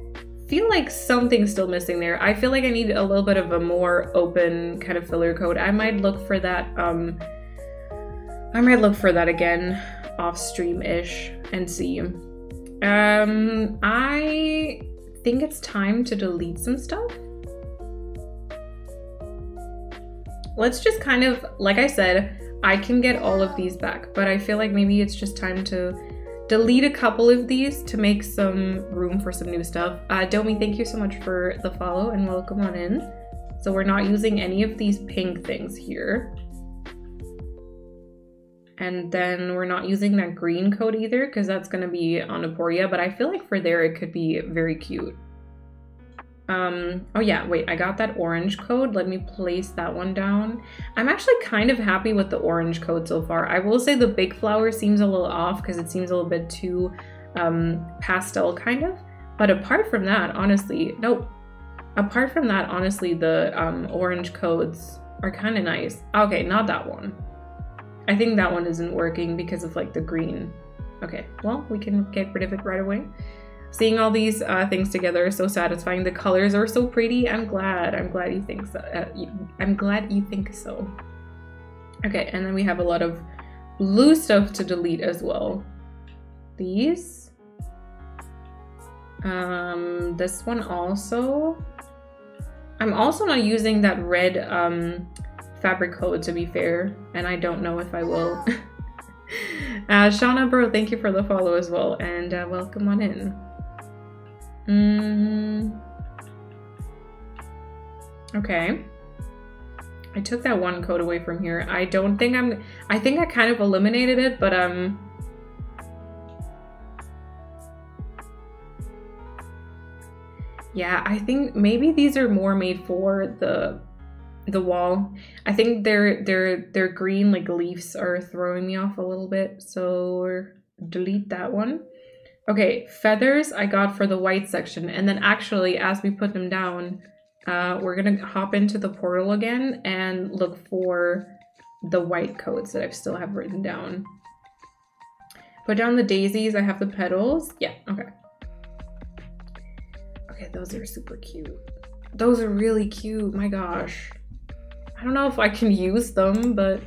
feel like something's still missing there. I feel like I need a little bit of a more open kind of filler code. I might look for that, again off stream-ish and see. I think it's time to delete some stuff. Let's just kind of, like I said, I can get all of these back, but I feel like maybe it's just time to delete a couple of these to make some room for some new stuff. Domi, thank you so much for the follow and welcome on in. So we're not using any of these pink things here. And then we're not using that green coat either because that's going to be on Aporia, but I feel like for there it could be very cute. Oh yeah, wait, I got that orange coat. Let me place that one down. I'm actually kind of happy with the orange coat so far. I will say the big flower seems a little off because it seems a little bit too pastel kind of. But apart from that, honestly, nope. Apart from that, honestly, the orange coats are kind of nice. Okay, not that one. I think that one isn't working because of like the green. Okay, well, we can get rid of it right away. Seeing all these things together is so satisfying. The colors are so pretty. I'm glad you think so. I'm glad you think so. Okay, and then we have a lot of blue stuff to delete as well. These. This one also. I'm also not using that red fabric coat, to be fair, and I don't know if I will. Shauna bro, thank you for the follow as well, and welcome on in. Okay, I took that one coat away from here. I think I kind of eliminated it, but yeah, I think maybe these are more made for the wall. I think their green like leaves are throwing me off a little bit, so delete that one. Okay, feathers I got for the white section, and then actually as we put them down, we're gonna hop into the portal again and look for the white coats that I still have written down. Put down the daisies, I have the petals. Yeah, okay. Okay, those are super cute. Those are really cute, my gosh. I don't know if I can use them, but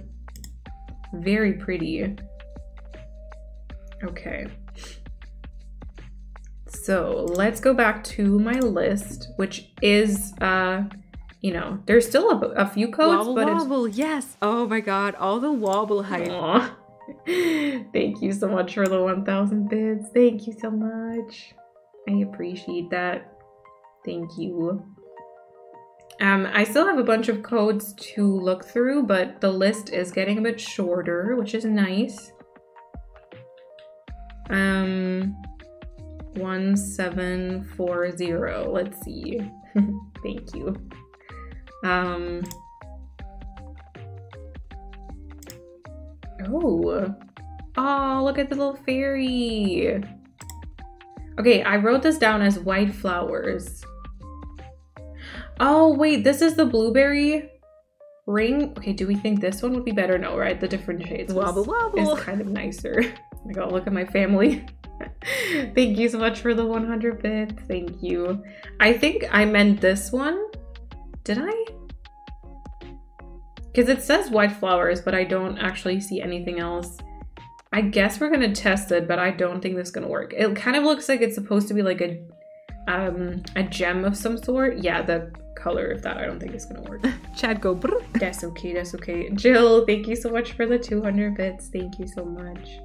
very pretty. Okay. So let's go back to my list, which is, you know, there's still a few coats, Wobble, but wobble, yes. Oh my god, all the wobble hype. Aww. Thank you so much for the 1,000 bits. Thank you so much. I appreciate that. Thank you. I still have a bunch of codes to look through, but the list is getting a bit shorter, which is nice. 1740. Let's see. Thank you. Oh, look at the little fairy. Okay, I wrote this down as white flowers. Oh, wait, this is the blueberry ring. Okay, do we think this one would be better? No, right? The different shades Wobble, wobble. is kind of nicer. Oh my god, look at my family. Thank you so much for the 100 bits. Thank you. I think I meant this one. Did I? Because it says white flowers, but I don't actually see anything else. I guess we're gonna test it, but I don't think this is gonna work. It kind of looks like it's supposed to be like a gem of some sort. Yeah, the color of that I don't think is gonna work. Chad go brr. That's okay, that's okay. Jill, thank you so much for the 200 bits. Thank you so much.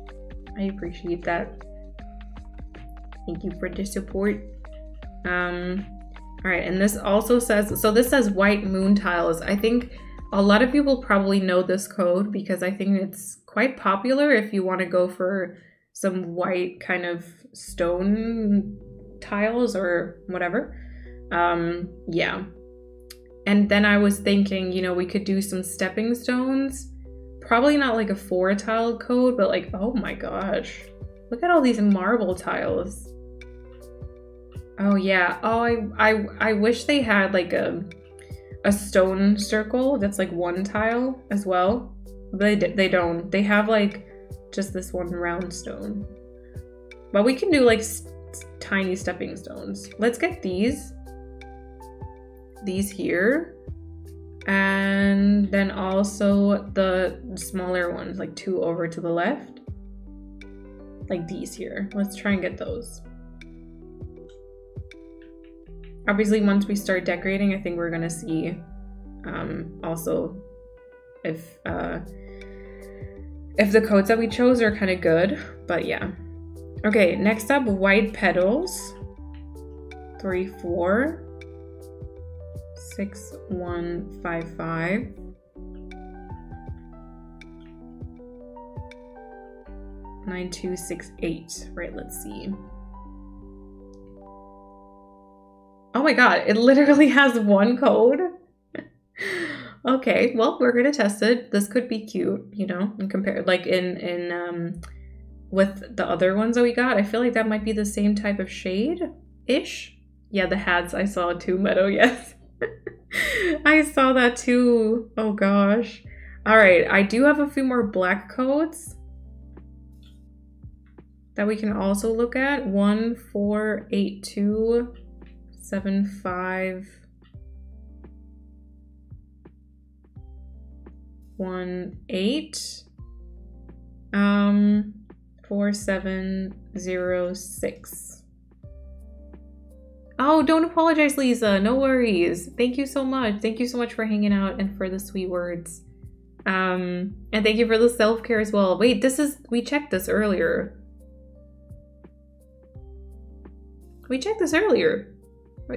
I appreciate that. Thank you for the support. All right, and this also says, so this says white moon tiles. I think a lot of people probably know this code because I think it's quite popular if you want to go for some white kind of stone tiles or whatever. Yeah. And then I was thinking, you know, we could do some stepping stones. Probably not like a 4 tile code, but like, oh my gosh. Look at all these marble tiles. Oh yeah. Oh, I wish they had like a stone circle that's like 1 tile as well. But they don't. They have like just this one round stone. But we can do like tiny stepping stones. Let's get these here. And then also the smaller ones, like 2 over to the left. Like these here. Let's try and get those. Obviously, once we start decorating, I think we're gonna see also if the codes that we chose are kind of good. But yeah. Okay, next up, white petals. 3, 4. 6, 1, 5, 5. 9, 2, 6, 8. Right, let's see. Oh my god, it literally has one code. Okay, well, we're gonna test it. This could be cute, you know, and compare like in with the other ones that we got. I feel like that might be the same type of shade-ish. Yeah, the hats I saw too, Meadow, yes. I saw that too. Oh gosh. All right, I do have a few more black codes that we can also look at. 1, 4, 8, 2, 7, 5, 1, 8, 4, 7, 0, 6. Oh, don't apologize, Lisa. No worries. Thank you so much. Thank you so much for hanging out and for the sweet words. And thank you for the self-care as well. Wait, we checked this earlier. We checked this earlier.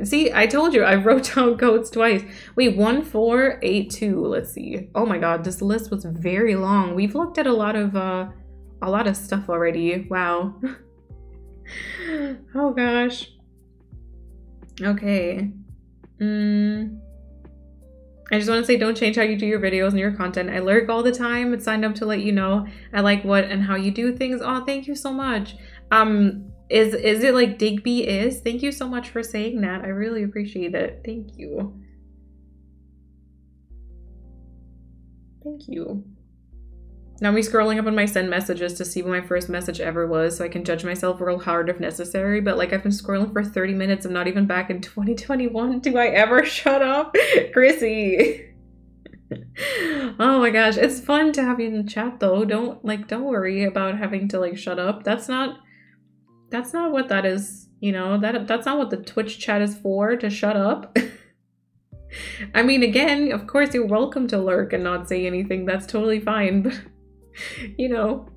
See, I told you I wrote down codes twice. Wait, 1, 4, 8, 2. Let's see. Oh my god, this list was very long. We've looked at a lot of stuff already. Wow. Oh gosh. Okay. I just want to say, don't change how you do your videos and your content. I lurk all the time. It's signed up to let you know I like what and how you do things. Oh, thank you so much. Is it like Digby is? Thank you so much for saying that. I really appreciate it. Thank you. Thank you. Now I'm scrolling up on my send messages to see what my first message ever was, so I can judge myself real hard if necessary. But like, I've been scrolling for 30 minutes. I'm not even back in 2021. Do I ever shut up? Chrissy. Oh my gosh. It's fun to have you in the chat though. Don't worry about having to like shut up. That's not what that is, you know. That's not what the Twitch chat is for, to shut up. I mean, again, of course you're welcome to lurk and not say anything. That's totally fine, but you know.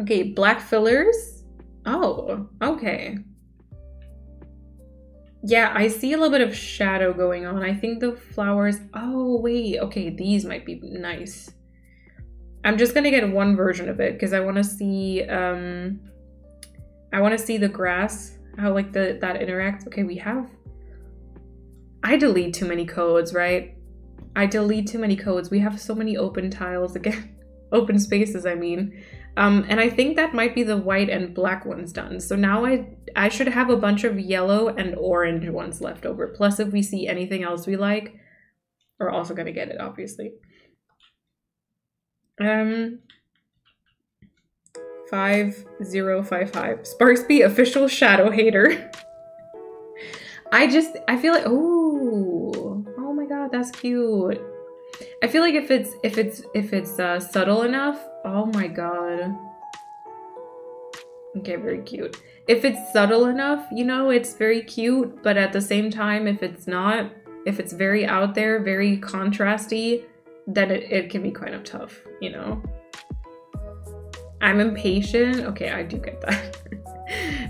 Okay, black fillers. Oh, okay. Yeah, I see a little bit of shadow going on. I think the flowers, oh wait, okay, these might be nice. I'm just gonna get one version of it because I want to see the grass, how like that interacts. Okay, I delete too many codes, right? I delete too many codes. We have so many open tiles again. Open spaces, I mean. And I think that might be the white and black ones done. So now I should have a bunch of yellow and orange ones left over. Plus, if we see anything else we like, we're also gonna get it, obviously. 5055. Sparksby, official shadow hater. I feel like, oh my god, that's cute. I feel like if it's subtle enough, oh my god. Okay, very cute. If it's subtle enough, you know, it's very cute, but at the same time, if it's not, if it's very out there, very contrasty, then it can be kind of tough, you know? I'm impatient. Okay, I do get that.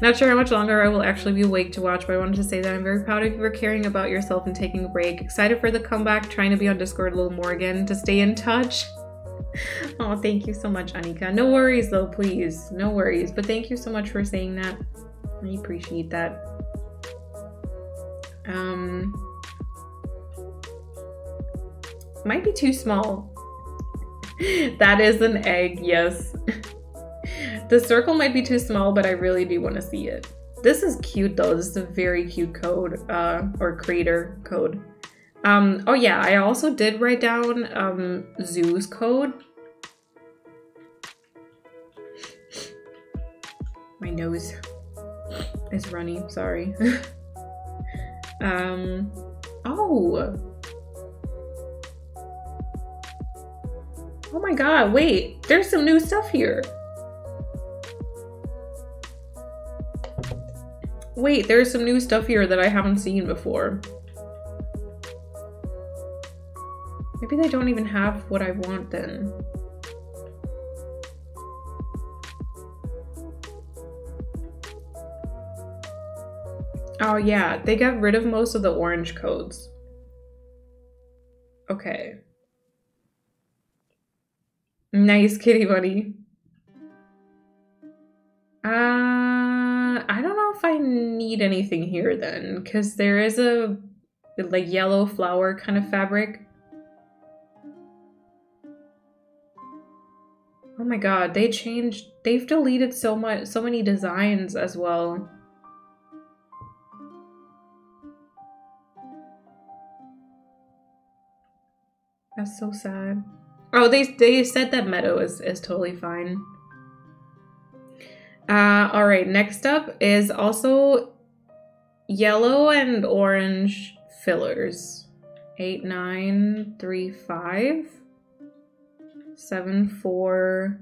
Not sure how much longer I will actually be awake to watch, but I wanted to say that I'm very proud of you for caring about yourself and taking a break. Excited for the comeback, trying to be on Discord a little more again to stay in touch. Oh, thank you so much, Anika. No worries though, please. No worries. But thank you so much for saying that. I appreciate that. Might be too small. That is an egg, yes. The circle might be too small, but I really do want to see it. This is cute though. This is a very cute code, or creator code. Oh yeah, I also did write down Zoo's code. My nose is runny, sorry. Oh my god, wait, there's some new stuff here. Wait, there's some new stuff here that I haven't seen before. Maybe they don't even have what I want then. Oh yeah, they got rid of most of the orange codes. Okay. Nice, kitty buddy. I don't know if I need anything here then, because there is a like yellow flower kind of fabric. Oh my god, they've deleted so many designs as well. That's so sad. Oh, they said that meadow is totally fine. All right, next up is also yellow and orange fillers. 8, 9, 3, 5, 7, 4,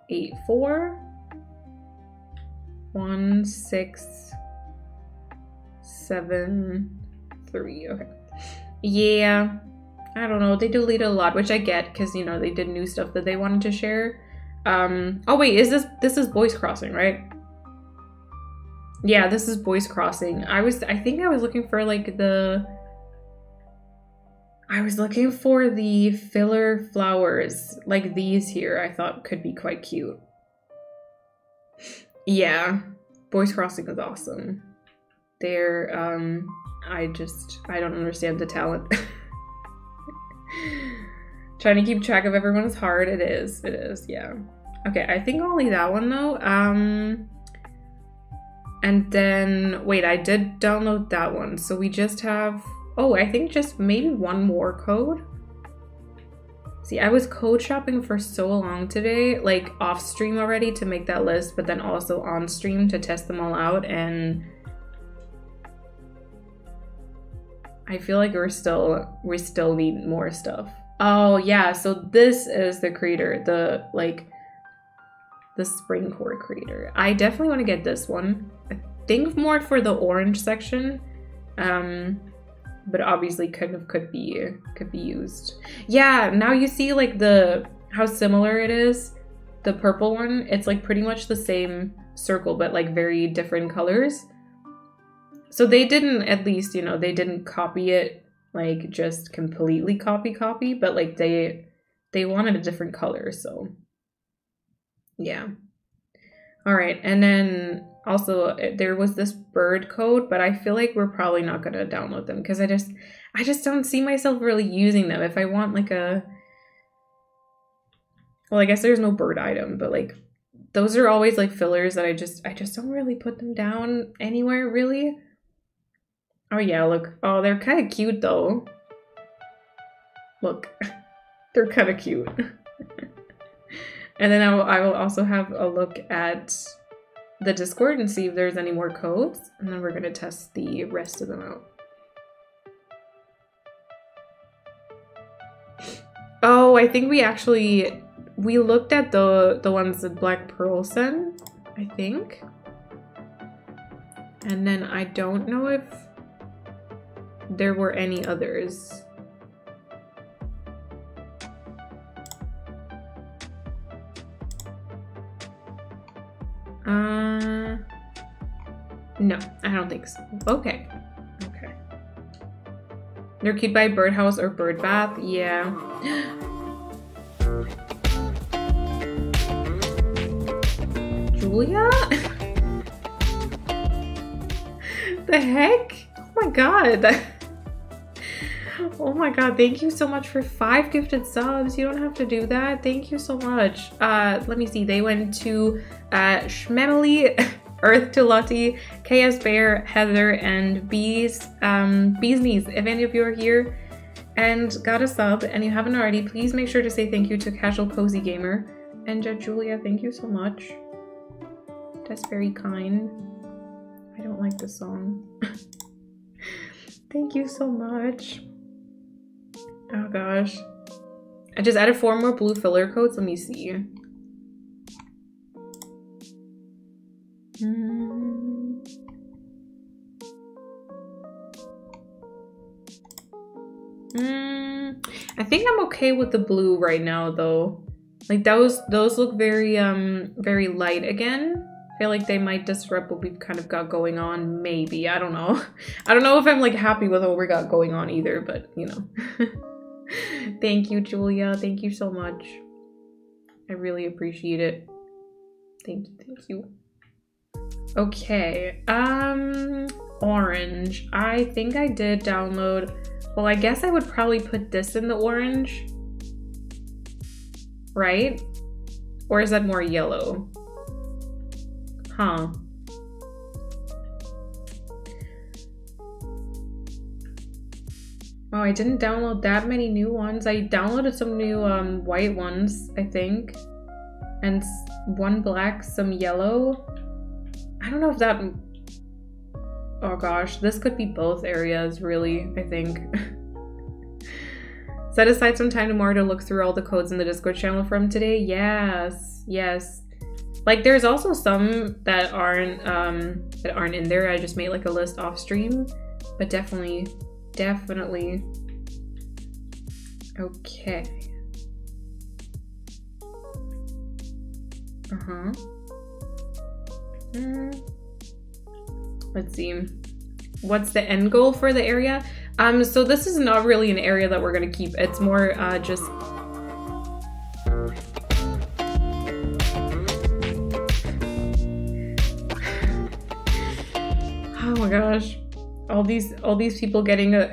8, 4, 1, 6, 7, 3. Okay. Yeah, I don't know. They deleted a lot, which I get because, you know, they did new stuff that they wanted to share. Oh wait, this is Boys Crossing, right? Yeah, this is Boys Crossing. I think I was looking for like the filler flowers like these here. I thought could be quite cute. Yeah, Boys Crossing is awesome. They're I don't understand the talent. Trying to keep track of everyone is hard. It is, yeah. Okay, I think only that one though. And then, wait, I did download that one. So we just have, oh, I think just maybe one more code. See, I was code shopping for so long today, like off stream already to make that list, but then also on stream to test them all out. And I feel like we still need more stuff. Oh yeah, so this is the creator, the spring core creator. I definitely want to get this one. I think more for the orange section, but obviously could be used. Yeah, now you see like how similar it is. The purple one, it's like pretty much the same circle, but like very different colors. So they didn't, at least, you know, they didn't copy it, like just completely copy, but like they wanted a different color, so yeah. All right, and then also there was this bird code, but I feel like we're probably not gonna download them because I just don't see myself really using them. If I want like well, I guess there's no bird item, but like those are always like fillers that I just don't really put them down anywhere really. Oh yeah, look. Oh, they're kind of cute though. Look, they're kind of cute. And then I will also have a look at the Discord and see if there's any more codes. And then we're going to test the rest of them out. Oh, I think we looked at the ones that Black Pearl sent, I think. And then I don't know if there were any others. No, I don't think so. Okay. They're cute by birdhouse or bird bath. Yeah. Julia? The heck? Oh my god. Oh my god, thank you so much for 5 gifted subs. You don't have to do that. Thank you so much. Let me see. They went to Schmemily, Earth to Lottie, KS Bear, Heather, and Bees Knees. If any of you are here and got a sub and you haven't already, please make sure to say thank you to Casual Cozy Gamer. And Julia, thank you so much. That's very kind. I don't like this song. Thank you so much. Oh gosh. I just added 4 more blue filler codes. Let me see. I think I'm okay with the blue right now though. Like those look very very light again. I feel like they might disrupt what we've kind of got going on, maybe. I don't know. I don't know if I'm like happy with what we got going on either, but you know. Thank you, Julia. Thank you so much. I really appreciate it. Thank you, thank you. Okay, orange. I think I did download. Well, I guess I would probably put this in the orange, right? Or is that more yellow? Huh. Oh, I didn't download that many new ones. I downloaded some new white ones, I think. And one black, some yellow. I don't know if that... Oh gosh, this could be both areas, really, I think. Set aside some time tomorrow to look through all the codes in the Discord channel from today. Yes, yes. Like, there's also some that aren't in there. I just made like a list off stream, but definitely. Okay. Let's see. What's the end goal for the area? So this is not really an area that we're gonna keep. It's more just... Oh my gosh. All these people getting a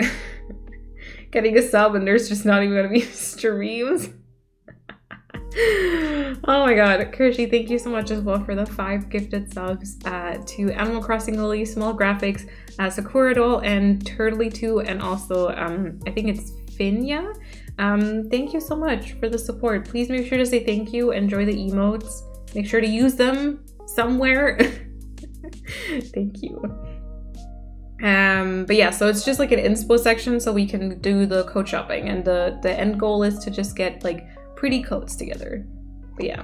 getting a sub and there's just not even gonna be streams. Oh my god, Kershi, thank you so much as well for the 5 gifted subs to Animal Crossing Lily, Small Graphics, Sakura Doll, and Turtley2, and also I think it's Finya. Thank you so much for the support. Please make sure to say thank you, enjoy the emotes, make sure to use them somewhere. Thank you. But yeah, so it's just like an inspo section so we can do the code shopping, and the end goal is to just get like pretty codes together. But yeah,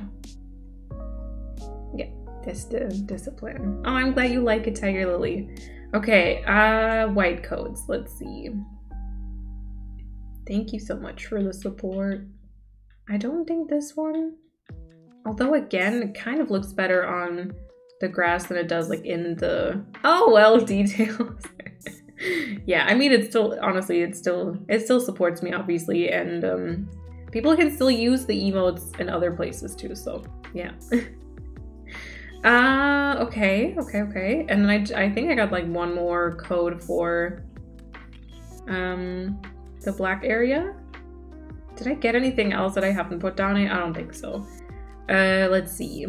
that's the discipline. Oh, I'm glad you like it, Tiger Lily. Okay, white codes. Let's see. Thank you so much for the support. I don't think this one, although again, it kind of looks better on the grass than it does like in the details. Yeah, I mean, it's still, honestly, it still supports me, obviously, and people can still use the emotes in other places too, so yeah. Okay. And then I think I got like one more code for the black area. Did I get anything else that I haven't put down? I don't think so. Let's see.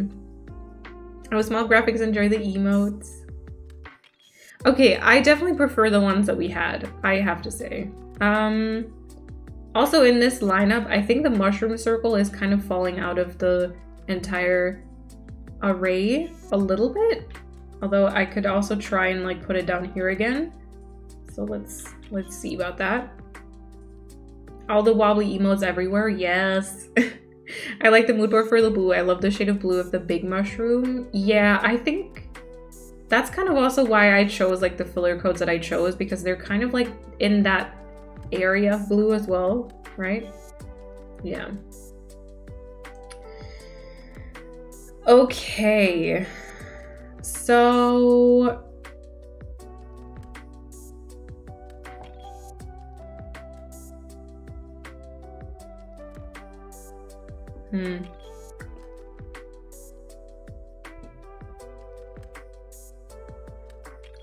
Oh, Small Graphics, enjoy the emotes. Okay, I definitely prefer the ones that we had, I have to say. Also in this lineup, I think the mushroom circle is kind of falling out of the entire array a little bit. Although I could also try and like put it down here again. So let's see about that. All the wobbly emotes everywhere, yes. I like the mood board for the blue. I love the shade of blue of the big mushroom. Yeah, I think that's kind of also why I chose like the filler codes that I chose, because they're kind of like in that area of blue as well, right? Yeah. Okay. So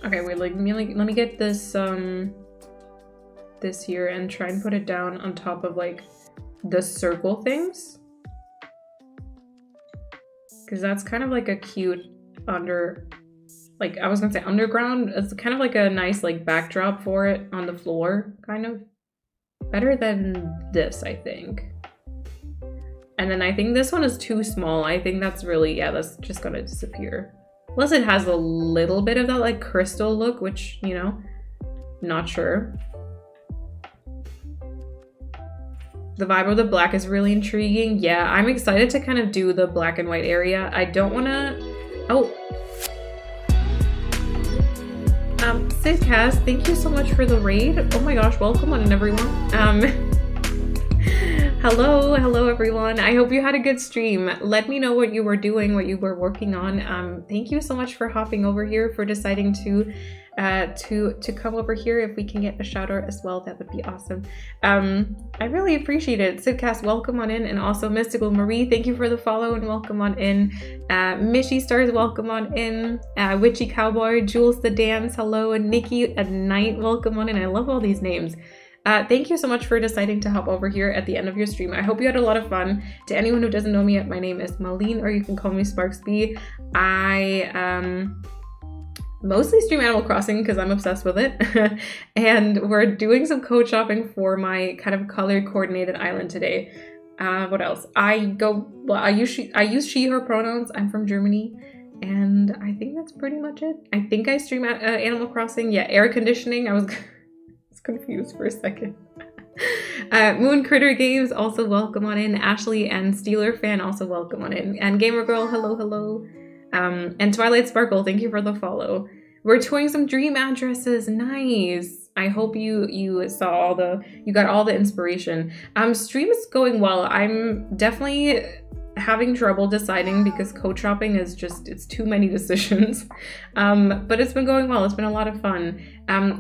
okay, wait, let me get this this here and try and put it down on top of like the circle things, because that's kind of like a cute like I was gonna say underground. It's kind of like a nice like backdrop for it on the floor, kind of better than this, I think. And then I think this one is too small. I think that's really, yeah, that's just gonna disappear. Unless it has a little bit of that like crystal look, which, you know, not sure. The vibe of the black is really intriguing. Yeah, I'm excited to kind of do the black and white area. I don't wanna, Sid Cass, thank you so much for the raid. Oh my gosh, welcome on everyone. Hello everyone. I hope you had a good stream. Let me know what you were doing, what you were working on. Thank you so much for hopping over here, for deciding to come over here. If we can get a shout out as well, that would be awesome. I really appreciate it. Sidcast, welcome on in, and also Mystical Marie, thank you for the follow and welcome on in. Mishy Stars, welcome on in. Witchy Cowboy, Jules the Dance, hello, and Nikki at Night, welcome on in. I love all these names. Thank you so much for deciding to hop over here at the end of your stream. I hope you had a lot of fun. To anyone who doesn't know me yet, my name is Malene, or you can call me SparksB. I mostly stream Animal Crossing because I'm obsessed with it. And we're doing some code shopping for my kind of color coordinated island today. What else? I use she, her pronouns. I'm from Germany. And I think that's pretty much it. I think I stream Animal Crossing. Yeah, air conditioning. I was confused for a second. Moon Critter Games, also welcome on in. Ashley and Steeler Fan, also welcome on in. And Gamer Girl, hello. And Twilight Sparkle, thank you for the follow. We're touring some dream addresses. Nice. I hope you saw you got all the inspiration. Stream is going well. I'm definitely having trouble deciding because code shopping is just, it's too many decisions. But it's been going well. It's been a lot of fun.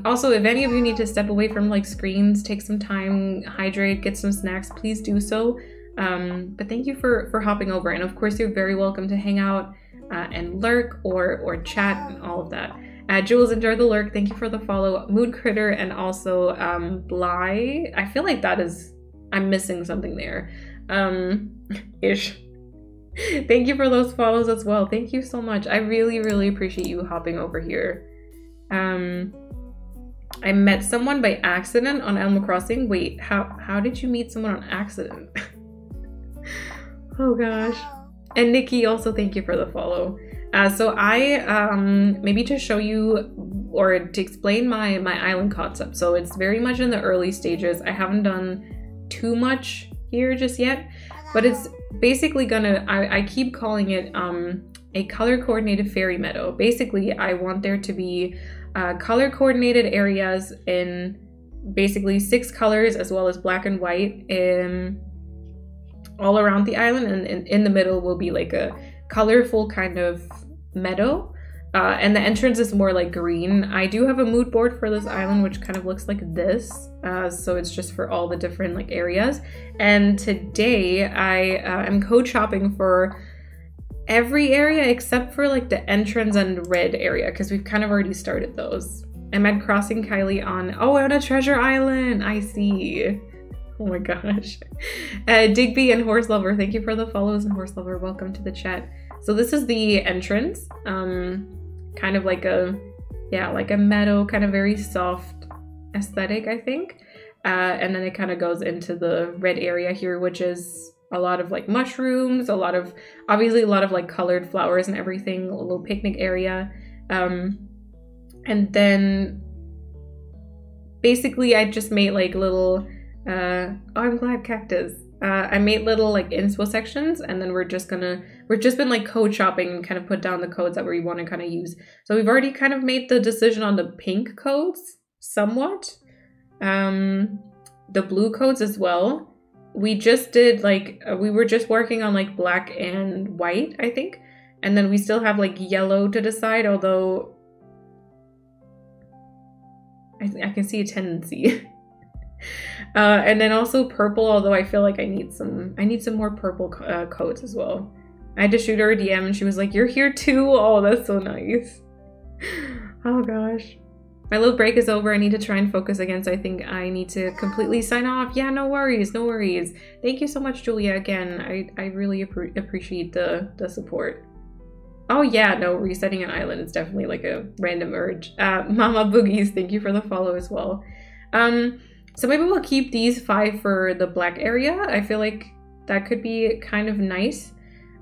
Also, if any of you need to step away from like screens, take some time, hydrate, get some snacks, please do so. But thank you for hopping over. And of course, you're very welcome to hang out and lurk or chat and all of that. Jules, enjoy the lurk. Thank you for the follow. Mood Critter and also Bly. I feel like I'm missing something there. Ish. Thank you for those follows as well. Thank you so much. I really appreciate you hopping over here. I met someone by accident on Animal Crossing. Wait, how did you meet someone on accident? Oh gosh. And Nikki, also thank you for the follow. So I, maybe to show you or to explain my island concept. So it's very much in the early stages. I haven't done too much here just yet, but it's basically I keep calling it a color coordinated fairy meadow. Basically, I want there to be color coordinated areas in basically 6 colors as well as black and white all around the island, and in the middle will be like a colorful kind of meadow, and the entrance is more like green. I do have a mood board for this island which kind of looks like this, so it's just for all the different like areas. And today I am code shopping for every area except for like the entrance and red area because we've kind of already started those. I'm at Crossing Kylie on a treasure island. I see. Oh my gosh. Digby and Horse Lover, thank you for the follows, and Horse Lover, welcome to the chat. So this is the entrance, kind of like a meadow, kind of very soft aesthetic, I think. And then it kind of goes into the red area here, which is a lot of like mushrooms, obviously a lot of like colored flowers and everything, a little picnic area. And then basically I just made like little, I'm glad cactus. I made little like inspo sections, and then we've just been like code shopping and kind of put down the codes that we want to kind of use. So we've already kind of made the decision on the pink codes somewhat. The blue codes as well. We just did like, we were just working on like black and white, I think. And then we still have like yellow to decide, although I can see a tendency. And then also purple, although I feel like I need some more purple codes as well. I had to shoot her a DM and she was like, "You're here too?" Oh, that's so nice. Oh gosh. My little break is over. I need to try and focus again, so I think I need to completely sign off. Yeah, no worries, no worries. Thank you so much, Julia, again. I really appreciate the support. Oh yeah, no, resetting an island is definitely like a random urge. Mama Boogies, thank you for the follow as well. So maybe we'll keep these 5 for the black area. I feel like that could be kind of nice.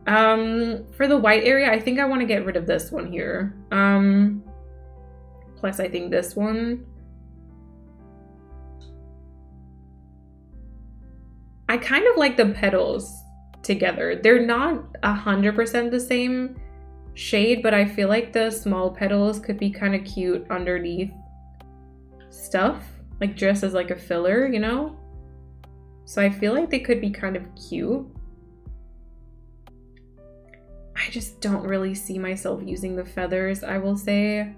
For the white area, I think I want to get rid of this one here. Plus I think this one. I kind of like the petals together. They're not 100% the same shade, but I feel like the small petals could be kind of cute underneath stuff, like just as like a filler, you know? So I feel like they could be kind of cute. I just don't really see myself using the feathers, I will say.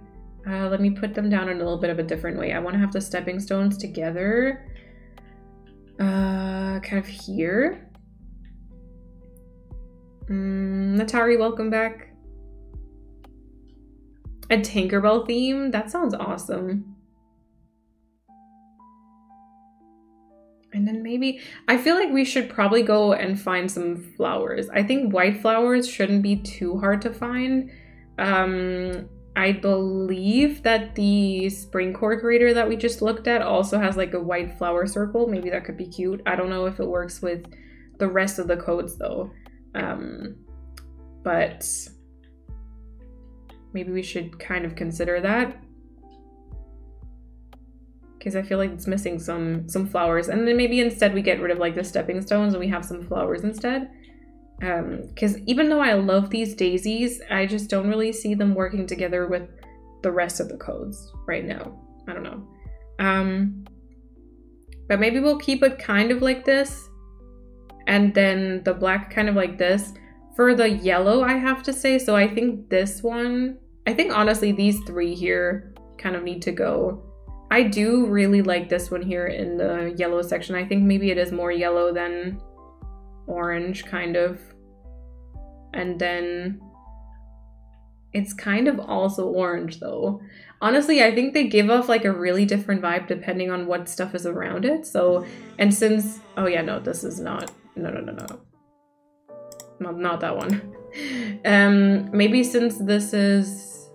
Let me put them down in a little bit of a different way. I want to have the stepping stones together. Kind of here. Natari, welcome back. A Tinkerbell theme? That sounds awesome. And then maybe, I feel like we should probably go and find some flowers. I think white flowers shouldn't be too hard to find. I believe that the spring core creator that we just looked at also has like a white flower circle. Maybe that could be cute. I don't know if it works with the rest of the codes though. But maybe we should kind of consider that. Because I feel like it's missing some flowers. And then maybe instead we get rid of like the stepping stones and we have some flowers instead. Because even though I love these daisies, I just don't really see them working together with the rest of the codes right now. I don't know. But maybe we'll keep it kind of like this. And then the black kind of like this. For the yellow, I have to say, so I think this one, I think honestly these three here kind of need to go. I do really like this one here in the yellow section. I think maybe it is more yellow than orange, kind of. And then it's kind of also orange though. Honestly, I think they give off like a really different vibe depending on what stuff is around it. So, and since, oh yeah, no, this is not, no. Not that one. Maybe since this is,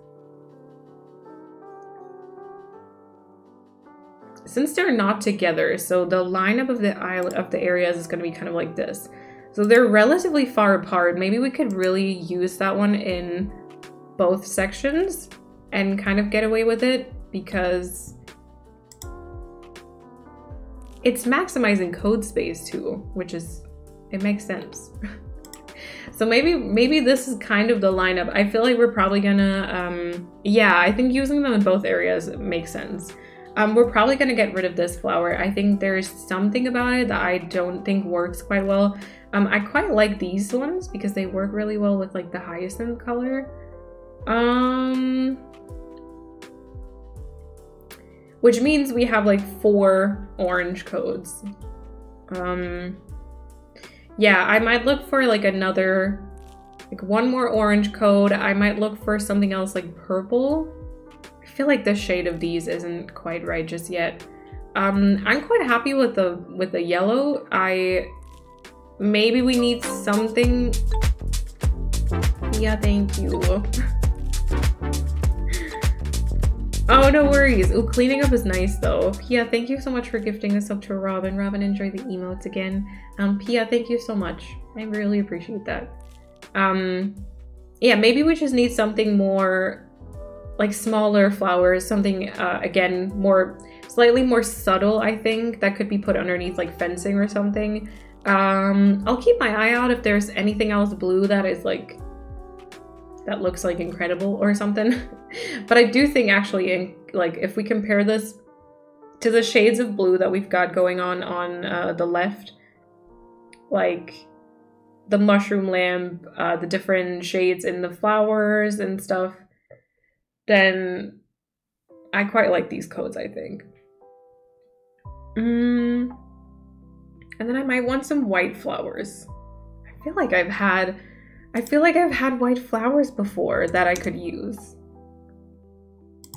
since they're not together, so the lineup of the areas is going to be kind of like this. So they're relatively far apart. Maybe we could really use that one in both sections and kind of get away with it because it's maximizing code space too, which is, it makes sense. So maybe this is kind of the lineup. I feel like we're probably gonna, yeah, I think using them in both areas makes sense. We're probably gonna get rid of this flower. I think there's something about it that I don't think works quite well. I quite like these ones because they work really well with like the hyacinth color. Which means we have like 4 orange codes. Yeah, I might look for like another, like one more orange code. I might look for something else like purple. I feel like the shade of these isn't quite right just yet. I'm quite happy with the yellow. Maybe we need something. Yeah, thank you. Oh, no worries. Ooh, cleaning up is nice though. Pia, thank you so much for gifting this up to Robin. Robin, enjoy the emotes again. Pia, thank you so much. I really appreciate that. Yeah, maybe we just need something more like smaller flowers, something again slightly more subtle, I think, that could be put underneath like fencing or something. I'll keep my eye out if there's anything else blue that is like that looks like incredible or something. But I do think actually, like if we compare this to the shades of blue that we've got going on the left, like the mushroom lamp, the different shades in the flowers and stuff, then I quite like these codes, I think. And then I might want some white flowers. I feel like I've had white flowers before that I could use.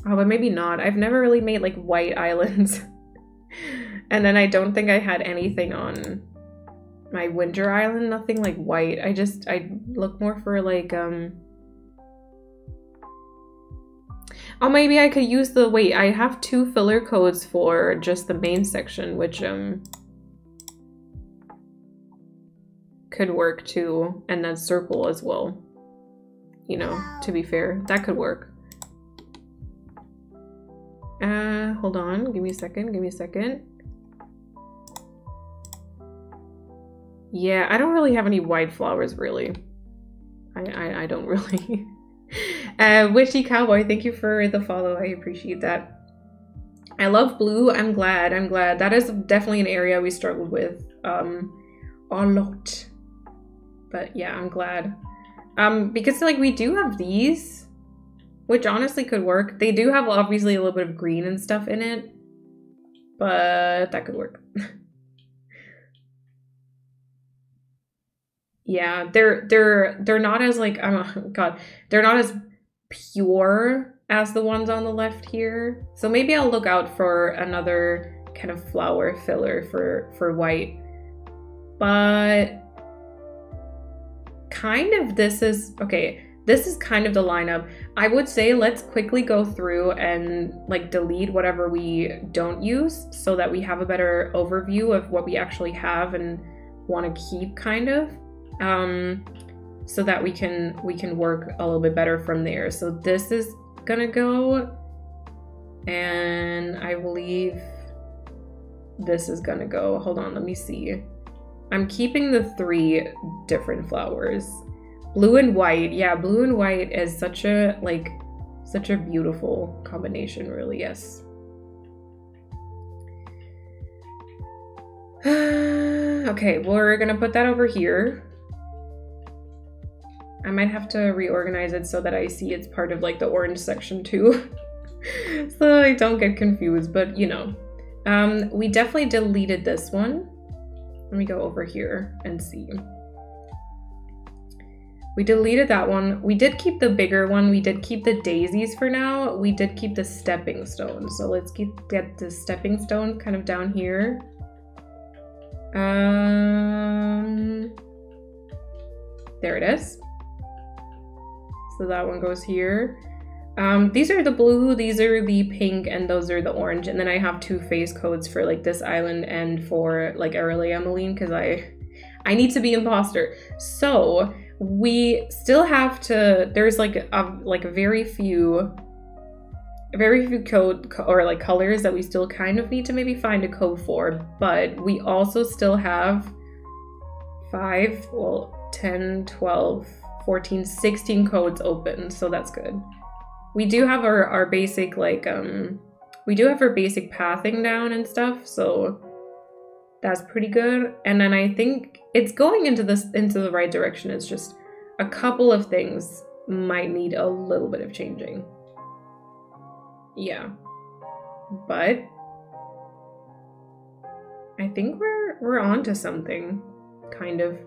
Oh, but maybe not. I've never really made like white islands. And then I don't think I had anything on my winter island, nothing like white. I look more for like, oh, maybe I could use the, wait, I have 2 filler codes for just the main section, which, could work too, and then circle as well. You know, to be fair, that could work. Hold on, give me a second. Yeah, I don't really have any white flowers, really. I don't really. Witchy Cowboy, thank you for the follow, I appreciate that. I love blue, I'm glad. That is definitely an area we struggled with a lot. But yeah, I'm glad. Because like we do have these, which honestly could work. They do have obviously a little bit of green and stuff in it, but that could work. Yeah, they're not as like, oh god, they're not as pure as the ones on the left here. So maybe I'll look out for another kind of flower filler for white. But kind of this is kind of the lineup. I would say let's quickly go through and like delete whatever we don't use so that we have a better overview of what we actually have and want to keep, kind of. So that we can work a little bit better from there. So this is gonna go, and I believe this is gonna go. Hold on, let me see. I'm keeping the 3 different flowers. Blue and white. Yeah, blue and white is such a beautiful combination, really. Yes. Okay, we're gonna put that over here. I might have to reorganize it so that I see it's part of like the orange section too. So I don't get confused, but you know. We definitely deleted this one. Let me go over here and see. We deleted that one. We did keep the bigger one. We did keep the daisies for now. We did keep the stepping stone. So let's get the stepping stone kind of down here. There it is. So that one goes here. These are the blue, these are the pink, and those are the orange. And then I have 2 face codes for like this island and for like Aurelia Emeline, because I need to be imposter. So we still have to, there's like a very few code or like colors that we still kind of need to maybe find a code for, but we also still have 5, well, 10, 12, 14, 16 codes open, so that's good. We do have our basic like we do have our basic pathing down and stuff, so that's pretty good. And then I think it's going into the right direction. It's just a couple of things might need a little bit of changing. Yeah. But I think we're on to something, kind of.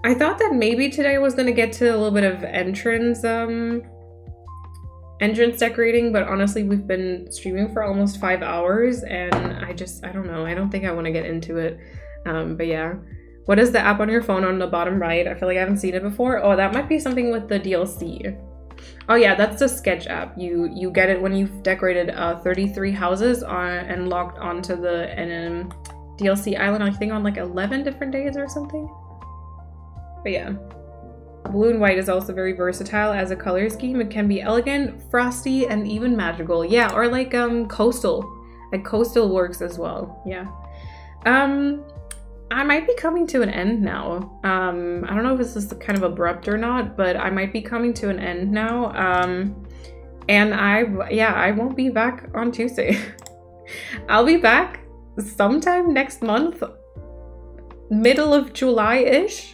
I thought that maybe today I was gonna get to a little bit of entrance decorating, but honestly we've been streaming for almost 5 hours and I don't know, I don't think I want to get into it. But yeah, what is the app on your phone on the bottom right? I feel like I haven't seen it before. Oh, that might be something with the DLC. Oh yeah, that's the sketch app. You get it when you've decorated 33 houses and logged onto the DLC island, I think on like 11 different days or something. But yeah, blue and white is also very versatile as a color scheme. It can be elegant, frosty, and even magical. Yeah, or like coastal. Like coastal works as well. Yeah. I might be coming to an end now. I don't know if this is kind of abrupt or not, but I might be coming to an end now. And I won't be back on Tuesday. I'll be back sometime next month, middle of July-ish.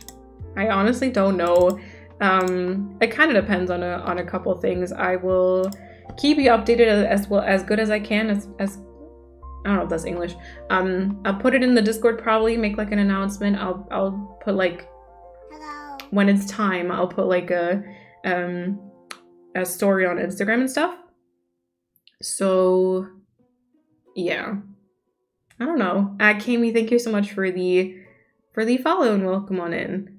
I honestly don't know. It kind of depends on a couple things. I will keep you updated as good as I can. As I don't know if that's English. I'll put it in the Discord probably. Make like an announcement. I'll put like, Hello. When it's time. I'll put like a story on Instagram and stuff. So yeah, I don't know. Kami, thank you so much for the follow and welcome on in.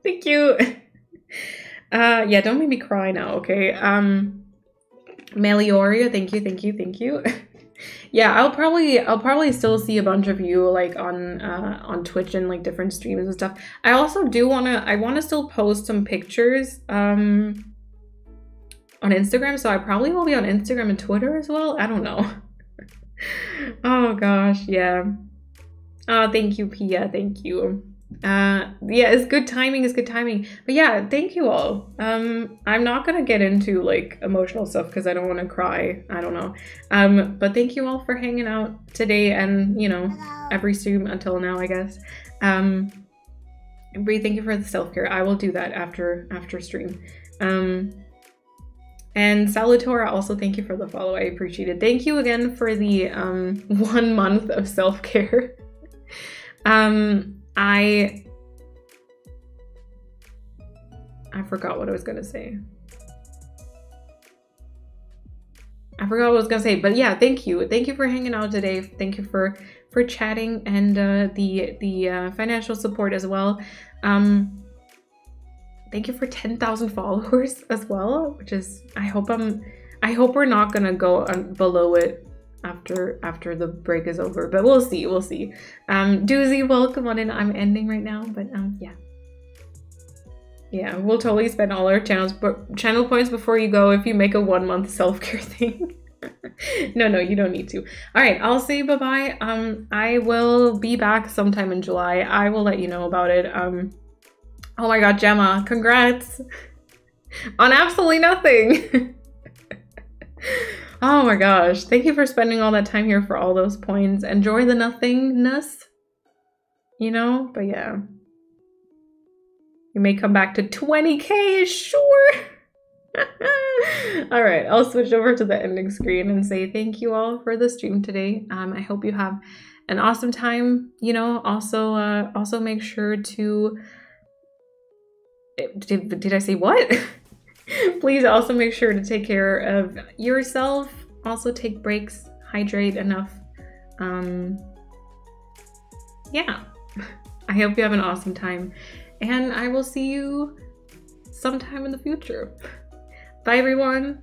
Thank you. Yeah, don't make me cry now, okay? Melioria, thank you. Yeah, I'll probably still see a bunch of you like on Twitch and like different streams and stuff. I also do wanna still post some pictures on Instagram, so I probably will be on Instagram and Twitter as well. I don't know. Oh gosh, yeah. Oh, thank you, Pia. Thank you. Yeah, it's good timing, it's good timing. But yeah, thank you all. I'm not gonna get into like emotional stuff because I don't want to cry. I don't know. But thank you all for hanging out today and, you know, every stream until now, I guess. Bree, thank you for the self-care. I will do that after stream. And Salutora, also thank you for the follow. I appreciate it. Thank you again for the 1 month of self-care. I forgot what I was gonna say. But yeah, thank you. Thank you for hanging out today. Thank you for chatting and the financial support as well. Thank you for 10,000 followers as well, which is, I hope we're not gonna go below it after the break is over, but we'll see. Doozy, welcome on in. I'm ending right now, but yeah, we'll totally spend all our channel points before you go if you make a 1 month self-care thing. No, you don't need to. All right, I'll say bye-bye. I will be back sometime in July. I will let you know about it. Oh my god, Gemma, congrats on absolutely nothing. Oh my gosh, thank you for spending all that time here for all those points. Enjoy the nothingness, you know, but yeah. You may come back to 20K, sure. All right, I'll switch over to the ending screen and say thank you all for the stream today. I hope you have an awesome time. You know, also make sure to, did I say what? Please also make sure to take care of yourself. Also take breaks, hydrate enough. Yeah, I hope you have an awesome time. And I will see you sometime in the future. Bye, everyone.